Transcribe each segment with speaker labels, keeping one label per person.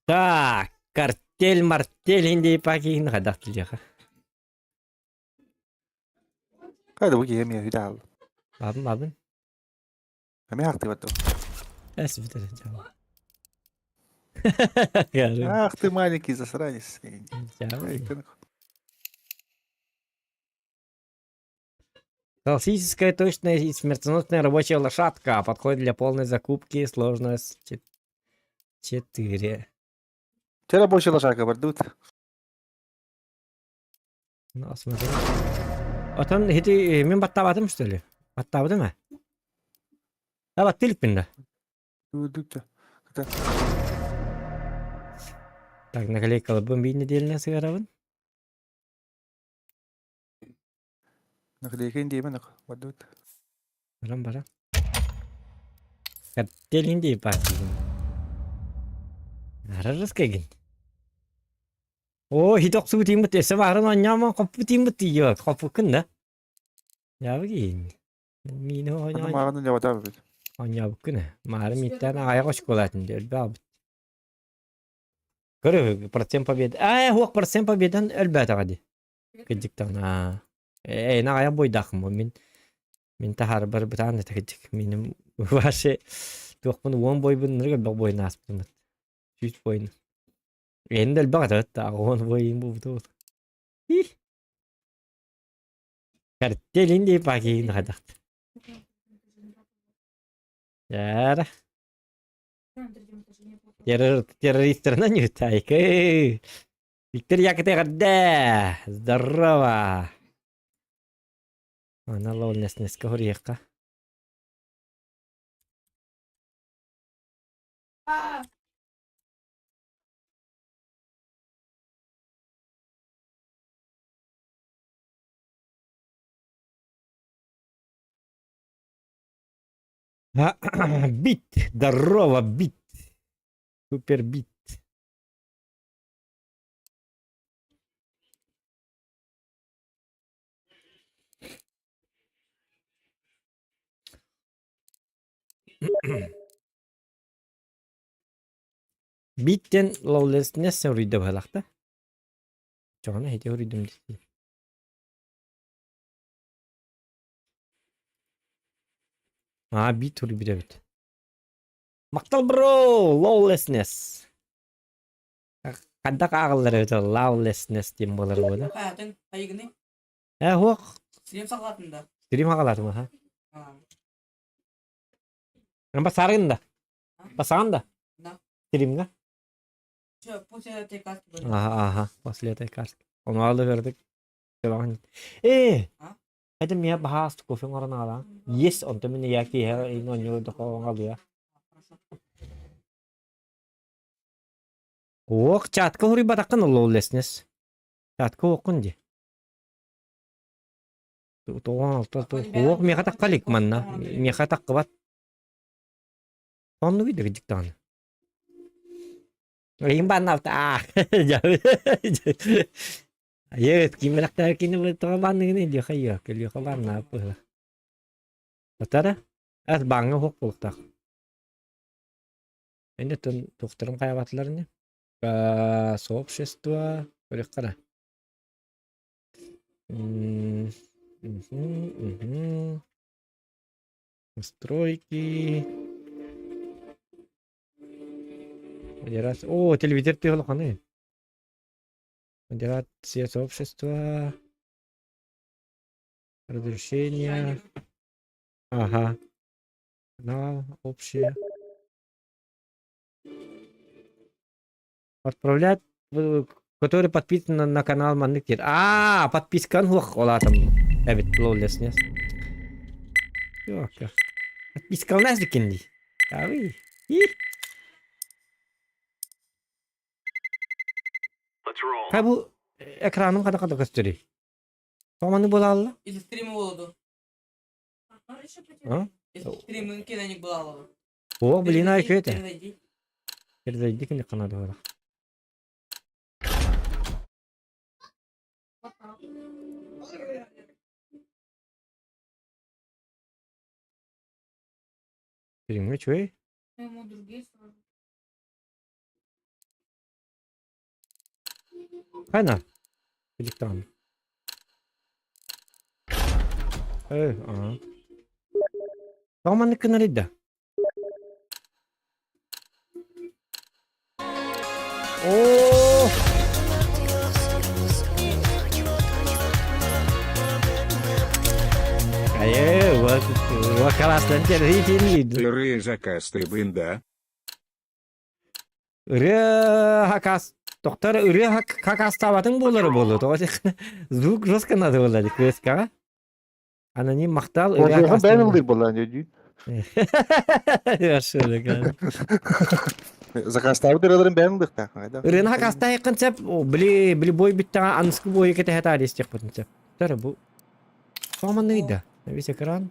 Speaker 1: Так, картель-мартель hindi pagi nakadaktil ka.
Speaker 2: Hadi bu yemiyor bir daha.
Speaker 1: Babın.
Speaker 2: Kami hakti bato.
Speaker 1: Esbit edeceğim. Yarım.
Speaker 2: Ах ты маленький засранец. Ай,
Speaker 1: Yarım.
Speaker 2: ты
Speaker 1: Классическая точная и смертоносная рабочая лошадка. Подходит для полной закупки. Сложность 4.
Speaker 2: Тебя больше лошака бардут.
Speaker 1: Ну, смотри. Atan hiti min battabadım üsteli. Battabadı mı? Ha battilik binde.
Speaker 2: Дудута.
Speaker 1: Так, наклей kalıbın bir nedeniyle sigarabın.
Speaker 2: Nakalika hindi man ako. Bardut.
Speaker 1: Baran. Kartel hindi pagi. Ararız kegin. O hitok su timut ese varın anyama kapı timut diyor. Kapı kında. Ya bagin. Mino
Speaker 2: Ano
Speaker 1: anya
Speaker 2: mga kanun yawa tabi.
Speaker 1: anya bukun. Marım itten aya koş kolatın diyor. Bab. Görüyor процент победы. Хуак процент победан elbette hadi. Gıcıktan ha. Ne aya boydakım o min tahar bir tane tek minim vaşı dokun 10 boy bunları bir boy nasıl 3 boy. Endel bagada ta 10 boy bu tu. Kartelin di pagi nakadak. Yara. Террористерна не тайка. Виктор Якотегорда. Здорово. Она ловля снеска горіха. Бит. Здорово, бит. Супер бит. Bitten lawlessness uride balaqta. Чона хите уридим ди. Bit uri bit. Maktal bro, lawlessness. Kaddak ağılları öte lawlessness diyeyim bolar bola.
Speaker 3: Hayatın kaygını
Speaker 1: Huak.
Speaker 3: stream saklatında.
Speaker 1: Stream hakalar mı ha?
Speaker 3: Ha.
Speaker 1: Basarın da. Basan da.
Speaker 3: Da.
Speaker 1: Stream ga.
Speaker 3: Şu posya tekrar gibi.
Speaker 1: Aha. После этой карты. Onu alıverdik. Devam.
Speaker 3: Ha?
Speaker 1: Hadi mi bahas kofi ngoran ala. Yes, on temin yaki her ino nyo do ko ngalu ya. Ок, чатка хури батакан lawlessness. Чатка окун ди. Ок, ми хатак калик манна. Ми хатак кват. Onu bir diktan. Ring ban nào ta? Ayo, gimana kita kini bertoban ini dia kayak dia kawan apa lah. Betul bangga hukuk tak. Ini tuh dokterin kayabatlarını. Сообщество порядка. Настройки. О, телевизор ты ханы. Модерация сообщества. Разрешение. Ага. Канал общее. Отправлять, который подписан на канал Маныкер. Подписка ола там. Evet, lawlessness. Yok ya. Подписка у нас dikindi. Abi. Ha bu ekranım kada gösteriyor. Tamam bu Allah.
Speaker 3: Из стрима oldu.
Speaker 1: Ha?
Speaker 3: Из стрима киноник была.
Speaker 1: O bilina kötü.
Speaker 3: Перезайди.
Speaker 1: Перезайди ki kanada var. Stream'e çöy.
Speaker 3: Ему другие сразу.
Speaker 1: Ana. Birlikte anı. Aha. Tamam ne kadar iddia. Oh. Вакаластан территин.
Speaker 4: Лырые закасты бында.
Speaker 1: Ыры хакас. Доктор ыры хакастабатын болары болу. Звук жестко надо болады көскага. Аноним мактал ыры
Speaker 2: Ожоға бәрін ұлдыр болан деді.
Speaker 1: хакастабатын.
Speaker 2: Закастағы дыраларын бәрін ұлдыр тақын.
Speaker 1: Ырын хакаста якынсап, били бой биттага анскы бой кете хата дестек бутынсап. Тары бу. Таманныйда. Весь экран.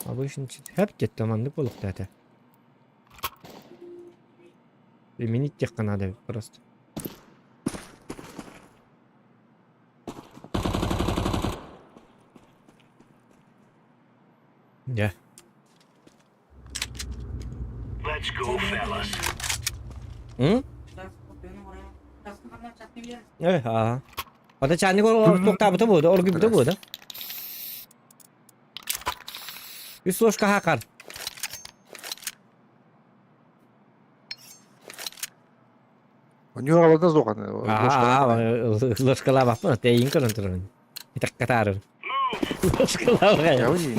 Speaker 1: Обычно hep get tamamlı болуп тата. Применить тех надо просто. Да.
Speaker 5: Let's go, fellas.
Speaker 1: М? Ага. Ada çanı kol toktabıta bu da, orgu bu da bu da. Üst loşka hakar.
Speaker 2: Onu alada zoğan.
Speaker 1: Ага, loşkala bak bana teyin kırın tırın. İtak katarın. Loşkala bak ya.
Speaker 2: Ya iyi.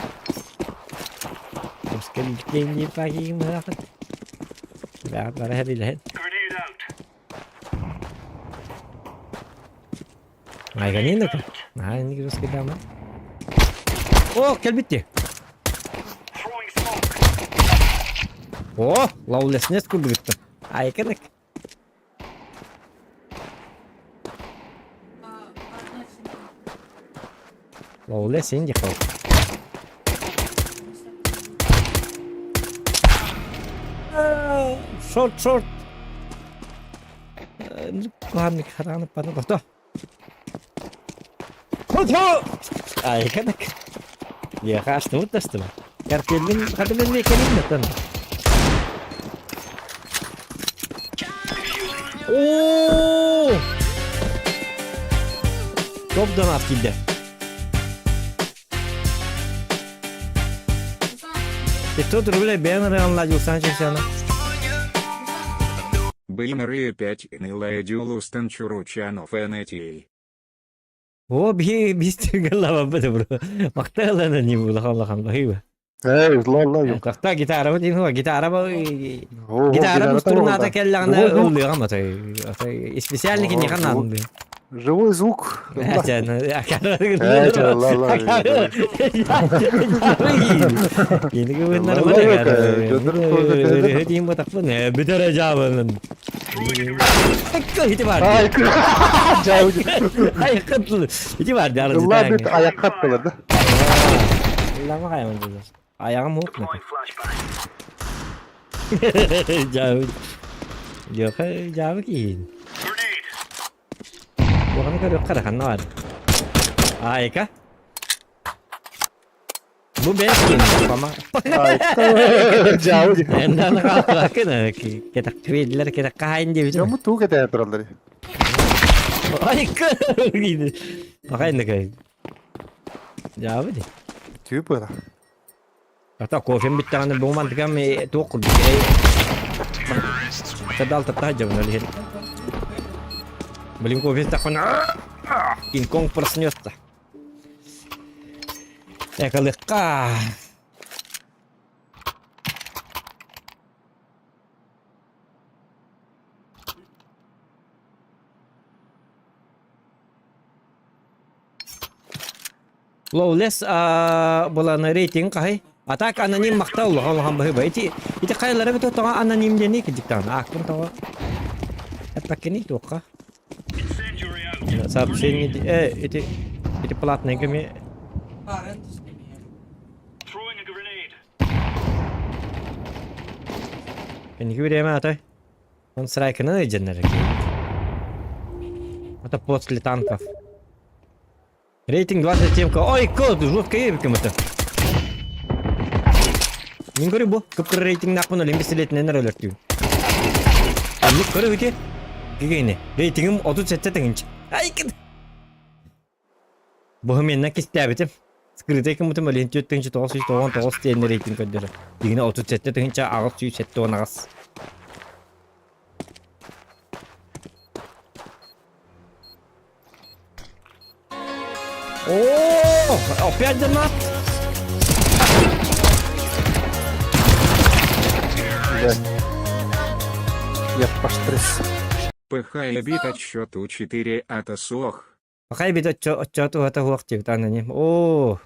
Speaker 1: Loşkala teyin yi pagi merak. Ya bara hadi lahat.
Speaker 5: Grenade out.
Speaker 1: Ay kanina ka. Ay hindi ko kita man. Oh, kelbitti.
Speaker 5: Throwing smoke.
Speaker 1: Oh, lawlessness kurdu bitti. Ay kanak. Lawless ince kal. Short. Kuhan karanı bana bak. Kontrol. Ay kanak. Ya kaçtı mı tastı mı? Kartelin kadının ne kelin de tanı. Oo! Topdan at gildi. Тут рублей бен реально Санчо sana.
Speaker 4: Блинрые 5 Нилая Дюлустан Чуручанов Энетий.
Speaker 1: О, бистер бده bro. Мактала на него лахан лахиба.
Speaker 2: Evet, la yok.
Speaker 1: Какта гитара вот его гитара
Speaker 2: Oo,
Speaker 1: гитара мустурната келлана
Speaker 2: Живой звук.
Speaker 1: өлү гама той специальный не канан.
Speaker 2: Живой звук.
Speaker 1: Yeni güvenler
Speaker 2: Allah
Speaker 1: var
Speaker 2: yok,
Speaker 1: ya.
Speaker 2: gönderip koyduk.
Speaker 1: Hediye mi takma ne? Bir tane cevabın. Hiç var.
Speaker 2: Ay, cavcı.
Speaker 1: Ay katlı. Hiç var ya.
Speaker 2: Allah bir ayak katladı.
Speaker 1: Lama kayak mana? Ayam hook nak.
Speaker 5: Flashbang.
Speaker 1: Jauh. Jauh jauh kin.
Speaker 5: Grenade.
Speaker 1: Bukan ke dokter kan war. Ay ka? Bu besin pama.
Speaker 2: Ay, cavcı.
Speaker 1: Endan kalau kena kita tweetler kita kain dia
Speaker 2: Ya
Speaker 1: itu.
Speaker 2: bu tuğ kadar yatıralları.
Speaker 1: Ay ka gitu. Makanya kayak. Jauh deh.
Speaker 2: Tüy böyle.
Speaker 1: Kata kofim bir tane bu mantıkam tuğ Sedal tertaja benar lihat. Beli kopi tak kena. King Kong persnyos tah. Kalau kah. Lawless bulan rating kahai. Atak anonim makta Allah bahaya. Itu kayak lara betul tahu anonim dia ni kejikan. Aku tahu. Apa kini tu kah?
Speaker 5: Incendiary out.
Speaker 1: Sabsini itu pelatnya kami.
Speaker 5: Throwing a grenade.
Speaker 1: Ini kau dia mana tu? On strike kena jenar lagi. Atau post tankov. Рейтинг 27 кого. Ой, код, жестко ебки мы-то. Min görü bu. Kıpkırı rating nakman olayım. Bir siletine neler ölürtüyüm. Anlık görü hüti. Gigeyni. Ratingim 30 sette tıngınç. Ay kıdı. Bu hemen nakis tabitim. Скрытый mutum öyle hinti öttüğünce 999 diyenler rating ödürü. Digine 30 sette tıngınça ağız suyu sette onağız. О, опять донат.
Speaker 2: Блядь. Я пострес.
Speaker 4: ПХ и бит отсчету 4 ата сох.
Speaker 1: Bakay bir de çatı hata huak çıktı annenim. Oo.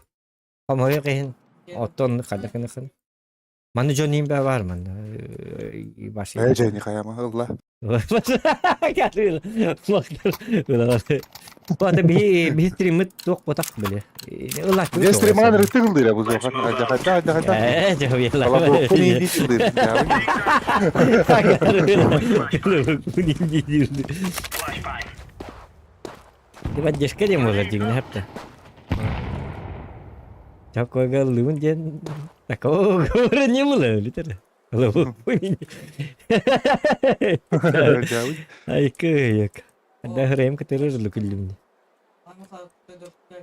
Speaker 1: Ama yok hin. Oton kadakını kın. Manu Johnny'im be var mı? Başı.
Speaker 2: Ne Jenny kayama Allah.
Speaker 1: Geliyor. Baklar. Ulan. Bu arada bir stream'it yok batak böyle. Allah.
Speaker 2: Ne stream an rıtı kıldı bu zaman. Hadi.
Speaker 1: Cevap yerler.
Speaker 2: Allah bu konu iyi kıldı.
Speaker 5: Flashbang.
Speaker 1: Diba jeska dia mo gajing na hapta. Chako galun jen. Tako gorenya mula liter. Kalau punya.
Speaker 2: Jauh.
Speaker 1: Ay kayak. Ada rem keterus lu kelim.
Speaker 3: Bana sağlıklı dörtte.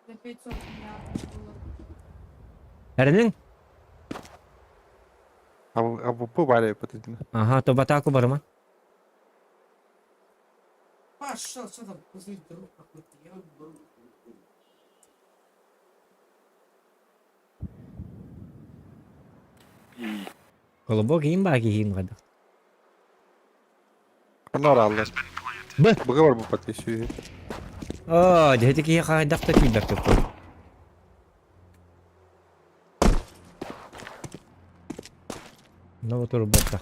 Speaker 3: Defeat sorsun ya.
Speaker 1: Ada
Speaker 2: Bu var ya patates.
Speaker 1: Aha, to bata aku baru man.
Speaker 3: Пошел, что там, пузырь друг какой-то.
Speaker 1: Kalau bogi bagi him kada.
Speaker 2: Onlar Allah.
Speaker 1: Beh.
Speaker 2: Bu kadar bu patates.
Speaker 1: Oh, jadi kia ka daftar tidak tu. No tur bata.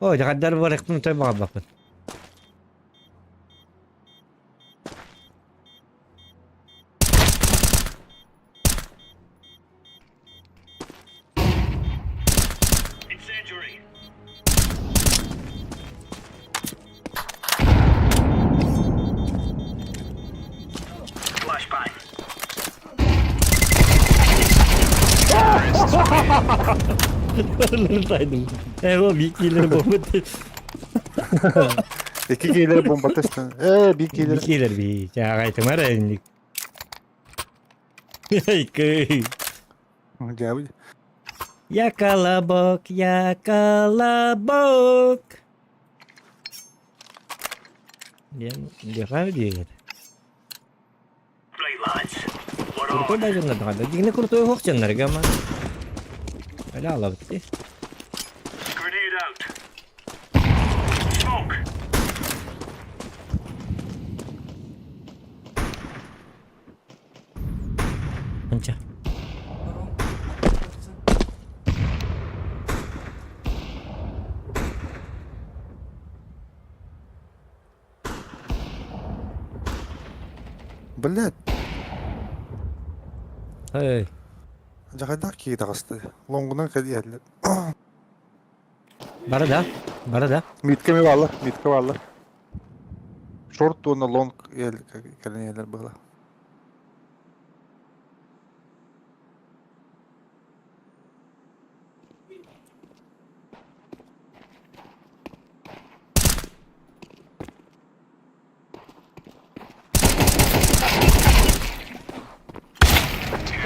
Speaker 1: Oh, jangan dar boleh pun tu apa apa.
Speaker 5: Incendiary. Flashbang.
Speaker 1: Saydım. O bir killer bomba.
Speaker 2: İki gelir bomba testten. Bir
Speaker 1: Bir
Speaker 2: gelir.
Speaker 1: killer bir. Jangan itu marah ini. Ke.
Speaker 2: Jauh.
Speaker 1: Ya kalabok, ya kalabok. Dia kan dia.
Speaker 5: Right, lads. We're
Speaker 1: Kurtu
Speaker 5: on.
Speaker 1: da jangan ada. Dingin kurtu hok jangan gama. Ada ala bitti.
Speaker 5: Grenade out. Smoke.
Speaker 1: Anca.
Speaker 2: Блядь.
Speaker 1: Hey.
Speaker 2: Jangan ki dağıstı. Longundan kedi yerler.
Speaker 1: Barada. Barada.
Speaker 2: Mitke mi varlar? Mitke varlar. Short da ona long gelen yerler böyle.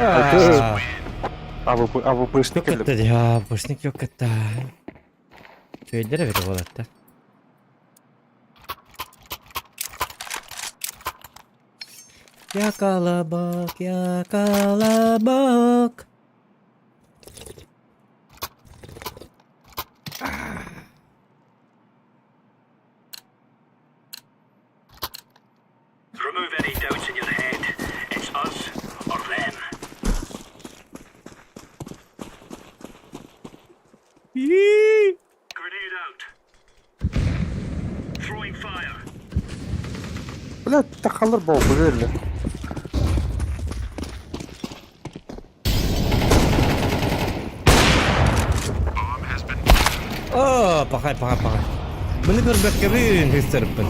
Speaker 1: Ah.
Speaker 2: Abi bu
Speaker 1: Yok katta ya. Boşnik yok katta. Köylere ver o hatta. Ya kalabak, ya kalabak.
Speaker 5: Remove any doubts in your head. It's us or them. Grenade out. Throwing fire.
Speaker 2: Блядь, takılır bu böyle.
Speaker 1: Oh, pakai. Bunu görmek gibi hissırıpın.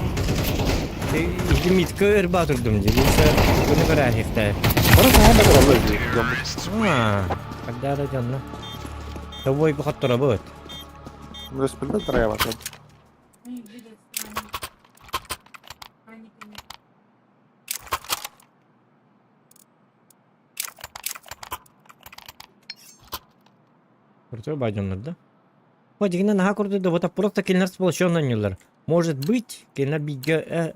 Speaker 1: İşte mitkör batırdım diye. Bunu görer hekte.
Speaker 2: Bana sana da krallar diyor.
Speaker 1: Ha, kadar canlı. Tavoy bu hatta bot.
Speaker 2: Burası bilmez nereye bakıyor.
Speaker 3: Hayır, bir de aynı gün.
Speaker 1: Крутой бадьонларды. Вот дегенде наха курды да вот просто келнер сполощенный нюллар. Может быть, келнер биге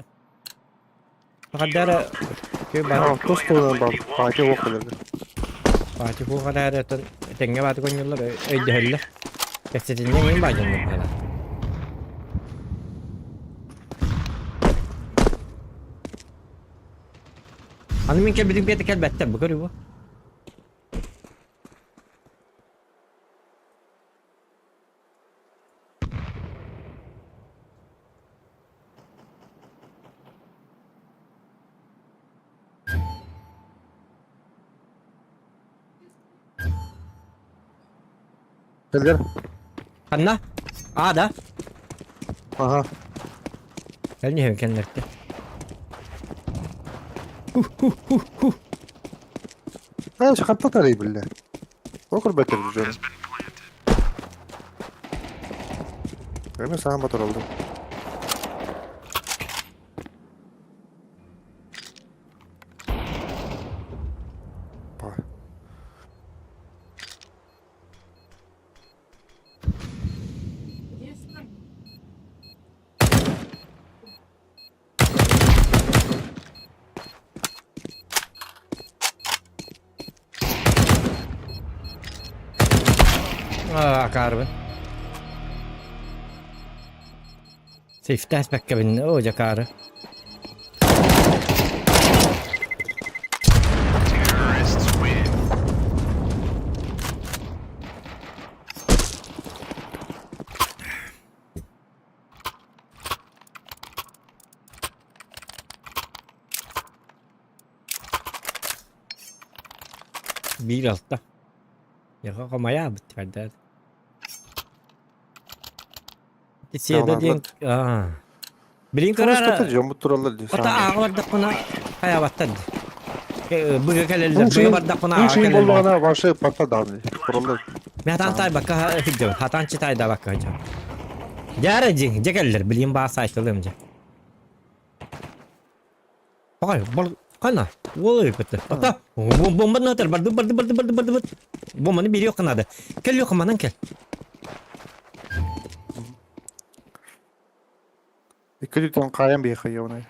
Speaker 1: Гадара ke
Speaker 2: Tamam,
Speaker 1: бар.
Speaker 2: tost koyulan bak. Fatih ok bilirdi.
Speaker 1: Fatih bu kadar tenge batı koyuyorlar öyle öyle. Kesinlikle neyin bacınlar. Hanım ki bir bir elbette bu görüyor bu.
Speaker 2: Gel.
Speaker 1: Hanna? Ada.
Speaker 2: Aha.
Speaker 1: Gel niye kendilerde?
Speaker 2: Ha çıkarttı tarayı bile. Okur beter canım. Hemen sana motor oldu. Bak.
Speaker 3: Yes, ma'am.
Speaker 1: Karbi. Siftas bakka bin o jakarı. Bir altta. Ya kamaya bitti kadar. Siyada diyen bilin
Speaker 2: Karara.
Speaker 1: karara
Speaker 2: Katıcı bu turallar diyor.
Speaker 1: ata ağa bardak buna kaya battı. Bugün
Speaker 2: Bu
Speaker 1: kelelde
Speaker 2: şey,
Speaker 1: bugün bardak buna
Speaker 2: bu
Speaker 1: ağa
Speaker 2: şeyin
Speaker 1: kelelde.
Speaker 2: bolluğuna başı patladı abi. Turallar.
Speaker 1: Ben hatan tay bakka hicam hatan çitay da bakka hicam. Jara jing jekeller bilin ba saçlığımca. Ay bol kana. Oy bitti. Ata bomba noter bardı. Bombanı biri yok kanadı. Kel yok manan kel.
Speaker 2: İki tane kayan bir yıkıyor onu.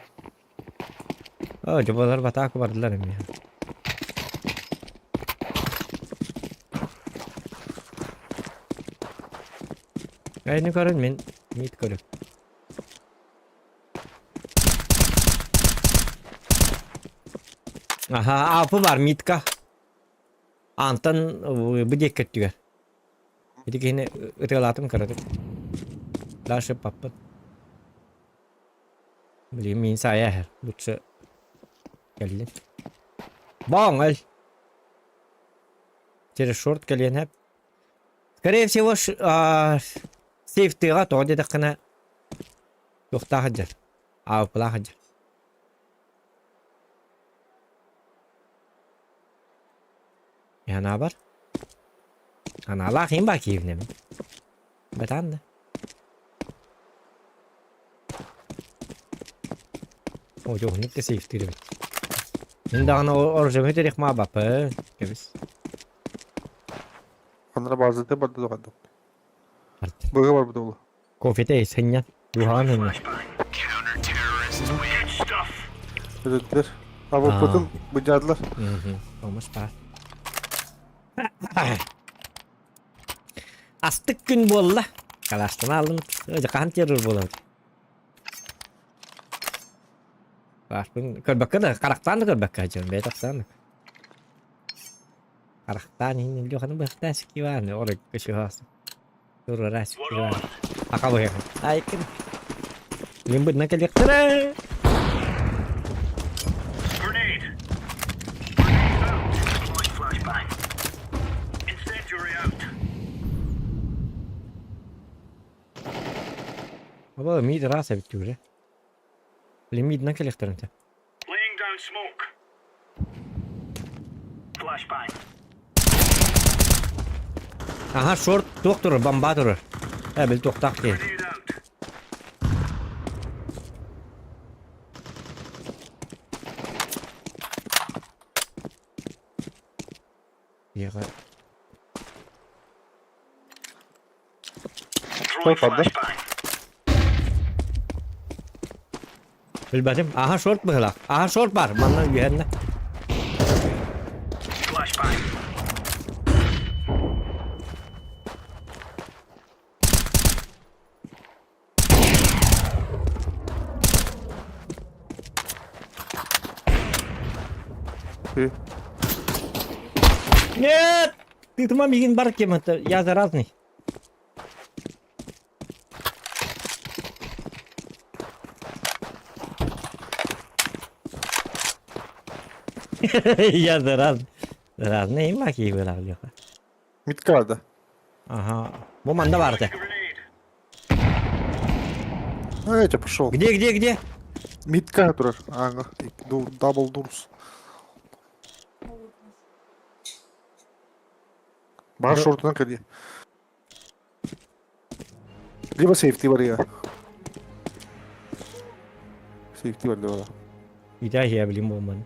Speaker 1: Oh, cobalar batak bardılar ya. Ini karun min meet karun. Aha, apa var meet ka? Antan bejek juga. Jadi kini relatum karun. Lashe papat. Beli min saya her. Lütfen. Gelin. Bang el. Через шорт колен hep. Скорее всего, сейфтыга тоғды дақына жоқта хаджар. Ауыпла хаджар. Яна бар. Ана лахин ба киевне ми. Батанды. О, жоқ, никте сейфтыга бит. Мен дағына оржым өтерек ма бапы. Кебіс.
Speaker 2: Onlara bazı da bardı da
Speaker 1: Bardı.
Speaker 2: Böyle var bu da oğlu.
Speaker 1: Kofete senyan. Duhan henyan.
Speaker 5: Good stuff.
Speaker 2: Ödediler. Abi
Speaker 1: Aa.
Speaker 2: okudum bıcadılar.
Speaker 1: Olmuş var. Astık gün bolla. Kalaştın aldım. Öyle kan terör bolla. Var pun kerbaka da karaktan da kerbaka aja. Betak sana. Karaktan ini dia kan bertas kiwan orang kesyuhas. Turun ras kiwan. Akaw ya. Aikin. Limbut nak lihat tere.
Speaker 5: Grenade. Grenade out. Deploying flashbang. Incendiary out.
Speaker 1: Ama mid rasa bitti bre. Limit ne kelekterin te.
Speaker 5: Laying down smoke. Flashbang.
Speaker 1: Aha short doktor bomba durur. Ha bil toktak diye.
Speaker 5: Grenade out.
Speaker 1: Yaga.
Speaker 5: Throwing
Speaker 2: fazla.
Speaker 5: flashbang.
Speaker 1: Bilmedim. Aha short bırak. Aha short var. Bana yühenne.
Speaker 5: Flashbang.
Speaker 2: Bir.
Speaker 1: Нет! Ты тумам егин бар кем это? Я заразный. Я заразный. Заразный маки вылавлю.
Speaker 2: Mid kaldı.
Speaker 1: Ага. Bu manda vardı.
Speaker 5: Grenade.
Speaker 2: Evet пошел.
Speaker 1: Где?
Speaker 2: Mid kaldı durur. Ага. Double doors. Bana short'una kırıyor. Lima safety var ya. Safety var orada.
Speaker 1: Bir daha ya bileyim bu man.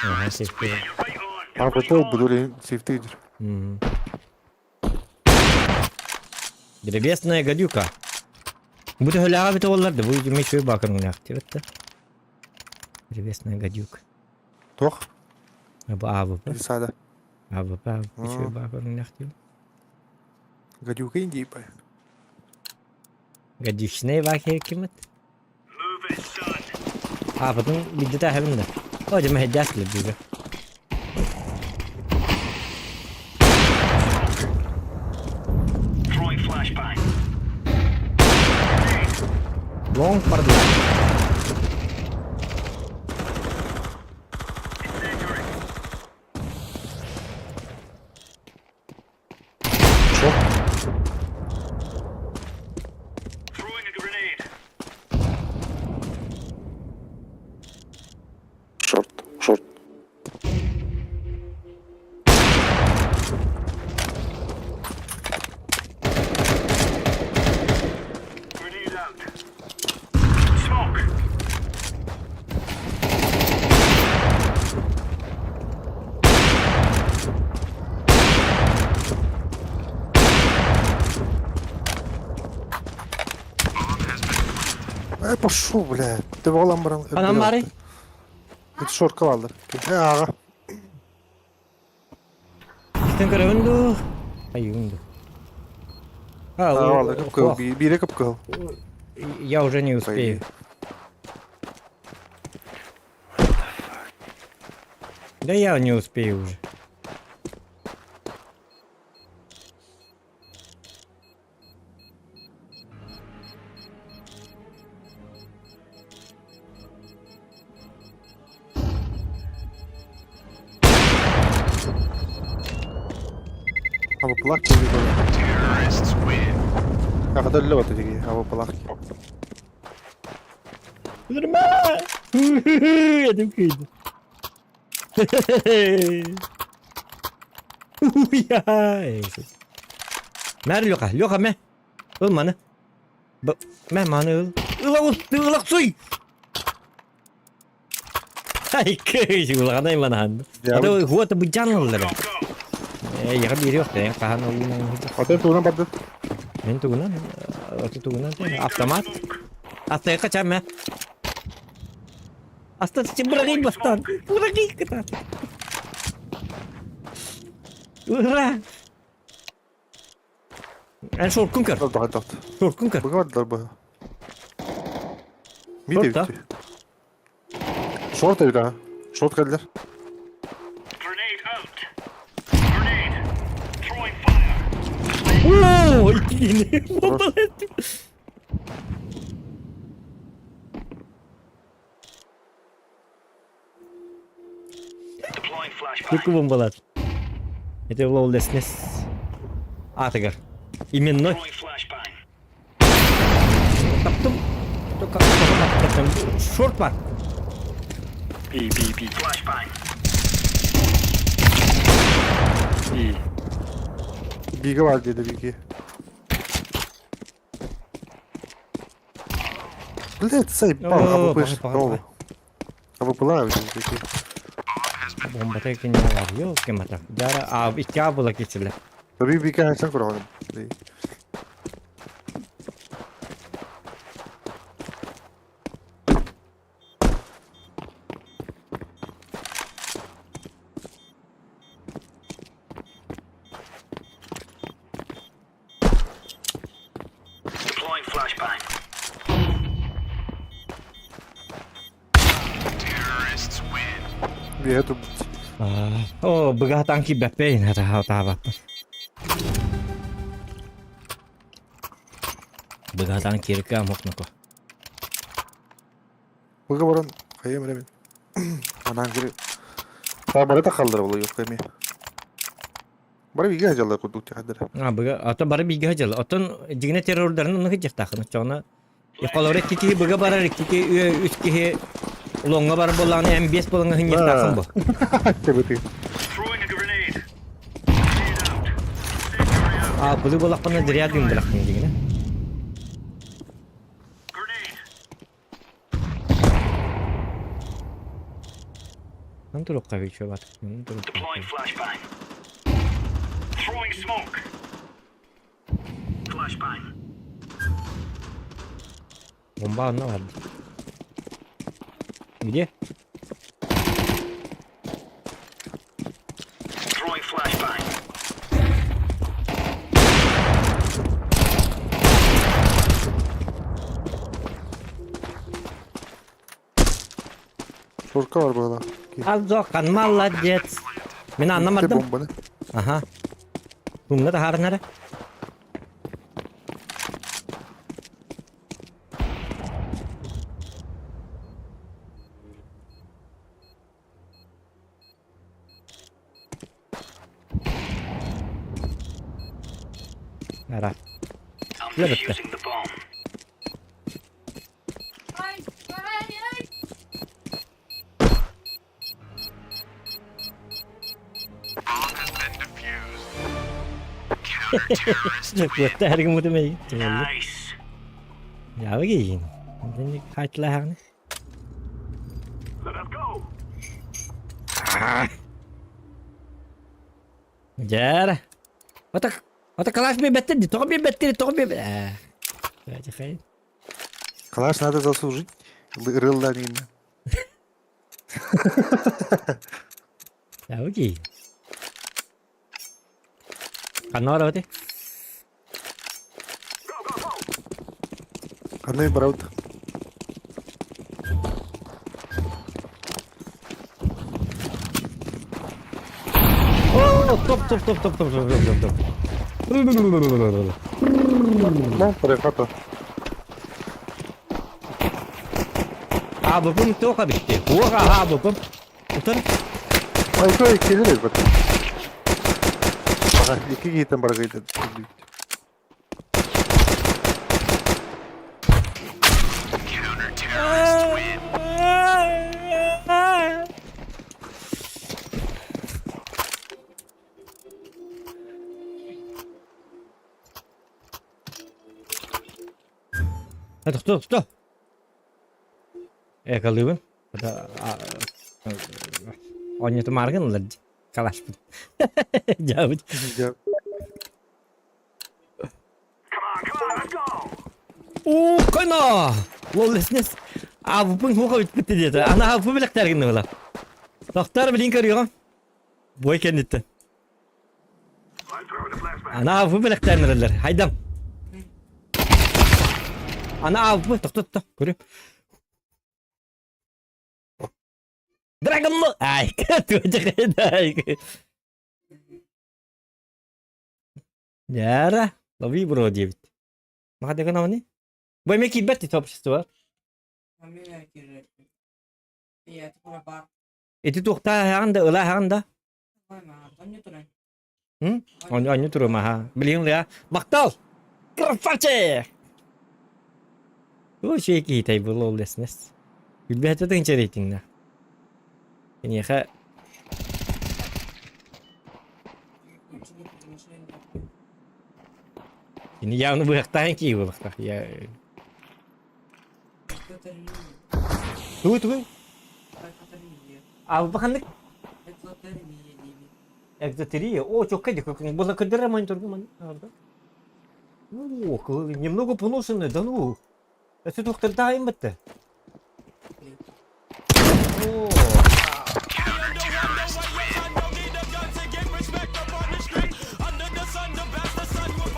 Speaker 1: Aha safety.
Speaker 5: You're right on.
Speaker 2: Bana kötü bu böyle safety'dir.
Speaker 1: Древесная гадюка. Bu da öyle abi de olurdu. Bu yüzden şöyle bakın ne aktivite. Древесная гадюка.
Speaker 2: Toch?
Speaker 1: Bu abi.
Speaker 2: Sade.
Speaker 1: Abi şöyle bakın ne aktivite.
Speaker 2: Гадюка Индии.
Speaker 1: Гадючная ваки hükümet.
Speaker 5: Move it, son.
Speaker 1: Abinin bir de tahvinde. Hocam hediyatlı bir.
Speaker 5: Throwing flashbang.
Speaker 1: Long pardon.
Speaker 5: Incendiary.
Speaker 2: Çok.
Speaker 5: Throwing a grenade.
Speaker 2: Short.
Speaker 5: Grenade out. Smoke.
Speaker 2: Пошел, бля. Ты валом брал.
Speaker 1: Anam bari.
Speaker 2: Это short kaldı. Ага.
Speaker 1: Sen kırındı. Ayundu. А,
Speaker 2: Ладно, капкал. Бери капкал.
Speaker 1: Я уже не успею. Да я не успею уже.
Speaker 2: Hava plak geliyor böyle. Ya kadar öyle batacak ya. Hava plak.
Speaker 1: Durma! Edim kıydı. Ya. Mer loka me. Ul mana? Me mana ul. Ulak suy. Ay kıyı ulak anay mana handı.
Speaker 2: Ya
Speaker 1: Ada
Speaker 2: bu-
Speaker 1: huwa ta bujan ul
Speaker 5: Go,
Speaker 1: dara.
Speaker 5: go.
Speaker 1: Ya kan biri yok ya kahan ul.
Speaker 2: Atayım tuğuna battı.
Speaker 1: Men tugunan. Tugunan автомат. Asta kaçam me. Asta cimbragin bastan. Bragin kita. Ura. En short kunker.
Speaker 2: Hadi.
Speaker 1: Short kunker.
Speaker 2: Bugün vardılar bu. Mid
Speaker 1: Short da.
Speaker 2: evti. Short evdi ha. Short geldiler.
Speaker 5: Grenade out. Grenade. Throwing fire.
Speaker 1: Oo, iki yine. Bomba ettim.
Speaker 5: Deploying flashbang.
Speaker 1: Çok bombalar. Это лоулеснес. Атагар. Именно.
Speaker 5: Throwing flashbang.
Speaker 1: Taptım. Short var.
Speaker 2: B, B, B.
Speaker 5: Flashbang.
Speaker 2: B. B'ga var dedi B'ga. Блядь, сей,
Speaker 1: О,
Speaker 2: або пиш,
Speaker 1: багай.
Speaker 2: ново. Або плавить, B'ga.
Speaker 1: Bomba tekin ya var. Yok kemata. Jara abi iki abla geçirler.
Speaker 2: Tabii B'ga her şey kuralım.
Speaker 5: Deploying flashbang. Terrorists win.
Speaker 2: B'ye tut.
Speaker 1: Oh, begah tangki bepe ini tahu tahu. Begah tangki reka mok nako.
Speaker 2: B'ga varan kayım öyle mi? Anan giri. Daha bana da kaldır oluyor kayımı. Bana B'ga hacalar kurduk tehadere.
Speaker 1: Ah, begah atau baru begah aja lah. Atau jigna teror darna nak kerja tak kena cona. Ya kalau orang kiki begah baru kiki üç kiki longa baru bolan MBS bolan hanya tak kan bo.
Speaker 2: Tabii.
Speaker 5: Throwing a grenade. Grenade out. Incendiary out.
Speaker 1: Ah, boleh bolak pernah jadi agim belak ni jigna.
Speaker 5: Grenade.
Speaker 1: Nanti lok kavi coba. Nanti lok.
Speaker 5: Deploying flashbang. Throwing smoke. Flashbang.
Speaker 1: Bomba ne var? Где?
Speaker 5: Throwing flashbang.
Speaker 2: Şorka var burada.
Speaker 1: Azokan молодец. Ben
Speaker 2: Bir
Speaker 1: anlamadım.
Speaker 2: bomba ne?
Speaker 1: Aha. Bunlar da harnara. Ara.
Speaker 5: I'm
Speaker 1: Yeah, but-
Speaker 5: defusing the bomb.
Speaker 3: Ay, ay, ay.
Speaker 5: Bomb has been defused. Counter-terrorists
Speaker 1: Buat hari kemudian mai.
Speaker 5: Nice.
Speaker 1: Ya begini. Ini kait lah ni.
Speaker 5: Let us go.
Speaker 1: Jar. Otak kelas bir better di. Tok bir better, tok bir. Aja kait.
Speaker 2: Калаш надо заслужить. Рылданин.
Speaker 1: Ya begini. Kan orang tu.
Speaker 2: Одной правда.
Speaker 1: Oh, top.
Speaker 2: Ну, прихата.
Speaker 1: Abi pun tu kan bitti. Wah, abi pun. Utan.
Speaker 2: Ay koy keliriz bak. Bak iki giydim bırakıydı.
Speaker 5: Counter-terrorists win.
Speaker 1: Tuh. Kalau pun. Onnya tu margen lah. Kelas pun. Jauh.
Speaker 2: Ya,
Speaker 5: Come on, let's go.
Speaker 1: Kena. Lawlessness. Abi pun hukum bitti dia tu. Ana apa belak tarik ni lah. Doktor bilin kariyo. Boy kendisi.
Speaker 5: I'm throwing the flashbang.
Speaker 1: Ana apa belak tarik Haydam. Ana apa? Tok. Görüyor. Dragon mu? Ay, tu aja kaya. Yara, lebih bro dia. Maka dia kenapa ni? Boy make it bet di top situ var.
Speaker 3: Kami ya kira. Iya, itu apa?
Speaker 1: Itu tuh ta handa, ulah handa.
Speaker 3: Mana? Tanya tuh nih.
Speaker 1: Hı? Onu durma ha. Biliyorsun ya. Maktal. Kraliçe. O şey ki hitay bu lawlessness. Gülbehte de ince ratingler. Yani ya ini ya onu bıraktan ki bu bak ya. Tuh. Apa kan экзотерия. О, чё, Кэдди, как благодаря монитору orada. Немного поношенный, да ну. Это только тайм это. О.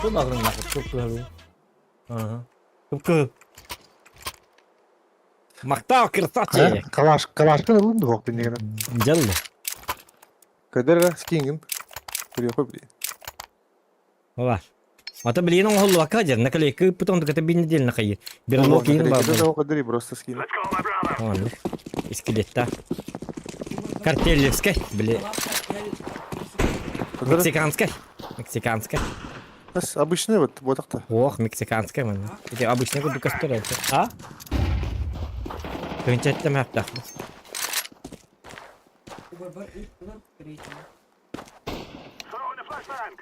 Speaker 1: Çok ağrım var, çok ağrım. Aha. Çok. Makta kırsaçı.
Speaker 2: Калашкын ылынды бок денеген.
Speaker 1: Canlı.
Speaker 2: Кадерга скингин. Бир yapıp diye.
Speaker 1: Var. Ата блин, он голова кадер, наклейка, потом так это бы недельно кайы. Берлок ин
Speaker 2: Да
Speaker 1: бабу.
Speaker 2: кадери просто скин.
Speaker 5: Let's call my brother.
Speaker 1: Ладно. И скелета. Картелевская, бля. Мексиканская. Мексиканская.
Speaker 2: Нас обычный вот так-то.
Speaker 1: Ох, мексиканская, man. Эти обычные куду кастрюля. А? Көнчетте ме яптак.
Speaker 5: Throwing a flashbang.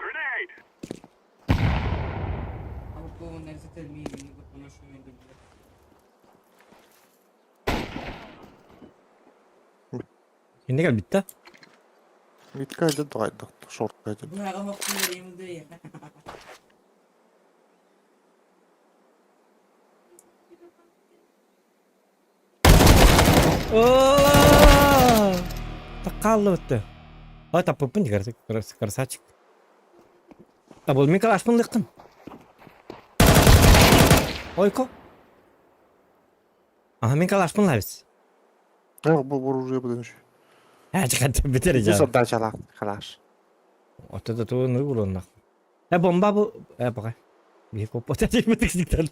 Speaker 5: Grenade.
Speaker 1: Şimdi gel bitti.
Speaker 2: Миткайда дайдык, шорткайда.
Speaker 1: О! Такаллы өтті. Ой, таппын красавчик. А бұл мен калашпын лықтым. Ойко. Ага, мен калашпын лабыз.
Speaker 2: Bu оружие будан şu.
Speaker 1: Ha, çıkarttım bitir
Speaker 2: Bu
Speaker 1: canım.
Speaker 2: sadda çalak, kalaş.
Speaker 1: Otada tuğun ne bulunmak. Bomba bu. Bakay. Bir kopatacak mı tıksıktan?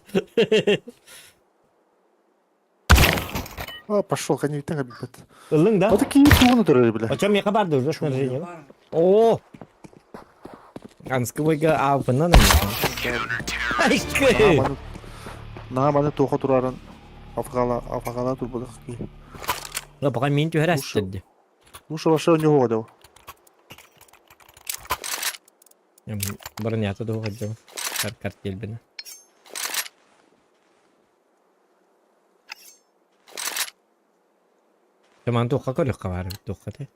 Speaker 2: А, пошел, они так обидят.
Speaker 1: Ilın da.
Speaker 2: Вот такие туны дуры, бля.
Speaker 1: Açam ya kadar dur. Снаряжение. Oo. Anskı boyga avından mı? Ay kı.
Speaker 2: Наманы тоқа турарын афагала турбудак ки.
Speaker 1: La bakay min tüher astırdı.
Speaker 2: Лучше ваше у него дал.
Speaker 1: Barın yata da hocam. Kart gel bana. Tamam toqa koyuyor kavar toqa da.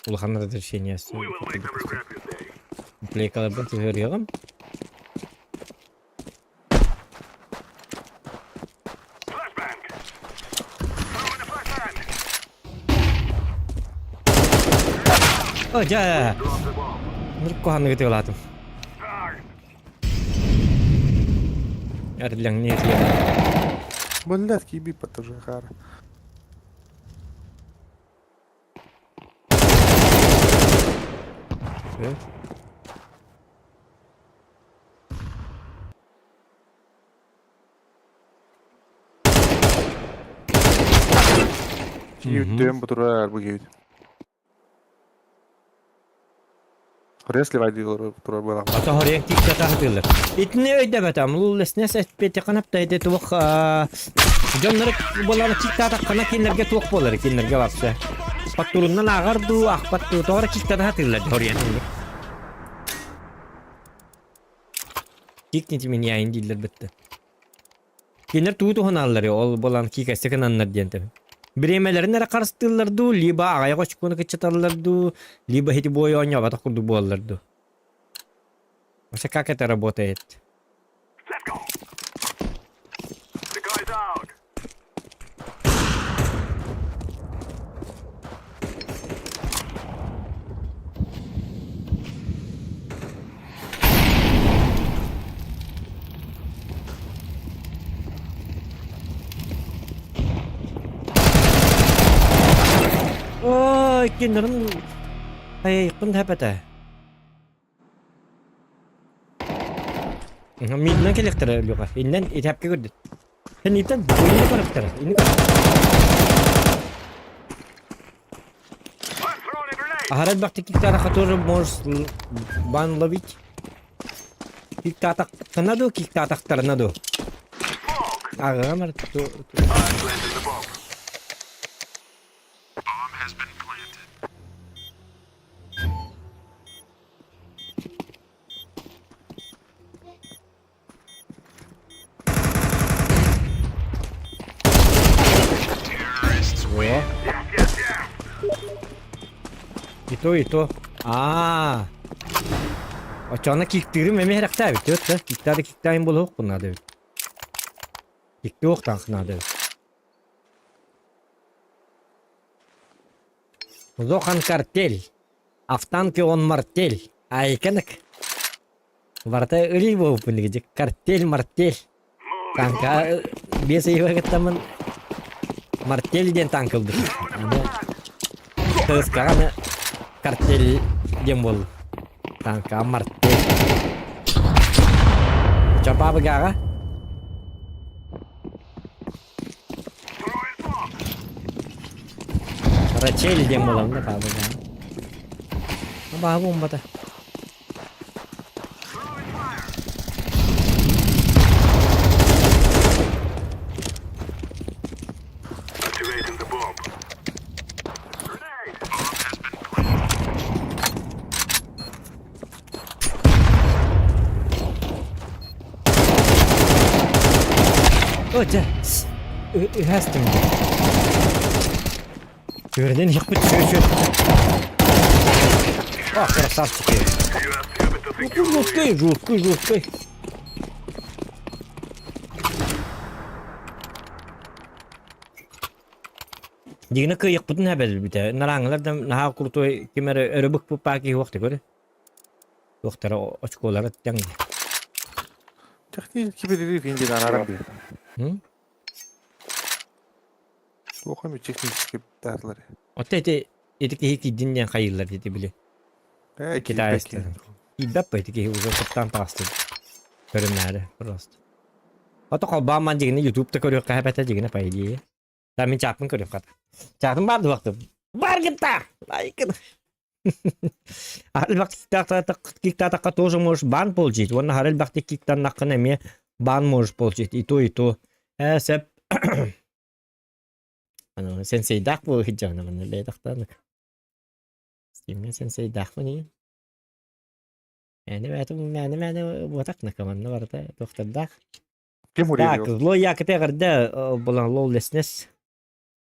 Speaker 1: Ulhanlar da şey ne
Speaker 5: We will make them regret this day.
Speaker 1: Play kalıbını tühürüyorum.
Speaker 5: Flashbang. Throwing a flashbang.
Speaker 1: Hoca.
Speaker 5: Drop the bomb.
Speaker 1: Nurko hanı gidiyor ladım.
Speaker 5: Fire.
Speaker 1: Yarılan ne diyor?
Speaker 2: Блядь, киби тоже хара. Yüzdüm bu turar bu gibi. Resli var diyorlar bu turar böyle.
Speaker 1: Ata horiyang tikka tahtılar. İtni öyle batam. Lullesne sepeti kanap da ede tuğuk. Jonları bolanı tikka takkana kinlerge tuğuk bolar kinlerge vapsa. Patturundan ağardu ahpattu doğru tikka tahtılar horiyang. Tikni min yayın diller bitti. Kinler tuğdu honalları ol bolan kika sekananlar diyen tabi. Biremelerin nere karıştırırlardı, liba ağaya koşkunu kıçatarlardı, liba hedi boyu oynaya kurdu boğalardı. Вообще как это работает?
Speaker 5: Let's go. The guy's out.
Speaker 1: Oh, kinderın ay kun hepete. Midden kelektere luqa. Innen itapke gördü. Sen itten oyunu karakter. Ini
Speaker 5: I'm throwing a grenade.
Speaker 1: Harel baktık kiktata тоже можешь бан ловить. Kiktata kanado, kiktata taranado. Aga mar to.
Speaker 5: Planted the bomb. Bomb has been planted. Terrorists win.
Speaker 1: О,
Speaker 5: Yes, yes.
Speaker 1: и то. А. Очана киктирим эме характа бит, да? Киктада киктайын болук бунада бит. Кикти октан кынада бит. Зохан картель. Автанки он мартель. Айканак. Варта ылый болуп бунда картель мартель. Танка бес eyvagataman мартель ден танкылды. Тысканы картель ден болду. Танка мартель. Чапа бігаға. Рачель дем болам да пабы бігаға. Бағы бомбата.
Speaker 5: Activating the bomb. Grenade. Bomb has been planted.
Speaker 1: Öte. Ühestim. Görden yapıp çöçöt. Ah, красавчики. Жуткой. Дигне кыйык бутун хабел бите. Нараңлардан наха куртой кемере өрөбүк бу паки вакты көрө. Доктора очколары таңды.
Speaker 2: Техник киберleri finge anaram bir.
Speaker 1: Hı?
Speaker 2: Okuyayım технический дарлар.
Speaker 1: Отете эдики хики динден кайылар деди биле. Китайстан. İbap etki uzun kaptan pastı. Görünmedi просто. Hatta kalbamman degine YouTube'da görüyor kahvete degine paydiye. Tamin çapın görüyor kata. Çapın vardı vakti. Var gitti. Лайкын. Harel vakti киктата тоже можешь бан получить. Вон харел vakti киктан накына ме бан можешь получить. И то. Сеп. Ано сенсей дак бу хиджана мен ледактан. Стимне сенсей дак мени. Yani ben bu takna kaman var da doktor da.
Speaker 2: Kim
Speaker 1: Так,
Speaker 2: vuruyor?
Speaker 1: зло я категорда булан lawlessness.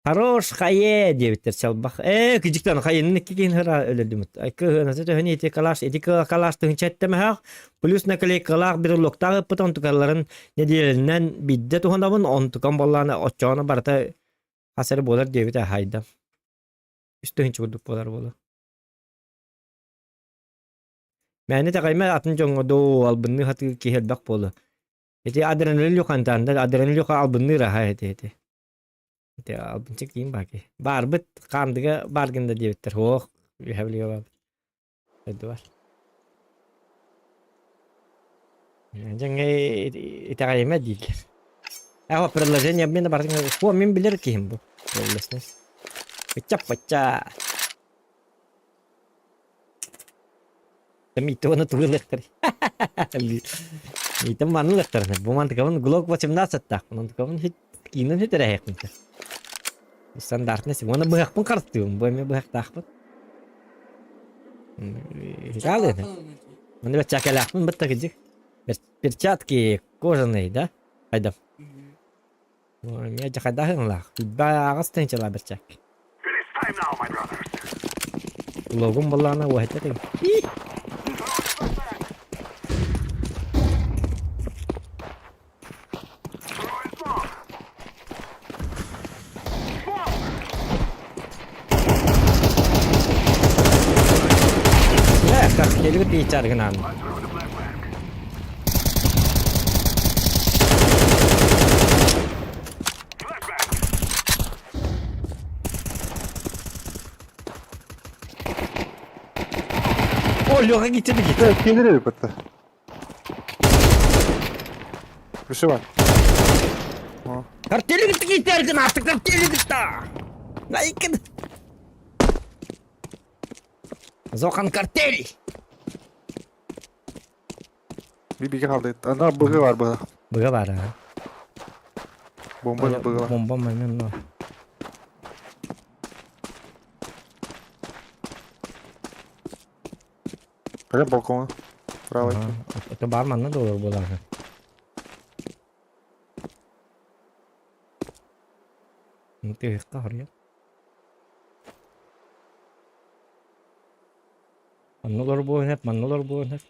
Speaker 1: Хорош хае дебиттер чалбах. Кижиктан хайынны киген хара өлөдүм. Айкы назы төһөн эти калаш тын чаттема ха. Плюс накале калак бир локтагы потон тукалларын неделеннен бидде тухандабын он тукан болланы оччоны барта хасыр болар дебит хайда. Үстөн чугуп болар болар. Мәне тагайма атын жоңдо албынны хаты киһелбак болу. Эти адреналин yok антанда, адреналин yok албынны раха эти. Эти албынчык кийин баки. Барбыт кандыга баргында дебиттер. Хох, үһәблиге бар. Эди бар. Жаңа тагайма дилер. Ага, предложение обмена баргында. Хо, мен билер ким бу. Лесне. Пача. Itu na tuh lekter. Itu mana lekter? Bukan kawan Glock 18 tak. Nanti kawan hit kini hit terhek nih. Standarnya sih. Mana banyak pun kartu. Bukan banyak tak pun. Kali nih. Mana baca kelak pun betul aja. Перчатки кожаные, да? Айда. Я же когда lah. Tiba agak celah percak.
Speaker 5: It is time now, my brothers.
Speaker 1: Logum balana wah itu. Geliyor bir içeri gelen. Oluyor gitti.
Speaker 2: Evet, gelir elbette. Bir şey var.
Speaker 1: Karteli gitti erken artık karteli gitti. Layıkın. Zokan kartel.
Speaker 2: Bir bilgi kaldı. Ana bıgı var burada.
Speaker 1: Bıga var ha.
Speaker 2: Bomba bir bıgı var.
Speaker 1: Bomba mı ne?
Speaker 2: Böyle balkona. Bravo.
Speaker 1: Aha, itu barman da olur bular. Nanti kahar ya. Manulur bu hep, manulur bu hep.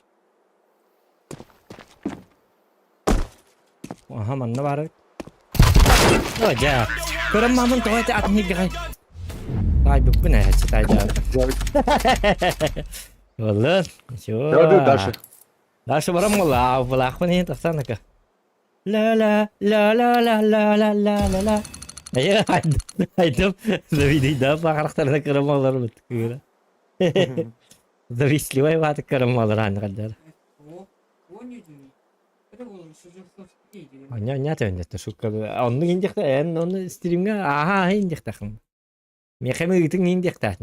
Speaker 1: Aha, manna var. Aja. Kurang mamun tuh aja atni gay. Tay bu ne hacı tay da. Olur. Şu.
Speaker 2: Devam edelim dersi.
Speaker 1: Dersi var mı la? Bulak mı ne taksana ka? La la la la la la la la la la. Ayo haydım. Zavidi da karakterine kırmalar mı tıkıyor? Зависли вай ваты кырмалар аны калдар.
Speaker 3: О не думай. Это было сужу в
Speaker 1: Anya tönde şukka. Onu indikte en onu streamga aha indikte khım. Mekeme gitin indikte.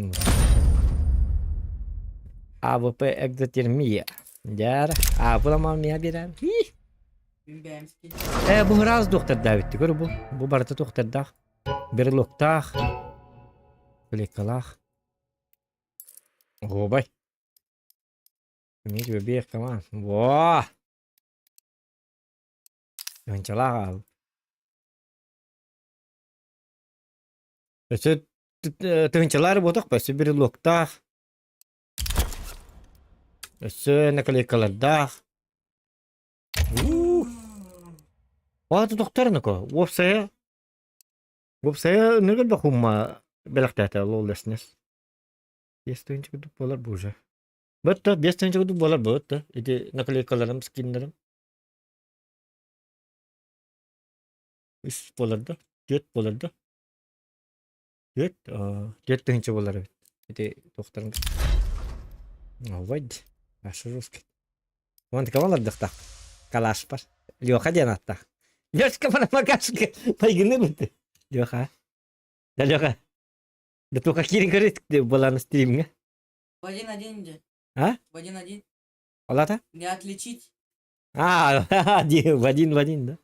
Speaker 1: Abi pe egzotermiya. Jar, abi lama miya birer.
Speaker 3: Ben beğenmiştim.
Speaker 1: Bu raz doktor David gör bu. Bu barata doktor da. Bir lokta. Flikalах. Gobay. Ini bir kaman. Wah. Yoncalar abi. İşte tınçalar bodak bası bir lokta. İşte ne kadar kalarda. Vada doktor ne ko? Вовсе не люблю хума белактата лолеснес. Есть тынчы күтүп болар бу уже. Бөттө, бес тынчы күтүп болар бөттө. Эти наклейкаларым, скинлерим. Үч болар да, 4 болар да. 4 тынчы болар бит. Эти докторым. Вайд. Ашы русский. Вон кавалар дыхта. Калаш бар. Лёха денатта. Лёшка пана макашка. Пайгыны бит. Лёха. Да Лёха. Да только Кирин говорит, была на стриме.
Speaker 3: В 1-1 же.
Speaker 1: А?
Speaker 3: В 1-1.
Speaker 1: Алата?
Speaker 3: Не отличить.
Speaker 1: В один, да?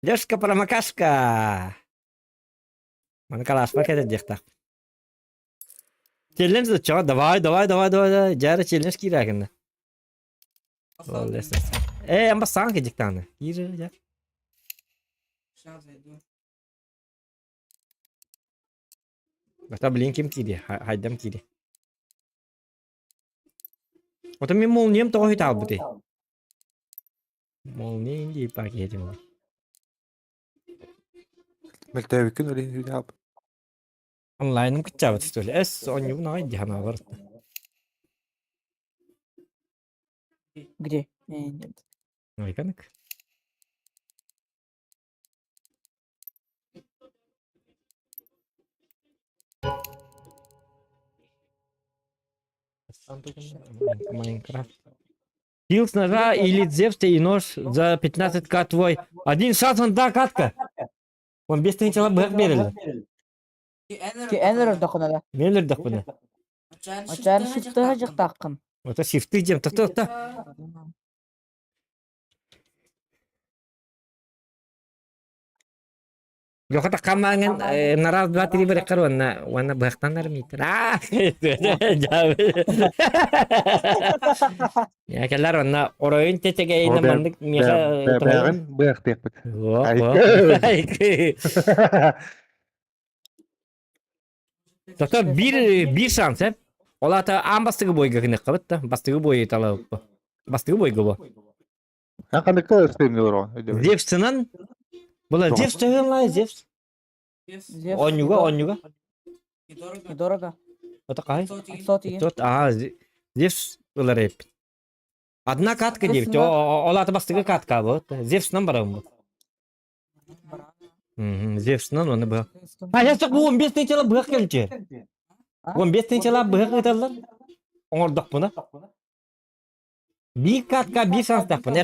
Speaker 1: Лёшка промокашка. Mana kalas paket edecektik. Challenge da çağ. Davay. Jara challenge kira kende. Vallahi. Ama sanki gidecektin. Yürü ya.
Speaker 3: Сейчас зайду.
Speaker 1: Bata blinkim kiri. Haydam kiri. O da mi molniyem to hitab bu de. Molniye di paketim.
Speaker 2: Meltevik'in öyle bir yap.
Speaker 1: Online'ım kıçavat istoli. Es on yu na idi hana var.
Speaker 6: Где? Нет.
Speaker 1: Aykanık. Майнкрафт. Хилс ножа или Зевса и нож за 15к твой. Один шанс он да катка. Он без тынчала бык берилdi.
Speaker 6: Ki Enver dokunada.
Speaker 1: Melirdik bunu.
Speaker 6: Açar çıktı hacık takım.
Speaker 1: O da shift'i diyeceğim. Ta. Yok da kamangan naraz bateri berekar wana baktanlar mitir. Ya keller wana oyun tetegeyine mandık miha.
Speaker 2: Ben bırak tek bak.
Speaker 1: Tata bir şans hep. Ola ta ambastığı boyga kine kabat da. Bastığı boyu tala. Bastığı boyga bu.
Speaker 2: Ha kandık da istemiyor o.
Speaker 1: Zevs'inin Bula Zevs tığın lan Zevs.
Speaker 3: Yes.
Speaker 1: On yuga.
Speaker 3: Недорого.
Speaker 6: Недорого.
Speaker 1: O da kay.
Speaker 3: 100
Speaker 6: 100
Speaker 1: Tot Zevs ılar hep. Adına katka diyor. Ola ta bastığı katka bu. Zevs numara bu. Zevs'nin onu bu. Ha ya çok bu 15 tane çala bırak gelçer. 15 tane çala bırak ederler. Ordak buna. Bir katka bir şans tak bunu.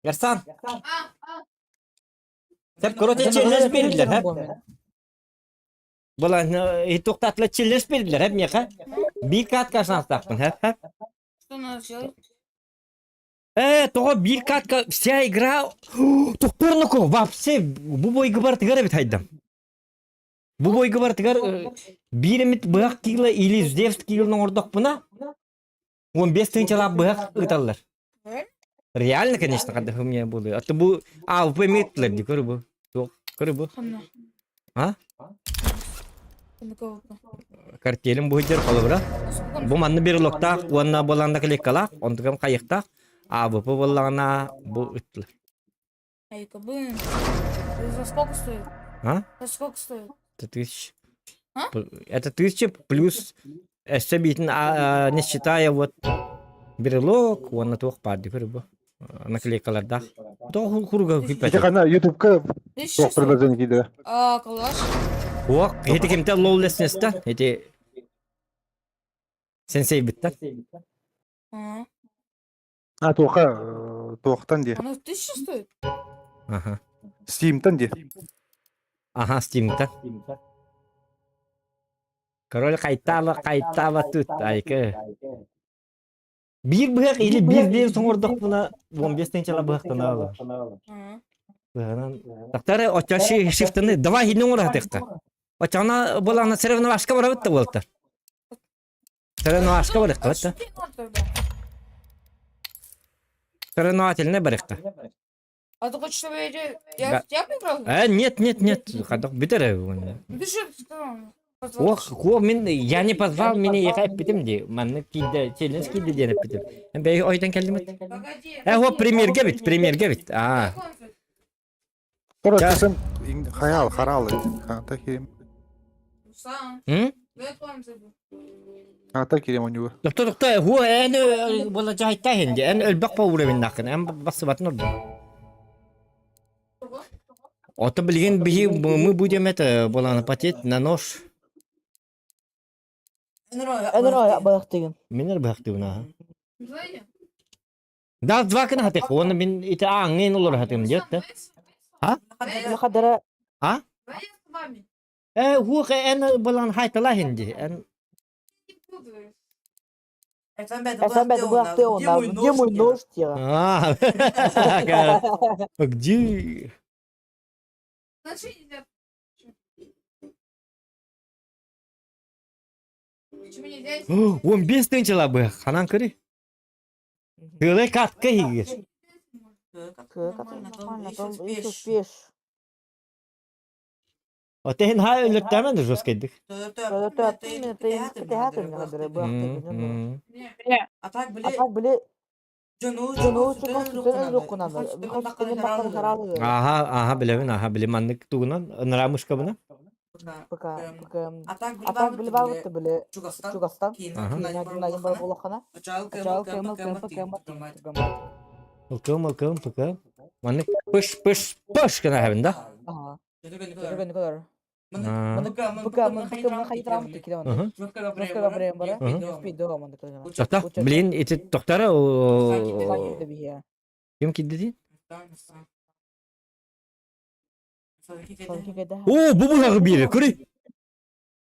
Speaker 1: Ersan. Hep krote challenge verirler hep. Bulan hiç toktatla challenge verirler hep miyaka. Bir katka şans taktın hep.
Speaker 3: Что надо сделать?
Speaker 1: То bir katka вся игра. Тухпорнуко вообще bu boyga бар тыгар бит хайдам. Bu boyga бар тыгар bir мит быак кигла или Зевс киглның ордок буна. 15 тынчалап быак ыталлар. Реально, конечно, когда у меня было. А то bu AWP метлер ди көрү бу. Yok, көрү бу.
Speaker 3: Ханна.
Speaker 1: А?
Speaker 3: На кого-то.
Speaker 1: Картелим bu жер калыбыра.
Speaker 3: Сколько
Speaker 1: Bu manны bir lokta, wanna bolanda klek kala, ondugam kayıkta. AWP bollarına bu ıtlı.
Speaker 3: Эй, кабын. Это за сколько стоит?
Speaker 1: А?
Speaker 3: За сколько стоит?
Speaker 1: Это 1000.
Speaker 3: А?
Speaker 1: Это 1000 плюс битин, не считая вот берлок, он на тух пади көрү бу. Наклейкаларда. То хуруга
Speaker 2: Ити
Speaker 1: хиппет.
Speaker 2: қана ютубка
Speaker 3: 1600.
Speaker 2: тоқ предложение кейді.
Speaker 3: А, калаш?
Speaker 1: Ок, эти кемте лоулеснеста, эти сенсей биттер.
Speaker 3: А,
Speaker 2: Тоқтан де.
Speaker 3: оно 1000 стоит?
Speaker 1: Ага.
Speaker 2: Стимтан де.
Speaker 1: Ага, Steam'ten. Король кайтала тут айкы. Bir bırak ili bir değil soңордок buna 15 тенчала быактан алып.
Speaker 3: А.
Speaker 1: Быгынан тактары очачы шифтыны давай хинен ора текка. Очана болана соревновашка бар бит болта. Соревновашка бар
Speaker 3: А
Speaker 1: бит.
Speaker 3: что ты играл тогда?
Speaker 1: Соревновательный бар бит.
Speaker 3: А ты хочешь, чтобы
Speaker 1: Да.
Speaker 3: я в тебя поиграл?
Speaker 1: Нет. Кадак битер.
Speaker 3: Ну ты что сказал?
Speaker 1: Ох, я не позвал меня ехать битим ди. Манны киде, челлендж киде денеп битим. Ben oydan geldim.
Speaker 3: Погоди.
Speaker 1: O премьерге бит. А.
Speaker 2: Sonra
Speaker 1: Ya.
Speaker 2: sen hayal, haralı. Ата керем.
Speaker 3: Сам.
Speaker 1: Hı?
Speaker 3: Дай комнату.
Speaker 2: Ата керем у него.
Speaker 1: Doktor, هو انا والله جاي تاهن دي انا البق باور من داخل انا بس بتنرد. Ото билген бии мы будем это боланы потеть на нож.
Speaker 6: Энер баяк деген.
Speaker 1: Минер бахты буна.
Speaker 3: Вдвоем?
Speaker 1: Да, два кына хатык. Оны мен ите аңын олар хатым дет да.
Speaker 6: Хадара
Speaker 1: А?
Speaker 3: Вдвоем с вами.
Speaker 1: Ху эн болан хайтала хинди.
Speaker 3: Не путаюсь.
Speaker 6: Эсан бәді баяк деген. Где мой нож деген.
Speaker 1: А. Где?
Speaker 3: Значит, нельзя. Почему нельзя?
Speaker 1: 15 тынчыла бы. Ханан кыри. Кылы катка хигер.
Speaker 6: Нормально, там еще успеешь.
Speaker 1: Отен хай өлөттәмен дә жоскайдык.
Speaker 3: А так,
Speaker 1: Аха, билем аннык тугунан ынрамышка буна.
Speaker 6: А так біле бар бітті біле Чугастан. Кейінен бар болақана. Ачал
Speaker 1: Ылкым. Маннык пыш кына хабында.
Speaker 6: Ага. Ne kadar?
Speaker 1: А.
Speaker 6: Мына қайт рамды келе оны. Жоскаға бірем бара. Спейді оға мында көлгена.
Speaker 1: Тоқта, билин ити тоқтары
Speaker 6: Санкиді бия.
Speaker 1: кем кидди дейін?
Speaker 6: Санки кайда.
Speaker 1: Бу булагы бири, көрі.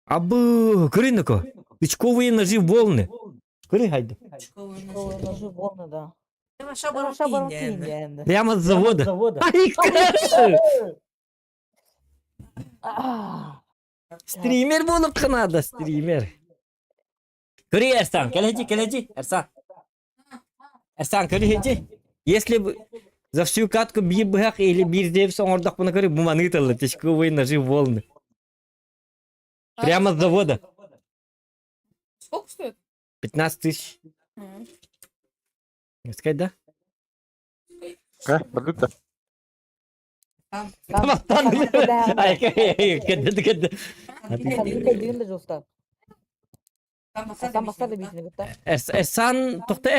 Speaker 1: Абы, көрі нөкі. Ичковые ножи волны. Көрі хайды.
Speaker 6: Школа ножи волны, да.
Speaker 3: Маша
Speaker 6: Маша барам кейін енді.
Speaker 1: Прямо с завода. Ай, краши! Стример болып қынады, стример. Көрі, Эрсан, келеджи, Эрсан. Эрсан, көрі, если бы за всю катку бир быхак или бир деп соңордақ бұны көрі, буманы тылы, тешковые ножи волны. Прямо с завода.
Speaker 3: Сколько стоит?
Speaker 1: 15 тысяч. Сказать, да?
Speaker 2: Бардытта.
Speaker 1: Ай, кәдді.
Speaker 6: Санки кайдеген де жостан. Асан бастар да бейтіне күтті.
Speaker 1: Эрсан, тоқта,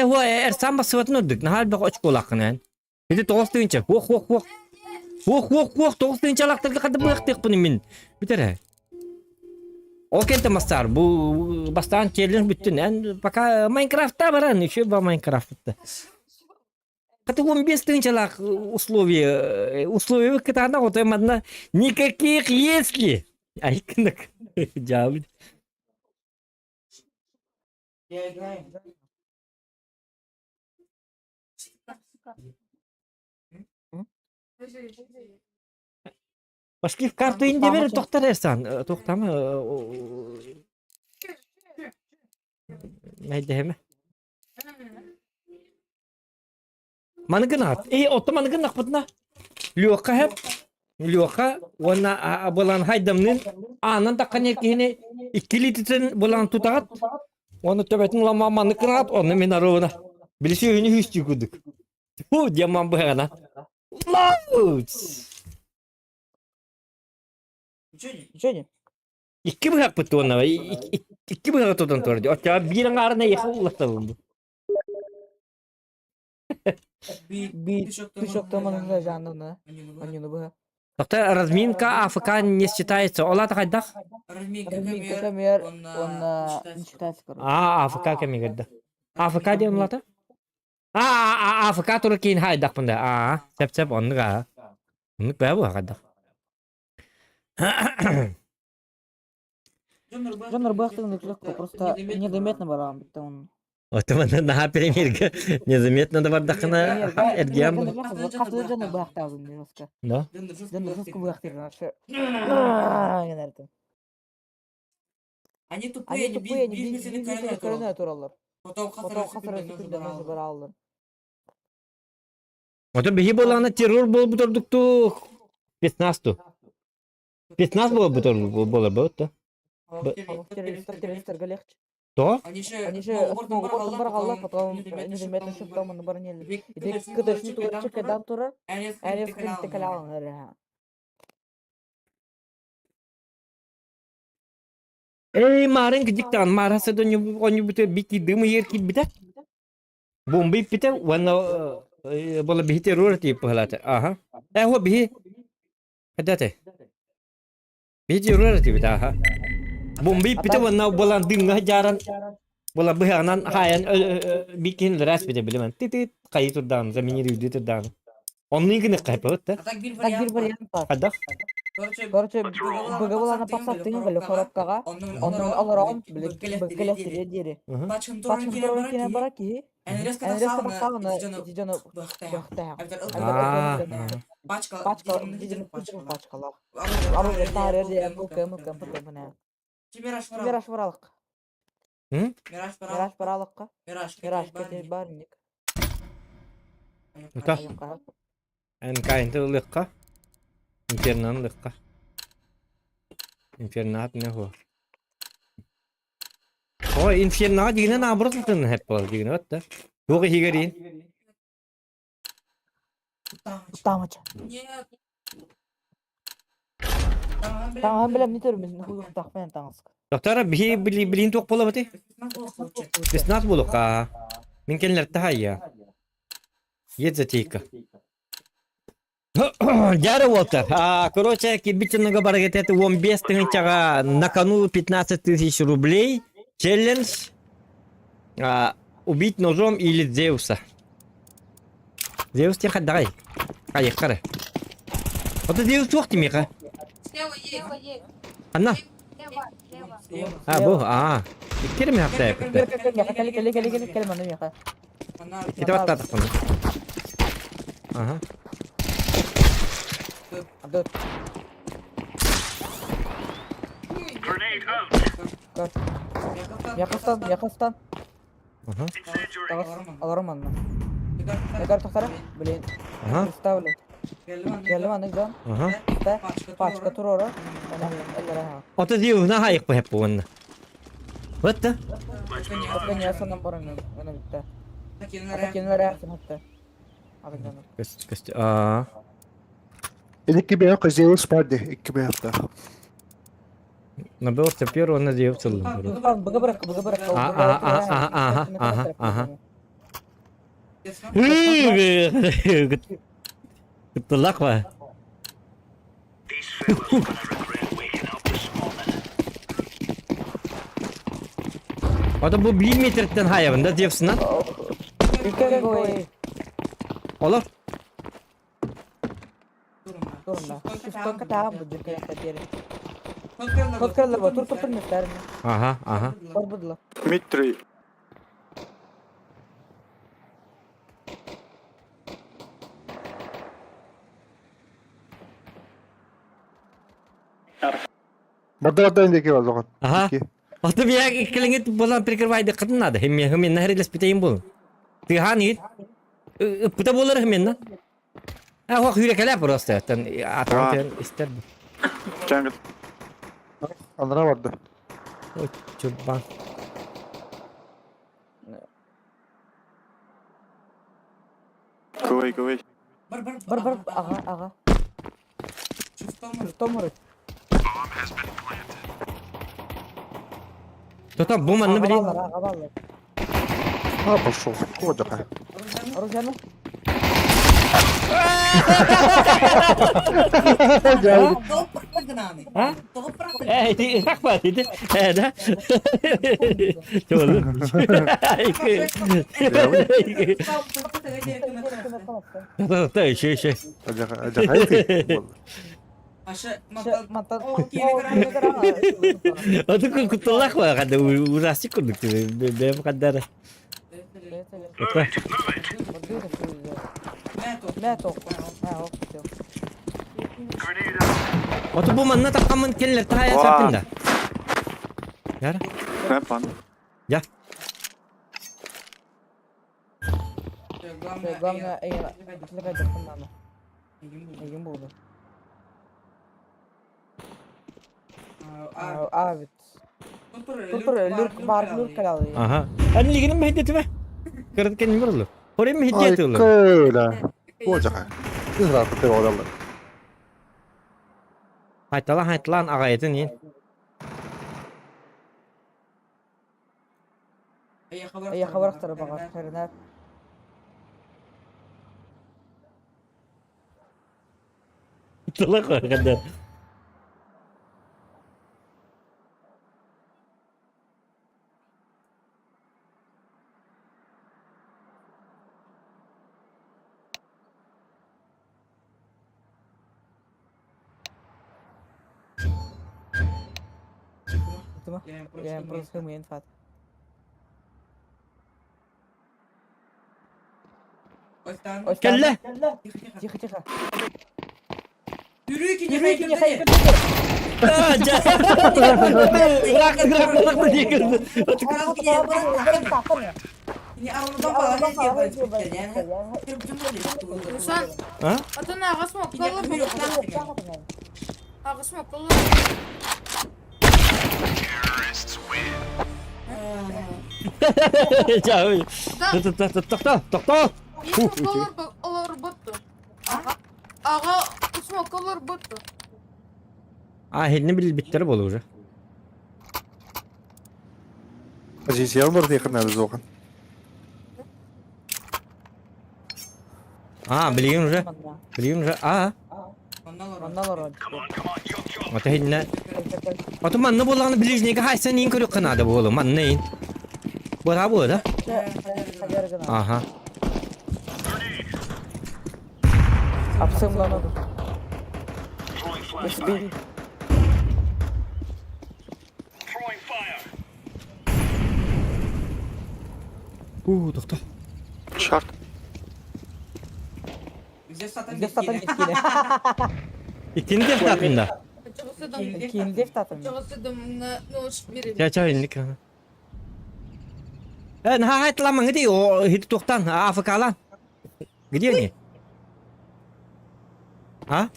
Speaker 1: Эрсан басыватын өдік. Нахал бақ очко лақын, Еді 9 түйінче. Оқ. 9 түйінче лақтырды қады бұяқтық бұны мен. Бітірі. Ол кенті мастар. Бұл бастан челлендж біттін. Пока Майнкрафтта баран. Еще ба Майнкрафтта. Қаты 15 түйінче лақ условия. Условия кітағына отаймадына никаких если. Ай, кінік. Жауын.
Speaker 3: Gel.
Speaker 1: Başka kartı indi verir doktor Ersan. Toktama. Neydi hemen? Manıgın at. Otta manıgın akbıtına. Lyoka hep. Lyoka. Ona bulan haydamının anan da kanyekini ikili titin bulan tutagat. Onu töbetin lama manıgın at. Onu men arona. Bilisi oyunu hiç çıkıyorduk. Bu diamam bu hana. Loads.
Speaker 6: Жени.
Speaker 1: İki bırak bu tuğuna. İki bırak tuğun tordu. Ocha bir arına yakın bu.
Speaker 6: Би тышок таманын жанына. Анюны бу.
Speaker 1: Доктор, разминка АФК не считается. Ола такайдах?
Speaker 6: Разминка камер, он не считается, короче.
Speaker 1: АФК кемигерде. АФК дием лата? АФК туры кейін хайдақ бұнда. Сеп, онныға. Оннык бә бұға қайдақ.
Speaker 6: Жанр бахтың легко, просто незаметно барам, бітті он.
Speaker 1: Отымында наға премьерге незаметно да бардақына әргем бұл.
Speaker 6: Қасыды жанр бахтағын, жестко.
Speaker 1: Да?
Speaker 6: Жанр жестко бахтыр, вообще.
Speaker 3: Они
Speaker 6: Они
Speaker 3: тупые,
Speaker 6: тупые, они
Speaker 3: бизнесini
Speaker 6: бизнесini körüne туралар.
Speaker 3: Потом
Speaker 6: Потом
Speaker 3: хасарасы
Speaker 6: хасырасы күнде мәжі бар алыр.
Speaker 1: Ото бігі болағына террор болып бұтырдықты 15-ту. 15 болып бұтыр болар бұтты.
Speaker 6: Террористерге легче.
Speaker 1: То?
Speaker 3: Они
Speaker 6: Они
Speaker 3: же
Speaker 6: же
Speaker 3: бортом
Speaker 6: ботом баргалла, потом
Speaker 3: незаметно
Speaker 6: незаметно
Speaker 3: шифтом
Speaker 6: шифтом оны барнелі.
Speaker 3: Бек
Speaker 6: Иди
Speaker 3: кыдышын
Speaker 6: кыдышын
Speaker 3: турар,
Speaker 6: турар, чекадан турар,
Speaker 3: Әрі
Speaker 6: әрі
Speaker 3: скрипті
Speaker 6: скрипті
Speaker 3: калауын.
Speaker 6: калауын.
Speaker 1: Марын кедіктан, марасы да оны бұты бики дымы еркет бітәк. Бомбы бітәк, оны бола бігі террор тейіп бұғалаты. О, бігі. Қадаты. Бігі террор тейіп бітәк. Бомбы бітәк, оны болан дымға жаран. Бола бұғанан хайан бикин рәс бітәк білімен. Тит-тит қайы тұрдан, заминері үді тұрдан. Onun gibi ne kapı
Speaker 3: А так bir
Speaker 6: Так, bir вариант бар.
Speaker 1: Kadar.
Speaker 6: Короче, быгыбыланы папсаттыгын білі коробкаға, онын алырауын бүккелестіре дері. Пачын торын кене бара ки,
Speaker 3: Энреске
Speaker 6: әнресті
Speaker 3: басауны
Speaker 6: басауыны
Speaker 3: иди
Speaker 6: жаны
Speaker 3: бахтая.
Speaker 6: бақтая. Пачка, дедін күчін пачкалар. Ару тары де бұкым. Мираж баралық. Мираж баралыққа. Мираж кетер бар мек.
Speaker 1: Uta. En kainti lıkka. Infernal lıkka. Infernat ne o? O infernat yine ne burasın hep var yine hatta. Bu higerin.
Speaker 6: Тамача. Tamam bilem ne türümüzün huyuk takmayan tanısk.
Speaker 1: Doktora bilin tok bola mati. Bisnat buluk Minkenler tahayya. Yedzetика. Дядя Уолтер, короче, кибитинного барагетета Вомбес тынчага на кону 15 000 рублей. Челлендж убить ножом или Зевса. Зевс тебе дай. Кare. Вот Зевс тух тимика. Анна. Bu. İkir mi haftaya yaptı?
Speaker 6: Gel bana yaka.
Speaker 1: Kita batat bunu. Aha.
Speaker 6: Dur.
Speaker 5: Grenade out.
Speaker 6: Yakastan.
Speaker 1: Aha.
Speaker 6: Alırım onu. Ne kadar tutarım? Bilin.
Speaker 1: Aha.
Speaker 6: Ставлю. Geldim anne gidelim.
Speaker 1: Aha.
Speaker 6: İşte paçka tur ora. Ellere ha.
Speaker 1: O da diyor ne hayık bu hep bunu. What the?
Speaker 6: Ben yasandan barın onu bitti. Atakinlere yapsın hatta. Hadi gidelim.
Speaker 1: Köstü.
Speaker 2: İlk bir yok, Zeus vardı. İlk bir hafta.
Speaker 1: Набор теперь он надеется целым.
Speaker 6: Быга бırak.
Speaker 1: Aha. Gıttılak var.
Speaker 5: These fellas gonna regret waking up this morning.
Speaker 1: O da bu 1 metreden hayvanında diyorsun lan.
Speaker 6: Ülkede koy.
Speaker 1: Olur.
Speaker 6: Durun da. Şifton kata bu dükkan yaptı. Kod kırılır bu. Tur ne ister mi?
Speaker 1: Aha.
Speaker 6: Var budla.
Speaker 2: Dmitri. Badda indeki var zaman.
Speaker 1: Aha.
Speaker 2: İki.
Speaker 1: Atı bir yak ikilingit bolan prikirvaydı kadın adı. Hemen nehriles biteyim bulun. Tihan it. Pıta bulur hemen. Ha hoq yürekeler prosta. Atan ister bu.
Speaker 2: Cengiz. Anlara vardı.
Speaker 1: O çubban.
Speaker 2: Kuvay kuvay.
Speaker 6: Bir ağa. Tomur.
Speaker 1: Totam bu manını bileyim.
Speaker 6: Ağa ballar.
Speaker 2: Ha boşu. Kovacak ha.
Speaker 6: Arıcanı.
Speaker 1: Ha? Tak var dedi. Da. Doğru. Tamam, şey.
Speaker 2: Acak haydi.
Speaker 3: Aşağı
Speaker 6: Matan.
Speaker 1: Adı kutulak var kada urasi kurduk. Benim kadar.
Speaker 6: Meto. Ha,
Speaker 5: Grenade out.
Speaker 1: Oto bu manna takaman keller tahaya sapinda. Yara.
Speaker 2: Kapan.
Speaker 1: Ya.
Speaker 6: Gamla eğer ikili kaydı kullanma. İyiyim buldu. Evet. Tutur lürk kalalı.
Speaker 1: Aha. Ani liginin mehdeti be. Kırık kendimi vurulur. Oraya mehdeti olur.
Speaker 2: Köyla. Kovacak ha. Biz rahat te oralar.
Speaker 1: Haytalan ağayetin yin.
Speaker 6: İyi haber aktarı bana. Kırına.
Speaker 1: Tulak var kadar.
Speaker 6: Itu mah. Ya, proses kemudian Fat.
Speaker 1: Kelle.
Speaker 6: Çıkı.
Speaker 3: Yürü ikinci
Speaker 6: Yürü ikinci
Speaker 3: hayır.
Speaker 1: Bırak diye girdi.
Speaker 3: Ini arunudan falan hep yaparız. Yani bütün böyle.
Speaker 7: Sen
Speaker 1: Ha?
Speaker 7: atın ağası mı kalır
Speaker 3: Yok
Speaker 7: mı?
Speaker 3: lan.
Speaker 7: Ağası mı kalır?
Speaker 1: Çağır. Tok.
Speaker 7: İsmi kalır bottu. Ağa ismi kalır bottu.
Speaker 1: Ahilini bittirip olur.
Speaker 2: Acı var diye kırnadı zokan.
Speaker 1: Biliyorum.
Speaker 6: Ondan var.
Speaker 1: Ata hinne. Ata manna bolağını bilijnege haysan yin kırık kanadı bu oğlum. Manna yin. Bu da. Aha.
Speaker 6: Apsım lan oldu.
Speaker 5: Throwing flash.
Speaker 6: Bir.
Speaker 5: Throwing fire.
Speaker 1: Doktor.
Speaker 2: Şart.
Speaker 3: Bize satan
Speaker 6: Biz satan
Speaker 3: gitkiyle.
Speaker 6: gitkili.
Speaker 1: İkinci deftatında.
Speaker 7: Çıgısıdım.
Speaker 6: İkinci deftatım.
Speaker 7: Çıgısıdım ne biri.
Speaker 1: Ya çayınlık. Hayt lan gidiyor o hit toktan Afrika lan. Gidiyor ni? Ha?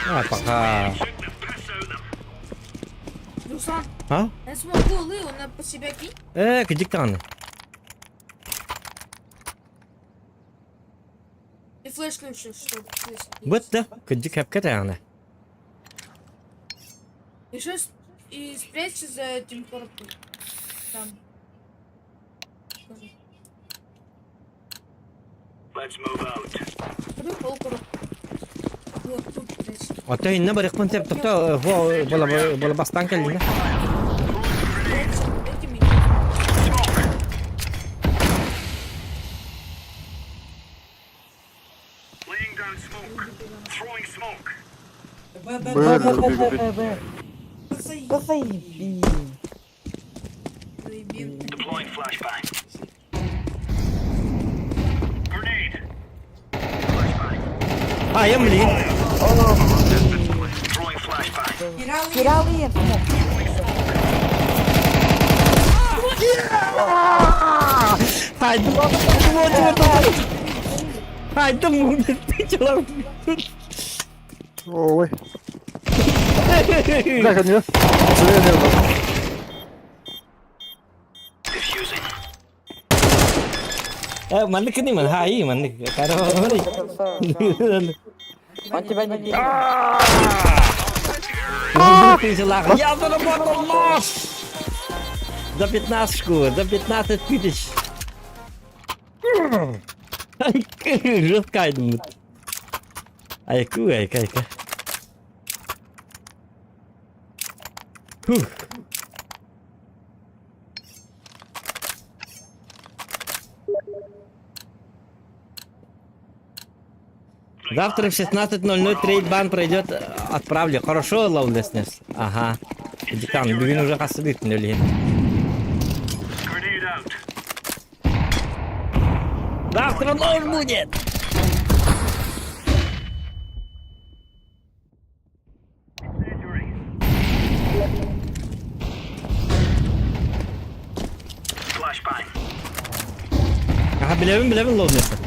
Speaker 1: Apakah?
Speaker 7: Dusan.
Speaker 1: Ha?
Speaker 7: Esmo kulu na pasibeki.
Speaker 1: Kejik tangan.
Speaker 7: Bir flash konuşuyor işte.
Speaker 1: Buat dah. Kejik hep kata yang dah.
Speaker 7: Еще и спрячь за этим корпусом. Там.
Speaker 5: Let's move out.
Speaker 7: Корпус. Вот тут спрячь.
Speaker 1: Atau ini beri konsep doktor. Bola bastan kali ni.
Speaker 7: Этими.
Speaker 5: Laying down smoke. Throwing smoke.
Speaker 2: Böyle.
Speaker 6: Kasayım.
Speaker 5: Deploying flashbang. Grenade.
Speaker 1: Hayır mı lan?
Speaker 5: Throwing flashbang.
Speaker 6: Kiralayayım.
Speaker 1: Haydi. Haydi mu. Çalar.
Speaker 2: Oo vay. Как они?
Speaker 5: Diffusing.
Speaker 1: Mandık ni man. Hayır mandık. Karo ni.
Speaker 6: Anti ben de
Speaker 1: Я заработал нож! За 15 шкур, за 15 тысяч. Ай, жесткайдым. Айку, айка. Фух. Завтра в 16:00 трейд-бан пройдет. Отправлю. Хорошо, лоулеснес. Ага. Дикан, бювин уже хасыбит нөлен.
Speaker 5: Grenade out.
Speaker 1: Завтра нож будет.
Speaker 5: Incendiary. Flashbang.
Speaker 1: Ага, білевін лоулеснес.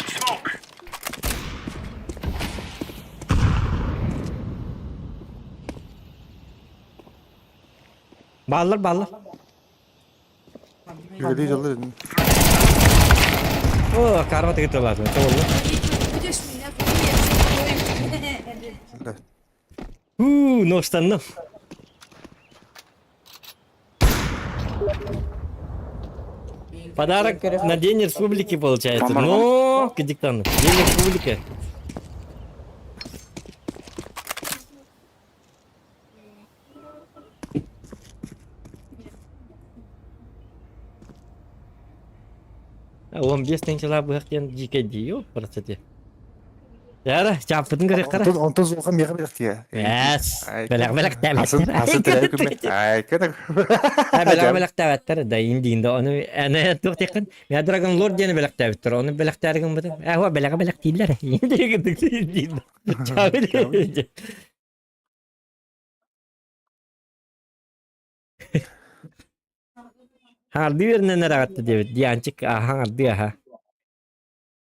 Speaker 5: Smoke.
Speaker 1: Bağlar.
Speaker 2: Öyle çaldı.
Speaker 1: Oo, karma tek lazım. Tamam.
Speaker 7: Будешь меня
Speaker 1: Noştandım. Подарок на День Республики получается. Ну, к диктану. День Республики. Он без тенчила быхтен жике дию, процессе. Яра, чапытын керек кара.
Speaker 2: Онтон золға меға берек я.
Speaker 1: Yes.
Speaker 2: Ай,
Speaker 1: Белек
Speaker 2: Асын тәрәй күмек. Ай, кәдік.
Speaker 1: Белек тәвәттер да инде оны әне тук текин. Я Dragon Lord дені белек тәвәттер. Оны белек тәрген бит. Ва белек тилер. Инде гидик. Чабел. Hardi yerine ne rahattı diyor. Diyancık hardi ha.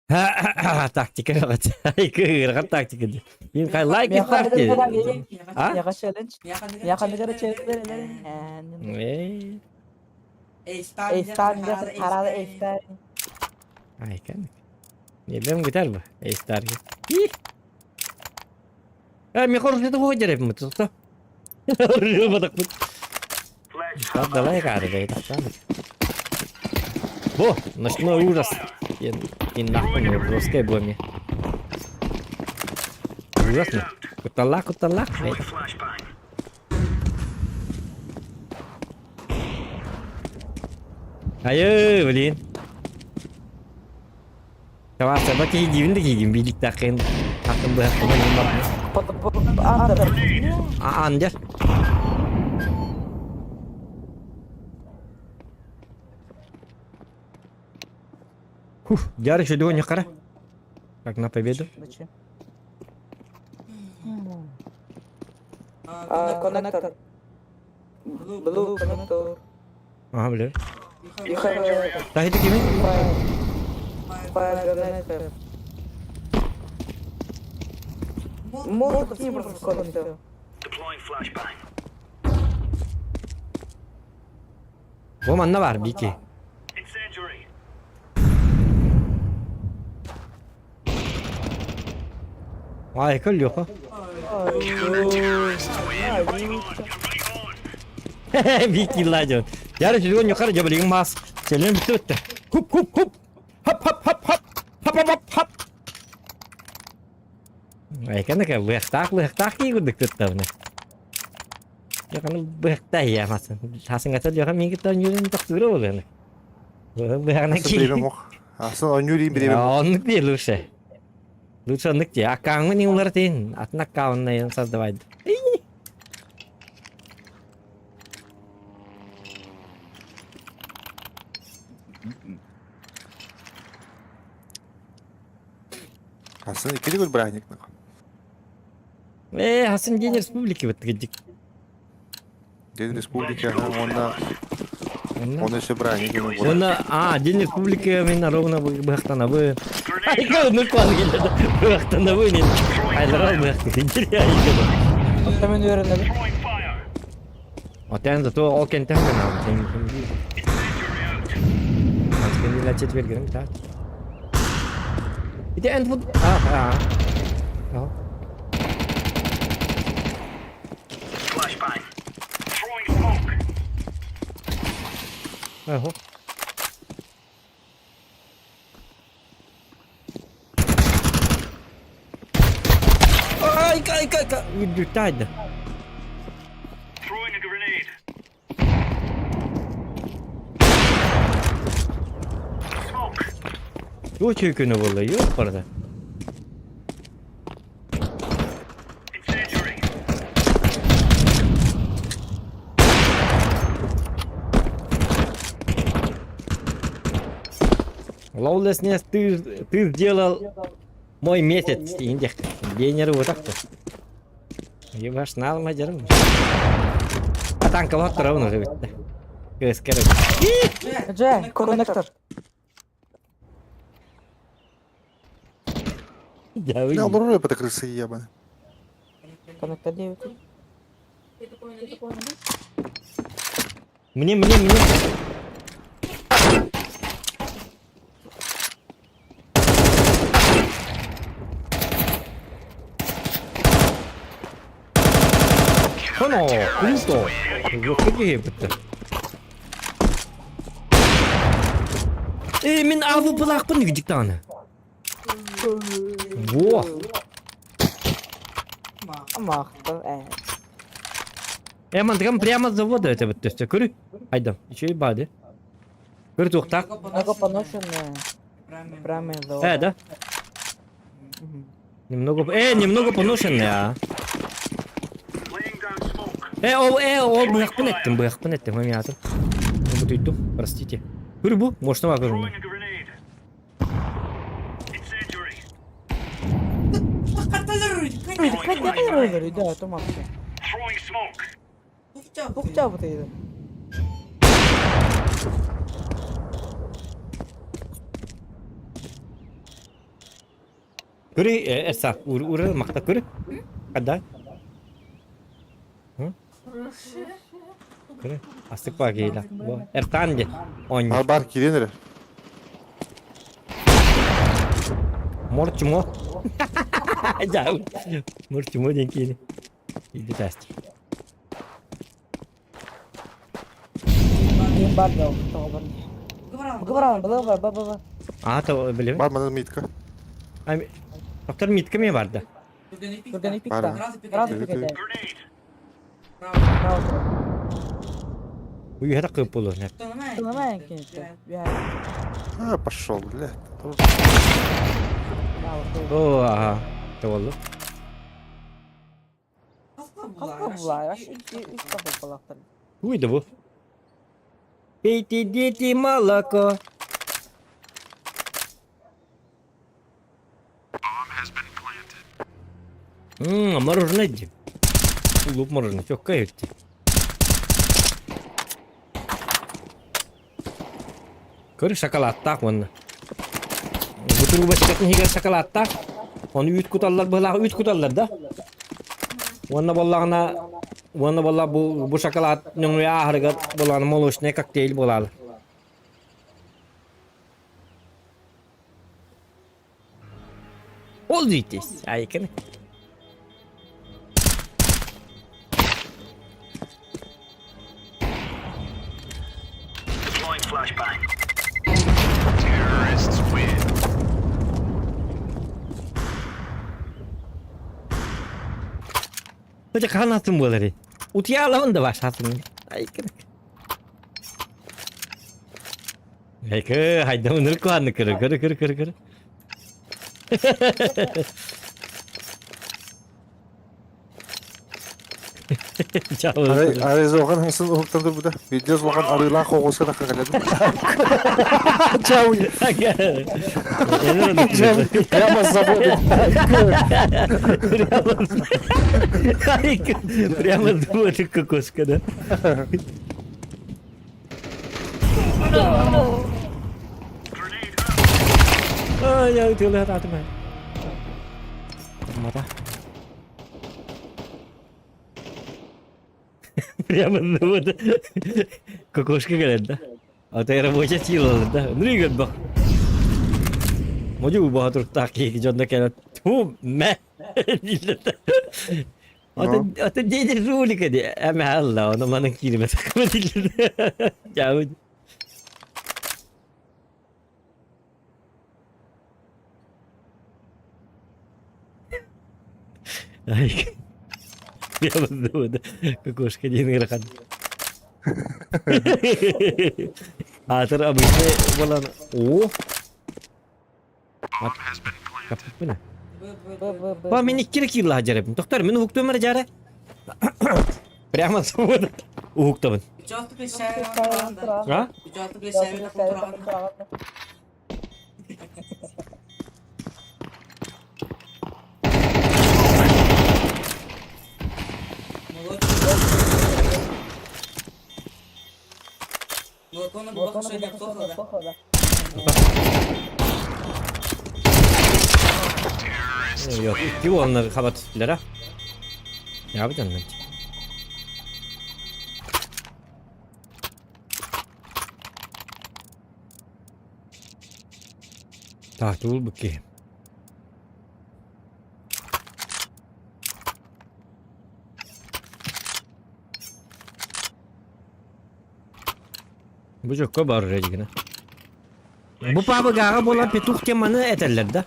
Speaker 1: Ha taktik evet. Kırık taktik ediyor. Bir kay like it taktik. Ha?
Speaker 6: Yaga challenge. Yaga negara challenge. Estar harada estar.
Speaker 1: Ay kan. Ne benim gitar bu. Estar. Ih. Mi korku itu hoca rep mut. Oraya badak mut.
Speaker 5: Flash.
Speaker 1: Давай cara deh tak tahu. Bo, ночной ужас. И нахуй не русская бомя. Ужасно. Куталак.
Speaker 5: Throwing flashbang.
Speaker 1: Ayo, блин. Tamam, sen bak giydiğin de giydiğin birlikte akın. Akın bu hakkında
Speaker 6: Andır.
Speaker 1: Andır. Ярик, что не кара? Как на победу?
Speaker 6: Зачем? Коннектор. Blue коннектор.
Speaker 1: Ага, бля.
Speaker 6: You have
Speaker 1: Так это кем?
Speaker 6: fire grenade. More keeper коннектор.
Speaker 5: Deploying flashbang.
Speaker 1: Bu ne var bir iki.
Speaker 5: Incendiary.
Speaker 1: Vay kıl yok ha. Bir kill la John. Yarın şu yukarı cebelin mas. Senin bitti. Hup. Hop. Ay kan ka lehtak ki guduk tuttav ne. Ya kan behtak ya mas. Hasin gatal ya kan mingi tan yulun tak suru oluyor ne. Behak
Speaker 2: Asıl bilemem
Speaker 1: ki.
Speaker 2: o. Asıl oynayayım bilemem.
Speaker 1: Ya onu değil Luce. Luce onu ki akang mani ular tin. Atnak kawan na yan sa divide.
Speaker 2: Aslında ikili gol bıraktık.
Speaker 1: Hasın Deni Respublika bitti gidecek.
Speaker 2: Dedi Respublika onda
Speaker 1: Ondan.
Speaker 2: onda işte bıraktık.
Speaker 1: Ona Deni Respublika men ровно бахтана вы. Ay konu konu geldi. Bахтана вы не. Aylar bıraktı. Ya iyi.
Speaker 6: Hemen öğrendim.
Speaker 5: Throwing fire.
Speaker 1: Otan da to all can tell now. Sen la chat vergen ta. Bir de end bu.
Speaker 5: Flashbang. Throwing smoke.
Speaker 1: Aho. Ay kay. Yürüttaydı.
Speaker 5: Throwing a grenade. Smoke.
Speaker 1: Yok çökünü vallahi yok orada.
Speaker 5: Incendiary.
Speaker 1: Лаулес не ты сделал мой месяц индих. Денер вот так-то. Ебаш нал маджарым. А танка вот ровно же bitti. Göz kere.
Speaker 6: Ece, konnektör.
Speaker 1: Ya
Speaker 2: Ne olur öyle pata krisi ya bana.
Speaker 6: Konnektör diye bitir.
Speaker 1: Мне. Оно, круто. Выходи, bitti. Мен авы бұлақпын гидик таны. Во.
Speaker 6: Ama aktı.
Speaker 1: Мантгам прямо с завода это вот, то есть, көрі. Айдам, еще и бады. Көрі тоқтақ.
Speaker 6: Много поношенные. Прямо из
Speaker 1: Да? Немного поношенный, а.
Speaker 5: Laying down smoke.
Speaker 1: Ол бұяқпын еттім, мамиятым. Бұт үйттім, простите. Көрі бұл, мошты ма көрінді.
Speaker 5: Throwing a grenade. Incendiary.
Speaker 6: Как роллеры, да, это максимум.
Speaker 5: Throwing smoke.
Speaker 6: Букча вот это.
Speaker 1: Көрі, әрса, ұры мақта көрі. Қада? Көрі, астық ба кейді. Әртан де, он.
Speaker 2: Al bar kilenir.
Speaker 1: Морчмо. Жау. Морчмо ден кейді. Кейді тәсті.
Speaker 6: Им бардал, Говорал, было.
Speaker 1: То білем.
Speaker 2: Var mı mitka?
Speaker 1: Доктор Митка ме барды.
Speaker 6: Только не пикта.
Speaker 2: Бардал.
Speaker 6: Сразу пикайте.
Speaker 5: Grenade.
Speaker 6: Право.
Speaker 1: Уйхата қып болу.
Speaker 6: Танымаем, конечно.
Speaker 2: Ha пошел, блядь.
Speaker 1: О, ага. Та болу.
Speaker 6: Қалқа бұлай, аш үш қапыл қалақтар.
Speaker 1: Уйды бұл. Пейте дети молоко. Мороженое дем. Улуп мороженое, чё каюте. Көрі шоколадтақ оны. Бұтыр ұбасикатын хегер шоколадтақ. Оны үйт күталлар, бұлағы үйт күталлар да. Оны болла бұл шоколад нүңі ахырға боланы молочный коктейль болалы. Ол дейтес, айкені.
Speaker 5: Deploying flashbang.
Speaker 1: Hoca kanatım böyle. Utiyalağın da başlasın. Ayıkını. Ayıkı, haydi onları kullandı kırı.
Speaker 2: Arayüzü okan hırsın uhuktan dur bu da. Videoz bakan arayılan kokusu da kakaladı. Çavu. Prямо с завода.
Speaker 1: Прямо с завода кокоска, да? Ой, я хотел это отмыть. Мата. Прямо с завода кокошка говорят, да? А ты рабочая сила, да? Ну и бak. Moju bahadur taki jonda kena tu me. Ata jadi ruli ke dia. Ama Allah, ona mana kiri mata kau dilda. Jauh. Ay. Dia betul. Kekos ke dia ngerakan. Atar abis ni bolan. Oh. Kapık mı ne? Ba men 2 kilo hajar yapayım. Doktor men hukuk ömer jara. Прямо с завода. Ухуктабын.
Speaker 3: Бюджеттік лишайын тұрағанда.
Speaker 1: А?
Speaker 3: Бюджеттік лишайын тұрағанда. Балконна bu bakışıyla плохо, да?
Speaker 1: Yok, 2 onları kapat üstler ha. Ne yapacaksın lan? Tahtul bu ki. Bu çok var rejigine. Bu pabı gaga bolan petuh kemanı eterler de.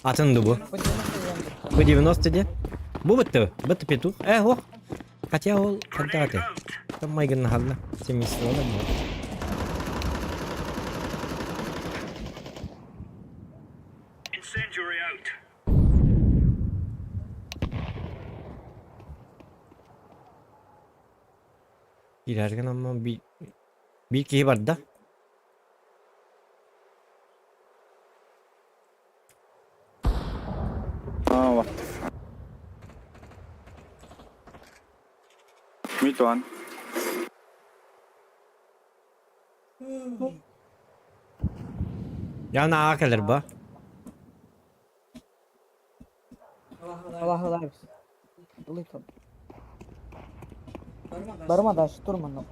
Speaker 1: Atındı bu. Bu 90 diye. Bu bitti. Bitti petuh. O. Kaça ol. Kadar atı. Tam maygın halla. Semis olan mı?
Speaker 5: Incendiary out.
Speaker 1: Girerken ama bir kişi var da.
Speaker 8: Oh, what the fuck? Mid one.
Speaker 1: Ya ne akalar bu?
Speaker 6: Allah Allah. Лыком. Барма да штурман.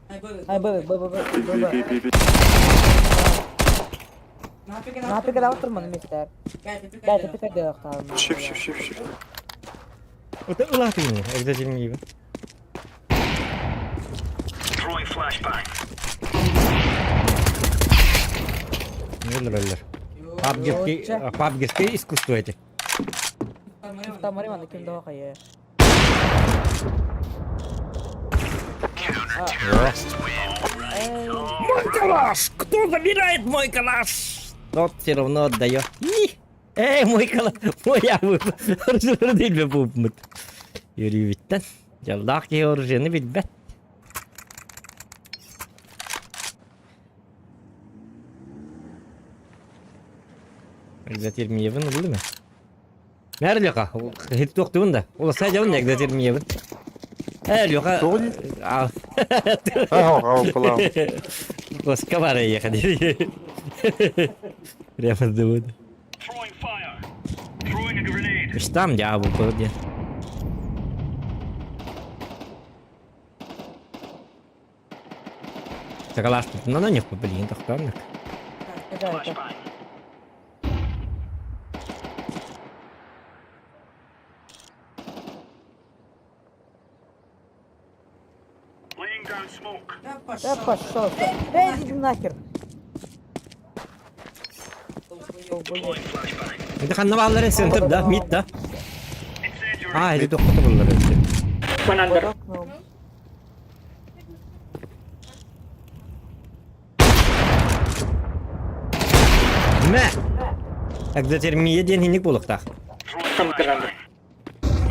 Speaker 6: Ай, б.
Speaker 8: B.
Speaker 6: Напи когда штурман мистер. Да, ты пикай да хтар.
Speaker 8: Shift.
Speaker 1: O da ılah değil mi? Egzacım gibi.
Speaker 5: Throwing flashbang.
Speaker 1: Ne böyle? PUBG искусство эти.
Speaker 6: Там Мариман ким да хае.
Speaker 1: Мой калаш! Кто забирает мой калаш? Тот все равно отдает. Мой калаш! Мой abi. Orijinal değil be bu Umut. Yürü bitten. Yallah ki orijinali bilbet. Egzat 20 yevin oldu mu? Nerede yok ha? Hiç yoktu bunda. Ola sadece bunda egzat 20 yevin. Her yok ha.
Speaker 2: Doğru. Ah, kulağım.
Speaker 1: Koska var ya kadir. Прямо с завода.
Speaker 5: Throwing fire. Throwing a grenade.
Speaker 1: Что там я буду делать? Такая что на них блин, так там.
Speaker 5: Flashbang. Laying down smoke.
Speaker 6: Да пошел. Иди нахер.
Speaker 5: Deploying flashbang.
Speaker 1: Это ханнаваллар центр, да, мид, да.
Speaker 5: Incendiary.
Speaker 1: Это только bunlar işte. ما اقدر ترميه ديال هنيك بولقطه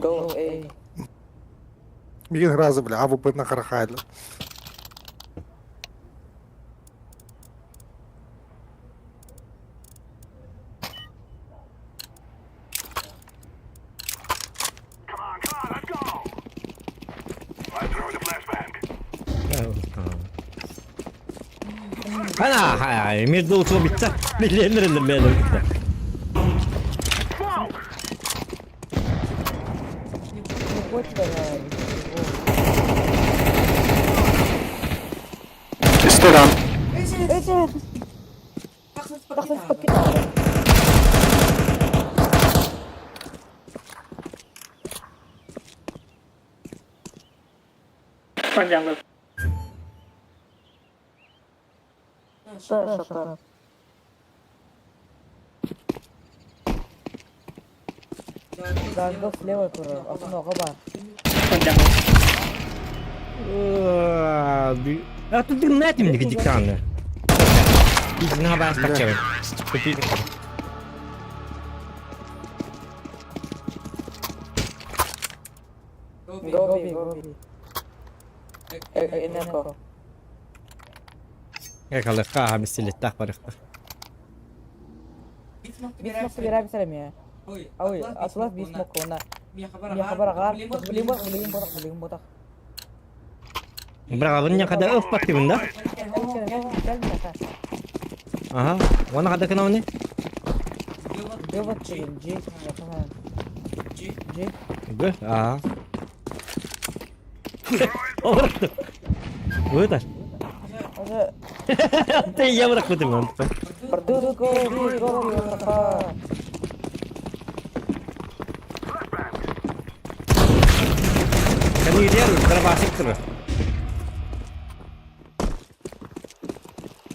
Speaker 6: Go A.
Speaker 2: مين رازم بيلعبوا بدنا خرخايل.
Speaker 5: Come on, let's go. I'm throwing the flashbang.
Speaker 1: انا يمير دو تو بيتا مليونر اللي ماله
Speaker 5: Smoke.
Speaker 6: What the hell?
Speaker 8: Still on.
Speaker 6: ايه ده؟ دخل في باكيت. شطر. ده ده فليور كرر اصلا غبار.
Speaker 1: Aku dinledim nih kejikannya. Ini apa aspek cewek? Seperti itu.
Speaker 6: Go B. Eneko.
Speaker 1: Ya kalau kah habis letak pada kah.
Speaker 6: بيسموك بيلعب سلام يا اوي اصلا بيسموك هنا يا خبر غار بليم بطخ
Speaker 1: Berapa banyak ada pasti benda? Aha, wana kada kenal nih?
Speaker 6: جوبت جي كمان جي
Speaker 1: Gue, ah. Oh, betul.
Speaker 6: هذا
Speaker 1: Iya berak betul mantap.
Speaker 6: بردود جو
Speaker 1: Kan ini dia berapa asik terus?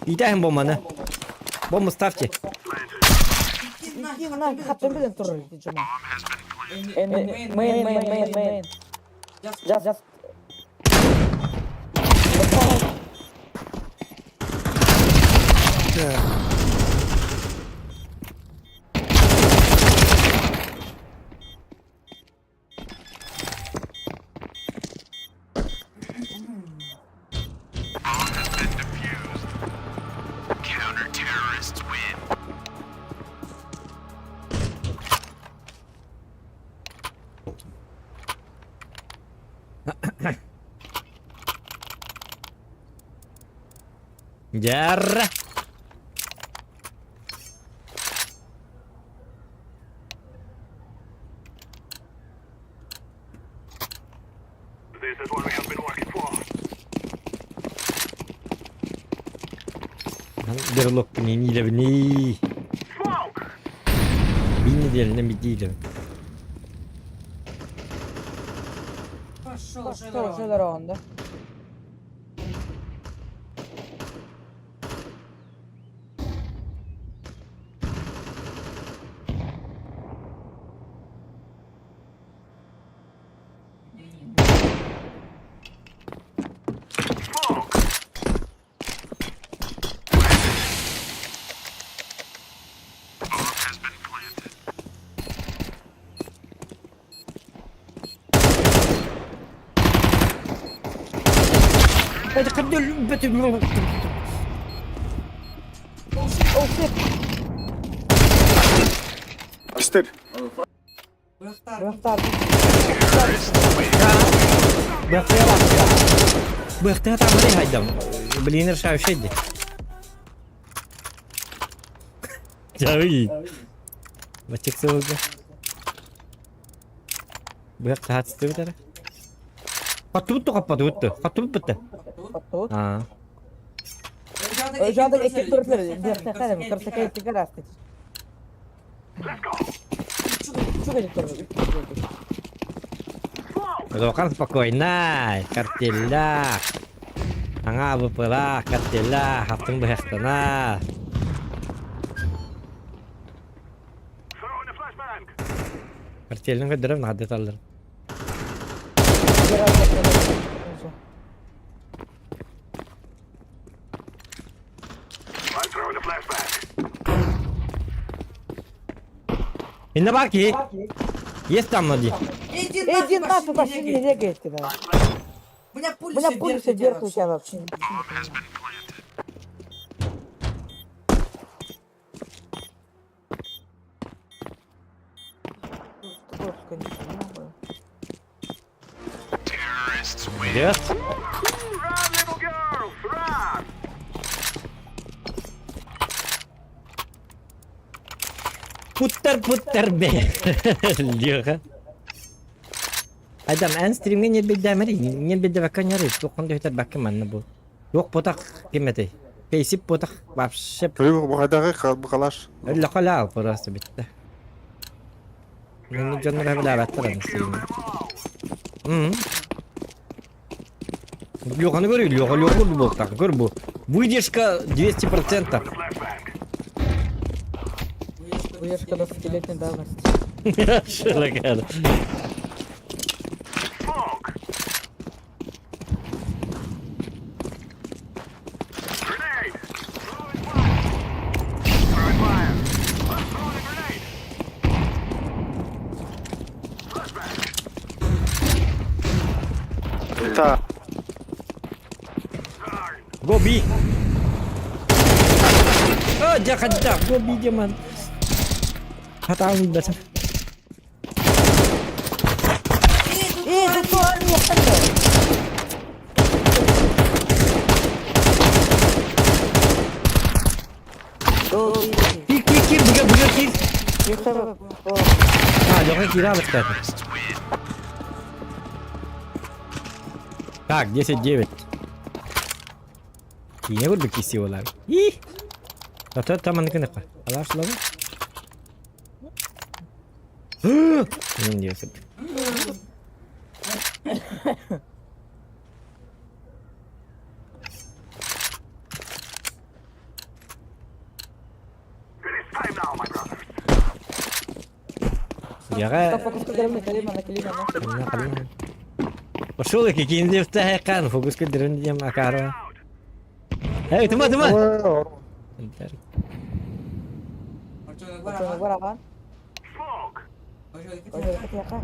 Speaker 1: Tidak yang bom mana? Bom Mustafa.
Speaker 6: انا خدت بالي ترى يا جماعه مين جاست
Speaker 1: Jarrah.
Speaker 5: This is what we have been working for.
Speaker 1: Derlok ini de beni.
Speaker 5: Smoke.
Speaker 1: Beni derine mi değil.
Speaker 6: شو راوند
Speaker 1: Hadi kadın betul.
Speaker 6: اوه شيت
Speaker 8: Still.
Speaker 6: بختار
Speaker 1: باختيار تعمل ايه هيدا؟ بلينر شايف شدي. جاوي. ما تكسوه. باختيار تستوي ترى. Patut kapatut. Patut betul.
Speaker 6: خطوط
Speaker 1: Ah.
Speaker 6: جاد الكتور بيختار كرسكاي تقرا شو الكتور
Speaker 1: Kalau kan spokojna, kartilla. Anga bepela kartilla, haftung behestana.
Speaker 5: Throwing the flashbang.
Speaker 1: Kartilla nggak dalam nggak talar.
Speaker 5: I'm throwing the flashbang.
Speaker 1: Inna baki. Yes tamam di.
Speaker 6: Эдин нафиг пошли не легайте, да.
Speaker 3: Меня
Speaker 6: Меня пульсы держат у тебя вообще.
Speaker 1: Yes.
Speaker 5: Run, little girls, run!
Speaker 1: Putter be. Diyor ha. Adam en stream'e ne bir demiri, ne bir de bakan yarı. Dokun da bakın ben bu. Yok potak kimete. Pesip potak вообще.
Speaker 2: Köyü bu kadar bu kalaş.
Speaker 1: Öyle kala burası bitti. Ben canlara bile battırdım stream'i. Yok onu görüyor. Yok bu boktak. Gör bu. Выдержка 200%.
Speaker 6: Вышка 20-летней давности.
Speaker 1: Şöyle gel.
Speaker 5: Smoke! Grenade! Throwing fire! Let's throw the grenade! Flashback!
Speaker 2: Ta.
Speaker 1: Go B. Oh, jangan dah. Go B dia man. Hata ni dah.
Speaker 6: Да что они это?
Speaker 1: Kir, bukan kir.
Speaker 6: Это...
Speaker 1: Ah, jangan kira betul. Так, 10-9. Yine vurdu kesiyorlar. İyi. Zaten tamam ne kadar. Allah aşkına. Ne diyorsun? Ya kan.
Speaker 6: Fokus ke dalam kelima.
Speaker 1: Пошел их иkinci iftah kan fokus ke drone dia makaro. Hei teman-teman. Bentar.
Speaker 6: Macam gua kan?
Speaker 5: Smoke!
Speaker 6: Oh, dekat ya kan?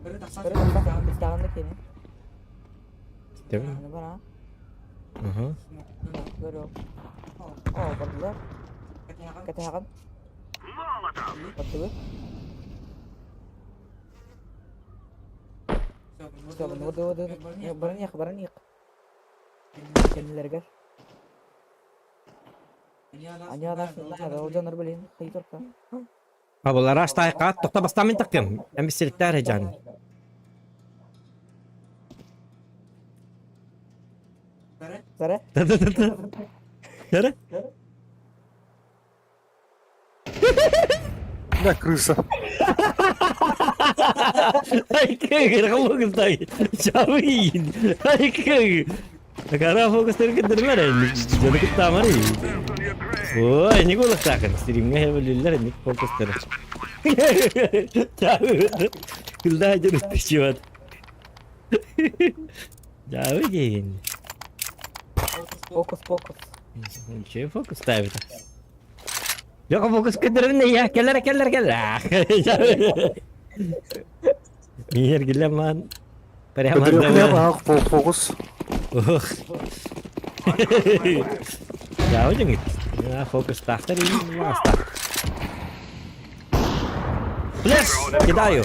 Speaker 3: Baru tak
Speaker 6: Baru tak habis jalan lagi nih.
Speaker 1: Değil mi?
Speaker 6: Ini mana?
Speaker 1: Hı hı.
Speaker 6: Baru. Oh, berdua. Kata kan?
Speaker 5: Molotov!
Speaker 6: Berdua. Coba berdua. Barang. Kendiler gel. Ani adam ada ujan nerbalin. Kayıt kan?
Speaker 1: Ha bunlar açtı kat tokta bastamin takım. Ben bir silikler heyecanı.
Speaker 6: Zara?
Speaker 1: Nere?
Speaker 2: Ne krısa.
Speaker 1: Ay kagak kamu kestai. Cawi. Ay kagak. Sekarang fokus ke derma ini. Jadi kita mari. Oh, ini gue letakkan streamnya alhamdulillah ini fokus terus. Jauh. Gila aja tujuan. Jauh gini.
Speaker 6: Fokus.
Speaker 1: Şey fokus tabi. Yok fokus ke derma ya. Keller. Mir gila man. Parehaman
Speaker 2: Bedriyo ne yapar? Fokus.
Speaker 1: Oh. Jauh aja gitu. Ya fokus starter ini master. Flash, kita ayo.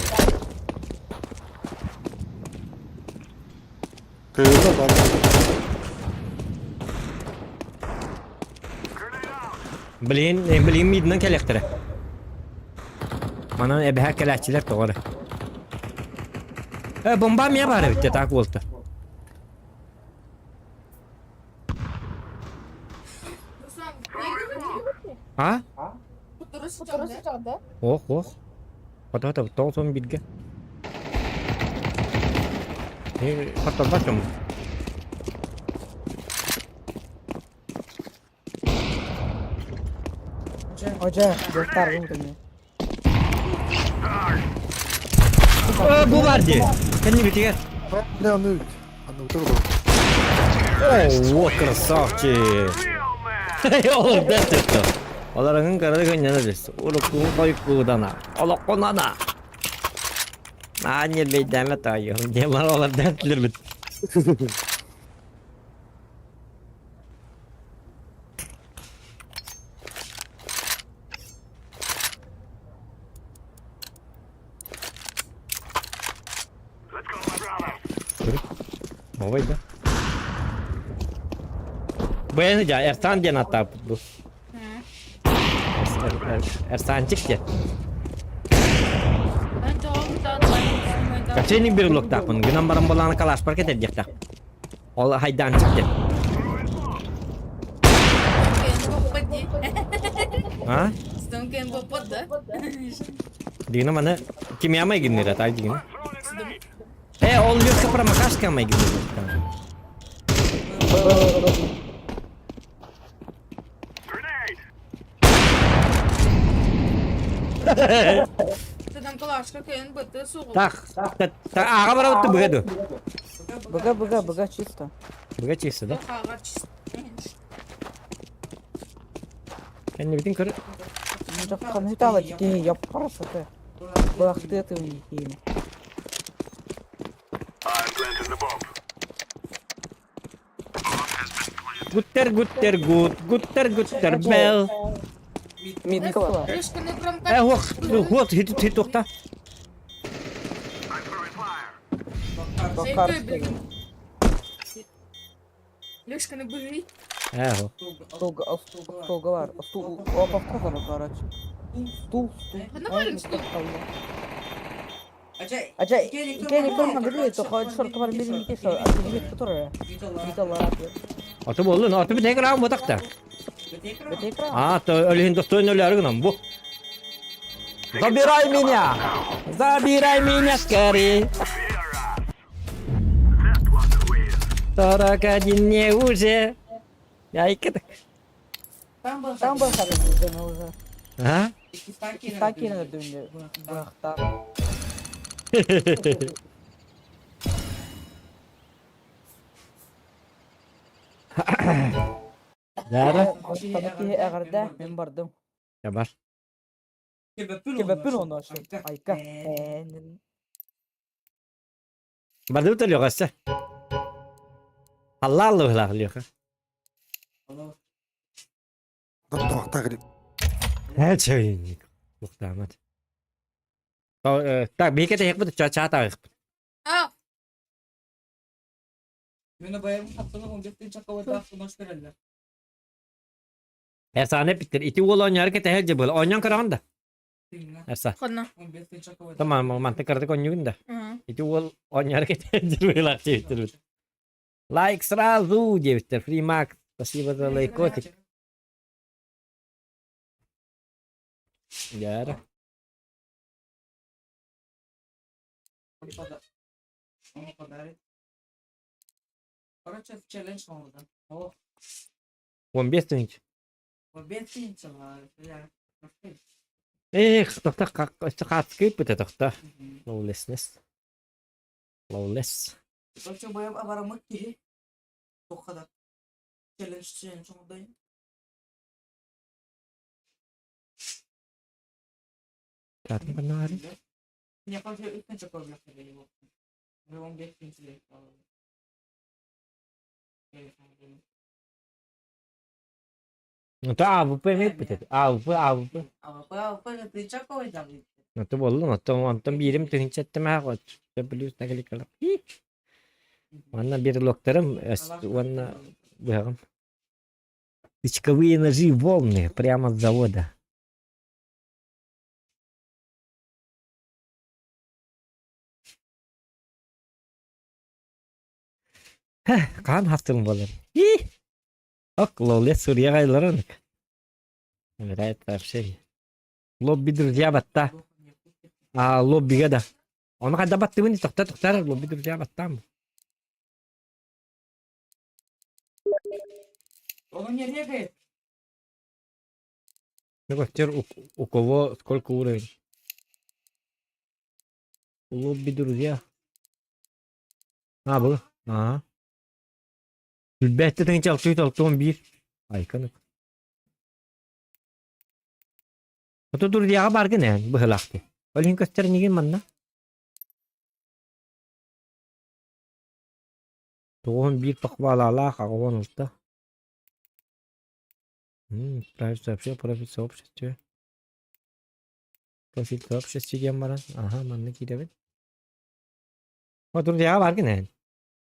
Speaker 2: Köyü de bak.
Speaker 1: Beliin midden kelektere. Mana ebeha kelekçiler doğru. Bomba mı yapar bitti tak oldu.
Speaker 7: Ruslan, nerede?
Speaker 1: Ha?
Speaker 7: Terus çağırdı.
Speaker 1: Oh. Kata tol son bitge. Ini kata bacım.
Speaker 6: Hoca, göster bunu.
Speaker 1: Bu vardı. Kendi bitiyor.
Speaker 2: Ne anlıyor? Anlıyor da.
Speaker 1: Oh, красавчик. Oğlum ben tuttum. Olarakın karadı gönyanı des. Ulu kuğu koyup kuğudana. Ola konana. Anyer beydeme tayıyor. Diyorlar olar dertler bit.
Speaker 5: Let's go, my brother.
Speaker 1: Ovaydı. Bu yanıca Ersan diyen hatta bu. Ersan çıktı.
Speaker 7: Ben de oldu da.
Speaker 1: Kaçıncı bir blok tapın. Günün barın bolanı kalaş park edecek de. Ol haydan çıktı. Ha?
Speaker 7: Estão querendo pra poder.
Speaker 1: Dino mana kimya mı gidiyor da tay dino. Ol yok kapra makas kamay gidiyor.
Speaker 5: Grenade.
Speaker 7: Sedang kelas kalian betul suruh.
Speaker 1: Tak. Tak aga bara bitti bu gedo.
Speaker 6: Быга чисто.
Speaker 1: Bu geç işte da.
Speaker 7: Kagat.
Speaker 1: Kendi bitin kır.
Speaker 6: Жаққан үйтала жеке яп қараса ты. Бақты это у них
Speaker 5: I'm planting the bomb.
Speaker 1: Gutter bell.
Speaker 6: Мидка var.
Speaker 7: Terus kena perempat.
Speaker 1: Hot hit tokta.
Speaker 5: I'm throwing fire.
Speaker 6: Bakar.
Speaker 7: Terus kena beri.
Speaker 1: Ho.
Speaker 6: Столга var. Стул. Опа, короче. Стул.
Speaker 7: Kenapa lu stop?
Speaker 6: Acayip. İki elektron magazin to koy şortu var benim iki şor. Atını bir tutur ya. Vidalar atıyor.
Speaker 1: Atı bolun. Atı bir tekrar mı takta?
Speaker 6: Betekra.
Speaker 1: А, то öyle Hindistan öyle gınam bu. Забирай меня! Забирай меня скорее! Сорок один мне уже. Ya ikıdık.
Speaker 6: Там başladı bizden уже.
Speaker 1: Ha?
Speaker 6: Sakin döndü. Bıraktı.
Speaker 1: Zara.
Speaker 6: Tabii eğerde ben vardım.
Speaker 1: Ya var.
Speaker 6: Kebapın onu aşağı. Ayka.
Speaker 1: Badu tuh lihat sih. Halal loh lah lihat.
Speaker 2: ضغطة غريب.
Speaker 1: He çayın. Yok damat. Tak bir kere yakıp çaça tak.
Speaker 7: Ah,
Speaker 3: Yine bayağı haftalık 14 gün çakavada haftalık verirler.
Speaker 1: Efsane bitir. İti ol oynar ki tehel böyle. Oynan karan da. Efsane.
Speaker 7: kena.
Speaker 3: 15 gün çakavada.
Speaker 1: Tamam mantık kardık oynuyor da. İti ol oynar ki tehel böyle aktiviteler. Like сразу девочки. Free mark. Спасибо за лайкотик. Yara.
Speaker 3: Ama kadar. Короче, challenge oldu. Oh,
Speaker 1: 15 tunç.
Speaker 3: bu 5 gün çalar. Ya.
Speaker 1: Тохта хатскip bu тохта. Lawlessness. Lawless.
Speaker 3: Короче, bayağı abaramak ki. O kadar. Challenge oldu.
Speaker 1: Zaten ben ne
Speaker 3: Ya kalau saya itu cukup lah dari waktu. Memang dia sih.
Speaker 1: Itu AWP mi yapıyor? AWP.
Speaker 3: Apa itu cukup aja gitu.
Speaker 1: Itu bollu. Ondan birim tunç ettim ha. Biliyorsun ne kadar kalır. Valla bir loktarım. Valla bu Дичковые ножи волны прямо с завода. Kan hastım balar. Ок, ловлет Suriye kayılarınık. Evet, her şey. Lobby друзья batta. Lobby'ge de. Onu kadar battı beni toktar lobby друзья batta mı?
Speaker 3: Onun yerine gayet.
Speaker 1: Ну, теперь у кого сколько уровень? Лобби друзья. Bu. Aha.Ülbette de hiç 611. Ay kanık. Oto dur diye bargı ne? Bu hılaktı. Öyle göster nigin manna. Doğum bir pakvalala kağıvan oldu. Private сообщение, profil сообществе. Profil сообществе diyen var. Aha, manlı gidelim. O dur ya var ki ne?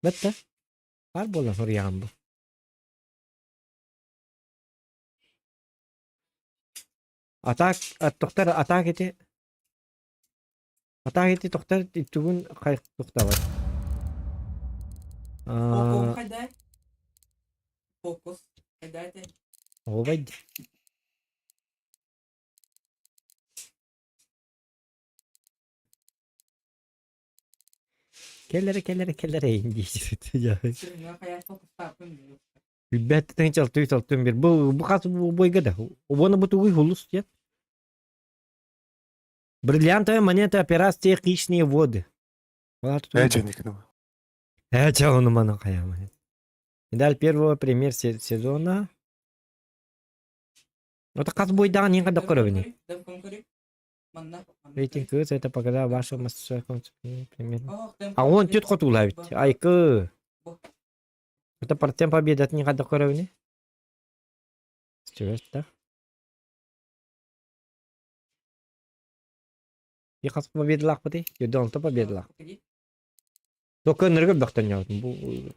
Speaker 1: Bitti. Var bu lan oraya bu. Atak, doktor atak eti. Atak eti doktor itugun kayık doktor var.
Speaker 3: Fokus
Speaker 1: Aa,
Speaker 3: hayda. Fokus. Hayda.
Speaker 1: o baydı. Kellere İngilizce ya.
Speaker 3: Sürünüyor hayat fokus yapmıyor.
Speaker 1: Hübbet ten çaltı bir. Bu kas bu boyga da. Onu bu tuğu hulus ya. Бриллиантовая монета операции «Хищные воды». Вот тут.
Speaker 2: Ecenik ne?
Speaker 1: Это он мана каяма. Медаль первого премьер сезона. Это как бойда не когда коровни. Рейтинг это показал вашу массу примерно. А он тут хоть уловит. Айка. Это партия победы от них до коровни. Что это? Я хочу победу лахпати. Я думал, то победу лах. Только энергия бахтанья. Bu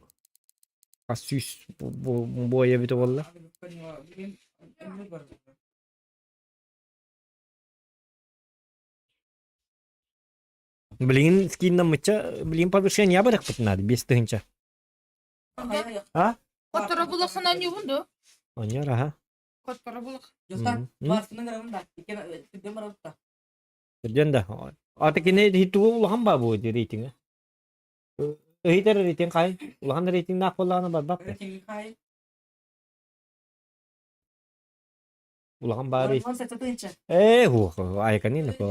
Speaker 1: Asus bu aya bit valla. Блин, скин на мыча, блин, повышение я бы так надо, без тынча. А?
Speaker 7: Котора булахынан юбунду.
Speaker 1: Оня раха.
Speaker 7: Котора булах.
Speaker 3: Dostlar,
Speaker 1: Hı.
Speaker 3: varsının arasında. İkide maraltta.
Speaker 1: Kerjaan dah. Ate kini hitu ulang ba bu di rating. Hitar rating kai. Ulang rating na ko lang na babak.
Speaker 3: Öğretmenin kayı.
Speaker 1: Ulang ba rating.
Speaker 3: Varman setata ince.
Speaker 1: Ay kanina ko.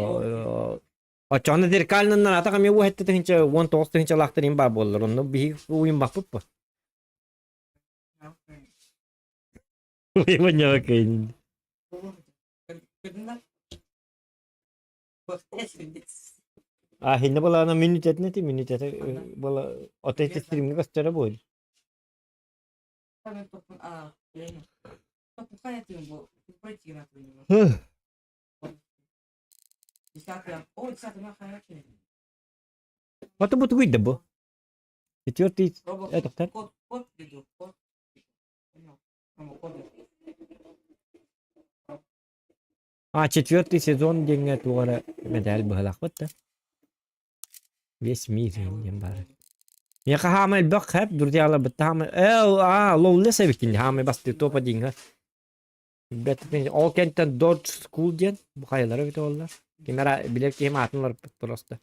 Speaker 1: O chona dir kalnan na ata kami wo hette tincha one toss tincha laktarin ba bollar onno bi uim ba pup. Uy manya kain.
Speaker 3: Kadınlar. Bak, esindiniz.
Speaker 1: Ah hinna bola na minute etne ti minute bola ote stream ni kastara boy.
Speaker 3: Tabii topun yani. Topun kayatıyor bu. Politik yapıyor. İşte o zaten kayatıyor.
Speaker 1: What about with the bo? It's your teeth.
Speaker 3: Robot.
Speaker 1: Doktor.
Speaker 3: Kod diyor. Kod. Ama kod.
Speaker 1: Четвертый сезон деньги туара медаль бахлах бата. Весь мир им бар. Я хама бак хаб дурди ала баттам. Лоу леса викин хама бас топа динга. Беттен all kentten dodge school diyen bu hayallara bit ollar. Kimera bilir ki hem atınlar prosta.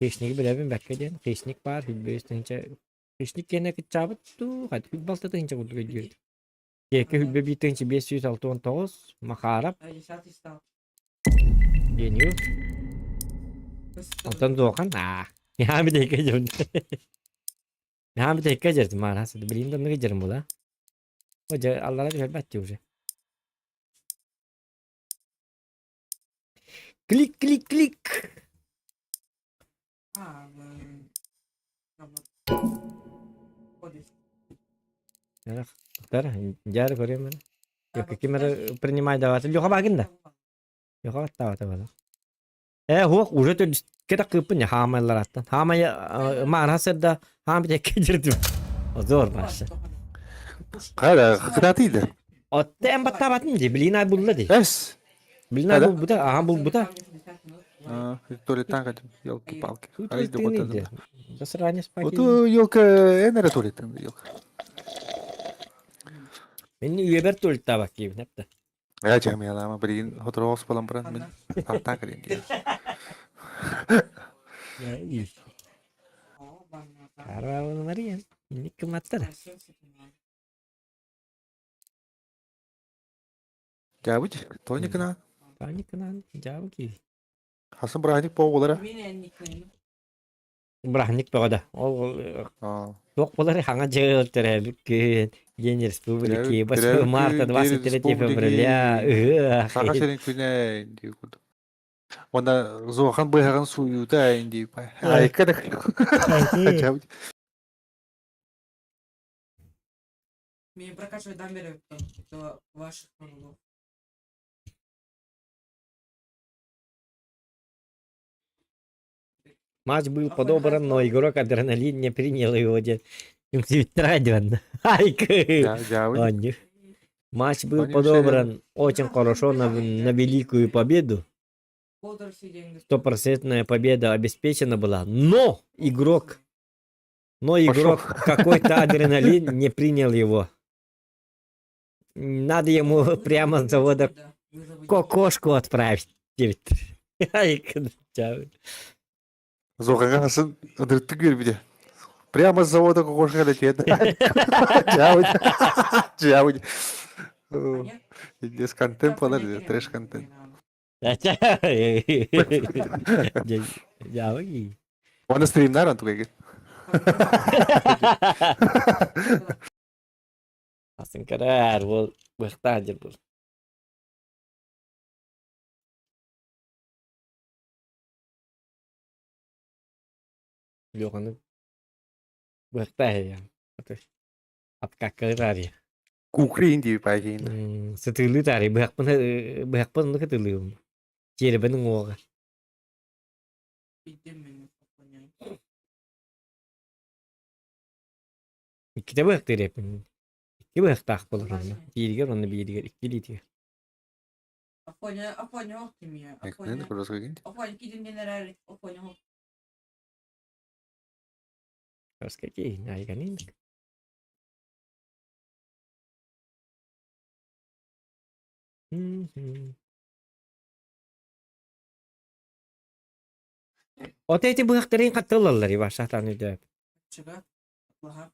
Speaker 1: Keşnik bilebim bekle diyen. Keşnik var. Hübbeyistince. Keşnik gene kıçabıt tu. Hadi hübbalta tince buldu gidiyor. Keke hübbe bitince 569 makarap.
Speaker 3: İnşaat istav.
Speaker 1: Deniyor. Ondan dokan यहाँ भी देखे जो यहाँ भी देखे जर तुम्हारा से बिलीन तो मेरे जन्म बोला वो जर अल्लाह के घर बच्चे उसे click click click doktor jar korea mana yok kimera принимай давать yok apa agenda yok apa tahu huk уже то kita kıpın ya hamalar attan hamaya manasır da ham bir tek girdim zor başa
Speaker 2: Kaya kıratıydı.
Speaker 1: o tem batabatın diye bilina bulla diye
Speaker 2: Es.
Speaker 1: bilina
Speaker 2: Hadi.
Speaker 1: bu da aha bu da
Speaker 2: Tualetten kaçım. Yok ki palki.
Speaker 1: тут
Speaker 2: Ay de
Speaker 1: neydi
Speaker 2: botadım.
Speaker 1: засранец
Speaker 2: O
Speaker 1: пакет
Speaker 2: da yok enere tuvaletten yok.
Speaker 1: beni üyeber tuvalette bak gibi hep de
Speaker 2: Ya cem ya ama birin hotoros falan peran ben tahta kırayım diye.
Speaker 1: ya iyi Karavan Marian ini kemata dah
Speaker 2: Jawab, tonya kena.
Speaker 1: kali kenal jauh ki
Speaker 2: Hasan berani po olara.
Speaker 1: berani pada Yok bunları hangi cahil terhadap ke Yeni Respubliki
Speaker 2: Terhadap-
Speaker 1: Basma
Speaker 2: terhadap
Speaker 1: Mart'ta
Speaker 2: Yeni
Speaker 1: bahsi terhadap
Speaker 2: Respubliki-
Speaker 1: Februari ya
Speaker 2: Saka senin küne diye kudu. Onda zohan bıhagan suyu da indi. Ay kada. Jawab.
Speaker 3: Мне прокачивать дамберы, это ваших врагов.
Speaker 1: Матч был
Speaker 3: Охуенно,
Speaker 1: подобран, но
Speaker 3: хорошо.
Speaker 1: игрок адреналин не принял его. Им Твиттерадиан. Айк.
Speaker 2: Дявы.
Speaker 1: Они. Матч был
Speaker 2: Они
Speaker 1: подобран очень хорошо на великую победу.
Speaker 3: Полтора все деньги.
Speaker 1: 100% победа обеспечена была. Но игрок
Speaker 2: Пошёл.
Speaker 1: какой-то адреналин не принял его. Надо ему
Speaker 3: Вы
Speaker 1: прямо с
Speaker 3: забыли,
Speaker 1: завода
Speaker 3: да, вы забыли.
Speaker 1: кокошку отправить. Айк. Чао.
Speaker 2: Зоғанғасын ыдыртты көр биде. Прямо с завода кокошка летеді. Дявы. Дявы.
Speaker 3: Нет?
Speaker 2: Здесь контент
Speaker 3: Я
Speaker 2: болар,
Speaker 3: понятия
Speaker 2: трэш
Speaker 3: не
Speaker 2: контент.
Speaker 1: Чао.
Speaker 2: Оны стримнар антуға егер.
Speaker 1: Aslında karar bu bıhtadır bu. Yok onu bıhtah ya. Apkak karar ya.
Speaker 2: Кукрин дейбі байгейін.
Speaker 1: Sıtırlı tarih bıhak bunu katılıyorum. Çeri benim oğa.
Speaker 3: Bitti mi?
Speaker 1: İki de bıhaktır hep. İki bıhtak bulur onu. Bir yer onu bir yer. İki litre.
Speaker 3: Афоня yok kim ya?
Speaker 2: Ekmeğini
Speaker 3: Афоня.
Speaker 2: kurası koyayım.
Speaker 3: Афоня gidin neler Афоня yok.
Speaker 1: Terus kaki. Nah kan ini. O teyze bıhaktırın katılırlar ya. Başlatan öde.
Speaker 3: Çıkar. Allah'a.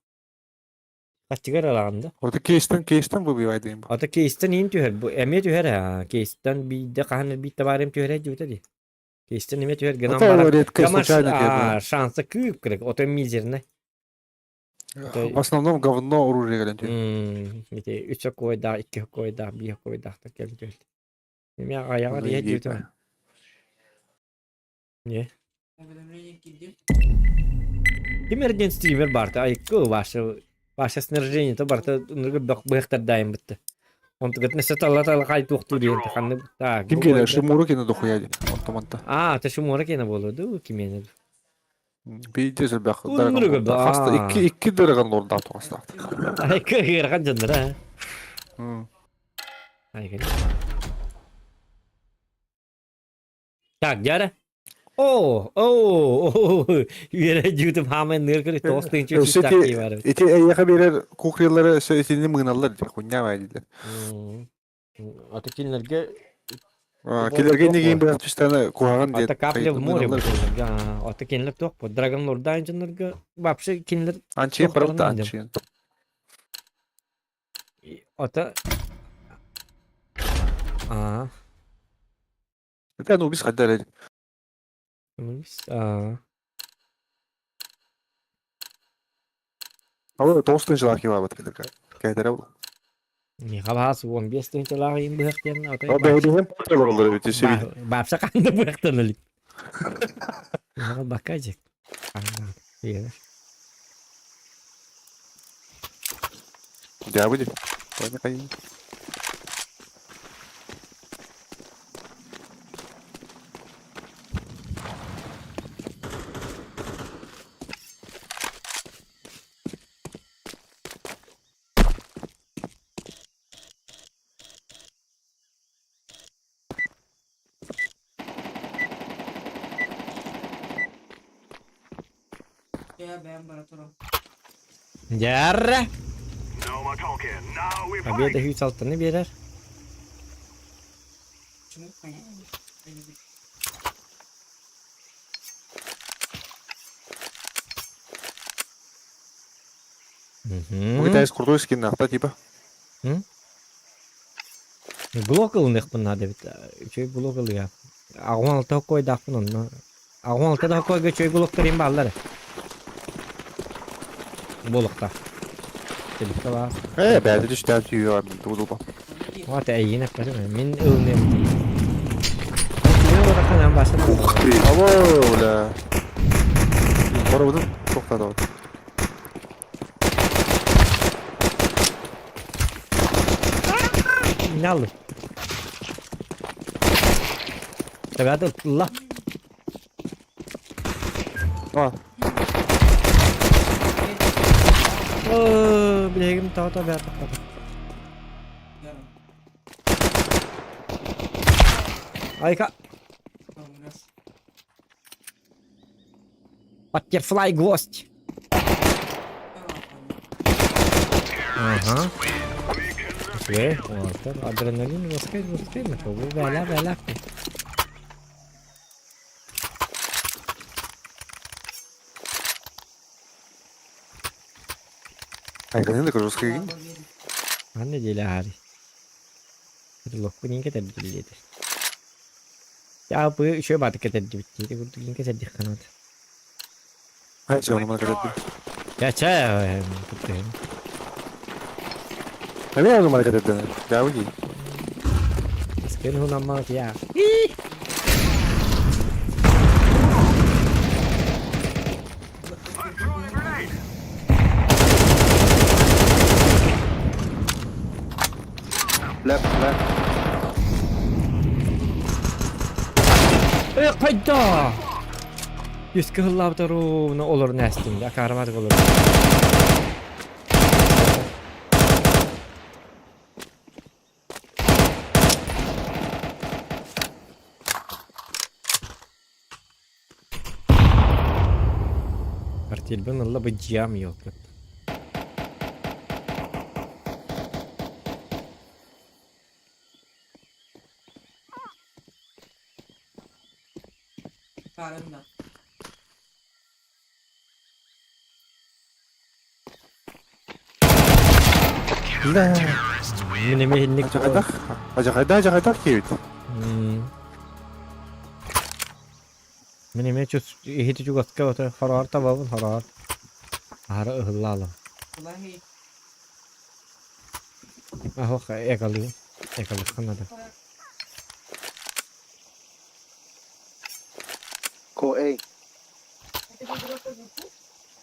Speaker 1: Kaç çıkar alanda.
Speaker 2: Orada keşten bu bir baydayım.
Speaker 1: Ata keisten in tüher. Bu eme tüher ha. Keisten bir de kahanır bir tabarım tüher juta di. Keisten eme tüher. Gınan
Speaker 2: Ata
Speaker 1: barak.
Speaker 2: öyle
Speaker 1: Ama
Speaker 2: случайно кеді.
Speaker 1: şansı küyüp kırık. Oto mizerine.
Speaker 2: В основном говно оружие geldi.
Speaker 1: İşte 3'e koy da, 2'e koy da, 1'e koy da. Geldi geldi. Benim ayağı diye juta. Ne?
Speaker 3: Уведомление gidip.
Speaker 1: Kimlerden streamer barta. Ay kı başa снаряжение то барта. Nırgı bıhtır daim bitti. Onu tıkıt nese tala kay tuğtur diye. Kanı.
Speaker 2: Kim gelir? Şu moru kene dokuyadı. Ortamanta.
Speaker 1: Aa, ta şu mora kene boludu. Kimen?
Speaker 2: Bir de söyle bak.
Speaker 1: Onları galiba.
Speaker 2: Hasta iki dırıgan orada atmasın artık.
Speaker 1: Ay kı kan candır ha. Ay kan. Tak jara. Yere YouTube hamen nır kırı tostin çünkü
Speaker 2: Öseki
Speaker 1: taktiği var.
Speaker 2: eti yaka birer kukriyaları söylediğini mığınallar diye kunya verdiler.
Speaker 1: Atakinlerge
Speaker 2: Kilerge ne gibi bir tane kuhagan diye.
Speaker 1: ata kaple more bu. Atakinler tok bu. Dragon Lord dayançınlarga vapşı kinler
Speaker 2: Ançıya
Speaker 1: Çok
Speaker 2: param da
Speaker 1: paranı
Speaker 2: ançıya.
Speaker 1: ata Aa.
Speaker 2: Bir de biz kadar.
Speaker 1: Aa.
Speaker 2: Ama dostun jilaki var bat kilerge. Kaydere bu.
Speaker 1: Ni khabas 15 tane çalayım bu hakten ata.
Speaker 2: Ama ben hem patron olur bir şey.
Speaker 1: Vapşı kandı bu hakten ali. Ya bakacak. Iya.
Speaker 2: Ya bu. Bana kayın.
Speaker 3: Ya ben baraturum.
Speaker 1: Jarra.
Speaker 5: No more talking. Now we
Speaker 1: Abi
Speaker 5: fight.
Speaker 1: de hüs altını birer.
Speaker 3: Çubuk mu ya? Beni bir-
Speaker 2: Bu da kurdun skin nafta tipa.
Speaker 1: Global nih pun ada bit. Cuy global ya. Awal tau koy dah pun on. Awal tau dah koy ge cuy global terim ballar. Bolok ta. Jadi kala.
Speaker 2: Ben de düştü diyor abi. Dolu bak.
Speaker 1: Wah ta ayina pa rin. Min ulnem. Yung ora ka nang basa.
Speaker 2: Ama öyle. Arabadan çok da var.
Speaker 1: Ne aldım? Tabii hadi Allah.
Speaker 2: Aa.
Speaker 1: Bileyim tabi tabi.
Speaker 3: Yarın.
Speaker 1: Ayka.
Speaker 3: Tamam biraz.
Speaker 1: Butterfly Ghost. Aha. Ve orada adrenalin воскай mı? Bu bela.
Speaker 2: Ay, kanina ko sa kagin.
Speaker 1: Anne değil hari. Bir lokku ninge de biliydi. Ya bu şöyle batık edildi bittiydi. Burada ninge de kanat.
Speaker 2: Ay, siya naman kadat.
Speaker 1: Geçe.
Speaker 2: Ano yung naman kadat na? Gawa gi.
Speaker 1: Skill ho naman ya.
Speaker 2: Left.
Speaker 1: Kayda. Yüzkü hıllabda ne olur nestimde. Akaramadık olur. Kartilben Allah bıcıyam yok.
Speaker 3: Karında.
Speaker 2: La.
Speaker 1: Mini mehinlik
Speaker 2: Ajak-ajak kivit.
Speaker 1: Mini me çöz ihti juga ska harar tababın harar. Hara ıhıllala.
Speaker 3: Wallahi.
Speaker 1: Aho ekalı. Ekalı kanada.
Speaker 2: Ko A.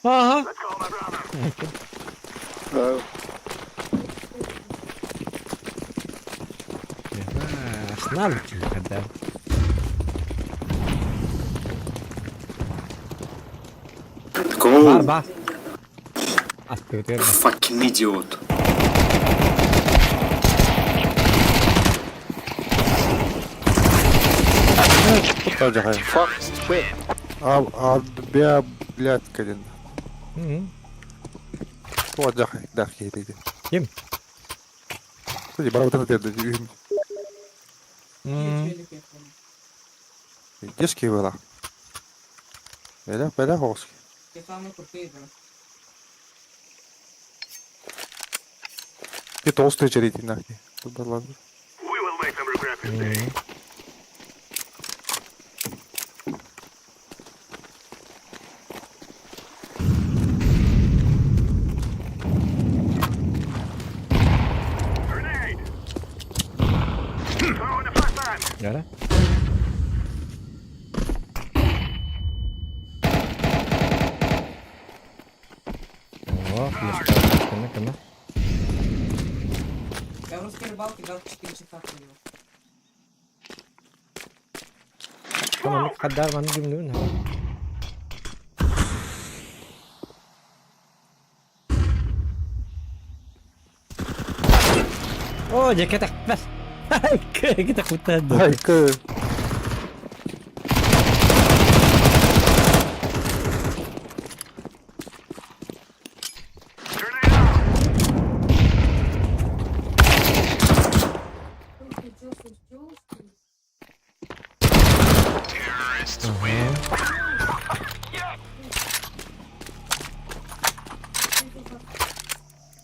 Speaker 1: Aha. Snarl kadar. Var. Aspettiamo.
Speaker 8: Fucking idiot.
Speaker 2: Ajak.
Speaker 8: Fuck. Shit.
Speaker 2: Бя, блядь, каден. Ko ajak dah kiri.
Speaker 1: Kim?
Speaker 2: Jadi baru tadi ada.
Speaker 3: Geçelik yapalım.
Speaker 2: Deski vela. Bela hoski.
Speaker 3: Kefamı kurtaydı.
Speaker 2: Ти толстый черити нахуй. Да ладно.
Speaker 5: We will make them regret this. Grenade! Throwing the flashbang!
Speaker 1: Gara. Oh, kena.
Speaker 3: Я в русской рыбалке дал 4 часа привел.
Speaker 1: Tamam kadar bana gibi ne? Oh, ceket akbar. Kita kutad.
Speaker 2: Ay, ke.
Speaker 5: Grenade out!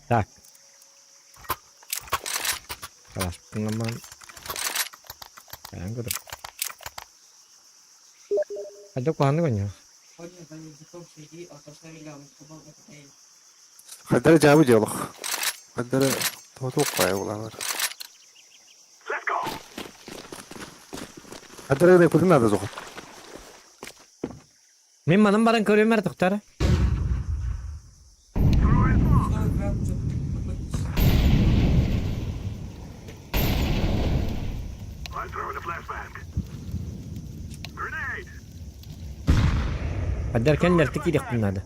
Speaker 1: Tak. Kelas pengaman. Kayang gue tuh. Ada kuhan gue nya.
Speaker 3: Сегодня за языком сиди, а то что я сказал, это эй.
Speaker 2: Хадара жабы жолох. Хадара тотук кай улалар.
Speaker 5: Let's go!
Speaker 2: Хадара не кудун ада зох.
Speaker 1: Мен манам баран көрөм бар токтар.
Speaker 3: Что играть, что
Speaker 1: Derken lertik idik bunlarda.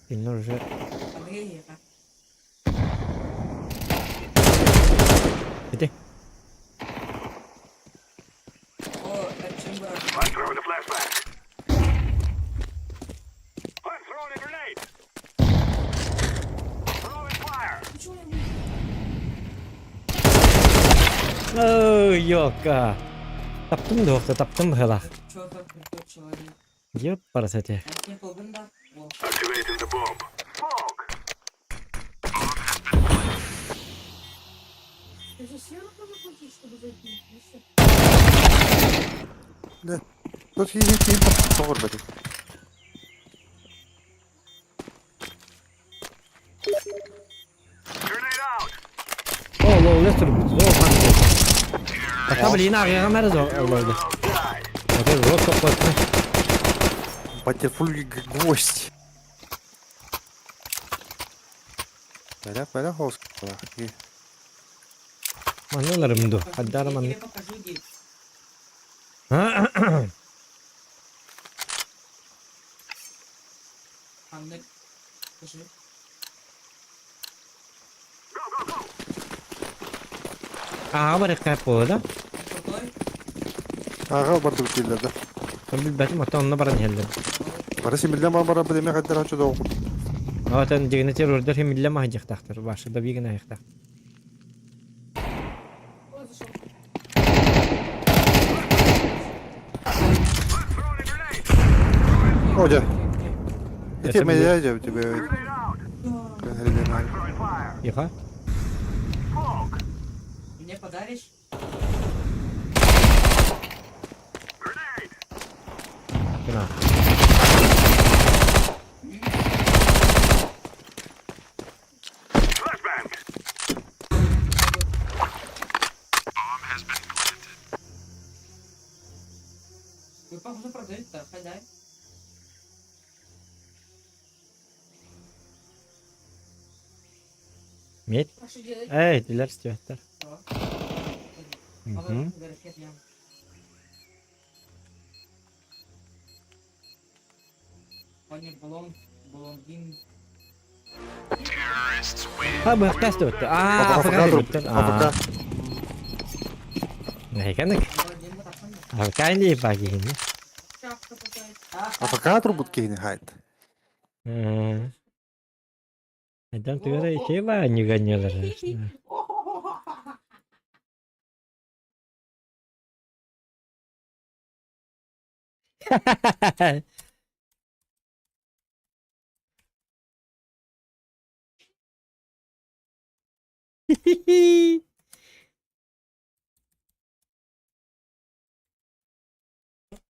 Speaker 1: Dinler уже.
Speaker 3: Hadi gel ya.
Speaker 1: Hadi.
Speaker 3: O açın bırak.
Speaker 5: I'm throwing the flashback. I'm throwing a grenade. Throwing fire.
Speaker 1: Yok ha. Taptım da yoksa taptım hala.
Speaker 3: Çok 44 человек.
Speaker 1: Yok parasete.
Speaker 3: Erken kılgın da. O.
Speaker 5: Activating the bomb. Smoke.
Speaker 7: Ты же съел заплатить, чтобы зайти? Ну что?
Speaker 2: Тут її погорбати.
Speaker 5: Grenade out.
Speaker 1: Allah ne sürü bitti. O kan. Tabi yine ağaya merez o Allah'ı. Hadi rot toplatma.
Speaker 2: Батерфуль гвоздь. Böyle hoş.
Speaker 1: Manyalarım dur. Hadi araman.
Speaker 3: Я покажу где. Anne. Покажи.
Speaker 1: Ağa var kayıp oldu.
Speaker 3: Крутой.
Speaker 2: Ağa bardı bittiler de.
Speaker 1: Ben bilmedim hatta onunla baran geldim.
Speaker 2: Barış millen bara bu demek kadar açı da okul.
Speaker 1: Zaten digine terörder hem ille mahacak taktır. Başında bir gün ayakta.
Speaker 7: Вот зашел.
Speaker 2: Hoca. İki
Speaker 1: Mesela
Speaker 2: medyaya cevdi be. Ben hele denayım.
Speaker 5: Throwing fire.
Speaker 1: Yıka.
Speaker 5: Smoke.
Speaker 3: Мне подаришь?
Speaker 5: Grenade.
Speaker 1: Günah.
Speaker 5: Flashbang.
Speaker 3: Вы похоже продают-то, хозяин.
Speaker 1: Met.
Speaker 7: А что делать?
Speaker 1: Evet iler istiyorlar.
Speaker 3: А вы говорите, нет, я. Они блондин.
Speaker 1: Ha bu hafta da bitti. Aa Afrika bitti.
Speaker 2: Afrika.
Speaker 1: Ne kanık?
Speaker 3: Блондин вот так.
Speaker 1: Afrika ne bagi ini?
Speaker 7: Шапка какая-то.
Speaker 2: Afrika turgut kini hayt.
Speaker 1: Adam tuh ada siapa nyuganyolar.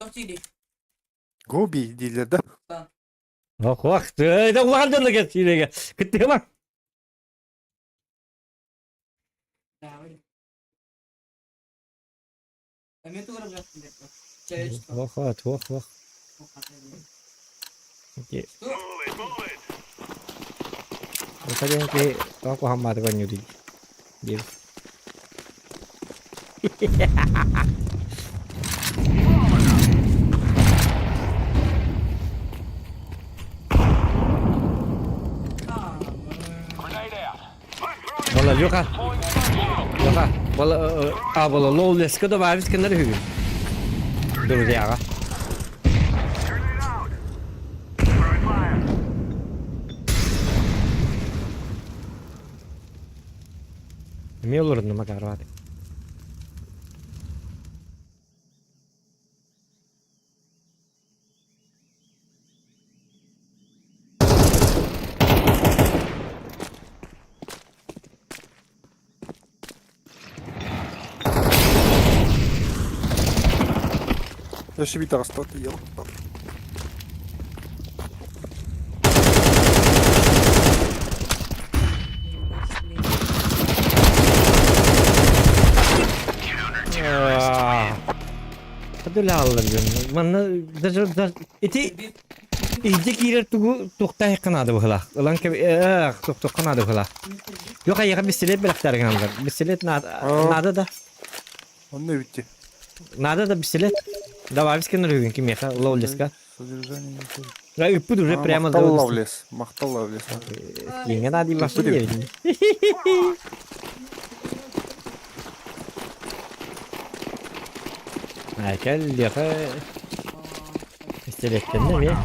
Speaker 3: Что в
Speaker 2: Gobi değiller de.
Speaker 1: Oh waktu, dah warna lagi sini kan. Ketika mah.
Speaker 3: Да, а мне тоже обжаться легко. Человечество.
Speaker 1: Wah. Okey.
Speaker 5: Move it, move it.
Speaker 1: Tadi yang ke aku hamar kan nyuri. Dia.
Speaker 5: Grenade out. I'm throwing
Speaker 1: Valla yok ha.
Speaker 5: smoke.
Speaker 1: Yok ha. Valla lowless kada varız kenara hügün. Dur ya.
Speaker 5: Grenade out. Throwing fire.
Speaker 1: Mi olur nama karvat.
Speaker 2: Jeszcze mi teraz to ją.
Speaker 1: Hadi la Allah gün. Bana da iti iyice girer tuğta kanadı bu hala. Ulan ki tuğta kanadı bu hala. Yok ayığa bisiklet bıraktılar kanallar. Bisiklet nada da.
Speaker 2: Onun ne bitti?
Speaker 1: Nada da bisiklet. Da var bisken rüyün kim yaka lowless ka.
Speaker 2: Содержание.
Speaker 1: Ra üppü dur
Speaker 2: А,
Speaker 1: prямо
Speaker 2: Махтал
Speaker 1: за
Speaker 2: Лавлес. Махтал Лавлес.
Speaker 1: Yenge надо başını
Speaker 2: Üppü
Speaker 1: diyelim. Haykel yafa istelettin değil mi?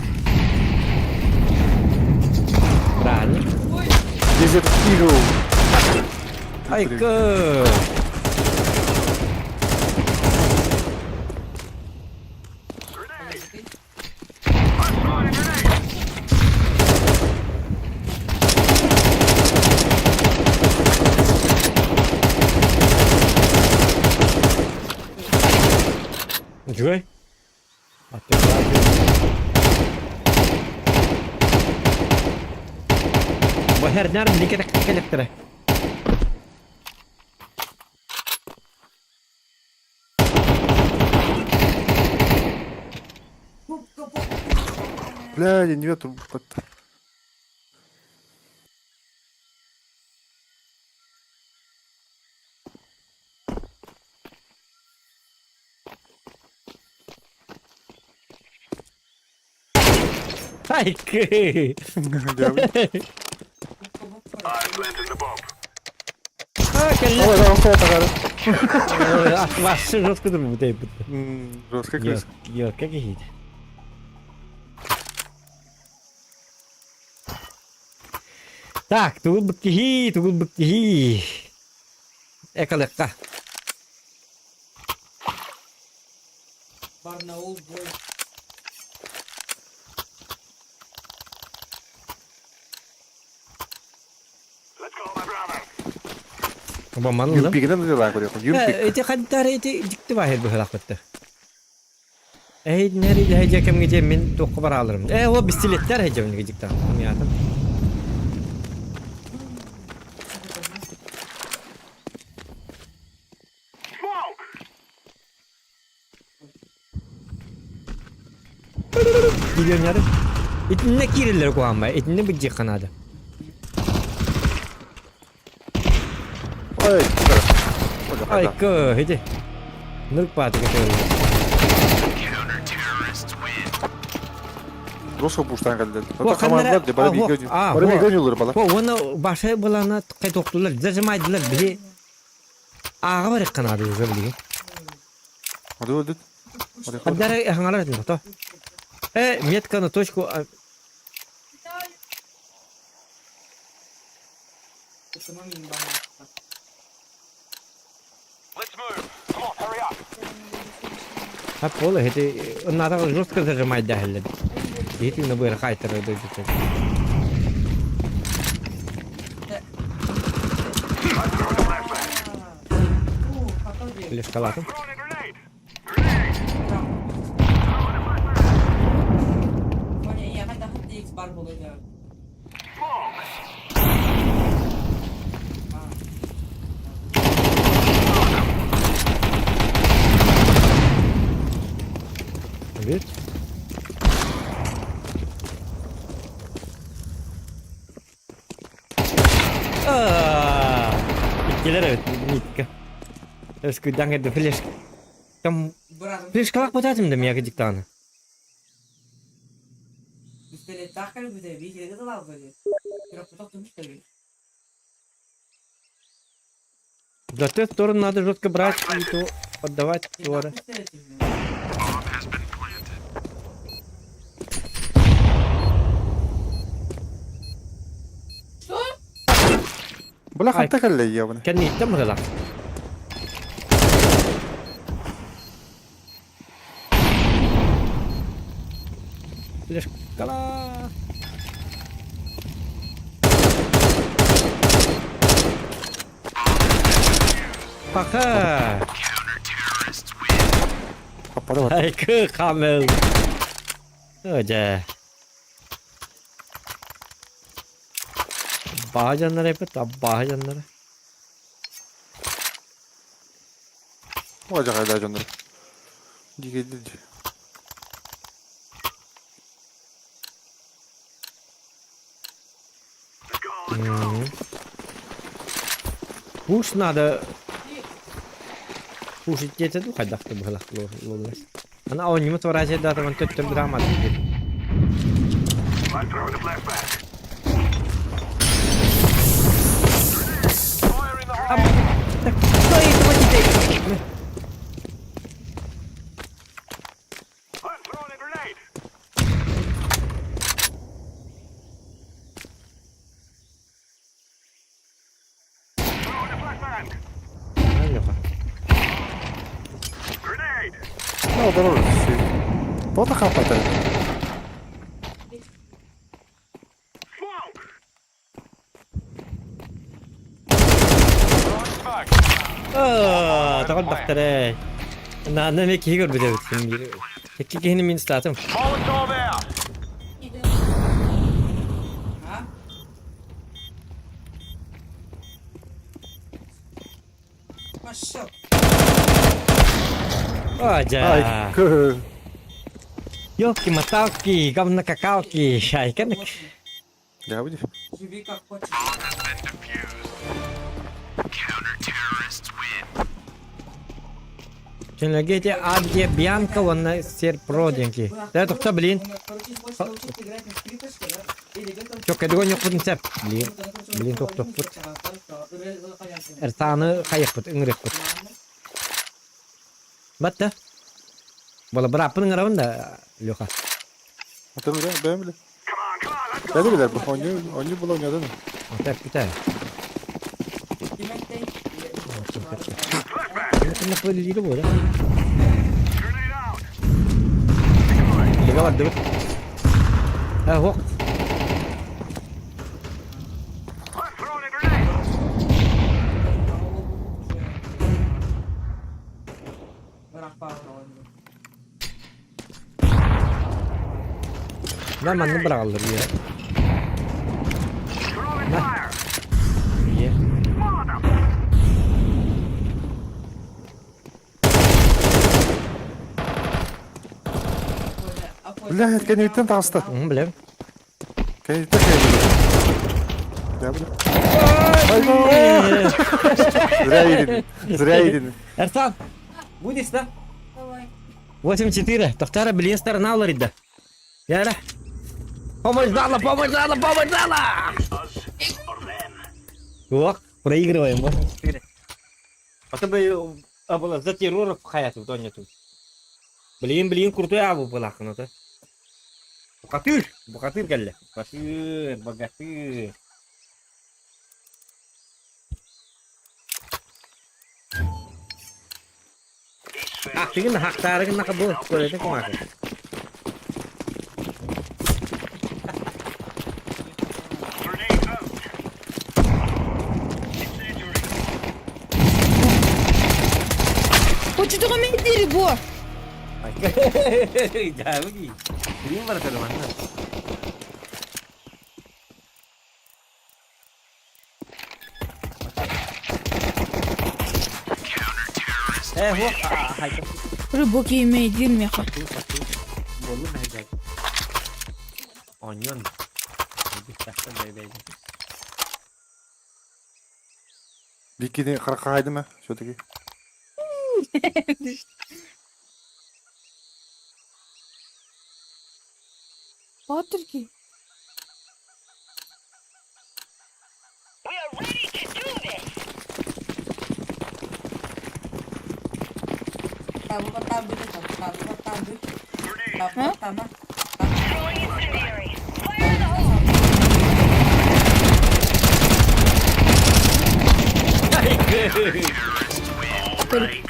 Speaker 1: Правильно.
Speaker 2: Desert Eagle.
Speaker 1: Hayko. Джой. А ты Bahar nar beli kita kelektere.
Speaker 2: Бля, я не эту.
Speaker 1: Hayko.
Speaker 5: I planted the bomb.
Speaker 1: Ha kelle.
Speaker 2: Ой, да, он такая.
Speaker 1: Başın rotkudur bu deyip.
Speaker 2: Жестко
Speaker 1: Yok,
Speaker 2: крыса.
Speaker 1: yok, как iyiydi. Так, тут быктихи. Экалыкка.
Speaker 3: Barnaul boy.
Speaker 5: Let's go, my brother.
Speaker 1: Bombanın lan.
Speaker 2: Юрпигden de lan koyuyor. Юрпик.
Speaker 1: Eti kadar eti dikti bahir bu halakıttı. Nerede hecekem gideceğim ben dokku para alırım. O bisikletler hecem gidecekten. Anladım.
Speaker 5: Smoke!
Speaker 1: Gidiyorum yarın. İtinle kirirler koğan bay. İtinle bıcık kanadı.
Speaker 2: Ой,
Speaker 1: Ay kı hadi. Nırk patı kaçıyor.
Speaker 2: Жестко пуштан geldi.
Speaker 1: Bu
Speaker 2: Это команда
Speaker 1: kanlara-
Speaker 2: de bana bir
Speaker 1: Ah,
Speaker 2: göz.
Speaker 1: ah,
Speaker 2: Bana bir
Speaker 1: bu-
Speaker 2: göz yolları bala.
Speaker 1: Bu onu başa bulana kaytoktular. Zırcımaydılar bizi. Ağa var kanadı yüzü bilgi.
Speaker 2: Hadi öldü. Hadi hadi.
Speaker 1: Haddara hangalar ettin to. Метка точку.
Speaker 3: Ekonomi bana.
Speaker 5: Let's move. Come on, hurry up.
Speaker 1: Ha polo hedi onlara жестко зажимать дahil. Дити на бер хайтер дойдет. Лишь калатом.
Speaker 5: Throwing a grenade.
Speaker 3: Hani ya hadi hadi X bar buluyor.
Speaker 1: Evet. İkiler evet. Nitka. Terus kudang itu flash. Kamu
Speaker 3: Bırakın.
Speaker 1: flash kalak potatim dem ya gecik tane.
Speaker 3: Üstelik takar bir de bir kere de lav böyle. Biraz tutak tutmuş tabii.
Speaker 1: Зато сторону надо жестко брать и то отдавать товары.
Speaker 2: Бля, ханта калле я бана.
Speaker 1: Kan ni tam relax. Flash kalah. Pakai.
Speaker 2: Kapadı var.
Speaker 1: Ay ke kamel. Aja. Bahacanlara yapıp da bahacanlara.
Speaker 2: Olacak hadi canları. Geldi.
Speaker 1: Push надо. Пушить где-то, ну, хоть бы было ловлять. Ana oyunumu toracı da tamam töttür drama.
Speaker 5: I'm throwing a flashback. Fire in the hole. I'm throwing a grenade. Throwing a flashbang.
Speaker 1: Yok.
Speaker 5: Grenade.
Speaker 2: Ne olur olur. Bu da kapatır.
Speaker 5: Smoke.
Speaker 1: Takıl baktare. Na ne ki gör bile bitsin bir. Tekki kehini min statım.
Speaker 5: Molotov out.
Speaker 3: Ha? Maşallah.
Speaker 1: Aja.
Speaker 2: Ay. kı.
Speaker 1: Yok ki matao ki, gam na kakao ki. Şay kan.
Speaker 2: Ya bu.
Speaker 3: Живи как хочешь.
Speaker 1: Şimdi gece adje Bianca wana ser pro diyenki. Saya tukta bilin.
Speaker 3: Короче, хочешь научиться играть на скрипочке, да? Или где-то...
Speaker 1: Çok kedua nyok pun sep. Bilin. Bilin tok tok put. Ertanı kayak put, ingrek put. Batta. Bola berapa ngarawan da Luka.
Speaker 2: Hatırlıyor musun? Ben bile.
Speaker 5: Come on, let's go.
Speaker 2: Ne bileyim bu oyunu bul oynuyor değil mi?
Speaker 1: Tep kita.
Speaker 3: Demek de...
Speaker 1: Ini kenapa dia gitu bola?
Speaker 5: Grenade out.
Speaker 1: Liga var dulu. Hok.
Speaker 5: I'm throwing a grenade.
Speaker 3: Berapa tahun?
Speaker 1: Ben mandım bırakalım ya.
Speaker 5: Throwing fire.
Speaker 1: İyi.
Speaker 5: Molotov.
Speaker 2: Billahi kendi bitten tasta.
Speaker 1: Bilem.
Speaker 2: Kendi bitten Ya bu. Zıraya yedin.
Speaker 1: Ertan. Bu dista.
Speaker 7: Давай.
Speaker 1: 84. Тохтара блин сторона ларида. Яра. Помощь дала, помощь дала, помощь дала. Ох, проигрываем. 84. А то бы было за террор в хаяте в доне тут. Блин, крутой абу была хна-то. Богатырь галля. Богатырь. Aktigin haktarın nakabu. Böyle kumak.
Speaker 5: Grenade out. Incendiary.
Speaker 7: Хочет уметь дерево.
Speaker 1: Jauh ni. Ini mana ke mana? Wah, hai tu.
Speaker 7: Рыбок имеет дерьмеха.
Speaker 1: Boleh hai jak. Onion. Lebih custom baby.
Speaker 2: Dikini kaydı mı? Şuradaki.
Speaker 7: Патрики.
Speaker 3: Tabu tabu tabu tabu.
Speaker 5: Grenade.
Speaker 3: Tabu tabu.
Speaker 5: All right.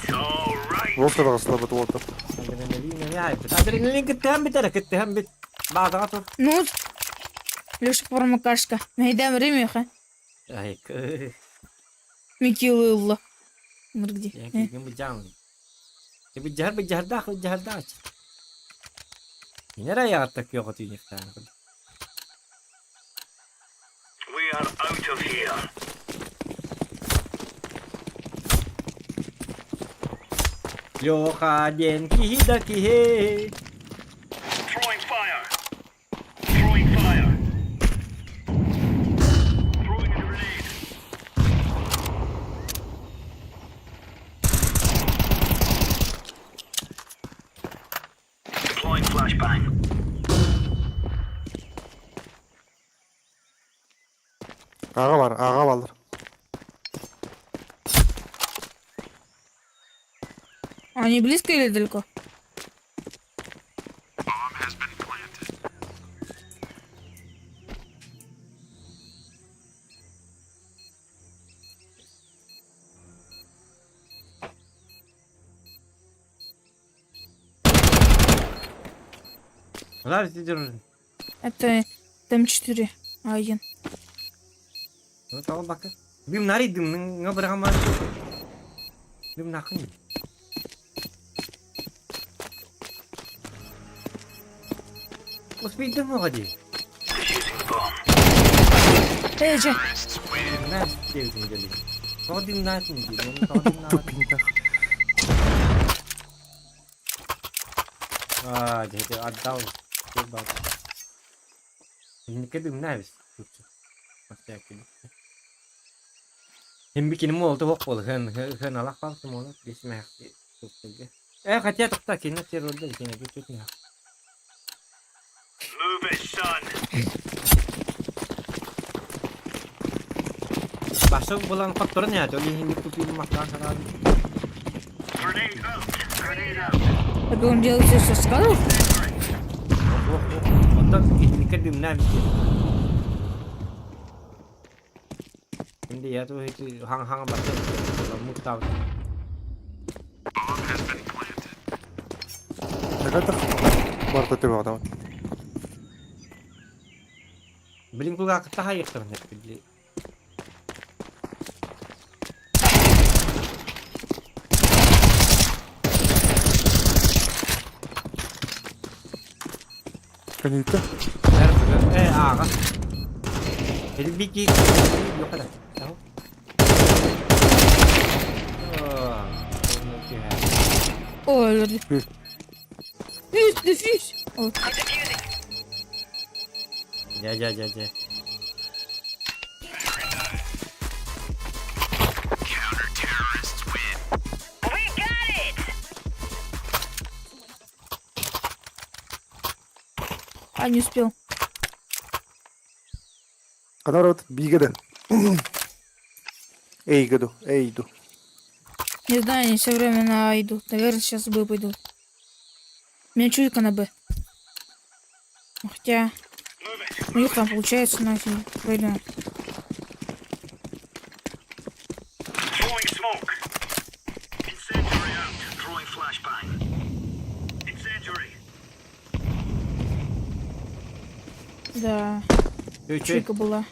Speaker 2: Wolf da aslında bu Wolf.
Speaker 1: Adrenalin ya. Adrenalin кеттем бит. Багатор.
Speaker 7: Ну, Леша промокашка. Мейдам ремеха.
Speaker 1: Ай,
Speaker 7: Микилла. Вот где.
Speaker 1: я кигем бежал. Ты бежар dah. Ini raya atak yok tu ni kan.
Speaker 5: We are out of here.
Speaker 1: Yo kadien kihida kihe.
Speaker 5: Throwing fire. Throwing fire. Throwing a grenade. flashbang.
Speaker 2: Ağa var, ağa varlar.
Speaker 7: Они близко или далеко?
Speaker 1: Ulan bizi durun.
Speaker 7: Это М4. А1.
Speaker 1: Tamam bakın. Bir narıydım. Ne bırakamaz. Bir nakın. Uspeydim mi hadi?
Speaker 7: Эй, Джек.
Speaker 1: Ne sevdim gelin. Kodim nasıl diyor? Kodim nasıl?
Speaker 2: Tupintak.
Speaker 1: Jadi ada. Coba. Ini kedim nerede? Pasti yakin. Hem bikin mol tuh hok hen alak bang semua di smack tuh saja. Katanya tak tak ini cerut deh ini tutupnya.
Speaker 5: Move it, son.
Speaker 1: Masuk bulan faktornya jadi ini tutup makan sekarang.
Speaker 5: Grenade out. Grenade out.
Speaker 7: Так он делает все, что сказал?
Speaker 1: Otak ini kedim nerede? Hindi ya tuh itu hang-hang banget kalau mutar.
Speaker 2: Nekata. Var kötü bir adam.
Speaker 1: Belum gua ketahui ternyata jadi.
Speaker 2: Kanita.
Speaker 1: Kan? Jadi bikin yok ada. Tahu?
Speaker 7: О, öldürdü.
Speaker 2: Hı.
Speaker 7: Füs. О,
Speaker 1: Ya.
Speaker 7: а, не успел.
Speaker 2: Kadar ot bilgide. Ейду.
Speaker 7: Не знаю, они все время на А идут. Наверное, сейчас Б пойдут. У меня чуйка на Б. Хотя... У них там получается нафиг. Пойду.
Speaker 5: Throwing smoke. Incendiary out. Throwing flashbang. Incendiary.
Speaker 7: Да,
Speaker 1: Чуть-чуть.
Speaker 7: чуйка была.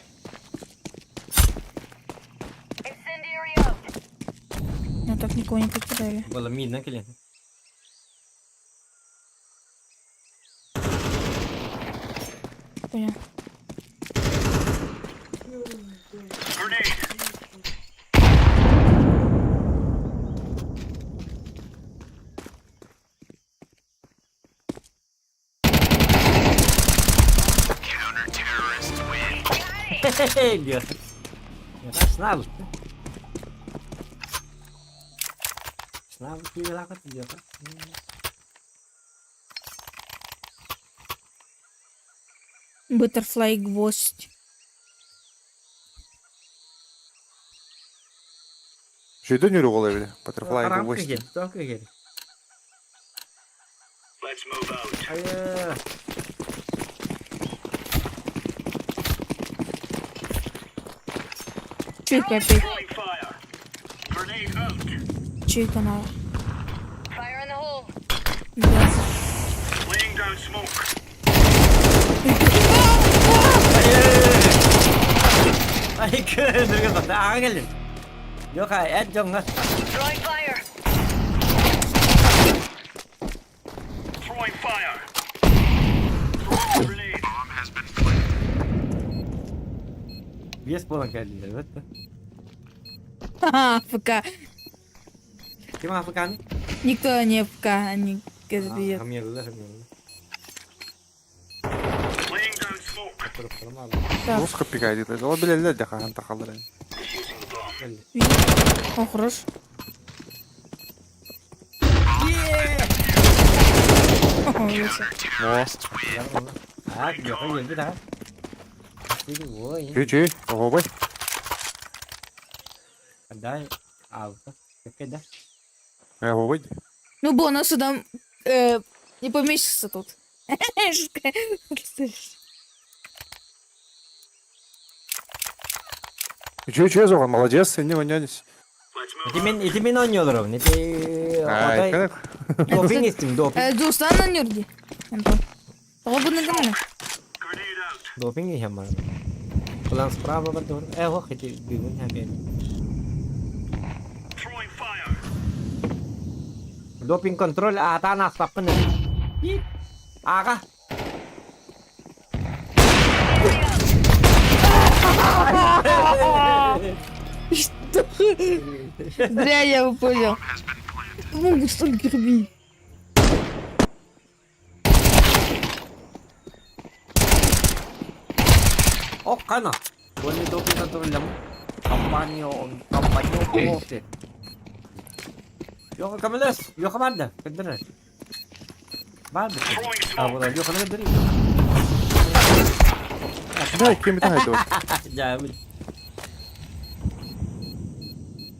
Speaker 7: Но так никого не попадали.
Speaker 1: Было видно, клиент.
Speaker 7: Понял.
Speaker 5: Grenade.
Speaker 1: Dia. Ya kan senang. Senang pilih lah kan dia kan.
Speaker 7: Butterfly гвоздь.
Speaker 2: Şeyden yürü olabilir. Butterfly
Speaker 1: Haram
Speaker 2: bu
Speaker 1: kegel,
Speaker 2: işte.
Speaker 1: tuh kegel.
Speaker 5: Let's move out.
Speaker 1: Ayo.
Speaker 7: Чуйка опять.
Speaker 5: Throwing fire. Grenade out.
Speaker 7: Чуйка на.
Speaker 9: Fire in the hole.
Speaker 7: Да.
Speaker 5: Laying down smoke.
Speaker 1: Ay kırılır bak daha gelin. Yok ay et jonga.
Speaker 9: Throwing fire.
Speaker 5: Throwing fire. Throwing grenade.
Speaker 1: Bias pulang geldiler evet.
Speaker 7: Ха-ха, ФК.
Speaker 1: Kim Afrikan?
Speaker 7: Никто не ФК, они казбиют.
Speaker 1: Hamiyallah.
Speaker 5: Laying down smoke.
Speaker 7: Так,
Speaker 2: Rus kapikaydı. Olabilirler de kan takalır.
Speaker 7: о, хорош. Öyleyse.
Speaker 1: Ha, yoka geldi daha. Dedi oy.
Speaker 2: Çiğ. Oho bay.
Speaker 1: Дай авто. Как да?
Speaker 2: Oho bay.
Speaker 7: Ну, бонус там не поместится тут.
Speaker 2: Çiğ zaman. Молодец. Sen ne oynuyorsun?
Speaker 1: Itimin oynuyorlar o. Ne de
Speaker 2: Ay,
Speaker 1: oday. Doping istim doping.
Speaker 7: Dostan oynuyordu. Того бы нагнали.
Speaker 5: Grenade out.
Speaker 1: Doping не хема. План справа бардор. Ого, эти бегун хакер.
Speaker 5: Throwing fire.
Speaker 1: Doping kontrol atana sapın. Aga.
Speaker 7: Зря я его понял. Могут столько рубить.
Speaker 1: Oh kana. Boleh doping kontrol lang. Kampanyo kote. Yok kamalas. Yok kamada. Kedera. Bad. Ah, wala yok kana deri.
Speaker 2: Ne? Kim bir tane var?
Speaker 1: Jawab.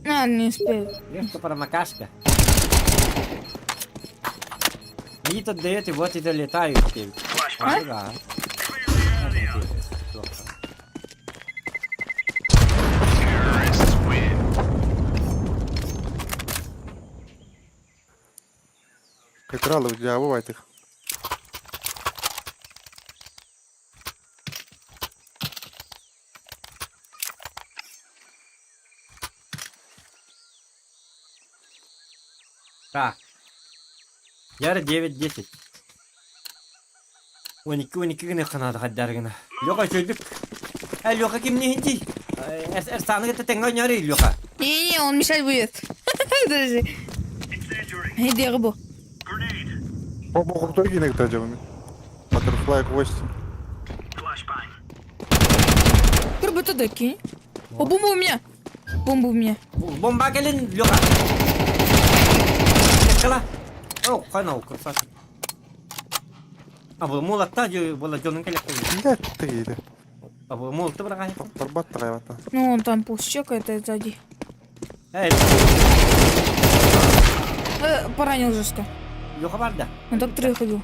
Speaker 7: А, не успею.
Speaker 1: Esto para Макашка. Они тут дают, и вот это летают.
Speaker 7: А?
Speaker 1: Да.
Speaker 2: Крали, бувайте їх.
Speaker 1: Так. Yarı 9-10. 12 güne kanadı haddar gına. Yoka çöldük. El yoka kim ne hindi? Ersanı gete tenga nyarı yoka.
Speaker 7: Не-не, он мешать будет. Подожди.
Speaker 5: Incendiary.
Speaker 7: Иди, рыбу.
Speaker 5: Grenade.
Speaker 2: Bu kurtu yine gideceğim. Butterfly quest.
Speaker 5: Flashbang.
Speaker 7: Рыба туда кинь. О, бомба у меня. Бомба у меня.
Speaker 1: Bomba gelin yoka. Yakala. Oh kana o kafası. Abu mulatta jo bola jonun kelek.
Speaker 2: Ne değil.
Speaker 1: Abu multa bırak.
Speaker 2: Barbat da hayvata.
Speaker 7: Ну, он там пусть чекает сзади.
Speaker 1: Evet.
Speaker 7: Поранил жестко.
Speaker 1: Yoka var da.
Speaker 7: Он так трое ходил.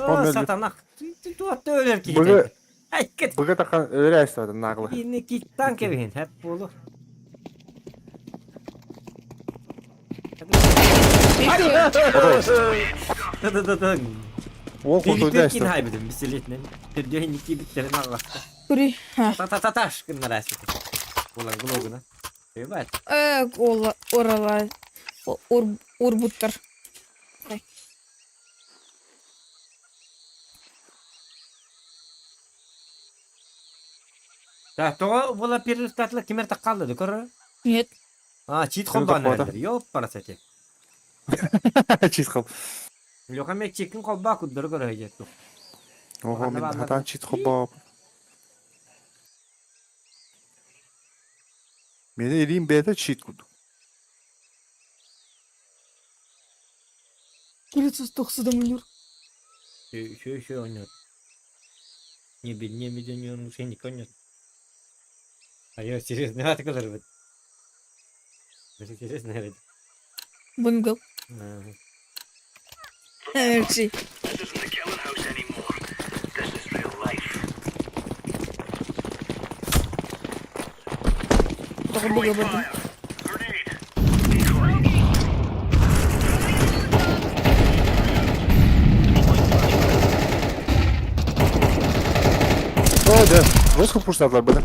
Speaker 1: Oh satanak. Tuhatta öler ki.
Speaker 2: Bugü-
Speaker 1: Ay git.
Speaker 2: Bu kadar öyle istedim nağlı.
Speaker 1: Yine gittan kevihin. Hep bulu. Dı.
Speaker 2: O kurtu
Speaker 1: Birlikte
Speaker 2: öyle
Speaker 1: kin
Speaker 2: istedim.
Speaker 1: haybedim bisiletle. Tüdüğün iki bitlerini ağlattı.
Speaker 7: Кури. А.
Speaker 1: Taş kınlar asiti. Ulan gloguna. Evet.
Speaker 7: Орала. Орбуттар.
Speaker 1: Да, то була перестатла кимер такалды, көрө?
Speaker 7: Нет.
Speaker 1: А, чит
Speaker 2: Кім
Speaker 1: холбан
Speaker 2: тақпады?
Speaker 1: әлдер. Йоп, парасете.
Speaker 2: Çiz kal.
Speaker 1: Лёха мек чекин колба куддыр көрө жет.
Speaker 2: Oho min hatan çiz kal. Meni eleyim B'de cheat kudu.
Speaker 7: Курица сдохся там, Люр.
Speaker 1: Şu oynuyor. Не bilmiyorum şey ne oynuyor. Ayo, серьезно, ne kadar bu? Böyle серьезно evet.
Speaker 7: Бангал. Merci.
Speaker 5: This isn't the killing house anymore. This is real life.
Speaker 7: Только бога бога.
Speaker 5: Grenade.
Speaker 2: Hadi. Nasıl fırsatlar böyle?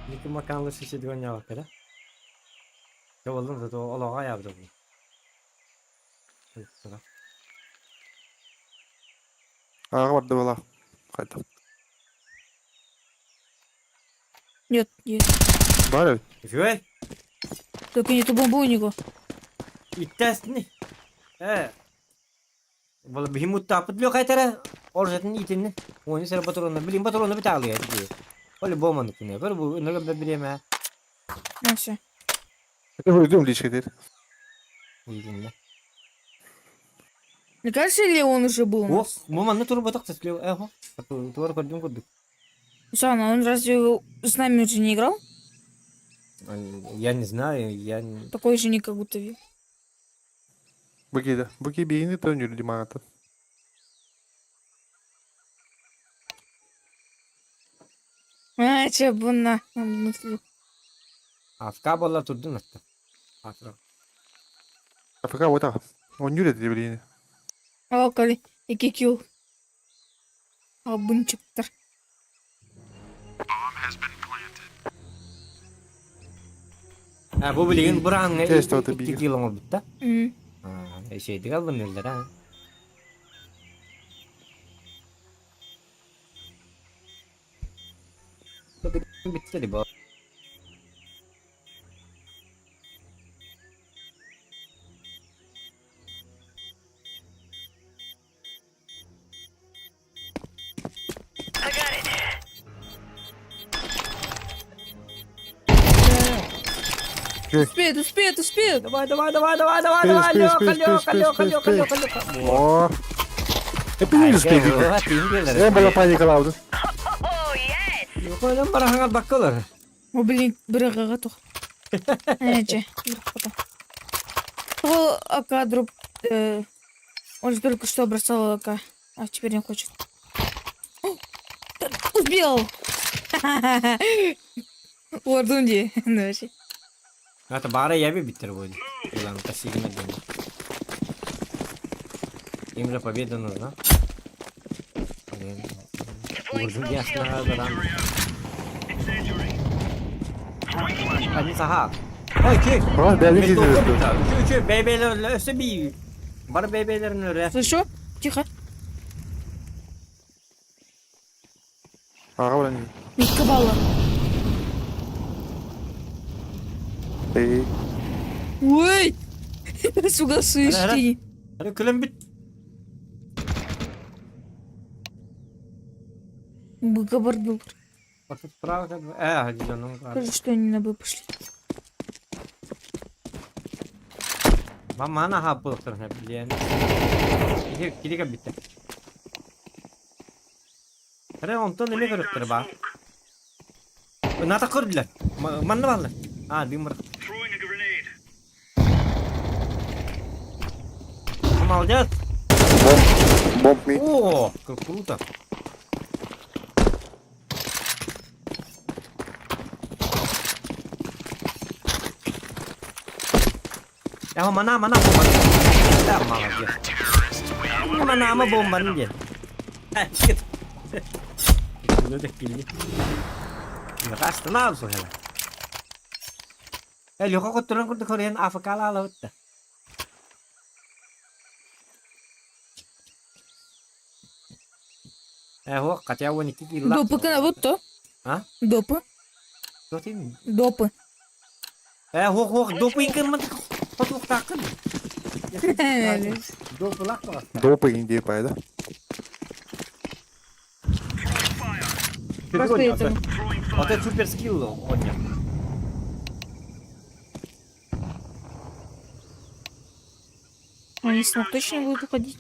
Speaker 1: Niki makanlı şişe dünya bak ya. Ya oğlum da o olağa yaptı bu.
Speaker 2: Ağa vardı valla. Haydi.
Speaker 7: Нет, есть.
Speaker 2: Bari.
Speaker 1: Şöyle.
Speaker 7: Только нету бомбы у него.
Speaker 1: İttas ne? Valla bir himut tapıt yok haytara. Orjatın itinin. Onu sıra patronuna. Bilin patronuna bir tağlıyor. Öyle boğmadık yine. Böyle bu ne kadar bir yeme.
Speaker 7: Наше.
Speaker 2: Öldüm личный.
Speaker 1: Uygun.
Speaker 7: Мне кажется, или он уже был у
Speaker 1: О,
Speaker 7: нас?
Speaker 1: мама на турбо так слева. Ого. Твор ходим куды.
Speaker 7: Слушай, а он разве с нами уже не играл?
Speaker 1: Я не знаю, я не...
Speaker 7: Такой же не как будто вид.
Speaker 2: Bu gibi yeni dönüyor limanata.
Speaker 7: А, че, бунна.
Speaker 1: Afka bolla turdun hatta. Afka.
Speaker 2: Afrika o da. Oynuyor dedi biri yeni.
Speaker 7: О, коли. Iki kill. Abunçıktır.
Speaker 1: Ha bu bilgin buran ne?
Speaker 2: Test oldu bilgi.
Speaker 1: 2 kilo bitti.
Speaker 7: Hı.
Speaker 1: Ha, şey değil bunlar ha. Bitti bu.
Speaker 9: I got it.
Speaker 7: Успеет, успеет, успеет.
Speaker 1: Давай, давай, давай, давай, давай,
Speaker 2: Спи,
Speaker 1: давай,
Speaker 2: спи,
Speaker 1: Лёха,
Speaker 2: спи,
Speaker 1: Лёха,
Speaker 2: спи,
Speaker 1: Лёха,
Speaker 2: спи,
Speaker 1: Лёха,
Speaker 2: спи.
Speaker 1: Лёха, Лёха.
Speaker 2: Oo. Hepimiz üstteydik. En bana panik aldı.
Speaker 9: Oh, yes.
Speaker 1: Yok oğlum bırakın bakıyorlar.
Speaker 7: О, блин, брэга готов. Че, потом. О, АК дроп. Он же только что бросал АК. А теперь не хочет. О, да, успел! Vurdum diye. Ne öyle şey.
Speaker 1: Hatta bari yabi bitir bu. Ulan taşıyın edin. Им же победа нужна.
Speaker 9: Deploying
Speaker 1: Vurdum
Speaker 9: smoke
Speaker 1: ya
Speaker 9: shield.
Speaker 1: aslında adam.
Speaker 5: Incendiary. Throwing flashbang.
Speaker 1: Hadi saha. Oy ki.
Speaker 2: Aa belli gidiyordu.
Speaker 1: Üçü BB'lerle öse bir. Bana BB'lerin öyle.
Speaker 7: Слышу? Тихо.
Speaker 2: Ağa bana.
Speaker 7: Микроволновка. Ой! Сука, слышите?
Speaker 1: Hadi külüm bit.
Speaker 7: Выговор был.
Speaker 1: Bakın bravo tabi. Hadi canım.
Speaker 7: Скажи, что они на Б пошли.
Speaker 1: Ben mana hapı oturun hep diyen. Gidi bitti. Hadi ondan ne görüktür ba? Nata kurdular. Manna vallahi. Ha dimur.
Speaker 5: Throwing a grenade.
Speaker 1: Ama alacağız.
Speaker 2: Bomb me.
Speaker 1: Oo, kruta. Ya mana bomba. Ya mana dia. Mana ama bombanın dia. Lu dah kill. Ya kasta na so hela. Lo ko turun ko Korean Afrika la laut. Ho katya woni kill la.
Speaker 7: Допы вот то.
Speaker 1: А?
Speaker 7: Допы.
Speaker 1: Lo tin.
Speaker 7: Допы.
Speaker 1: Ho doping kan man. Patuk takan. Dopulak ba?
Speaker 2: Dopa indi payda.
Speaker 7: Просто этому.
Speaker 5: Throwing
Speaker 1: Вот
Speaker 5: fire.
Speaker 1: это супер скилл он.
Speaker 7: Они с ног точно будут уходить.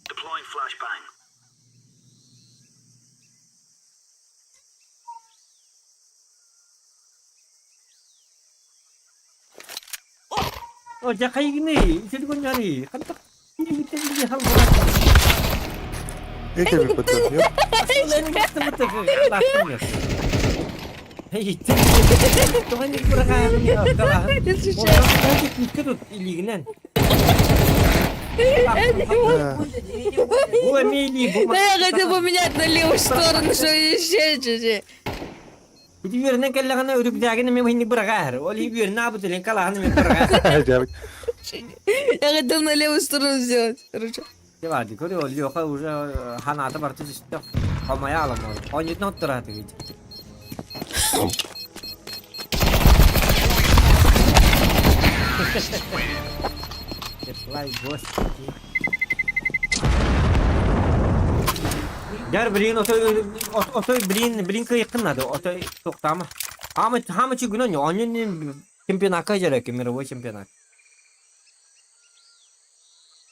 Speaker 5: Deploying flashbang.
Speaker 1: Oh, jangan kayak gini. Jadi kau nyari. Kan tak ini kita ini hal
Speaker 2: Ne tabii patlatıyor.
Speaker 1: Lain betul-betul langsung ya. Hei, itu Tuhan ini kurang kaya ni. Kalah. Orang kan ikut iliginan. Bu emili bu.
Speaker 7: Да я хотел поменять на левую сторону, что еще чуть-чуть.
Speaker 1: Bu diyorlar kailangan urip jagin memang ini berakar. Oli biar na betul yang kalah ni berakar.
Speaker 2: Acayip.
Speaker 7: Я хотел на левую сторону сделать. Короче.
Speaker 1: Coba di kau oli kau udah hana atau berarti setiap kau maya alam. Kau nyut not terhati gitu. It's like bos. Gel bilin oto bilin kıyıkınladı. Oto toktama. Ama çünkü ne? Onun çempiyonat kaçacak ki Miro çempiyonat.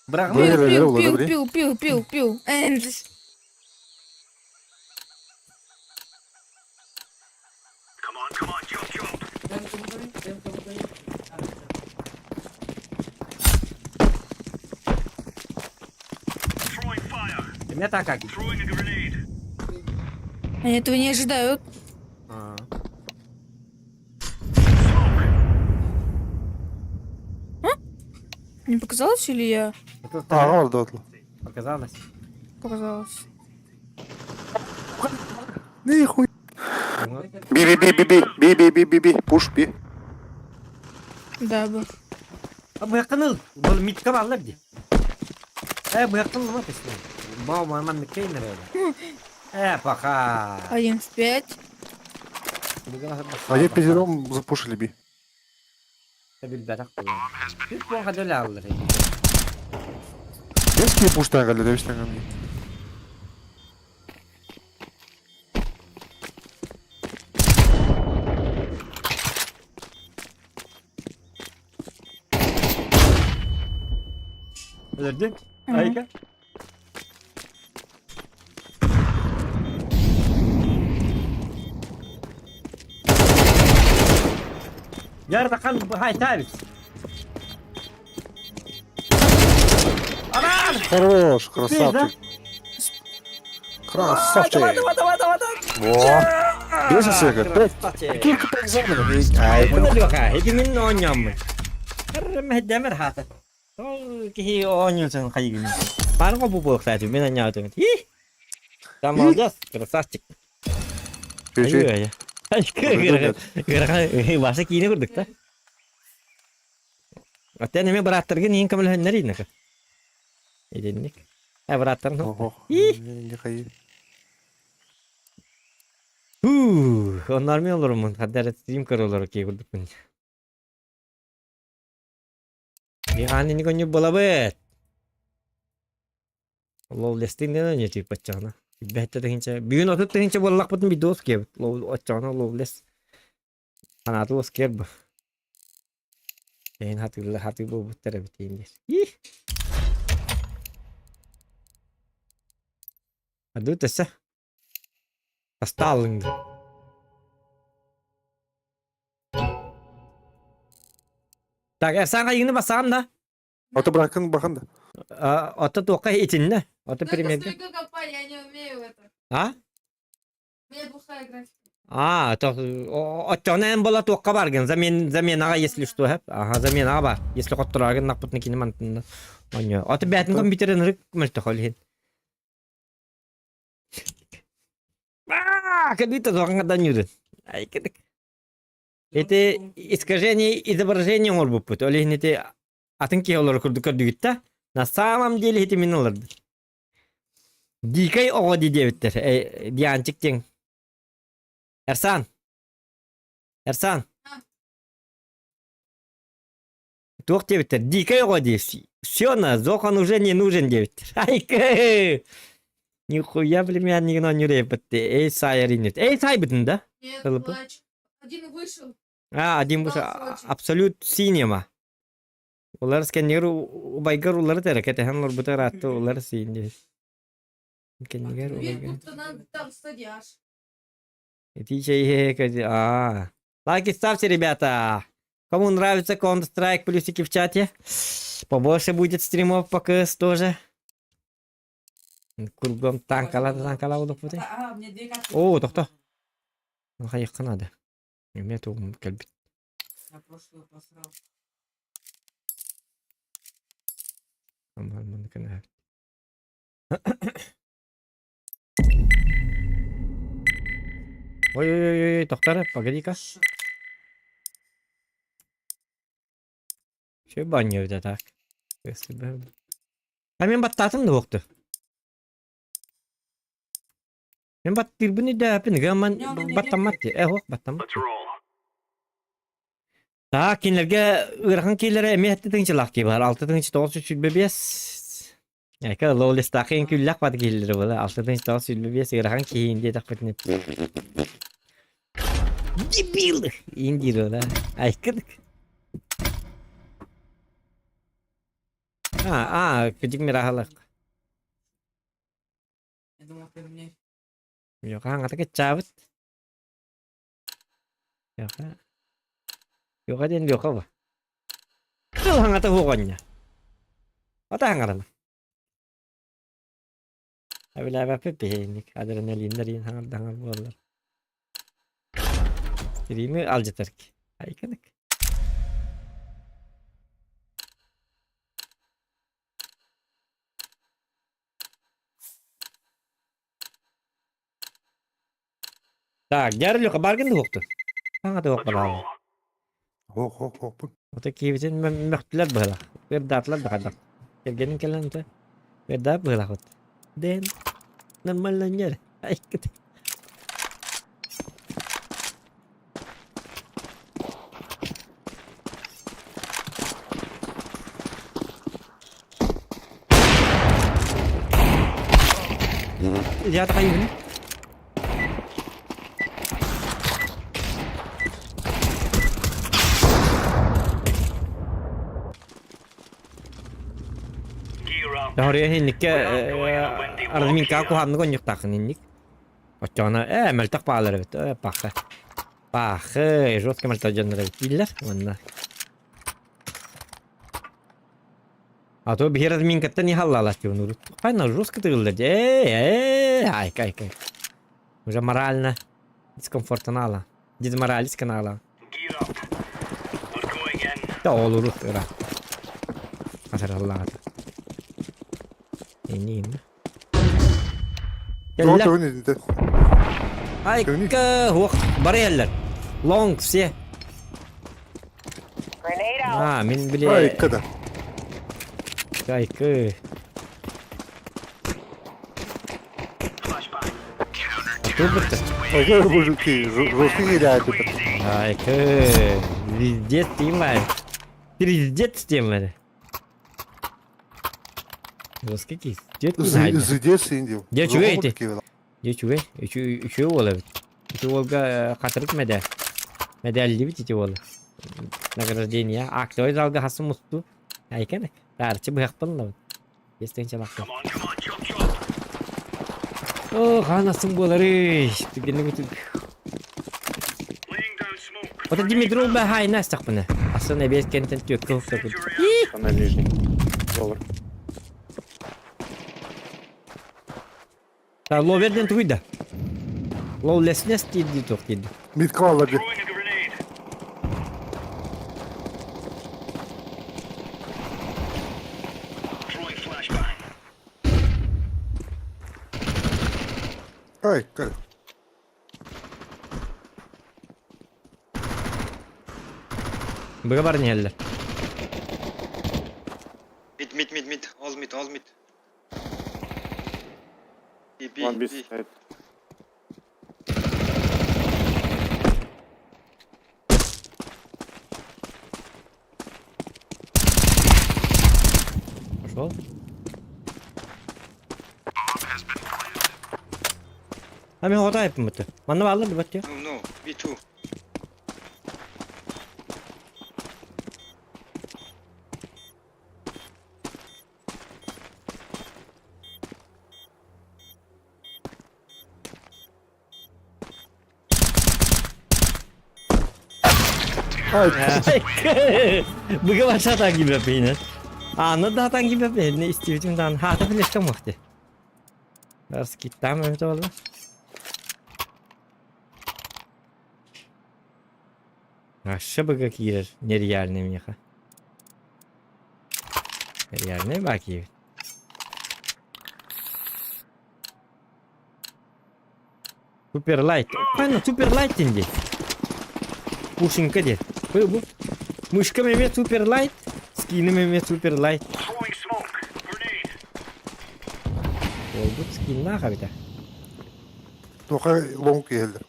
Speaker 1: Bırak mı?
Speaker 2: Böyle böyle
Speaker 7: Пил,
Speaker 2: olur da
Speaker 7: пил,
Speaker 2: biri.
Speaker 7: пил, пил, пил, пил.
Speaker 5: Come on, jump.
Speaker 3: Ben komutayım.
Speaker 5: Throwing fire.
Speaker 1: Ne takak?
Speaker 5: Throwing a grenade.
Speaker 7: Они этого не ожидают. Не показалось или я
Speaker 2: Ağa vardı atlı.
Speaker 1: Показалось.
Speaker 7: показалось?
Speaker 2: Ne koy? Bir. Push bir.
Speaker 7: Да, был.
Speaker 1: Bu yakınıl. Bu mitka varlar bir. Bu yakınıl mı peşin? Bu man mitkayı nereye? Baka.
Speaker 7: 1 в 5.
Speaker 2: Ayıp peşinden запушили bir.
Speaker 1: Tabii berak. Bir puan kadar alır.
Speaker 2: Eski push'tan geldi demişten geldi.
Speaker 1: Öldü. Harika. Gel bakalım hay tabi.
Speaker 2: Хорош, красавчик. Красавчик. Во. Görüyorsun Serkan. İki köpek zamanı. Ay.
Speaker 1: Bu da diyor ha. Hedimin oynayam mı? Karım demir hata. Ki oynuyorsun kayı Bana bu bu kadar ben anladım. Tamam olacağız. Krasavчик.
Speaker 2: Şey.
Speaker 1: ya. Bahasa kini kurduk da. Hatta neme bıraktırgın yiyin kamil hönleri yine. Edindik. Bıraktırın.
Speaker 2: Oho. Ne kayı?
Speaker 1: Onlar mı olur mu? Hadi stream kar olarak ki kurduk bunu. Yani konyu bulabet. Allah lestin ne önce tip bacana. Behte de hince. Büyün otup da hince bollak batın bir dost gibi. Lo açana lo les. Ana dost gibi. Yani hati bu tere bitin der. Aduh tesa. Pastalın. Tak sen kayını basan da.
Speaker 2: Ota bırakın bakın da.
Speaker 1: Ota toka içinde. Ota primerde.
Speaker 7: компания, я не умею в это.
Speaker 1: Ha?
Speaker 7: У меня плохая графика.
Speaker 1: Отчона en bola toka bargın. Zamin ağa если что hep. Aha zamin ağa var. Если kotturagen nakputnikini mantında. Onyo. Ota betin kompüterin rık mültehol. Kan itu orang kata nyurut. Ay ketik. Это искажение изображения может быть. Олег не те атынки олар курдугитта. На самом деле это минуларды. Дикай оғоди дебиттер. Дианчик тең. Эрсан. Тух дебиттер. Дикай оғоди. Все на зохан уже не нужен дебиттер. Айка. Нихуя племяннигин онюрей бітті. Эй сай аринет. Эй сай бітін да?
Speaker 7: Нет,
Speaker 1: Было бы.
Speaker 7: плачь. Один вышел.
Speaker 1: Один бұшы
Speaker 7: Остался очень.
Speaker 1: абсолют синема. Олар скеннер убайгар улары тәрекет әһән олар бұтар атты олар синде. Скеннер
Speaker 7: Вид
Speaker 1: убайгар.
Speaker 7: будто надо там стадиаж.
Speaker 1: Эти чей. Лайки ставьте, ребята. Кому нравится Counter-Strike, плюсики в чате. Побольше будет стримов по КС тоже. Кругом танкала удуп бутay.
Speaker 3: Мне 2 карты.
Speaker 1: О, тоқта. Хайыққа надо. Мен тоғым кәлбет.
Speaker 3: Я прошлую посрал.
Speaker 1: Aman kena. Ой, тоқтар, погоди-ка. Şey banyo bir de tak. Мен баттатын да оқты. Мен баттыр бұны да әпін ғаман баттаматты. Оқ баттаматты.
Speaker 5: Let's roll.
Speaker 1: Так, кинлерге ырхан кейлері әметтің жылақ кей бар. 6-ның 9-5. Eka lowless takin küllak bat gelleri bola. Altıdan işte sülbü bir sigarahan kiyin diye takpetine. Gibil. İndir ola. Aykırık. Küçük mirahalık.
Speaker 3: Dedim aferin ne?
Speaker 1: Yok hangata kecabıt. Yok ha. Yok hadi yok ha. Kıl hangata hukonya. Ata hangata. Abila bape beğendik. Adrenalinler hangar bollar. Birimi alcatar ki. Aykırık. Tak, jarı yok bargın da yoktu. Hangata yok bala.
Speaker 2: Hop.
Speaker 1: Ota kibitin möhtüler bala. Bir datlar da kadar. Gelgenin kelen de. Bir da bala hot. Den normallanır. Aykırık. Ya tayo ni.
Speaker 5: Gear up.
Speaker 1: Dahorya hinnik arada ka ku hamna gon yuktak hinnik. Ochona meltak paalar evet. Pakha. Pakha jot kemal tajanlar evet. Biller wanna. Ato bir yere min katta ni halalat ki onuru. Hayna жестко тырылды. Кай. Уже морально дискомфортно ала. Дезморализм ала.
Speaker 5: Gear up. We're going in.
Speaker 1: Да olur ora. Asar Allah. İneyim.
Speaker 2: Doğru
Speaker 1: Yalla.
Speaker 2: önünde.
Speaker 1: Ayka huq baraylar. Long все.
Speaker 9: Grenade out.
Speaker 1: Min bile.
Speaker 2: Ay kadar.
Speaker 1: Ayka. Dur bitti.
Speaker 2: Ay bu ki Rusi ileride.
Speaker 1: Ayka. Vizjet diyeyim ben. Vizjet diyeyim ben. Ruski ki. Jet mi haydi?
Speaker 2: Zıdyesin diyor.
Speaker 1: Ya çuve eti. Ya çuve. Üçü ola bit. Üçü olga katırık medal. Medalli bit içi ola. Награждение. Кто залга хасым мусту. Айканы. Тарчы быяқпын да. Естен чалақты.
Speaker 5: Come on, chop, chop.
Speaker 1: О, қанасың болары. Тігені күтік.
Speaker 5: Laying down smoke.
Speaker 1: Ота Димитрол ба хайна астақ бұны. Асына бес кенттен түйекті ұқты күт.
Speaker 2: На нижний. Доллар.
Speaker 1: Та ловерден туйда. Лоу леснес тиді тоқ тиді.
Speaker 2: Mid kalladı.
Speaker 5: Throwing a grenade. Throwing flashbang.
Speaker 2: Ay kadar.
Speaker 1: Бұға барын елдер.
Speaker 8: Mid. All mid.
Speaker 2: One biz. Evet.
Speaker 1: Пошел. А мен ота yapım bitti. Bana bağlı bir batıyor.
Speaker 8: No, B2.
Speaker 2: Ay
Speaker 1: Bugün başlatan gibi yapayım. Anladı hatan gibi yapayım. Ne istiyorsun dan? Hata flaşka muhte. Ders gittim evet oldu. Aşağı bugün girer. Nereye yerine mi yaka? Nereye yerine bakıyor. Super light. Aynen super light indi. Пушинка де. Bu muşka meme super light, skin'i meme super light.
Speaker 5: Throwing smoke. Grenade.
Speaker 1: Oldu skin ne kabita.
Speaker 2: Toka long geldi.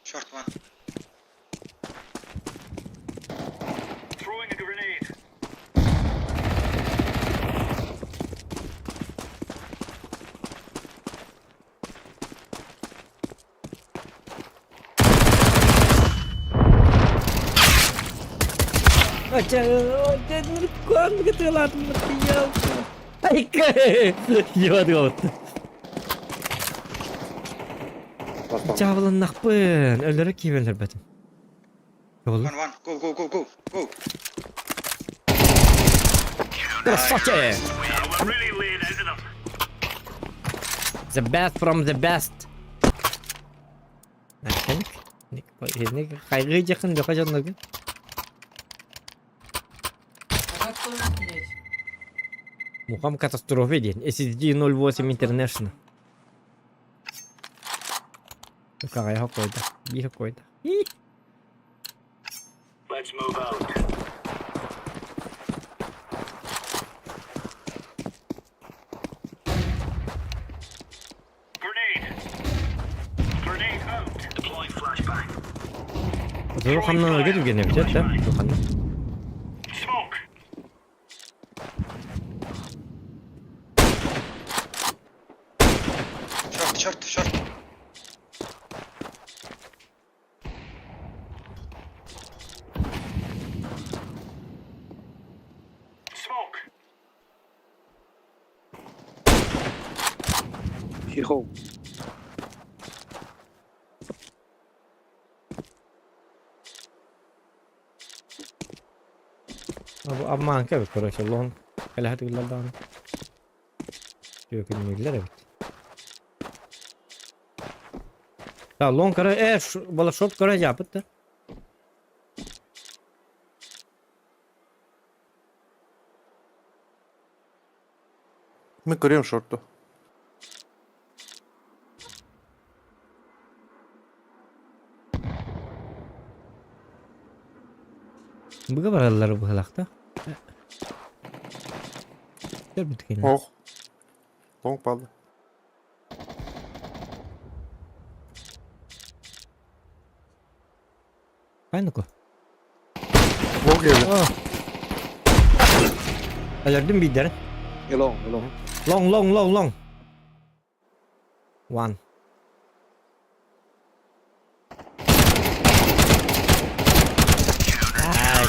Speaker 8: Short one.
Speaker 5: Throwing a grenade.
Speaker 1: Dedim kuan geteladım ya. Ay ke. Yavadı oldu. Çavlan nakpın. Öldürük kibeler betim. Yolu.
Speaker 8: One, one. Go, go, go, go. Go.
Speaker 1: Красавчик.
Speaker 5: We're really laying into them.
Speaker 1: The best from the best. Ne kaygı yakın yok ajanlar gün.
Speaker 3: Fakat sonra ne?
Speaker 1: Muham katastrofe diyen. SSG 08 International. Kagaya koydu. Bir koydu.
Speaker 5: Let's move out. Grenade. Grenade out. Deploying flashbang.
Speaker 1: Zor hamdan öyle gene bir de. Yokandan.
Speaker 5: Smoke.
Speaker 8: Short, short, short.
Speaker 5: Smoke.
Speaker 1: Aman ke arkadaşlar long. Hele hadi güllerden. Yok bilmiyorlar evet. Ya long kara bala short kara yaptı.
Speaker 2: Ben görüyorum short'tu.
Speaker 1: Bu kadar araları bu halakta. Gel bir tıkayım.
Speaker 2: Oh. Long baldı.
Speaker 1: Aynı ko.
Speaker 2: Long geldi.
Speaker 1: Alardım bir dere.
Speaker 2: Long.
Speaker 1: Long. One.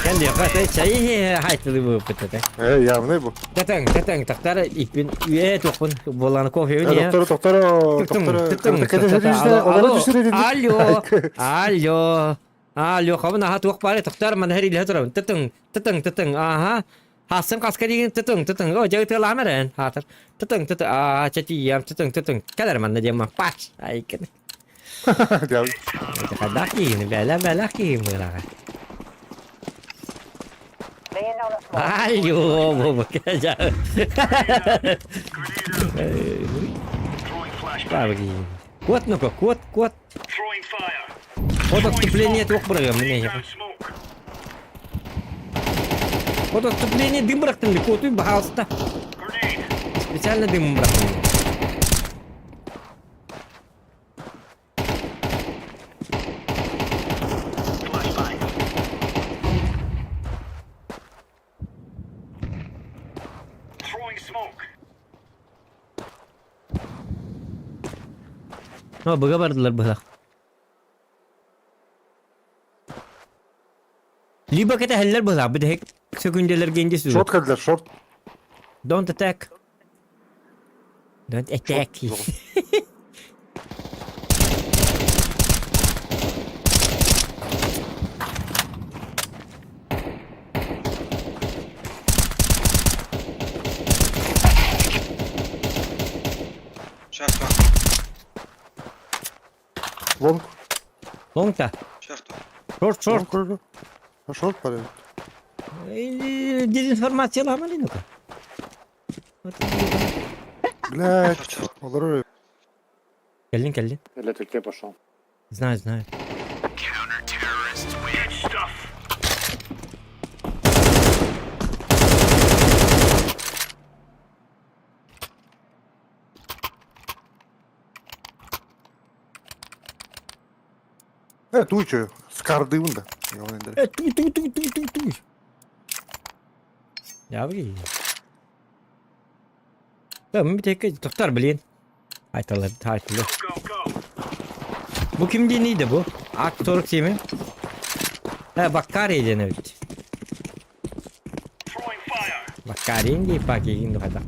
Speaker 1: Kan dia kata cai hai tu bu betul.
Speaker 2: Ya ne bu?
Speaker 1: Datang taktar ipin tu pun bolan ko he ni.
Speaker 2: Doktor.
Speaker 1: Alo, kamu nahat wak pare taktar manhari lihat orang. Teteng. Aha. Hasan kaskari teteng. Oh, jauh tu lama ren. Hatar. Teteng. Ah, cetiam teteng. Kadar mana dia mah pas. Ai kan.
Speaker 2: Ya.
Speaker 1: Kadaki ni belaki merah. Ayo, bu kerja.
Speaker 5: Throwing flashbang.
Speaker 1: Apa begini? Kuat no kok, kuat.
Speaker 5: Throwing fire.
Speaker 1: Foto вступление tuh program ini ya.
Speaker 5: Down smoke.
Speaker 1: Foto вступление дым бырактым ди котуй бахалста.
Speaker 5: Grenade.
Speaker 1: Специально дым бырактым.
Speaker 5: Flashbang. Throwing smoke.
Speaker 1: No, baga bardılar bırak. Liba kata heller bırak. Bir de hek sekundeler gence sürüyor.
Speaker 2: Short geldiler short.
Speaker 1: Don't attack. Don't attack.
Speaker 8: Short one.
Speaker 2: Long.
Speaker 1: Long ta.
Speaker 8: Short one.
Speaker 1: Short.
Speaker 2: Long. Ha short var evet.
Speaker 1: Dezinformasyon ama ne nuka.
Speaker 2: Блять. Olur öyle.
Speaker 1: Gelin.
Speaker 2: Elektrikle пошел.
Speaker 1: Знаю.
Speaker 5: Good stuff.
Speaker 2: Evet uçuyor. Skardığında.
Speaker 1: Туй. Ya bir. Tamam bir tek doktor bilin. Haytalı.
Speaker 5: Go.
Speaker 1: Bu kim neydi bu? Aktör kimi? He bak Kare'den evet. Karin di pagi indo kada.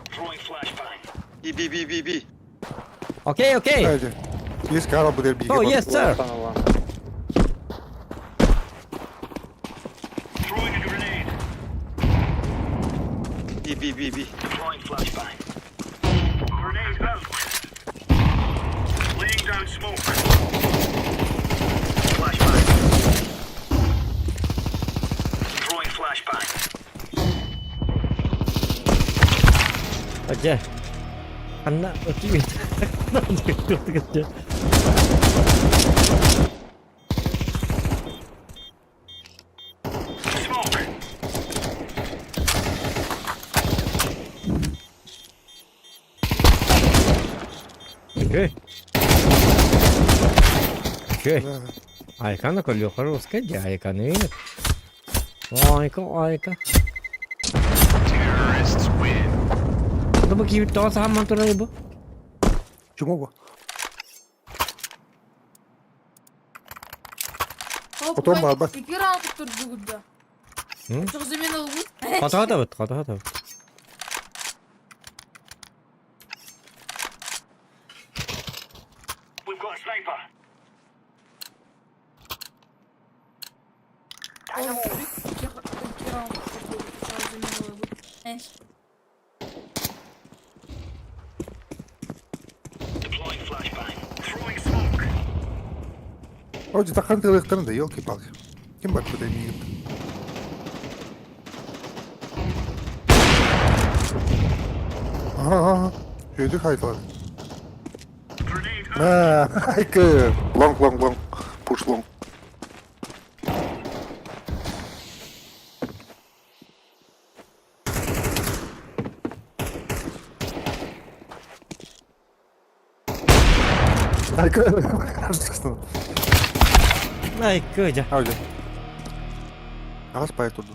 Speaker 5: Throwing flashbang.
Speaker 8: B, B, B, B, B.
Speaker 1: Okay, okay.
Speaker 2: Haydi. Yes, kara bu der bilgi.
Speaker 1: Oh yes sir.
Speaker 5: Throwing a grenade.
Speaker 8: B, B, B, B.
Speaker 5: Deploying flashbang. Grenade out. Laying down smoke. Flashbang. Throwing flashbang.
Speaker 1: Aja. Anak okey. Kerja.
Speaker 5: Smoke.
Speaker 1: Okay. Okay. Aykan da kalıyor karos kedi aykan iyi. Ayka.
Speaker 5: Terrorists win.
Speaker 1: Bu bakayım toh sama tu bu.
Speaker 2: Cuma bu. Потом баба.
Speaker 7: Iki round tutturdu burada.
Speaker 1: Hı?
Speaker 7: Çok zemin oldu.
Speaker 1: Hata da.
Speaker 5: We've got a sniper.
Speaker 7: İki round tutturdu. Çok zemin oldu. Neyse.
Speaker 5: Deploying flashbang. Throwing smoke.
Speaker 2: Вроде так антилыктарын да, елки-палки. Kim bak bu demiyor. Aha. Şöyle hayfar.
Speaker 5: Grenade out.
Speaker 2: Ha, haykı. Long. Push long. Haykı.
Speaker 1: Ay kerja.
Speaker 2: Hadi. Ağız payı tuttu.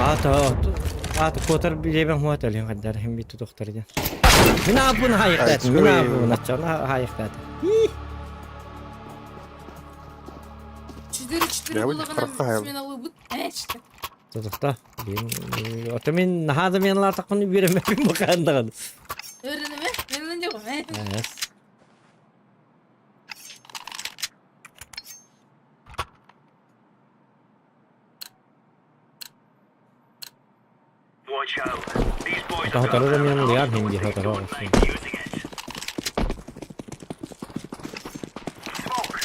Speaker 1: Atau kotor bilemen hotel yang kadar hem itu dokternya. Mina pun hayat. Mina pun acana hayat.
Speaker 7: Четыре
Speaker 2: Я вот
Speaker 7: было
Speaker 2: прохаю.
Speaker 7: смена выбыт. Нечто.
Speaker 1: Tutukta. Otomin nahada menlar takuni bireme bir bakan da.
Speaker 7: Öğrenime. Memnun yok.
Speaker 1: Yes.
Speaker 5: Watch out. These boys
Speaker 1: Tahu
Speaker 5: have
Speaker 1: tahu
Speaker 5: got
Speaker 1: kami yang lihat
Speaker 5: armor.
Speaker 1: hindi tahu tahu.
Speaker 5: Don't mind using it. Smoke.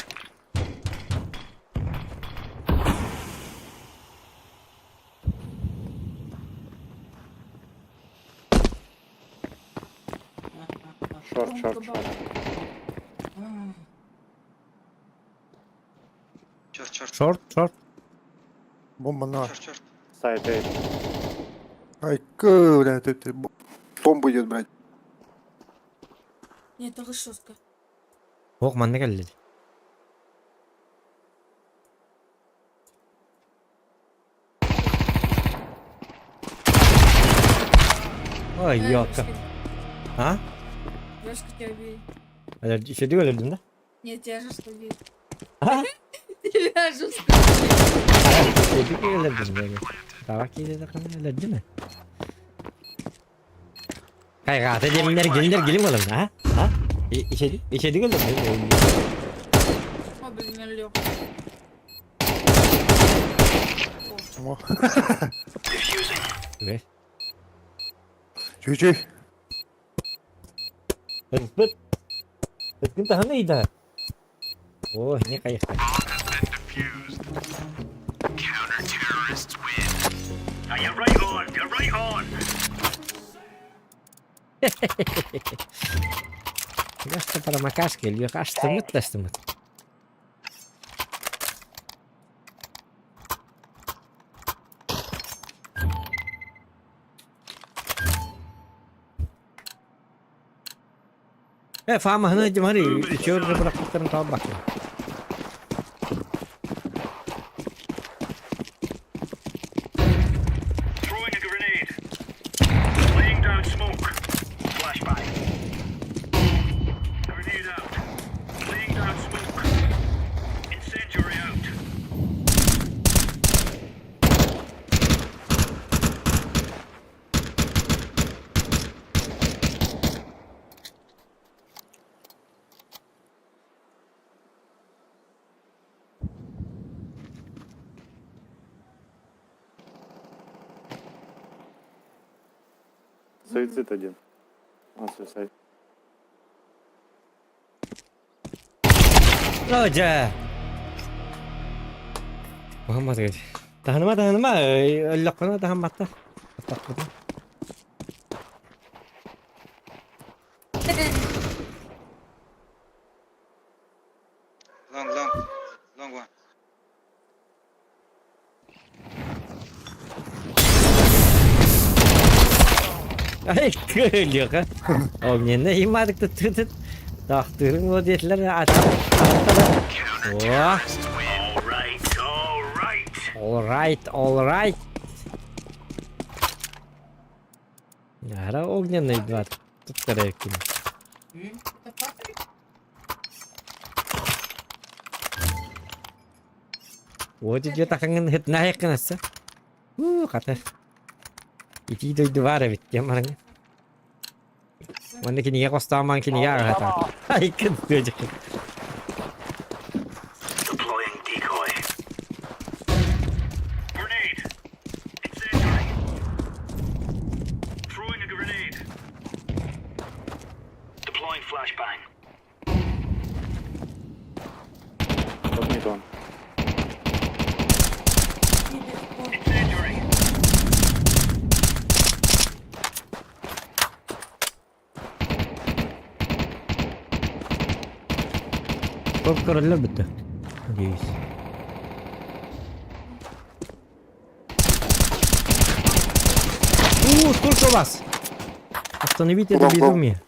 Speaker 8: Short.
Speaker 1: Short.
Speaker 2: Bomba на.
Speaker 8: Short.
Speaker 2: Haykı. Bomba yiyeceğiz брать.
Speaker 7: Нет, это жестко.
Speaker 1: Hok mana geldi. Ay yok. Ha?
Speaker 7: Жестко тебя бей.
Speaker 1: Ada şey diyor öldün de.
Speaker 7: Нет, тебя жестко бей.
Speaker 1: Ha?
Speaker 7: Тебя жестко.
Speaker 1: Şey diyor öldün de. Tavak yedi de kan öldü mü? Kay gata deminler gelir oğlum ha? Ha? İşe diyor öldün.
Speaker 7: О, блин, я лег.
Speaker 5: Diffusing.
Speaker 1: Ve.
Speaker 2: Çüy.
Speaker 1: Hıt. Hıtkın tahan neydi? Oh ini kayak.
Speaker 5: Now you're right on. You're right on.
Speaker 1: Gasta para makas geliyor. Gasta mı? Faham hana cemari. İçiyor da bıraktıklarını tamam bak.
Speaker 5: Throwing a grenade. Laying down smoke. Flashbang. Grenade out. Laying down smoke. Incendiary out.
Speaker 2: Суицид один. Суицид.
Speaker 1: Hoca. Muhammed geldi. Tanıma. Öllükkuna dahanmatta.
Speaker 8: Long one.
Speaker 1: Ay kırılıyor ha. Oğlum yine imadık da tütüt. Daktırın o dediler atar. Oh. Alright. Yara ognyanıydı var. Tutlara yakın. O diyor takangın hit naik kanasa. Kata. İki duydu var evet yamarın. Mana kini ya kostaman kini ya kata. Ay kız diyecek.
Speaker 5: Deploying decoy. Grenade. Incendiary. Throwing a grenade. Deploying flashbang.
Speaker 2: Вот не он.
Speaker 5: Incendiary.
Speaker 1: Çok kararlı bitti. Reis. Сколько вас? Остановить это безумие.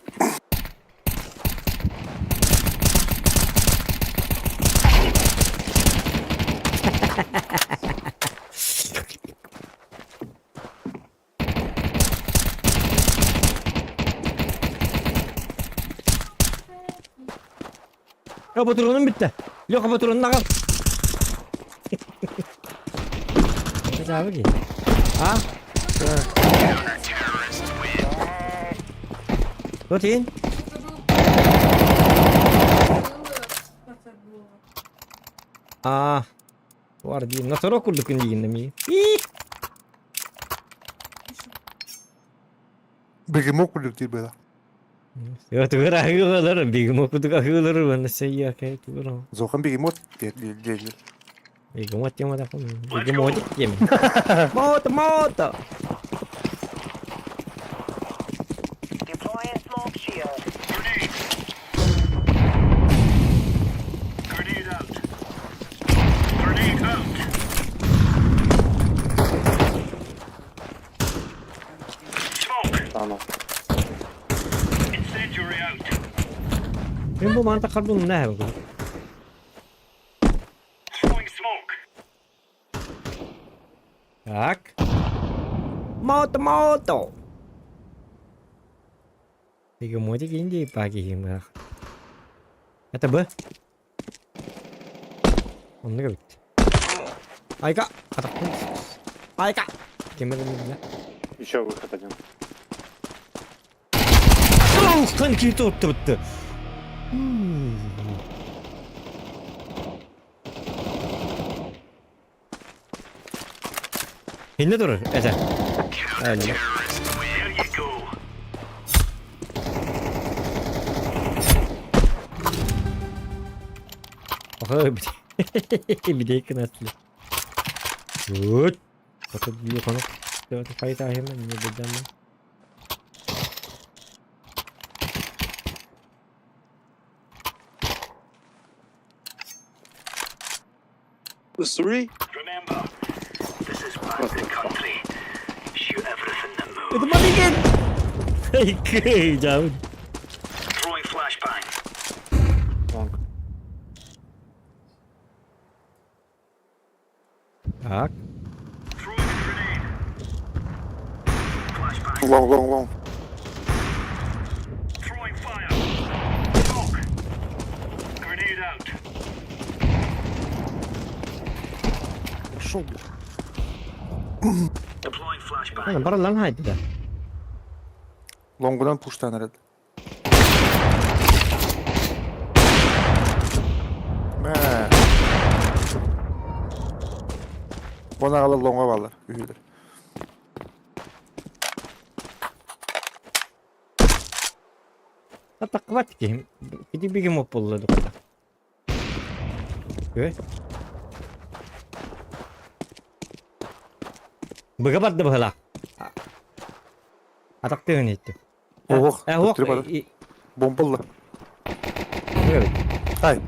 Speaker 1: Ya patronum bitti. Yok patronun kal. Ne abi ki? Ha? Rotin. Var değil. Nasıl okurduk indiğinde mi?
Speaker 2: Бегемот улетит было.
Speaker 1: Ya tuğra akılır. Bir okuduk akılır. Ben de şey ya kay tuğra.
Speaker 2: Зохан бегемот değil.
Speaker 1: Bir mot yama da konu. Bir mot yeme. Mot.
Speaker 9: Deploying smoke shield.
Speaker 5: Grenade. Grenade out. Grenade out. Smoke.
Speaker 2: Tamam.
Speaker 5: Incendiary out.
Speaker 1: Ben bu mantık kaldığını ne yapayım?
Speaker 5: Throwing smoke.
Speaker 1: Tak. Moto. Bir mot indi pagi mah. Kata bu. Onu da bitti. Ayka. Ayka. Kemerini bile.
Speaker 2: Еще выход один.
Speaker 1: Kanki tuttu. Ne durur? Ece. Öyle.
Speaker 5: There you go.
Speaker 1: Oha bir de yakın atlı. Good. Bakın bir konu. Dört fayda hemen ne dedim.
Speaker 2: Three.
Speaker 5: Remember, this is Bastard country. Shoot everything that moves.
Speaker 1: Itu mati kan? Hei, jauh.
Speaker 5: Throwing flashbang.
Speaker 2: Long.
Speaker 1: Tak.
Speaker 5: Throwing a grenade. Flashbang.
Speaker 2: Long.
Speaker 5: Throwing fire. Smoke. Grenade out.
Speaker 2: Шо?
Speaker 5: Deploying flashbang.
Speaker 1: Mana paralan haydi da.
Speaker 2: Long'dan push'tan herhalde. Bana alır long'a bağlar. Üyüdür.
Speaker 1: Atak var ki. Gidi bir game oldu burada. Evet. Bıga battı bıla. Atak da yönetti.
Speaker 2: Oğuk.
Speaker 1: Oğuk.
Speaker 2: Götürüp alın. Bombalı.
Speaker 1: Evet.
Speaker 2: Hay.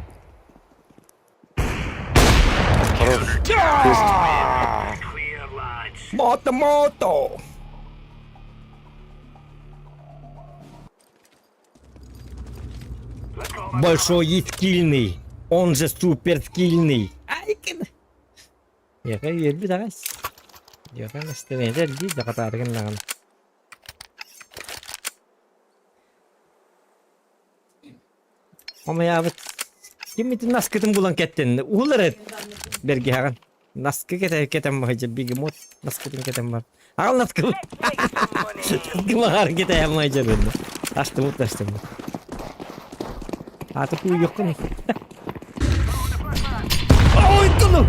Speaker 5: Clear, lads.
Speaker 1: Moto. Большой скильный. Он же супер скильный. Ай, кин. Ya kan yer bir daha. Ya kan istediğin yer bir daha tarihim lan. Ama ya kim itu nas ketem bulan ketten. Ular bergi hakan. Nas ketem aja bir gemot. Nas ketem var. Al nas ketem. Kemar kita yang aja ben. Açtım. Artık bu yok mu? Oy kanok.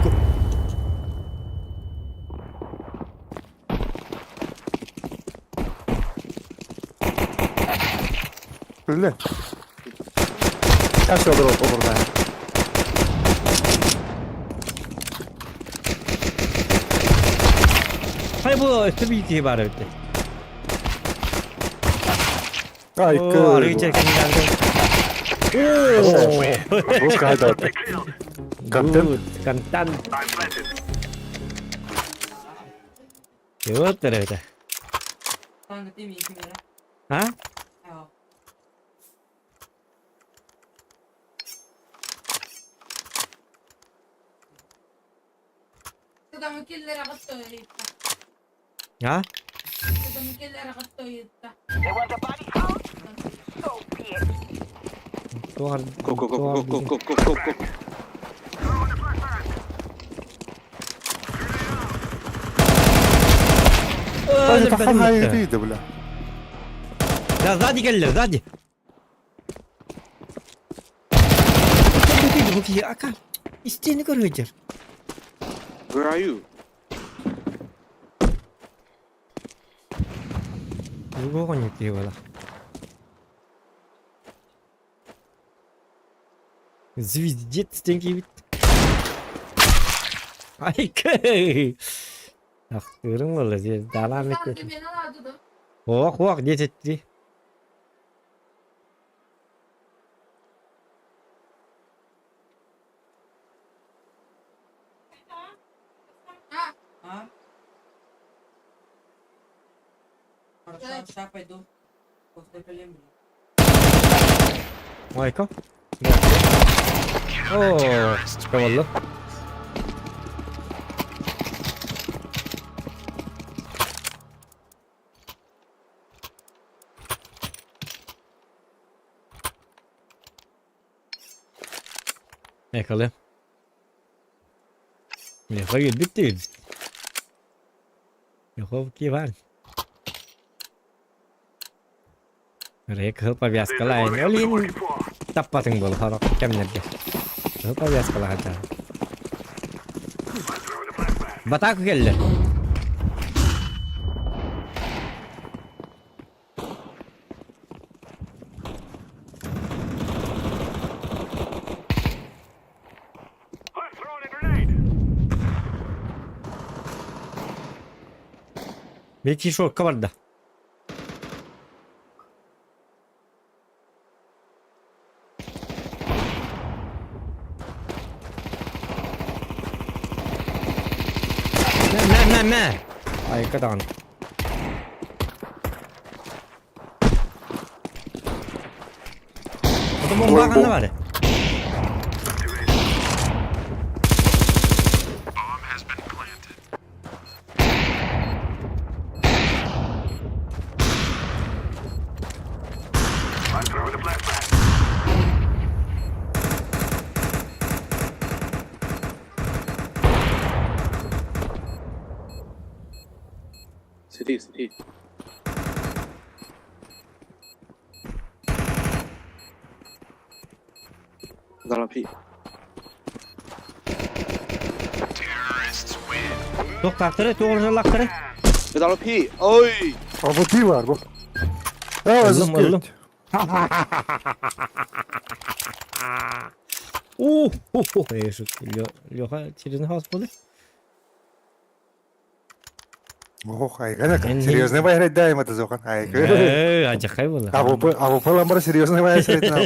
Speaker 2: Öyle. Kaç olur burada ya?
Speaker 1: Hayır bu tabii ki var öyle.
Speaker 2: Ay
Speaker 1: Oo, arayı çeken geldi.
Speaker 2: Rus kaydı. Kaptan.
Speaker 1: Kantan.
Speaker 5: I'm planted.
Speaker 1: Yok öyle.
Speaker 3: Kanka değil mi 2 lira?
Speaker 1: Ha?
Speaker 3: Ya.
Speaker 7: Adamı kellere kattı yitta.
Speaker 1: Ha?
Speaker 7: Adamı kellere kattı yitta.
Speaker 1: Doğar.
Speaker 8: Go, go, go, go, go, go, go, go, go.
Speaker 2: Hadi takım hayırlıydı bile.
Speaker 1: Ya hadi gel hadi. Bu ki akar. İsteğini görüyor.
Speaker 8: Where are you?
Speaker 1: Bu konuk diyor valla. Звездец деньги вид. Ay kıy. Aktörüm valla diye devam
Speaker 7: Sanki
Speaker 1: etti.
Speaker 7: beni aradı.
Speaker 1: Hoak diye etti.
Speaker 3: Ha? Хорошо, сейчас пойду. После колен.
Speaker 1: Майка. Oo, kavallı. Yakala. Yakala bitti. Yakala ki var. Reka повязка lain. Olin tapatın bol harap kemlerge. Повязка lahada. Batak geldi.
Speaker 5: I'm throwing a grenade.
Speaker 1: Bir kişi o kavarda. Ne. Ay kadar. Bu bomba kanı var.
Speaker 5: I'm throwing a flashbang.
Speaker 8: City. Dalam P.
Speaker 1: Doktorları doğruculakları.
Speaker 8: Dalam P. Oi.
Speaker 2: Avati var bu. Ya
Speaker 1: Aldım. Эй, шут. Лёха, через хаус буде?
Speaker 2: Ох, айга,
Speaker 1: Эн-
Speaker 2: серьезный байр даем это зохан. Айга.
Speaker 1: Ажакай була.
Speaker 2: Абу паламбар серьезный байр средна.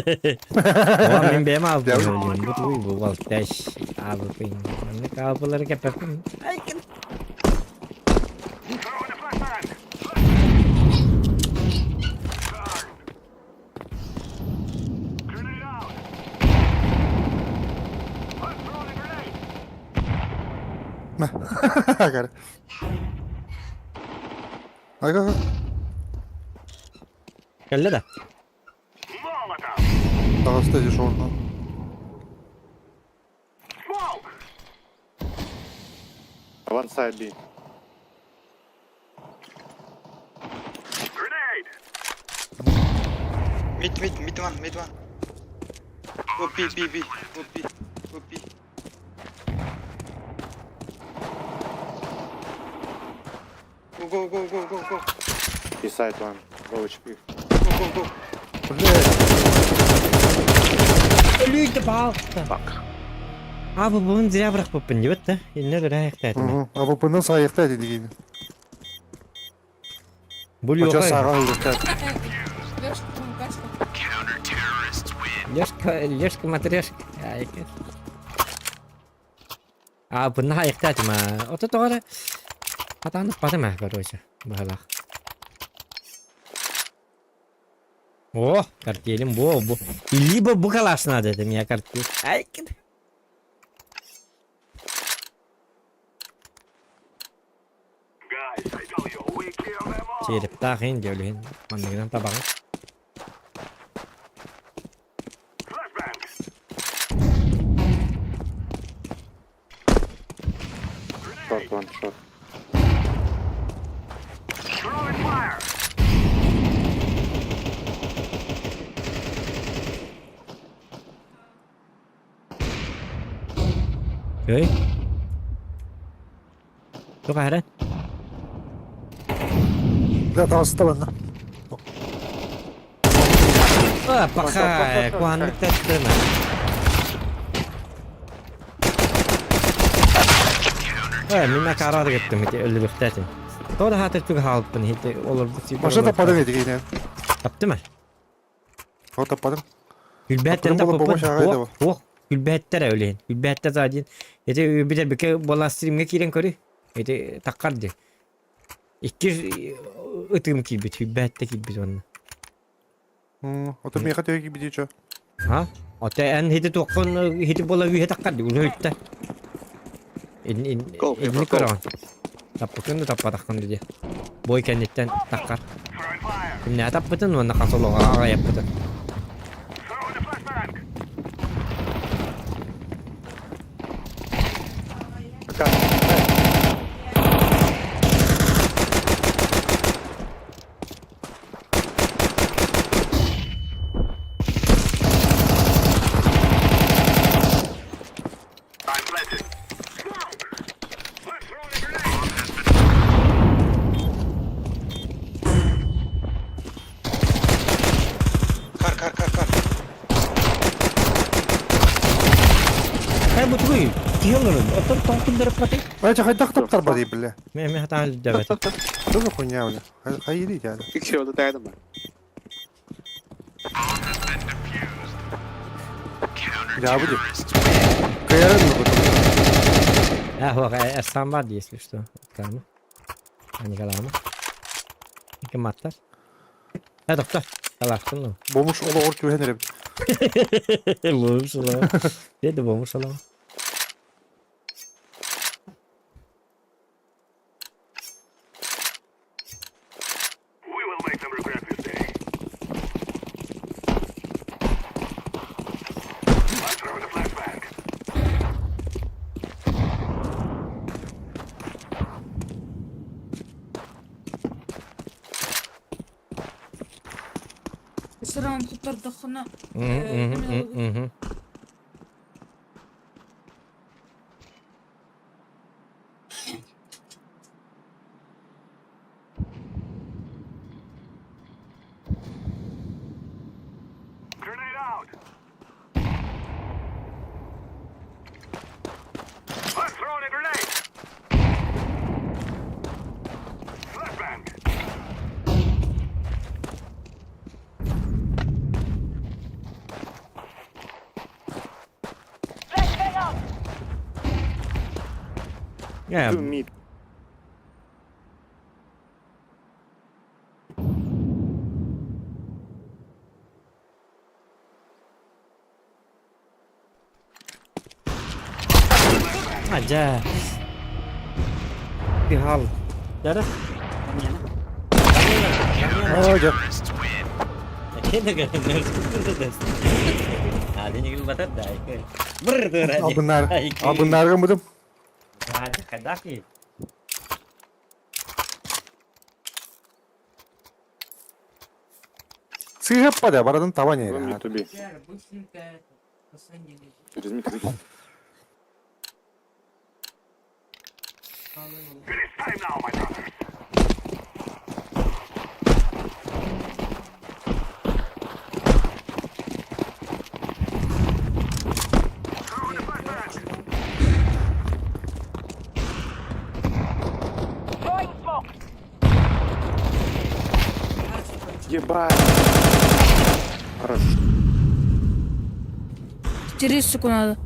Speaker 1: Oha min benim abi
Speaker 2: Ya-
Speaker 1: söylüyorum. Bu duy bu voltaj abi pin. Ne kabloları kapatın. Ay gel.
Speaker 5: Throwing a flashbang. Grenade out. I'm throwing a grenade.
Speaker 2: Agora. Agora.
Speaker 1: Kelle de.
Speaker 5: Molotov.
Speaker 2: Daha stajı şu an.
Speaker 5: Smoke.
Speaker 8: One side B.
Speaker 5: Grenade.
Speaker 8: Mid one. Go B. Go B. Go. B side one. Go HP. Go.
Speaker 1: Ölüydü bal. Bak. Abi bunu zira bırakıp ben evet de. Yine de rahat etme.
Speaker 2: Abu bundan sayıkta dedi gibi.
Speaker 1: Bu
Speaker 2: Hoca
Speaker 1: yok.
Speaker 2: sağa öldü.
Speaker 1: Лёшка матрешка. Ай гэл. Bunu hayıkta etme. Oto doğru. Hatanı batma короче. Bahala. Oh, kartyelim bu. Либо bu kalasına dedim ya kartye. Ay gel.
Speaker 5: Guys, I tell you, we kill them all.
Speaker 1: Çeyrep takın diyorlar. Anlayan tabak.
Speaker 5: Flashbang.
Speaker 8: Short one.
Speaker 5: Throwing fire.
Speaker 1: Rồi. Có ai đấy?
Speaker 2: Ya daha sıta bana.
Speaker 1: Pakai kuantitas mana? Minna karar gittim hiç öyle bir tatin. Doğru hatta çok halpın hiç olur bu.
Speaker 2: Başa da padın edik yine.
Speaker 1: Yaptı mı?
Speaker 2: O da padın.
Speaker 1: Gülbetten de
Speaker 2: Kapının
Speaker 1: popon.
Speaker 2: bomboş ağaydı bu.
Speaker 1: Oh, Gülbetten de öyle. Gülbetten zaten. Ete bir de bir ke bola stream'e kiren körü. Ete takardı. İki ıtım gibi, Gülbette gibi onun.
Speaker 2: O da miyaka diyor gibi diyor.
Speaker 1: Ha? Ate en hidi tokon hidi bola wi takardı. Ulu hitte. İnni koran. Tapakın da tapatakın diye. Boy kendinden takar.
Speaker 5: Throwing fire.
Speaker 1: Ne tapatın mı nakal solo aga yaptı.
Speaker 5: Throwing a flashbang. I'm planted. Smoke. Let's throw a grenade.
Speaker 8: Kar.
Speaker 1: Hey bu tuğu. Kiyolun. Otur tokun derip patı.
Speaker 2: Bence haydak taptar bari bile.
Speaker 1: Me hata davet.
Speaker 2: Çok okunya öyle. Hayır değil yani.
Speaker 8: Bir kişi orada derdim ben.
Speaker 2: Ya bu diyor. Kıyarın mı bu?
Speaker 1: Ah, huwa samba если что. Kalma. Hani kalama. İki matlar. Ha doktor. Alaştın mı?
Speaker 2: Bomuş ola ork güvenirim.
Speaker 1: Boğmuş olamam. Dedi boğmuş olamam.
Speaker 5: We will make them regret this day. I'm throwing a flashbang.
Speaker 7: Sıram tutardı xına.
Speaker 5: out. I'm throwing a grenade. Flashbang.
Speaker 1: Ya
Speaker 8: Two mid.
Speaker 1: aja. Bir hal. Darah.
Speaker 2: Oh, jauh.
Speaker 1: Kita kan harus terus. Ada yang batat dah. Ber
Speaker 2: Al benar. Al benar kan betul.
Speaker 1: Ada kadaki.
Speaker 2: Siapa pada baratın tavanya
Speaker 8: Go
Speaker 2: ya.
Speaker 8: mid to be.
Speaker 3: Сэр, быстренько это, последний лежит.
Speaker 8: Через mid to be.
Speaker 5: It is time now, my brothers. Throwing a flashbang.
Speaker 8: Ебать. Хорош.
Speaker 7: Характеристику надо.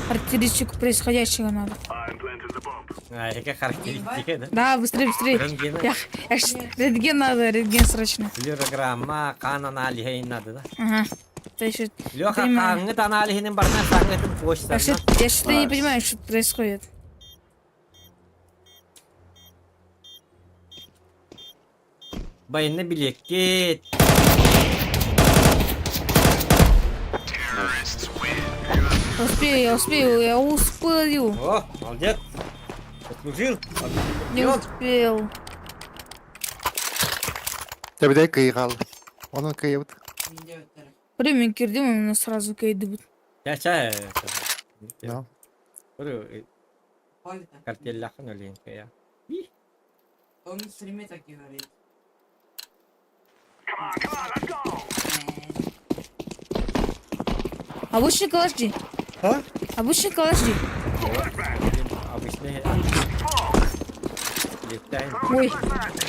Speaker 7: Характеристику происходящего надо.
Speaker 5: I'm planting the bomb.
Speaker 1: Ah, это характеристика, да?
Speaker 7: Да, быстрее, быстрее.
Speaker 1: Рентген.
Speaker 7: Я ж рентген надо, рентген срочно.
Speaker 1: Флюорограмма kan analihin надо, да?
Speaker 7: Ага. Это еще...
Speaker 1: Лёха,
Speaker 7: Понимаю.
Speaker 1: kanget analihinin barına sangetin
Speaker 7: Я
Speaker 1: почтарına.
Speaker 7: что-то не понимаю, что происходит.
Speaker 1: Bayını bilek git.
Speaker 7: Я успею.
Speaker 1: О, молодец. Заслужил.
Speaker 7: Не успел.
Speaker 2: Ya bir de kıyı kaldı. Onun kıyı bit.
Speaker 3: Не делать, Сэр.
Speaker 7: Время кирдим, у нас сразу кейдебут.
Speaker 1: Yaşa.
Speaker 2: Ya.
Speaker 1: Dur,
Speaker 3: Пали-то.
Speaker 1: kartellahın öleyin ya.
Speaker 3: Он на стриме так говорит.
Speaker 5: Come on, let's go.
Speaker 7: Обычный калашди.
Speaker 1: Ha?
Speaker 7: Обычный калашди.
Speaker 1: Обычный. Летаем.
Speaker 7: Ой,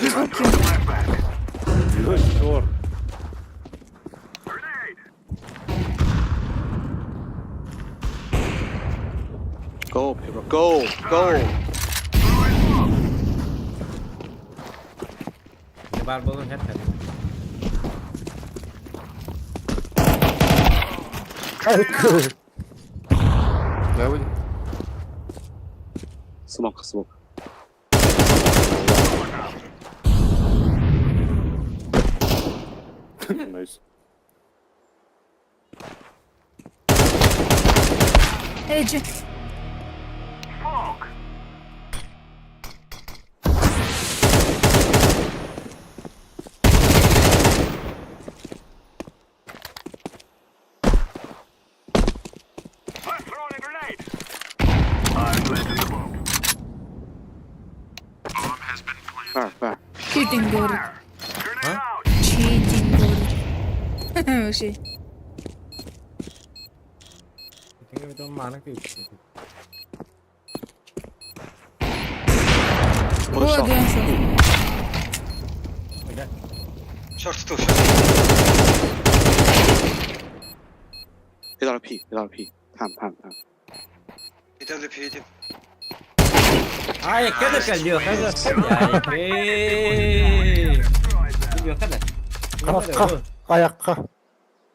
Speaker 7: звуки.
Speaker 8: Good short.
Speaker 5: Grenade.
Speaker 8: Go, people. Go. Go.
Speaker 1: Var bulun hep hep.
Speaker 2: Ya bu.
Speaker 8: Smoke, smoke. Nice.
Speaker 7: Эджи.
Speaker 5: Smoke. I'm throwing a grenade. I'm planting the bomb. Bomb has been planted.
Speaker 8: Far, far.
Speaker 7: Читинг говорит.
Speaker 5: Grenade out.
Speaker 7: Читинг говорит. Вообще.
Speaker 1: Çünkü bir de mana kıyıp.
Speaker 7: Вот он что.
Speaker 8: AWP, AWP. Tam.
Speaker 1: Ay, kadar kalıyor. Kadar. Gidiyor kadar.
Speaker 2: Kalk. Ayakka.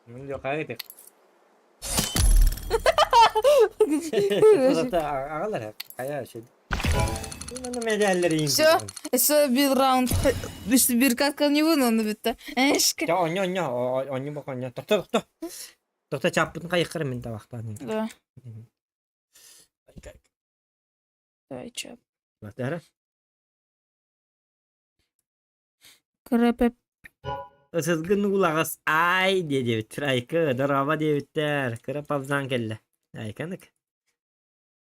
Speaker 1: Gidiyor kadar. Ağlar hep. Kaya şey. Bana medalleri yiyin.
Speaker 7: Все, все, бил раунд. Bir катка не вынул bitti. Эшка.
Speaker 1: Ya onu bak onu. Doktor. Doktor çapını kayıkırım ben tabaktan.
Speaker 7: Да. Давай, чё.
Speaker 1: Bak dara.
Speaker 7: Крапеп.
Speaker 1: Sızgın ulağız. Ay diye bitir. Aykı. Daraba diye bitir. Kıra pabzan kelle. Aykanık.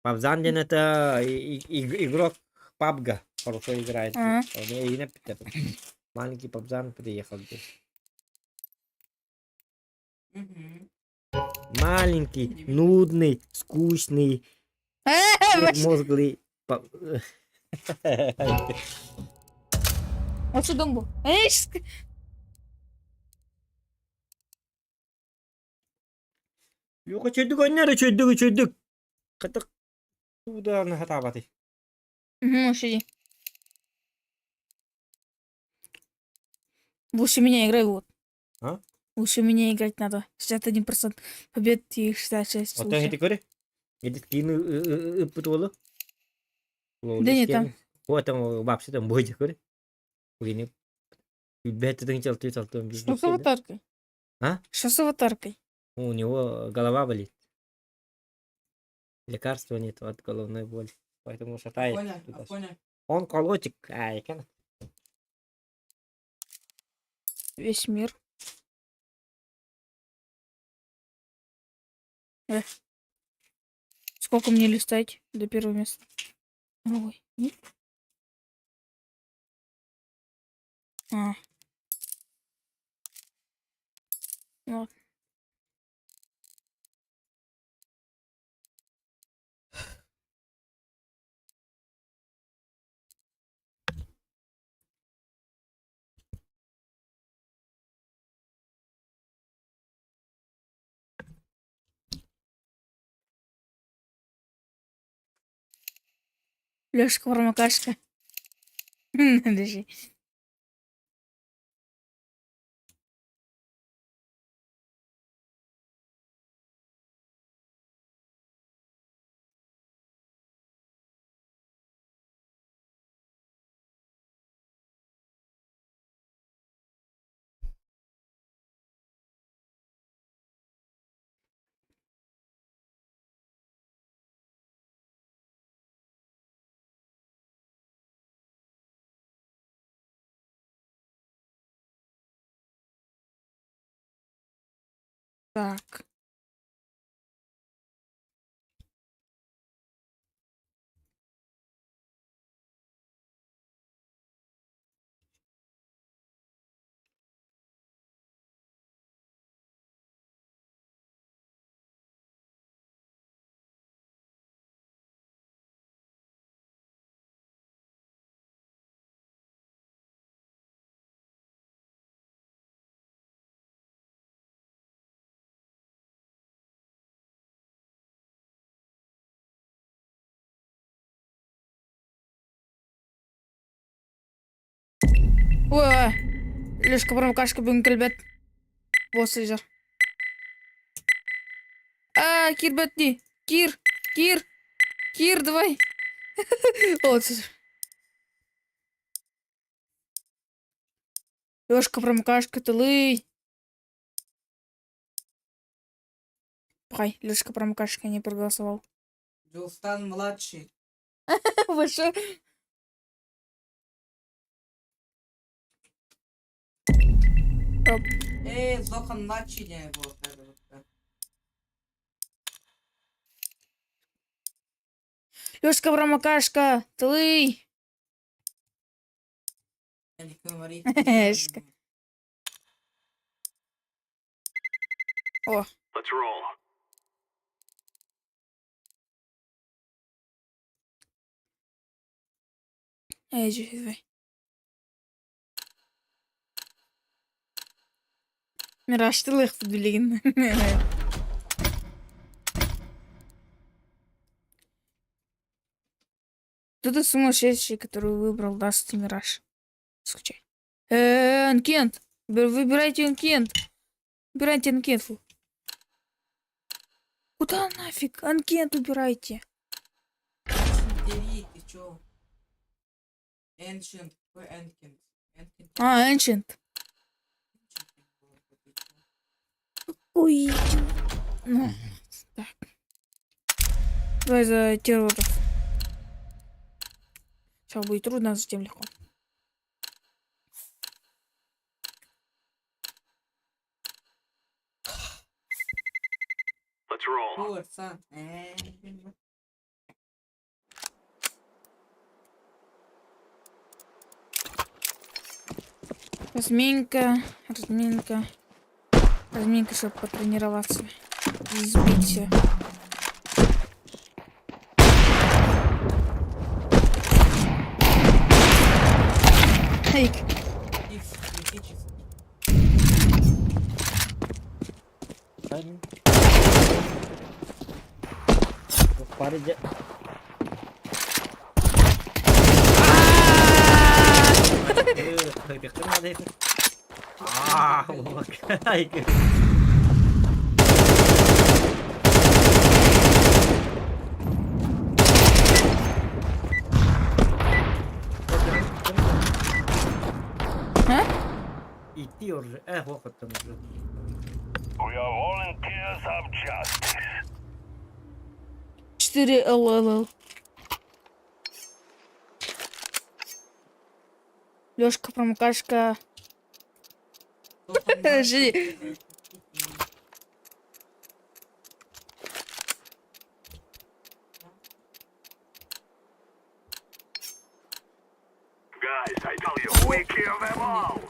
Speaker 1: Пабзан ден это игрок PUBG. Хорошо играет.
Speaker 7: Ага.
Speaker 1: Он и на маленький Пабзан приехал здесь.
Speaker 3: Мгм.
Speaker 1: Маленький, нудный, скучный,
Speaker 7: Вообще.
Speaker 1: мозглый.
Speaker 7: Вот что дом был. Эйш,
Speaker 1: Yok çözdük onları çözdük. Katık. Udarını hata batı.
Speaker 7: Сиди. Лучше меня играй, вот.
Speaker 1: А?
Speaker 7: Лучше меня играть надо. 61% побед и 66
Speaker 1: Otan
Speaker 7: лучше.
Speaker 1: hedi göre. Gidip dini ıppıt oğlu.
Speaker 7: Да не там.
Speaker 1: Otan bapsı tam boyca göre. Begini. Беттерин çaltıyor.
Speaker 7: Что с аватаркой?
Speaker 1: А?
Speaker 7: Что с аватаркой?
Speaker 1: У него голова болит. Лекарства нет от головной боли. Поэтому шатает.
Speaker 3: Афоня,
Speaker 1: туда-сюда.
Speaker 3: Афоня.
Speaker 1: Он колотик. Ай, кана.
Speaker 7: Весь мир. Сколько мне листать до первого места? Ой. А. Вот. Лёшка промокашка. Подожди. Так. Ой, Лёшка промокашка бүгін келбет. Осы жер. Кир бетни. Кир, давай. Вот. Лёшка промокашка, тылый. Пхай, Лёшка промокашка не проголосовал.
Speaker 3: Джилстан младший.
Speaker 7: Выше.
Speaker 3: Зохан младший не был.
Speaker 7: Лёшка промокашка, тылый.
Speaker 3: Я не говорит.
Speaker 7: Эшка. О,
Speaker 5: Let's roll.
Speaker 7: давай. Мираж, ты лых блин. Кто-то сумасшедший, который выбрал Даст Мираж. Скучай. Анкент. Выбирайте Анкент. Выбирайте Анкент. Куда нафиг? Анкент убирайте.
Speaker 3: Девять, ты чё? Ancient. Какой Ancient?
Speaker 7: Ancient. Ой. Ну, так. Давай за терроров. Сейчас будет трудно, а затем легко.
Speaker 5: Let's roll.
Speaker 3: Курса.
Speaker 7: Разминка. Разминка, чтобы потренироваться. И сбить все. Эй,
Speaker 3: Икс, критический.
Speaker 1: Парыдя. İtti orada. Hakikaten.
Speaker 5: We are volunteers of justice.
Speaker 7: 4 ЛЛ. Лёшка, промокашка. Жди.
Speaker 5: Guys, I tell you, we kill them all.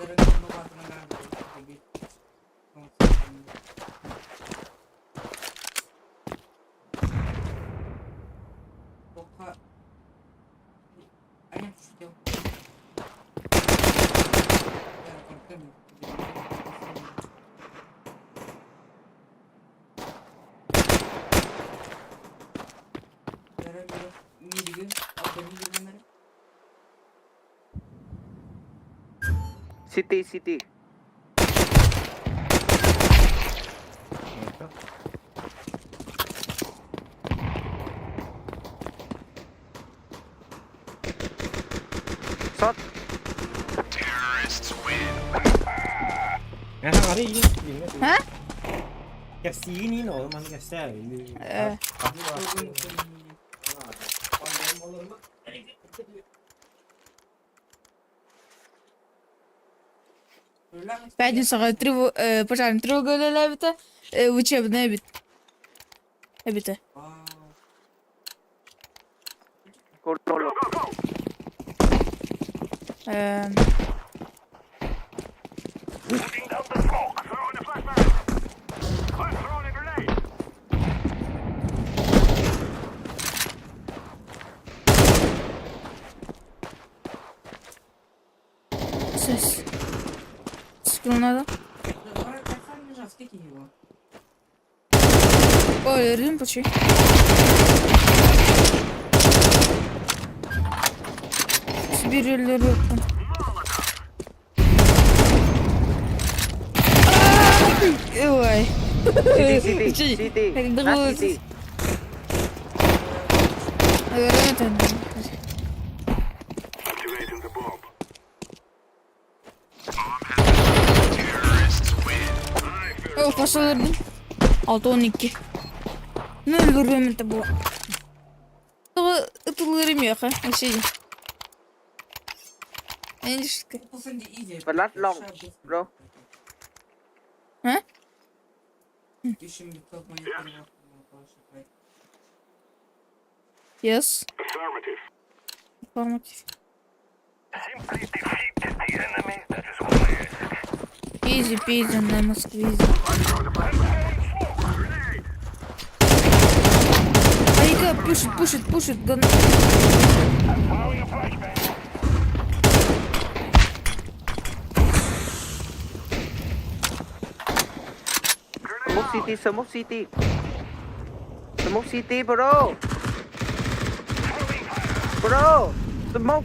Speaker 3: Только... А нет, что делать?
Speaker 6: City. Shot.
Speaker 1: Ja, han var det igen.
Speaker 7: Hä?
Speaker 1: Jeg siger lige noget, man kan sige.
Speaker 7: Пятница, пожарная тревога левита, учебный обед. Обита.
Speaker 6: Go.
Speaker 5: Putting down the smoke. Throwing a flashbang. I'm throwing a grenade.
Speaker 7: Ses. Скилл надо. Ой, рым почти. Соберили руку. Ой.
Speaker 6: City.
Speaker 7: Как
Speaker 6: Last
Speaker 7: думаю,
Speaker 6: city.
Speaker 7: это...
Speaker 5: Activating the bomb.
Speaker 7: О, пошел рым. 6-12. Ну, рым это было. Это рымеха. Вообще.
Speaker 6: But last long, bro.
Speaker 7: Yes.
Speaker 5: Affirmative.
Speaker 7: Informative.
Speaker 5: Simply defeat the enemy. That is all I ask.
Speaker 7: Easy peasy на Москве. Айка пушит.
Speaker 5: Throwing a flashbang.
Speaker 6: Smoke city, bro. Smoke.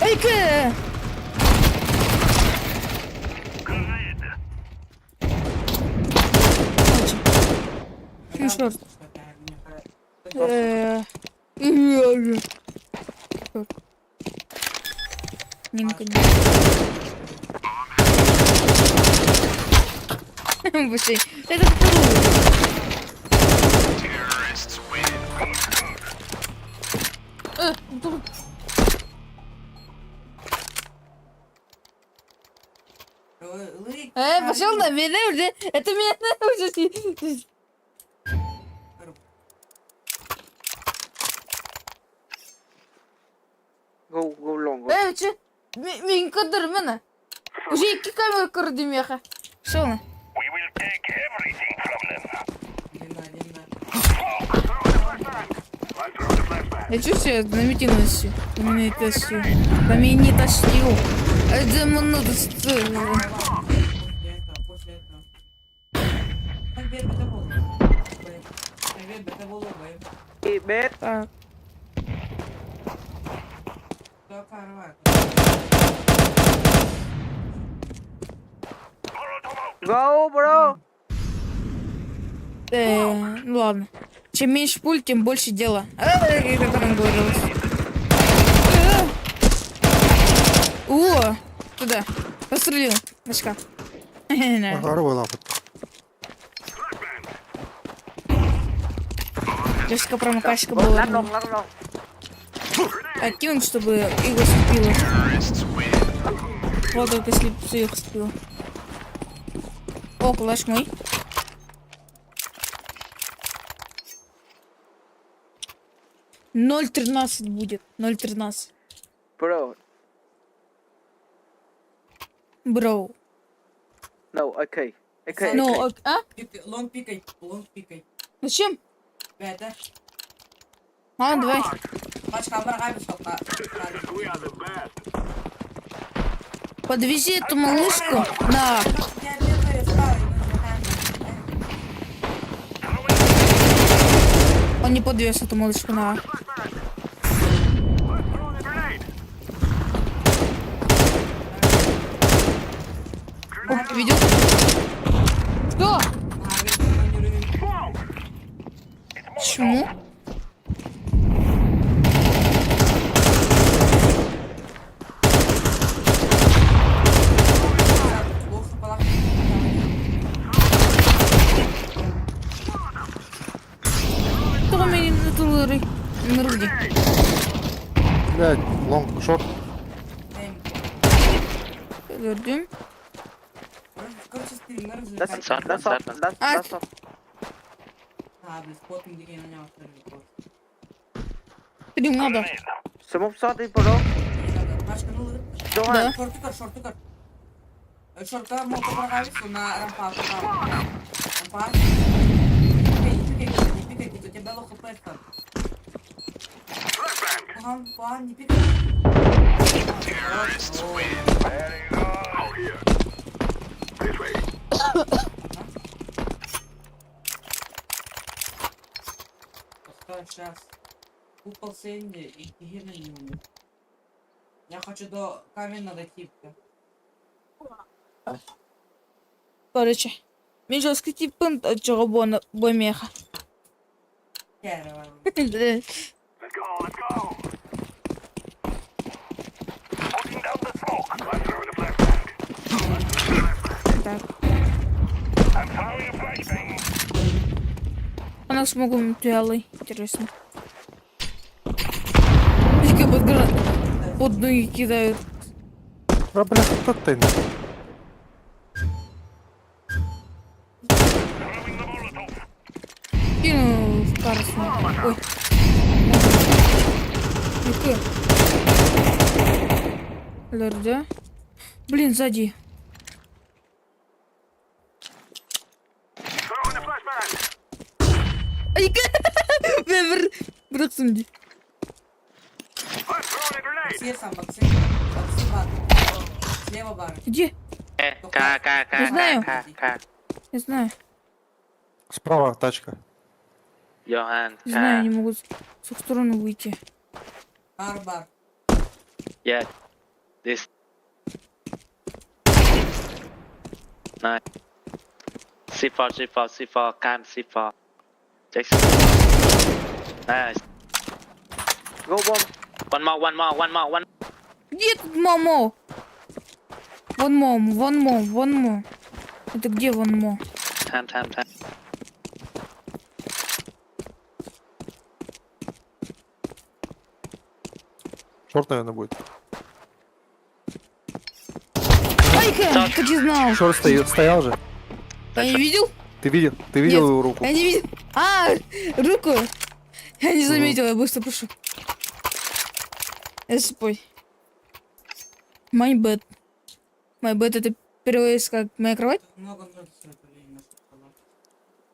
Speaker 7: Айка!
Speaker 5: Grenade.
Speaker 7: Ну что? Нимка не. Вообще, это второй. Пошел на меня уже. Это меня уже.
Speaker 6: Go long.
Speaker 7: Че? Мен кадр мені. Уже 2 камеры кырды меха. Шо на?
Speaker 5: We Take everything from them.
Speaker 3: Длина, длина.
Speaker 5: I'm throwing a flashbang.
Speaker 7: Я чувствую знаменитостью. Знаменитостью. Знаменитостью.
Speaker 3: После этого. Привет, это Волга. Привет, это Волга.
Speaker 6: Bếp.
Speaker 7: Так.
Speaker 3: Кто карват?
Speaker 6: Go, bro.
Speaker 7: Ну ладно. Чем меньше пуль, тем больше дела. Как там говорилось. О! Туда. Пострелил. Очка.
Speaker 2: Araba oynayıp.
Speaker 7: Лёшка промокашка
Speaker 6: Lăn
Speaker 7: была.
Speaker 6: lông, lăn lông.
Speaker 7: Откинул, чтобы его слепило. Вот только слепцу их слепило. О, кулаш мой. $0.13 будет. 0.13.
Speaker 6: Bro.
Speaker 7: Броу.
Speaker 6: No, okay. Okay.
Speaker 7: Ну,
Speaker 6: okay.
Speaker 7: а?
Speaker 3: Лонг пикай, лонг пикай.
Speaker 7: Зачем?
Speaker 3: Бәді.
Speaker 7: А, давай.
Speaker 3: Баш камераға бір шоққа.
Speaker 5: We are the best.
Speaker 7: Подвези эту малышку на... Он не подвез эту малышку на... О, видел? Что? Почему? Кто у меня на тулыры? На руки.
Speaker 2: Блядь, long, short.
Speaker 7: Gördüm.
Speaker 3: Короче, стример
Speaker 6: That's all. That's all. That's all.
Speaker 3: Abi, spotting деген ана бастырып.
Speaker 7: Стрим надо.
Speaker 6: Smoke shot in, bro.
Speaker 3: Башканы ылып.
Speaker 6: Don't
Speaker 7: Да.
Speaker 3: Шорты көр. Шортка молка прогавис, на рампа. Рампа. Не пикай, у тебя лоха пэстер. Пан, не пикай.
Speaker 5: This way.
Speaker 3: Пускай сейчас. Купол Сэнди и Кигина не умер. Я хочу до каменного дойти.
Speaker 7: Короче. Мен жестко типін чого бомеха.
Speaker 3: Керева.
Speaker 5: Let's go. Putting down the smoke. I'm throwing a flashbang.
Speaker 7: Так.
Speaker 5: I'm throwing a flashbang.
Speaker 7: Она смогу материалы. Интересно. Как под ноги кидают.
Speaker 2: Ya bırak tutayım.
Speaker 5: Throwing the Molotov.
Speaker 7: Кинул в карсу. Ой. Тихо. Лерда. Блин, сзади.
Speaker 5: Throwing a flashbang.
Speaker 7: Ай, бıraksın diye.
Speaker 5: I'm throwing a grenade.
Speaker 3: Все сам, боксы бар. Слева бар.
Speaker 7: Где? Не знаю. Не знаю.
Speaker 2: Справа тачка.
Speaker 6: Johan.
Speaker 7: Не знаю, не могу с их стороны выйти.
Speaker 3: Бар.
Speaker 6: Yeah. This. Nice. C4, cam C4. Jackson. Nice. Go bomb. One more.
Speaker 7: Где тут мамо? Вон мо. Это где вон мо?
Speaker 6: Time.
Speaker 2: Шорт, наверное, будет.
Speaker 7: Ай-ка, как я знал.
Speaker 2: Шорт стоял же.
Speaker 7: Я не видел?
Speaker 2: Ты видел его руку?
Speaker 7: Я не видел. А, руку. Я не заметил, я быстро пошел. Я спой. My bed это переводится как моя кровать?
Speaker 3: Много всё это время.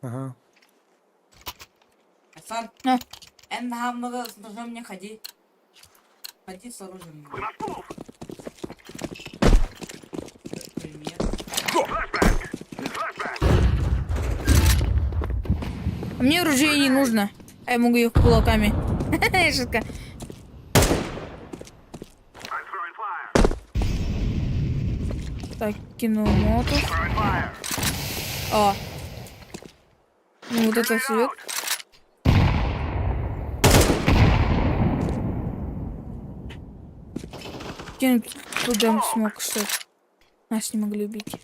Speaker 2: Ага.
Speaker 3: Асан,
Speaker 7: А.
Speaker 3: энн хаммага с ножом не ходи. Ходи с оружием. Привет.
Speaker 7: А мне оружие не нужно. А я могу их кулаками. Шутка.
Speaker 5: I'm throwing fire.
Speaker 7: Так, кинул мотов.
Speaker 5: Throwing fire.
Speaker 7: А. Ну вот это свет. Кинуть туда смог, что нас не могли убить.